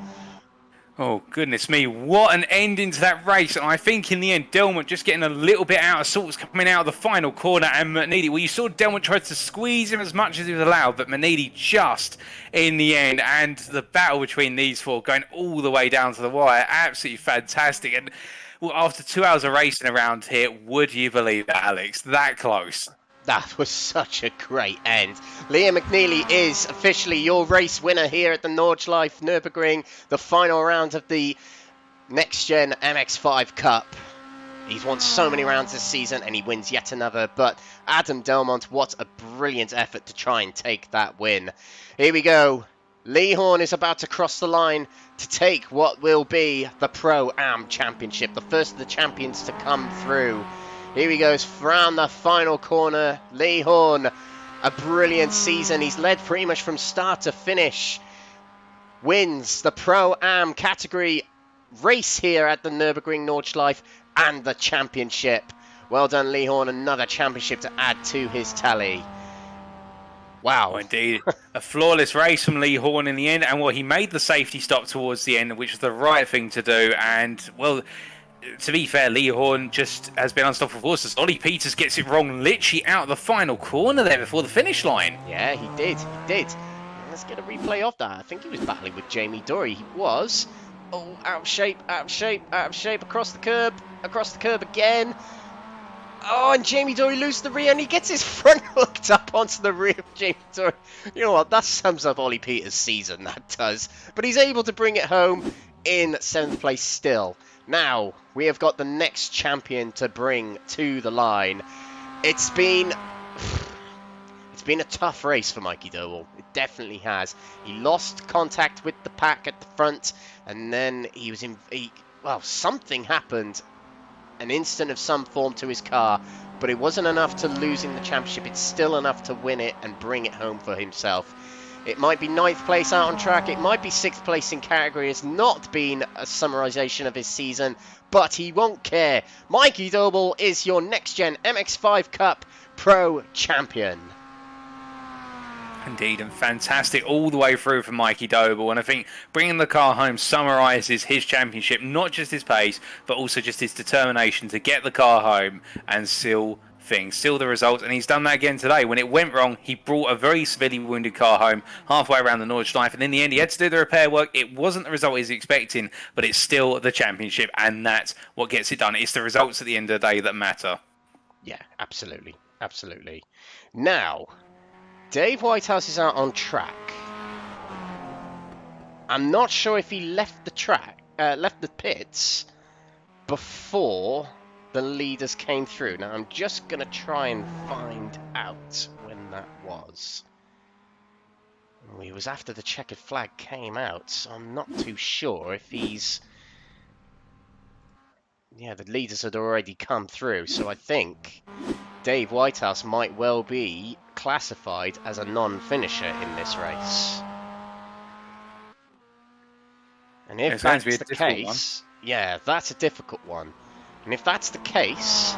Oh, goodness me. What an ending to that race. And I think in the end, Delmont just getting a little bit out of sorts coming out of the final corner. And Mcnealy, well, you saw Delmont try to squeeze him as much as he was allowed, but Mcnealy just in the end. And the battle between these four going all the way down to the wire. Absolutely fantastic. And well, after 2 hours of racing around here, would you believe that, Alex? That close. That was such a great end. Liam McNealy is officially your race winner here at the Nordschleife Nurburgring, the final round of the NXTGEN MX-5 Cup. He's won so many rounds this season and he wins yet another, but Adam Delmont, what a brilliant effort to try and take that win. Here we go. Lee Horn is about to cross the line to take what will be the Pro-Am Championship, the first of the champions to come through. Here he goes around the final corner. Lee Horn, a brilliant season. He's led pretty much from start to finish. Wins the Pro-Am category race here at the Nurburgring Nordschleife and the championship. Well done, Lee Horn. Another championship to add to his tally. Wow. Oh, indeed. A flawless race from Lee Horn in the end. And well, he made the safety stop towards the end, which was the right thing to do. And well, to be fair, Lee Horn just has been unstoppable forces. Ollie Peters gets it wrong literally out of the final corner there before the finish line. Yeah, he did. Let's get a replay of that. I think he was battling with Jamie Dory. He was. Oh, out of shape, across the curb again. Oh, and Jamie Dory loses the rear and he gets his front hooked up onto the rear of Jamie Dory. You know what, that sums up Ollie Peters' season, that does. But he's able to bring it home in 7th place still. Now, we have got the next champion to bring to the line. It's been a tough race for Mikey Doble. It definitely has. He lost contact with the pack at the front, and then he was something happened. An instant of some form to his car, but it wasn't enough to lose in the championship. It's still enough to win it and bring it home for himself. It might be 9th place out on track. It might be 6th place in category. It's not been a summarization of his season, but he won't care. Mikey Doble is your NXTGEN MX-5 Cup Pro Champion. Indeed, and fantastic all the way through for Mikey Doble. And I think bringing the car home summarises his championship, not just his pace, but also just his determination to get the car home and seal the results. And he's done that again today. When it went wrong, he brought a very severely wounded car home halfway around the Nordschleife, and in the end he had to do the repair work. It wasn't the result he was expecting, but it's still the championship, and that's what gets it done. It's the results at the end of the day that matter. Yeah, absolutely. Now, Dave Whitehouse is out on track. I'm not sure if he left the pits before the leaders came through. Now, I'm just going to try and find out when that was. Well, it was after the checkered flag came out, so I'm not too sure if he's... Yeah, the leaders had already come through, so I think Dave Whitehouse might well be classified as a non-finisher in this race. And if that's the case, yeah, that's a difficult one. And if that's the case,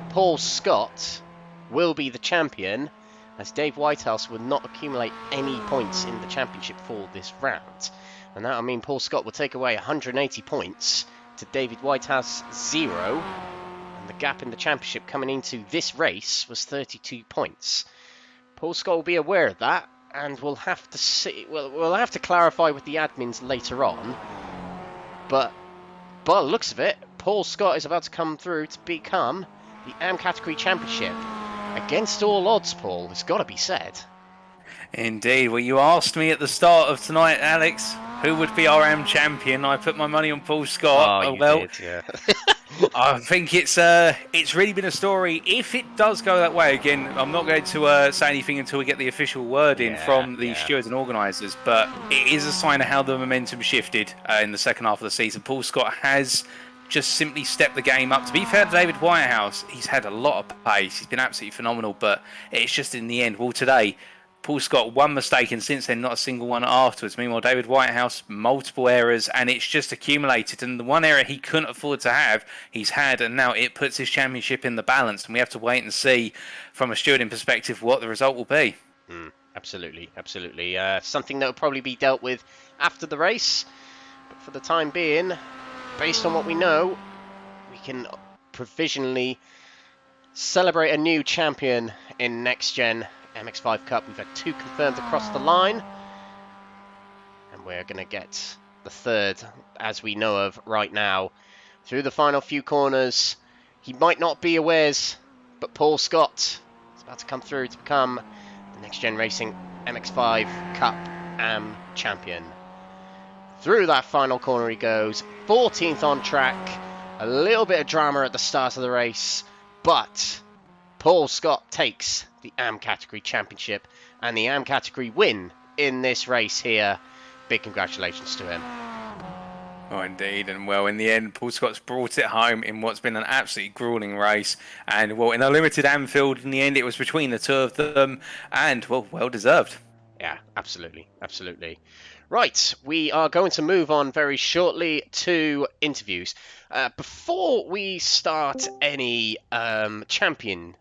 Paul Scott will be the champion, as Dave Whitehouse will not accumulate any points in the championship for this round. And that'll mean Paul Scott will take away 180 points to David Whitehouse 0. And the gap in the championship coming into this race was 32 points. Paul Scott will be aware of that, and we'll have to see. We'll have to clarify with the admins later on. But by the looks of it, Paul Scott is about to come through to become the AM category championship. Against all odds, Paul, it's got to be said. Indeed. Well, you asked me at the start of tonight, Alex, who would be our AM champion. I put my money on Paul Scott. Oh, you did, yeah. I think it's really been a story. If it does go that way again, I'm not going to say anything until we get the official word in from the stewards and organisers. But it is a sign of how the momentum shifted in the second half of the season. Paul Scott has just simply stepped the game up. To be fair to David Whitehouse, he's had a lot of pace. He's been absolutely phenomenal. But it's just in the end, well, today, Paul Scott, one mistake, and since then, not a single one afterwards. Meanwhile, David Whitehouse, multiple errors, and it's just accumulated. And the one error he couldn't afford to have, he's had, and now it puts his championship in the balance. And we have to wait and see, from a stewarding perspective, what the result will be. Absolutely, absolutely. Something that will probably be dealt with after the race. But for the time being, based on what we know, we can provisionally celebrate a new champion in Next Gen MX-5 Cup. We've had 2 confirmed across the line, and we're going to get the 3rd, as we know of right now, through the final few corners. He might not be awares, but Paul Scott is about to come through to become the Next Gen Racing MX-5 Cup AM champion. Through that final corner he goes, 14th on track. A little bit of drama at the start of the race, but Paul Scott takes the AM category championship and the AM category win in this race here. Big congratulations to him. Oh, indeed. And, well, in the end, Paul Scott's brought it home in what's been an absolutely grueling race. And, well, in a limited Anfield, in the end, it was between the two of them. And, well deserved. Yeah, absolutely. Absolutely. Right, we are going to move on very shortly to interviews. Before we start any champion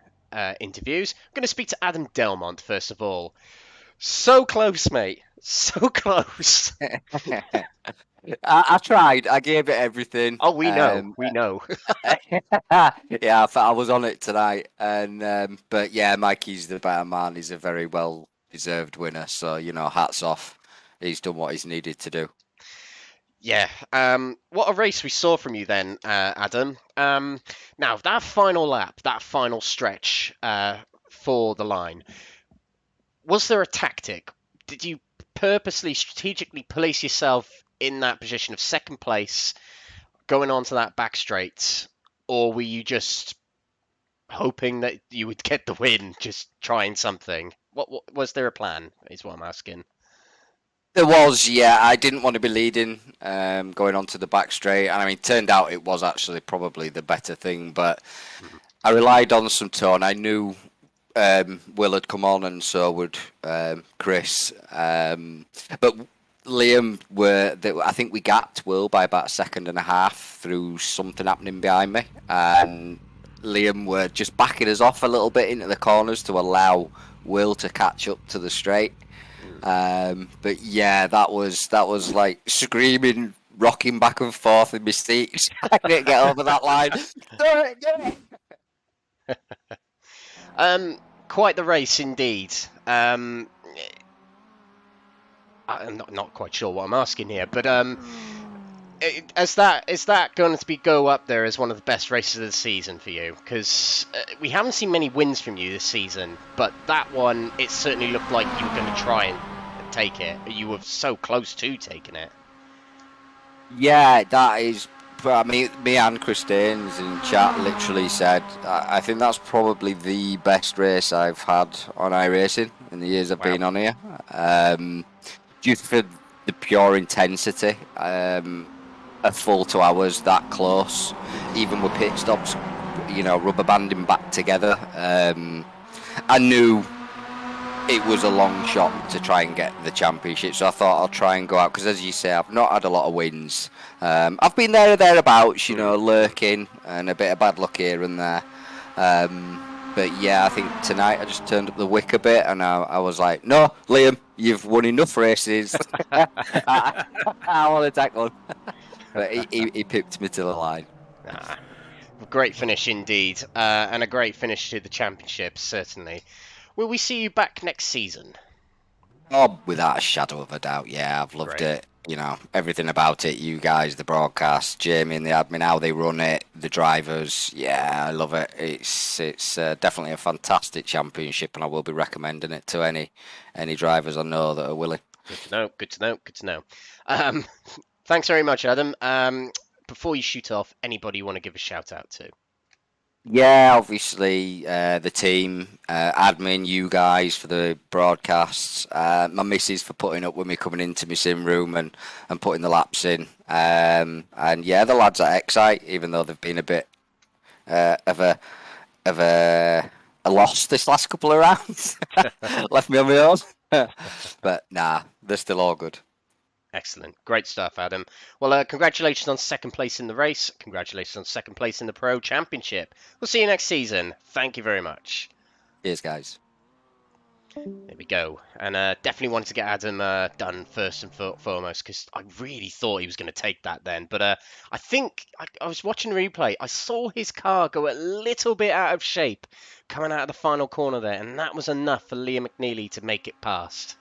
interviews, I'm going to speak to Adam Delmont first of all. So close, mate. So close. I tried. I gave it everything. Oh, we know. We know. Yeah, I was on it tonight, and but yeah, Mikey's the better man. He's a very well-deserved winner. So hats off. He's done what he's needed to do. Yeah. What a race we saw from you then, Adam. Now, that final lap, that final stretch for the line, was there a tactic? Did you purposely, strategically place yourself in that position of second place, going on to that back straight, or were you just hoping that you would get the win, just trying something? What was there a plan, is what I'm asking. There was, yeah. I didn't want to be leading going on to the back straight. And I mean, turned out it was actually probably the better thing. But I relied on some tone. I knew Will had come on, and so would Chris. But Liam I think we gapped Will by about a second and a half through something happening behind me. And Liam were just backing us off a little bit into the corners to allow Will to catch up to the straight. But yeah, that was like screaming, rocking back and forth in my seats. I couldn't get over that line. Quite the race indeed. I'm not quite sure what I'm asking here, but is that going to go up there as one of the best races of the season for you? Because we haven't seen many wins from you this season, but that one, it certainly looked like you were going to try and take it. You were so close to taking it. Yeah, that is. I mean, me and Christine's in chat literally said, I think that's probably the best race I've had on iRacing in the years I've been on here. Just for the pure intensity, a full 2 hours that close, even with pit stops, rubber banding back together. I knew it was a long shot to try and get the championship, so I thought I'll try and go out, because as you say, I've not had a lot of wins. I've been there or thereabouts, lurking, and a bit of bad luck here and there. But yeah, I think tonight I just turned up the wick a bit, and I was like, no, Liam, you've won enough races. I want to take one. But he pipped me to the line. Great finish indeed, and a great finish to the championship, certainly. Will we see you back next season? Oh, without a shadow of a doubt, yeah. I've loved it. Everything about it. You guys, the broadcast, Jamie and the admin, how they run it, the drivers. Yeah, I love it. It's definitely a fantastic championship, and I will be recommending it to any drivers I know that are willing. Good to know. Thanks very much, Adam. Before you shoot off, anybody you want to give a shout out to? Yeah, obviously the team, admin, you guys for the broadcasts, my missus for putting up with me coming into my sim room and putting the laps in, and yeah, the lads at Excite, even though they've been a bit of a I lost this last couple of rounds. Left me on my own. But nah, they're still all good. Excellent. Great stuff, Adam. Well, congratulations on second place in the race. Congratulations on second place in the Pro Championship. We'll see you next season. Thank you very much. Cheers, guys. There we go. And definitely wanted to get Adam done first and foremost, because I really thought he was going to take that then. But I think I was watching the replay. I saw his car go a little bit out of shape coming out of the final corner there, and that was enough for Liam Mcnealy to make it past.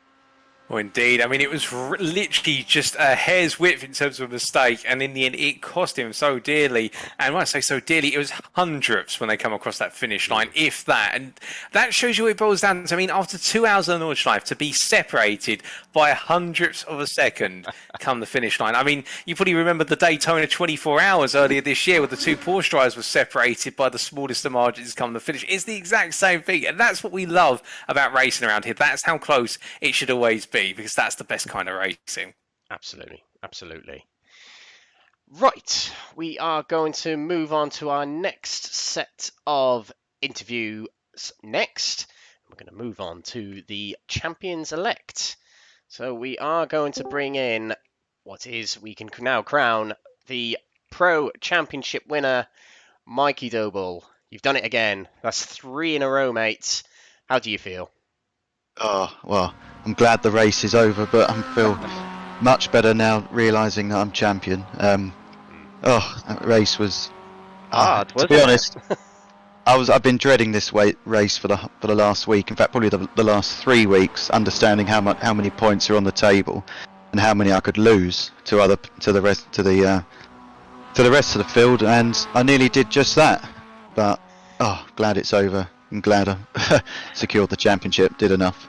Well, indeed. I mean, it was literally just a hair's width in terms of a mistake, and in the end, it cost him so dearly. And when I say so dearly, it was hundredths when they come across that finish line, if that. And that shows you what it boils down to. I mean, after 2 hours on the Nordschleife, to be separated by hundredths of a second come the finish line. I mean, you probably remember the Daytona 24 hours earlier this year where the two Porsche drivers were separated by the smallest of margins come the finish. It's the exact same thing, and that's what we love about racing around here. That's how close it should always be, because that's the best kind of racing. Absolutely, absolutely. Right, we are going to move on to our next set of interviews next. We're going to move on to the champions elect. So we are going to bring in we can now crown the Pro Championship winner, Mikey Doble. You've done it again. That's 3 in a row, mate. How do you feel? Oh, well, I'm glad the race is over, but I feel much better now realising that I'm champion. That race was hard, to be honest. I've been dreading this race for the last week. In fact, probably the last 3 weeks, understanding how many points are on the table and how many I could lose to the rest of the field, and I nearly did just that. But glad it's over. I'm glad I secured the championship. Did enough.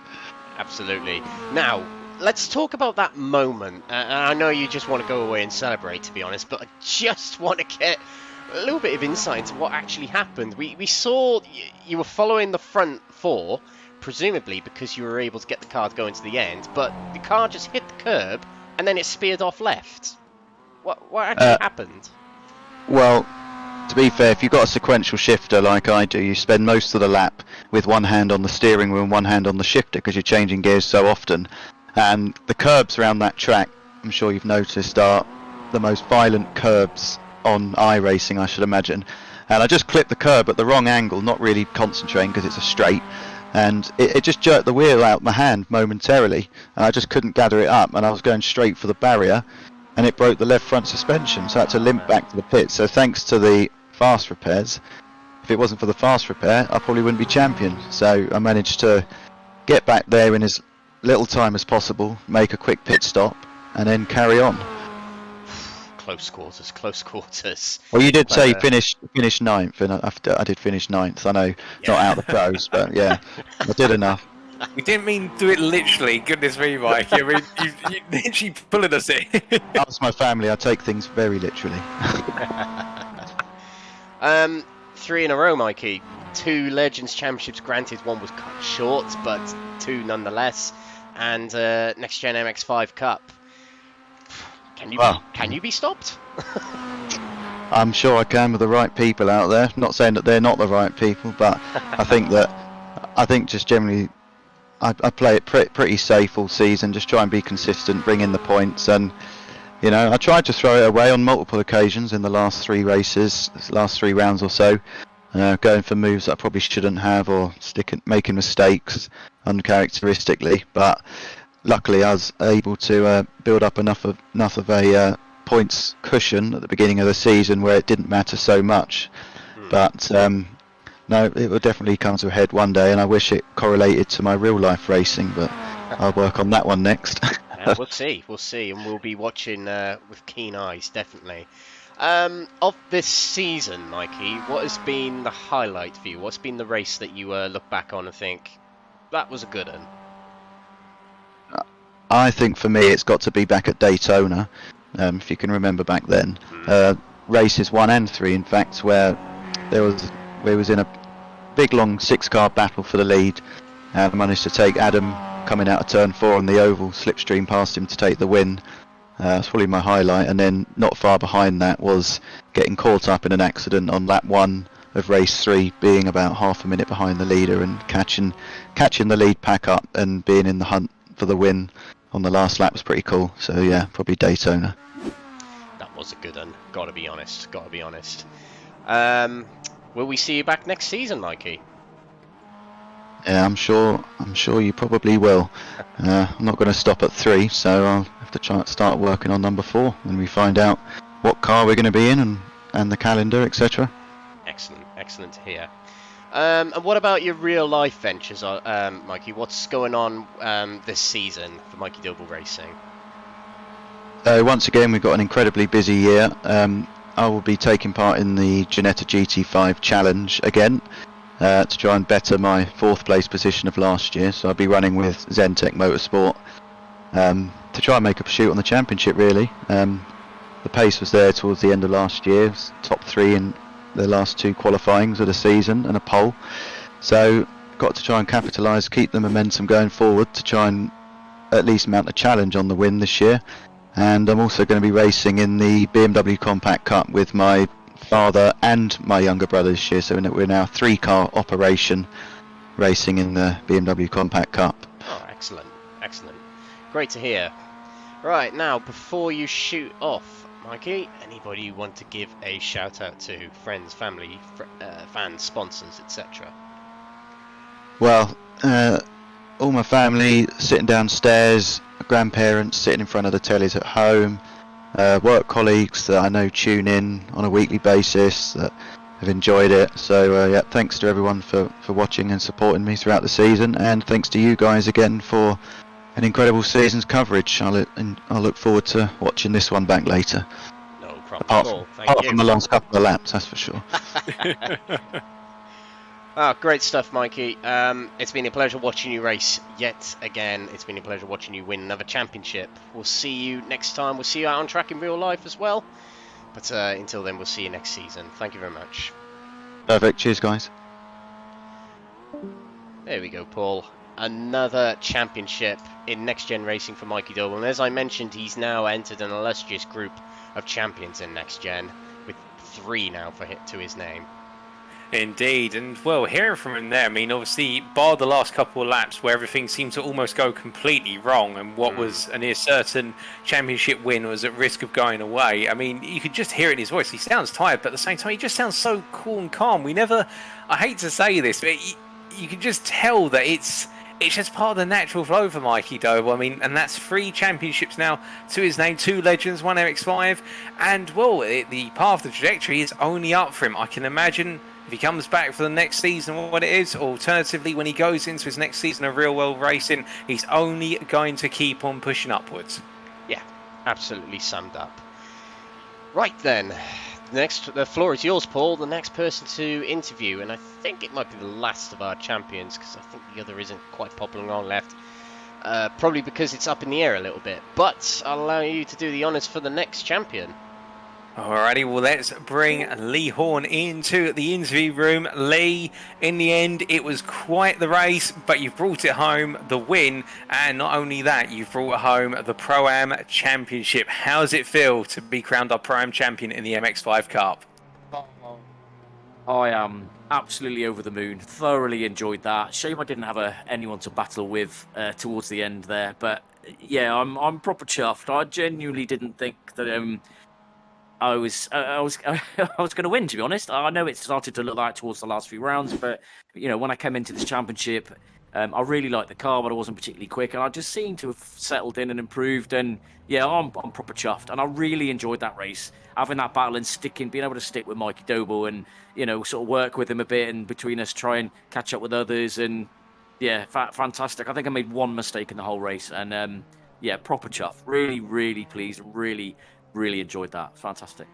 Absolutely. Now, let's talk about that moment. I know you just want to go away and celebrate, to be honest, but I just want to get a little bit of insight into what actually happened. We saw you were following the front 4, presumably because you were able to get the car going to the end, but the car just hit the curb and then it speared off left. What actually happened? Well, to be fair, if you've got a sequential shifter like I do, you spend most of the lap with one hand on the steering wheel and one hand on the shifter because you're changing gears so often. And the curbs around that track, I'm sure you've noticed, are the most violent curbs on iRacing, I should imagine. And I just clipped the curb at the wrong angle, not really concentrating because it's a straight. And it just jerked the wheel out my hand momentarily. And I just couldn't gather it up. And I was going straight for the barrier. And it broke the left front suspension. So I had to limp back to the pit. So thanks to the fast repairs, if it wasn't for the fast repair, I probably wouldn't be champion. So I managed to get back there in as little time as possible, make a quick pit stop, and then carry on. Close quarters. Well, you did say finish 9th, and I did finish 9th. I know, not out of the pros, but yeah, I did enough. We didn't mean do it literally. Goodness me, Mike. I mean, you literally pulling us in. That's my family. I take things very literally. 3 in a row, Mikey. 2 Legends Championships granted. 1 was cut short, but 2 nonetheless. And Next Gen MX5 Cup. Can you be stopped? I'm sure I can with the right people out there. Not saying that they're not the right people, but I think just generally I play it pretty safe all season. Just try and be consistent, bring in the points, and I tried to throw it away on multiple occasions in the last 3 races, last 3 rounds or so, going for moves that I probably shouldn't have, or making mistakes uncharacteristically. But luckily, I was able to build up enough of a points cushion at the beginning of the season where it didn't matter so much. But no, it will definitely come to a head one day, and I wish it correlated to my real life racing, but I'll work on that one next. We'll see, and we'll be watching with keen eyes, definitely. Of this season, Mikey, what has been the highlight for you? What's been the race that you look back on and think, that was a good one? I think for me it's got to be back at Daytona, if you can remember back then. Races 1 and 3, in fact, where we was in a big long 6-car battle for the lead, and I managed to take Adam coming out of turn 4 on the oval, slipstream past him to take the win. That's probably my highlight. And then not far behind that was getting caught up in an accident on lap 1 of race 3, being about half a minute behind the leader and catching the lead pack up and being in the hunt for the win on the last lap was pretty cool. So yeah, probably Daytona. That was a good one. Gotta be honest. Will we see you back next season, Mikey? Yeah, I'm sure you probably will. I'm not going to stop at 3, so I'll have to start working on number 4 when we find out what car we're going to be in and the calendar, etc. Excellent to hear. And what about your real life ventures, Mikey? What's going on this season for Mikey Doble Racing? Once again, we've got an incredibly busy year. I will be taking part in the Ginetta GT5 Challenge again to try and better my 4th place position of last year. So I'll be running with Zentech Motorsport to try and make a pursuit on the championship, really. The pace was there towards the end of last year. It was top 3 in the last 2 qualifyings of the season and a pole. So got to try and capitalise, keep the momentum going forward to try and at least mount a challenge on the win this year. And I'm also going to be racing in the BMW Compact Cup with my father and my younger brother this year. So we're now a 3-car operation racing in the BMW Compact Cup. Oh, excellent. Great to hear. Right, now, before you shoot off, Mikey, anybody you want to give a shout out to? Friends, family, fans, sponsors, etc. Well, all my family sitting downstairs, my grandparents sitting in front of the tellies at home, work colleagues that I know tune in on a weekly basis that have enjoyed it. So yeah, thanks to everyone for watching and supporting me throughout the season, and thanks to you guys again for an incredible season's coverage. I'll look forward to watching this one back later. No problem at all. Apart from the last couple of laps, that's for sure. Oh, great stuff, Mikey. It's been a pleasure watching you race yet again. It's been a pleasure watching you win another championship. We'll see you next time. We'll see you out on track in real life as well. But until then, we'll see you next season. Thank you very much. Perfect. Cheers, guys. There we go, Paul. Another championship in Next Gen Racing for Mikey Doble. And as I mentioned, he's now entered an illustrious group of champions in Next Gen, with 3 now to his name. Indeed, and well, hearing from him there, I mean, obviously, bar the last couple of laps where everything seemed to almost go completely wrong, and what was a near certain championship win was at risk of going away. I mean, you could just hear it in his voice. He sounds tired, but at the same time, he just sounds so cool and calm. I hate to say this, but you can just tell that it's just part of the natural flow for Mikey Doble. I mean, and that's 3 championships now to his name, 2 legends, 1 MX-5, and well, the path, the trajectory is only up for him. I can imagine if he comes back for the next season, what it is, alternatively, when he goes into his next season of real world racing, he's only going to keep on pushing upwards. Yeah, absolutely summed up. Right then, the floor is yours, Paul, the next person to interview, and I think it might be the last of our champions, because I think the other isn't quite popping on left, probably because it's up in the air a little bit, but I'll allow you to do the honours for the next champion. Alrighty, well, let's bring Lee Horn into the interview room. Lee, in the end, it was quite the race, but you've brought it home, the win, and not only that, you've brought home the Pro-Am Championship. How does it feel to be crowned our Pro-Am champion in the MX-5 Cup? I am absolutely over the moon. Thoroughly enjoyed that. Shame I didn't have anyone to battle with towards the end there, but yeah, I'm proper chuffed. I genuinely didn't think that I was going to win, to be honest. I know it started to look like towards the last few rounds, but you know, when I came into this championship, I really liked the car, but I wasn't particularly quick, and I just seemed to have settled in and improved. And yeah, I'm proper chuffed, and I really enjoyed that race, having that battle and being able to stick with Mikey Doble, and you know, sort of work with him a bit, and between us try and catch up with others. And yeah, fantastic. I think I made 1 mistake in the whole race, and yeah, proper chuff. Really pleased. Really enjoyed that. Fantastic.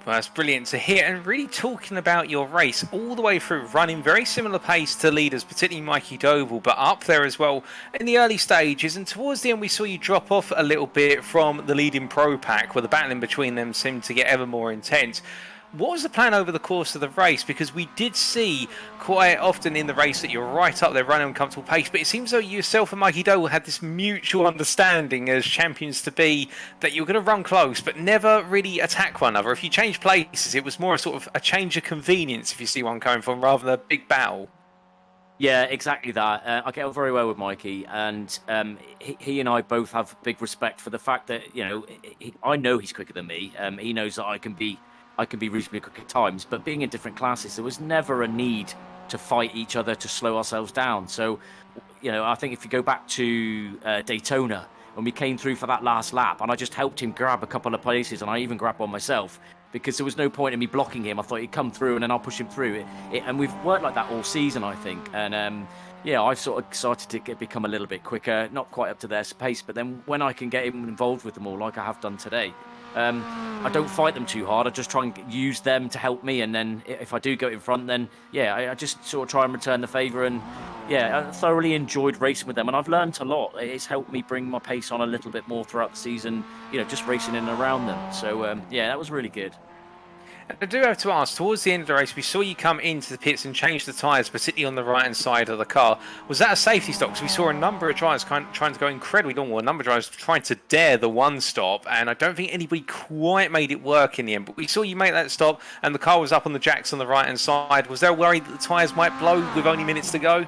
Well, that's brilliant to hear. And really talking about your race all the way through, running very similar pace to leaders, particularly Mikey Doble, but up there as well in the early stages. And towards the end, we saw you drop off a little bit from the leading Pro Pack, where the battling between them seemed to get ever more intense. What was the plan over the course of the race? Because we did see quite often in the race that you're right up there running a comfortable pace, but it seems though yourself and Mikey Dole had this mutual understanding as champions to be that you're going to run close, but never really attack one another. If you change places, it was more a sort of a change of convenience, if you see where I'm coming from, rather than a big battle. Yeah, exactly that. I get on very well with Mikey, and he and I both have big respect for the fact that I know he's quicker than me. He knows that I can be reasonably quick at times, but being in different classes, there was never a need to fight each other to slow ourselves down. So, I think if you go back to Daytona, when we came through for that last lap, and I just helped him grab a couple of places, and I even grabbed one myself, because there was no point in me blocking him. I thought he'd come through and then I'll push him through. And we've worked like that all season, I think. And I've sort of started to become a little bit quicker, not quite up to their pace, but then when I can get him involved with them all, like I have done today, I don't fight them too hard. I just try and use them to help me, and then if I do go in front, then I just sort of try and return the favour. And I thoroughly enjoyed racing with them, and I've learned a lot. It's helped me bring my pace on a little bit more throughout the season, just racing in and around them. So that was really good. I do have to ask, towards the end of the race, we saw you come into the pits and change the tyres, particularly on the right-hand side of the car. Was that a safety stop? Because we saw a number of drivers trying to go incredibly long, or a number of drivers trying to dare the one stop, and I don't think anybody quite made it work in the end. But we saw you make that stop, and the car was up on the jacks on the right-hand side. Was there a worry that the tyres might blow with only minutes to go?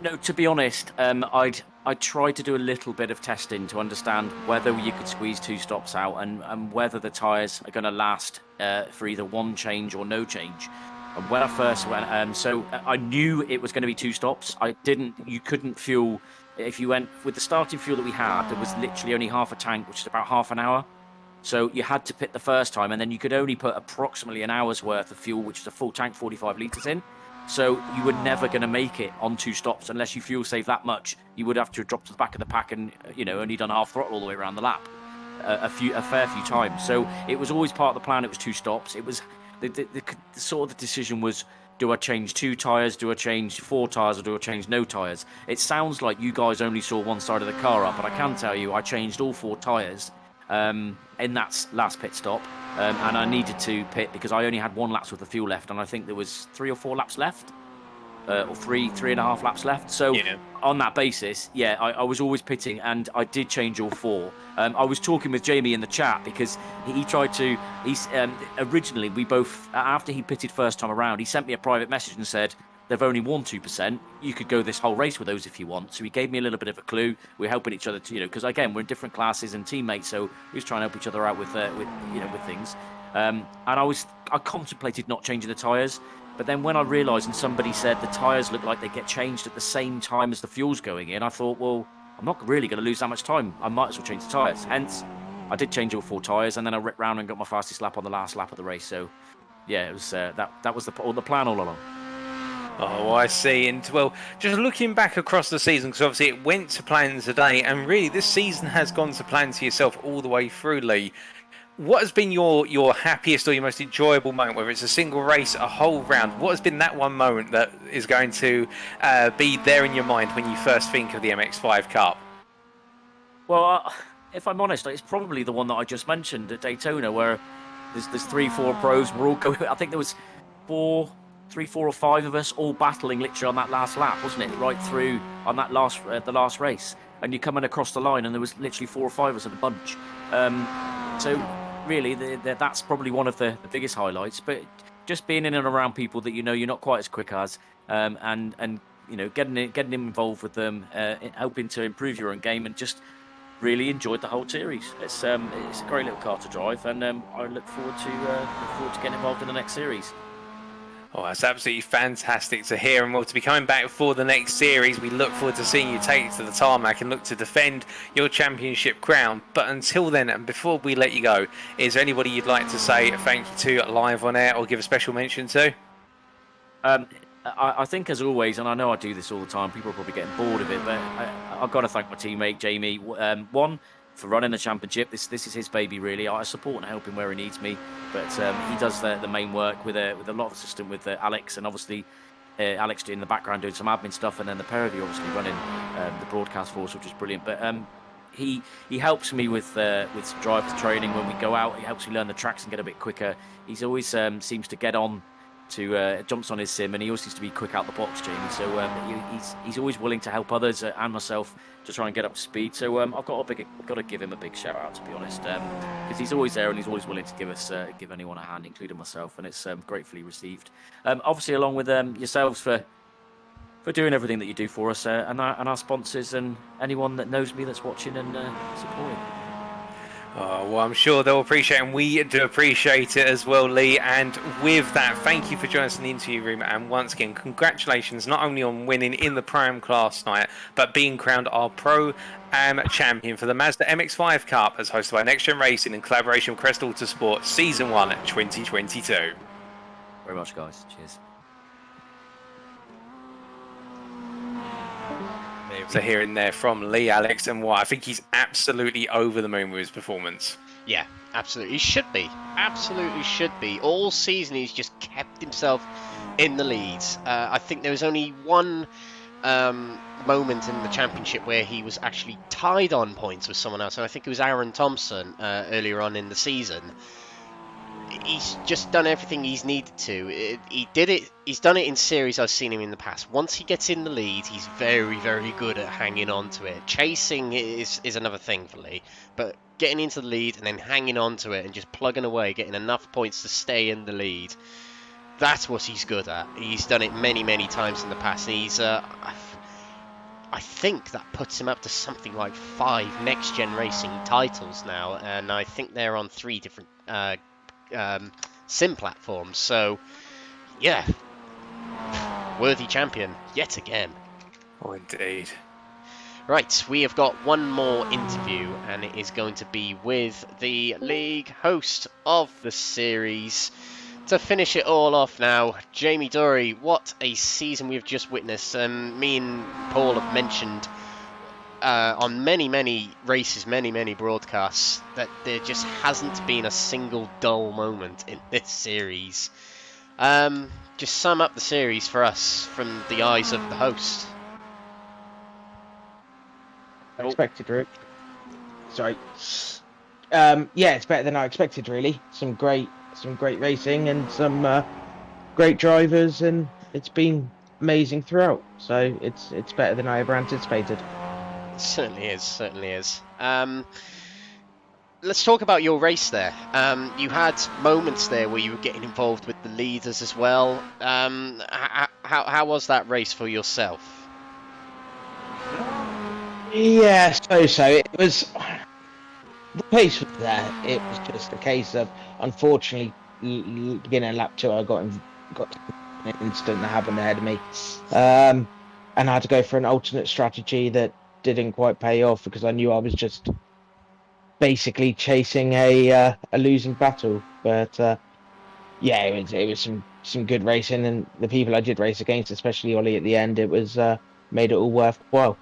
No, to be honest, I tried to do a little bit of testing to understand whether you could squeeze 2 stops out and whether the tyres are going to last for either one change or no change. And when I first went, I knew it was going to be 2 stops. You couldn't fuel, if you went with the starting fuel that we had, there was literally only half a tank, which is about half an hour. So you had to pit the first time, and then you could only put approximately an hour's worth of fuel, which is a full tank, 45 litres in. So you were never going to make it on 2 stops unless you fuel save that much. You would have to drop to the back of the pack and only done half throttle all the way around the lap a fair few times. So it was always part of the plan. It was 2 stops. It was the sort of the decision was, do I change 2 tyres? Do I change 4 tyres? Or do I change no tyres? It sounds like you guys only saw one side of the car up, but I can tell you I changed all 4 tyres in that last pit stop. And I needed to pit because I only had 1 lap's worth of fuel left, and I think there was 3 or 4 laps left, or 3.5 laps left. So on that basis, I was always pitting, and I did change all 4. I was talking with Jamie in the chat because he tried to. Originally we both, after he pitted first time around, he sent me a private message and said, they've only won 2%. You could go this whole race with those if you want. So he gave me a little bit of a clue. We're helping each other to, because again, we're in different classes and teammates, so we was trying to help each other out with things. And I contemplated not changing the tyres, but then when I realised and somebody said the tyres look like they get changed at the same time as the fuel's going in, I thought, well, I'm not really going to lose that much time. I might as well change the tyres. Hence, I did change all 4 tyres, and then I ripped round and got my fastest lap on the last lap of the race. So, it was that was the plan all along. Oh, I see. And, well, just looking back across the season, because obviously it went to plan today, and really this season has gone to plan to yourself all the way through, Lee. What has been your happiest or your most enjoyable moment, whether it's a single race, a whole round? What has been that one moment that is going to be there in your mind when you first think of the MX-5 Cup? Well, if I'm honest, it's probably the one that I just mentioned at Daytona, where there's 3-4 pros. We're all going. I think there was 3, 4 or 5 of us all battling literally on that last lap, wasn't it? Right through on that the last race, and you're coming across the line, and there was literally 4 or 5 of us in a bunch. So really, that's probably one of the biggest highlights. But just being in and around people that you're not quite as quick as, and getting involved with them, helping to improve your own game, and just really enjoyed the whole series. It's a great little car to drive, and I look forward to getting involved in the next series. Oh, that's absolutely fantastic to hear, and well, to be coming back for the next series, we look forward to seeing you take it to the tarmac and look to defend your championship crown. But until then, and before we let you go, is there anybody you'd like to say a thank you to live on air or give a special mention to? I think, as always, and I know I do this all the time, people are probably getting bored of it, but I've got to thank my teammate Jamie. One, for running the championship. This is his baby, really. I support and help him where he needs me, but he does the main work with a lot of assistance with Alex, and obviously Alex in the background doing some admin stuff, and then the pair of you obviously running the broadcast for us, which is brilliant. But he helps me with driver training when we go out. He helps me learn the tracks and get a bit quicker. He's always seems to get on to jumps on his sim, and he always seems to be quick out the box, Jamie. So he's always willing to help others and myself to try and get up to speed. So I've got to give him a big shout out, to be honest, because he's always there and he's always willing to give anyone a hand, including myself, and it's gratefully received. Obviously, along with yourselves for doing everything that you do for us, and our sponsors and anyone that knows me that's watching and supporting. Oh, well, I'm sure they'll appreciate it, and we do appreciate it as well, Lee. And with that, thank you for joining us in the interview room. And once again, congratulations not only on winning in the Pro-Am class night, but being crowned our Pro-Am champion for the Mazda MX-5 Cup, as hosted by NXTGEN Racing in collaboration with Crest Autosport, Season 1 2022. Very much, guys. Cheers. So hearing there from Lee, Alex, and I think he's absolutely over the moon with his performance. Yeah, absolutely. He should be. Absolutely should be. All season he's just kept himself in the leads. I think there was only one moment in the championship where he was actually tied on points with someone else, and I think it was Aaron Thompson earlier on in the season. He's just done everything he's needed to. He did it. He's done it in series I've seen him in the past. Once he gets in the lead, he's very, very good at hanging on to it. Chasing is another thing for Lee, but getting into the lead and then hanging on to it and just plugging away, getting enough points to stay in the lead, that's what he's good at. He's done it many, many times in the past. And he's, I think that puts him up to something like 5 NXTGEN Racing titles now, and I think they're on 3 different sim platforms. So yeah, worthy champion yet again. Oh, indeed. Right, we have got one more interview, and it is going to be with the league host of the series. To finish it all off now, Jamie Dory, what a season we've just witnessed. Me and Paul have mentioned on many races, many broadcasts, that there just hasn't been a single dull moment in this series. Just sum up the series for us from the eyes of the host. Expected, really. Sorry. Yeah, it's better than I expected, really. Some great racing and some great drivers, and it's been amazing throughout. So it's better than I ever anticipated. It certainly is. Let's talk about your race there. You had moments there where you were getting involved with the leaders as well. How was that race for yourself? Yeah, so it was. The pace was there. It was just a case of, unfortunately, beginning of lap 2, I got an incident that happened ahead of me, and I had to go for an alternate strategy that didn't quite pay off because I knew I was just basically chasing a losing battle. But yeah, it was some good racing, and the people I did race against, especially Ollie at the end, it was made it all worthwhile.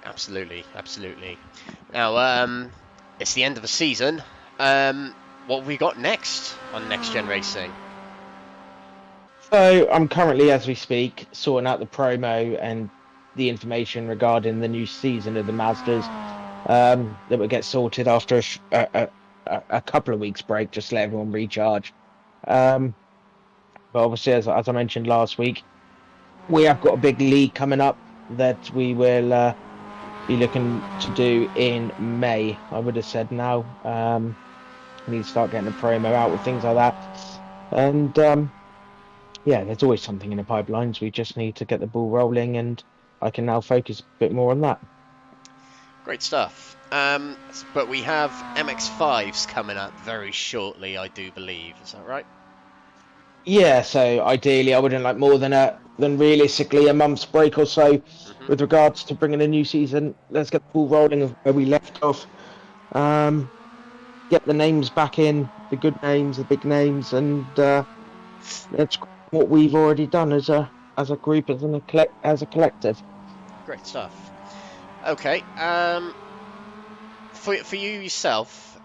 Absolutely. Now, it's the end of the season. What have we got next on NXTGEN Racing? So I'm currently, as we speak, sorting out the promo and the information regarding the new season of the Mazdas. That will get sorted after a couple of weeks break, just to let everyone recharge. But obviously, as I mentioned last week, we have got a big league coming up that we will be looking to do in May. I would have said now. We need to start getting the promo out with things like that. And yeah, there's always something in the pipelines. We just need to get the ball rolling, and I can now focus a bit more on that. Great stuff. But we have MX-5s coming up very shortly, I do believe. Is that right? Yeah, so ideally I wouldn't like more than realistically a month's break or so with regards to bringing a new season. Let's get the ball rolling of where we left off. Get the names back in, the good names, the big names, and that's what we've already done as a group, as a collective. Great stuff. Okay. For you yourself,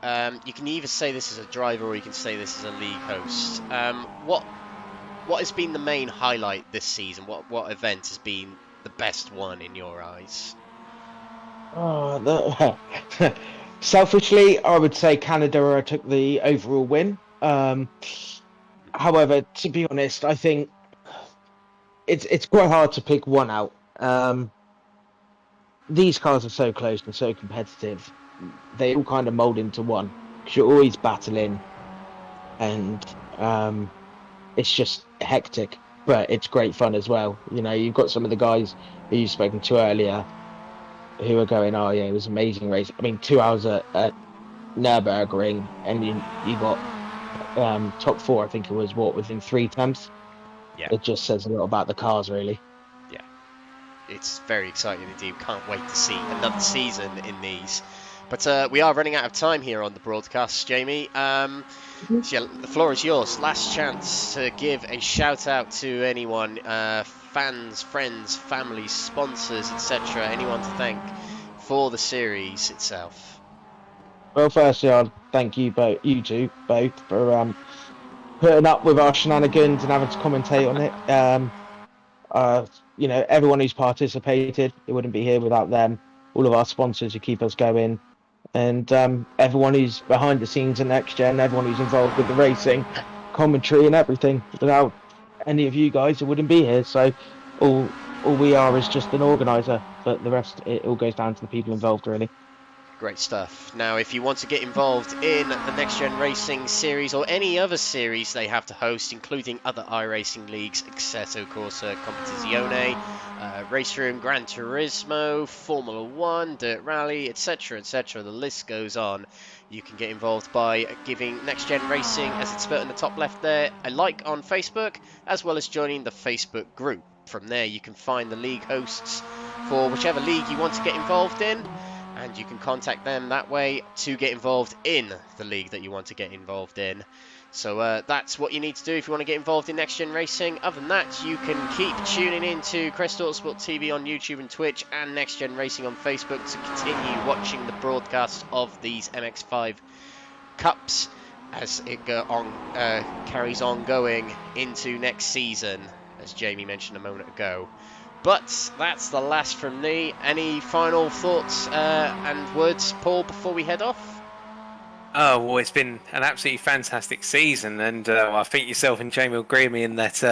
you can either say this as a driver or you can say this as a league host. What has been the main highlight this season? What event has been the best one in your eyes? Oh, selfishly, I would say Canada took the overall win. However, to be honest, I think it's quite hard to pick one out. These cars are so close and so competitive. They all kind of mold into one because you're always battling, and it's just hectic. But it's great fun as well. You know, you've got some of the guys who you've spoken to earlier who are going, "Oh yeah, it was an amazing race." I mean, 2 hours at Nurburgring, and you got top four. I think it was within 3 attempts. Yeah. It just says a lot about the cars, really. Yeah, it's very exciting indeed. Can't wait to see another season in these. But we are running out of time here on the broadcast, Jamie. So yeah, the floor is yours. Last chance to give a shout out to anyone, fans, friends, family, sponsors, etc. Anyone to thank for the series itself. Well, firstly, I'll thank you two both, for putting up with our shenanigans and having to commentate on it. You know, everyone who's participated, it wouldn't be here without them. All of our sponsors who keep us going, and everyone who's behind the scenes at NXTGEN, everyone who's involved with the racing, commentary, and everything. Without any of you guys, it wouldn't be here. So all we are is just an organizer, but the rest, it all goes down to the people involved, really. Great stuff. Now, if you want to get involved in the NXTGEN Racing series or any other series they have to host, including other iRacing leagues, Excesso Corsa, Competizione, Race Room, Gran Turismo, Formula 1, Dirt Rally, etc., etc., the list goes on, you can get involved by giving NXTGEN Racing, as it's spelled in the top left there, a like on Facebook, as well as joining the Facebook group. From there, you can find the league hosts for whichever league you want to get involved in, and you can contact them that way to get involved in the league that you want to get involved in. So that's what you need to do if you want to get involved in NXTGEN Racing. Other than that, you can keep tuning in to Crest Autosport TV on YouTube and Twitch, and NXTGEN Racing on Facebook to continue watching the broadcast of these MX-5 Cups as it carries on going into next season, as Jamie mentioned a moment ago. But that's the last from me. Any final thoughts and words, Paul, before we head off? Oh, well, it's been an absolutely fantastic season, and I think yourself and Jamie will agree with me in that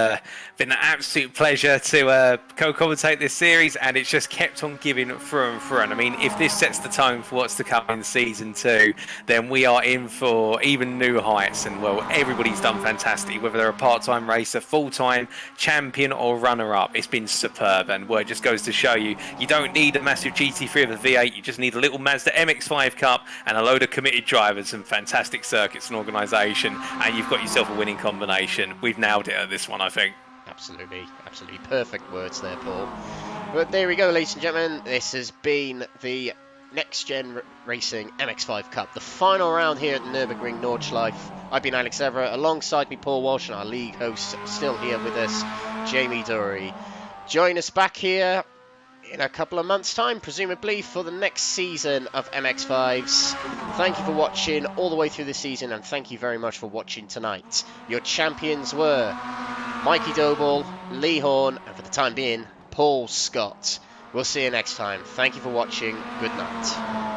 been an absolute pleasure to co-commentate this series, and it's just kept on giving through and through. And I mean, if this sets the tone for what's to come in season 2, then we are in for even new heights. And well, everybody's done fantastic, whether they're a part-time racer, full-time, champion, or runner-up. It's been superb, and well, it just goes to show you, you don't need a massive GT3 of a V8. You just need a little Mazda MX-5 Cup and a load of committed drivers, some fantastic circuits and organisation, and you've got yourself a winning combination. We've nailed it at this one, I think. Absolutely, absolutely perfect words there, Paul. But there we go, ladies and gentlemen. This has been the NXTGEN Racing MX-5 Cup, the final round here at the Nurburgring Nordschleife. I've been Alex Everett, alongside me Paul Walsh, and our league host still here with us, Jamie Dury. Join us back here in a couple of months' time, presumably, for the next season of MX-5s. Thank you for watching all the way through the season, and thank you very much for watching tonight. Your champions were Mikey Doble, Lee Horn, and for the time being, Paul Scott. We'll see you next time. Thank you for watching. Good night.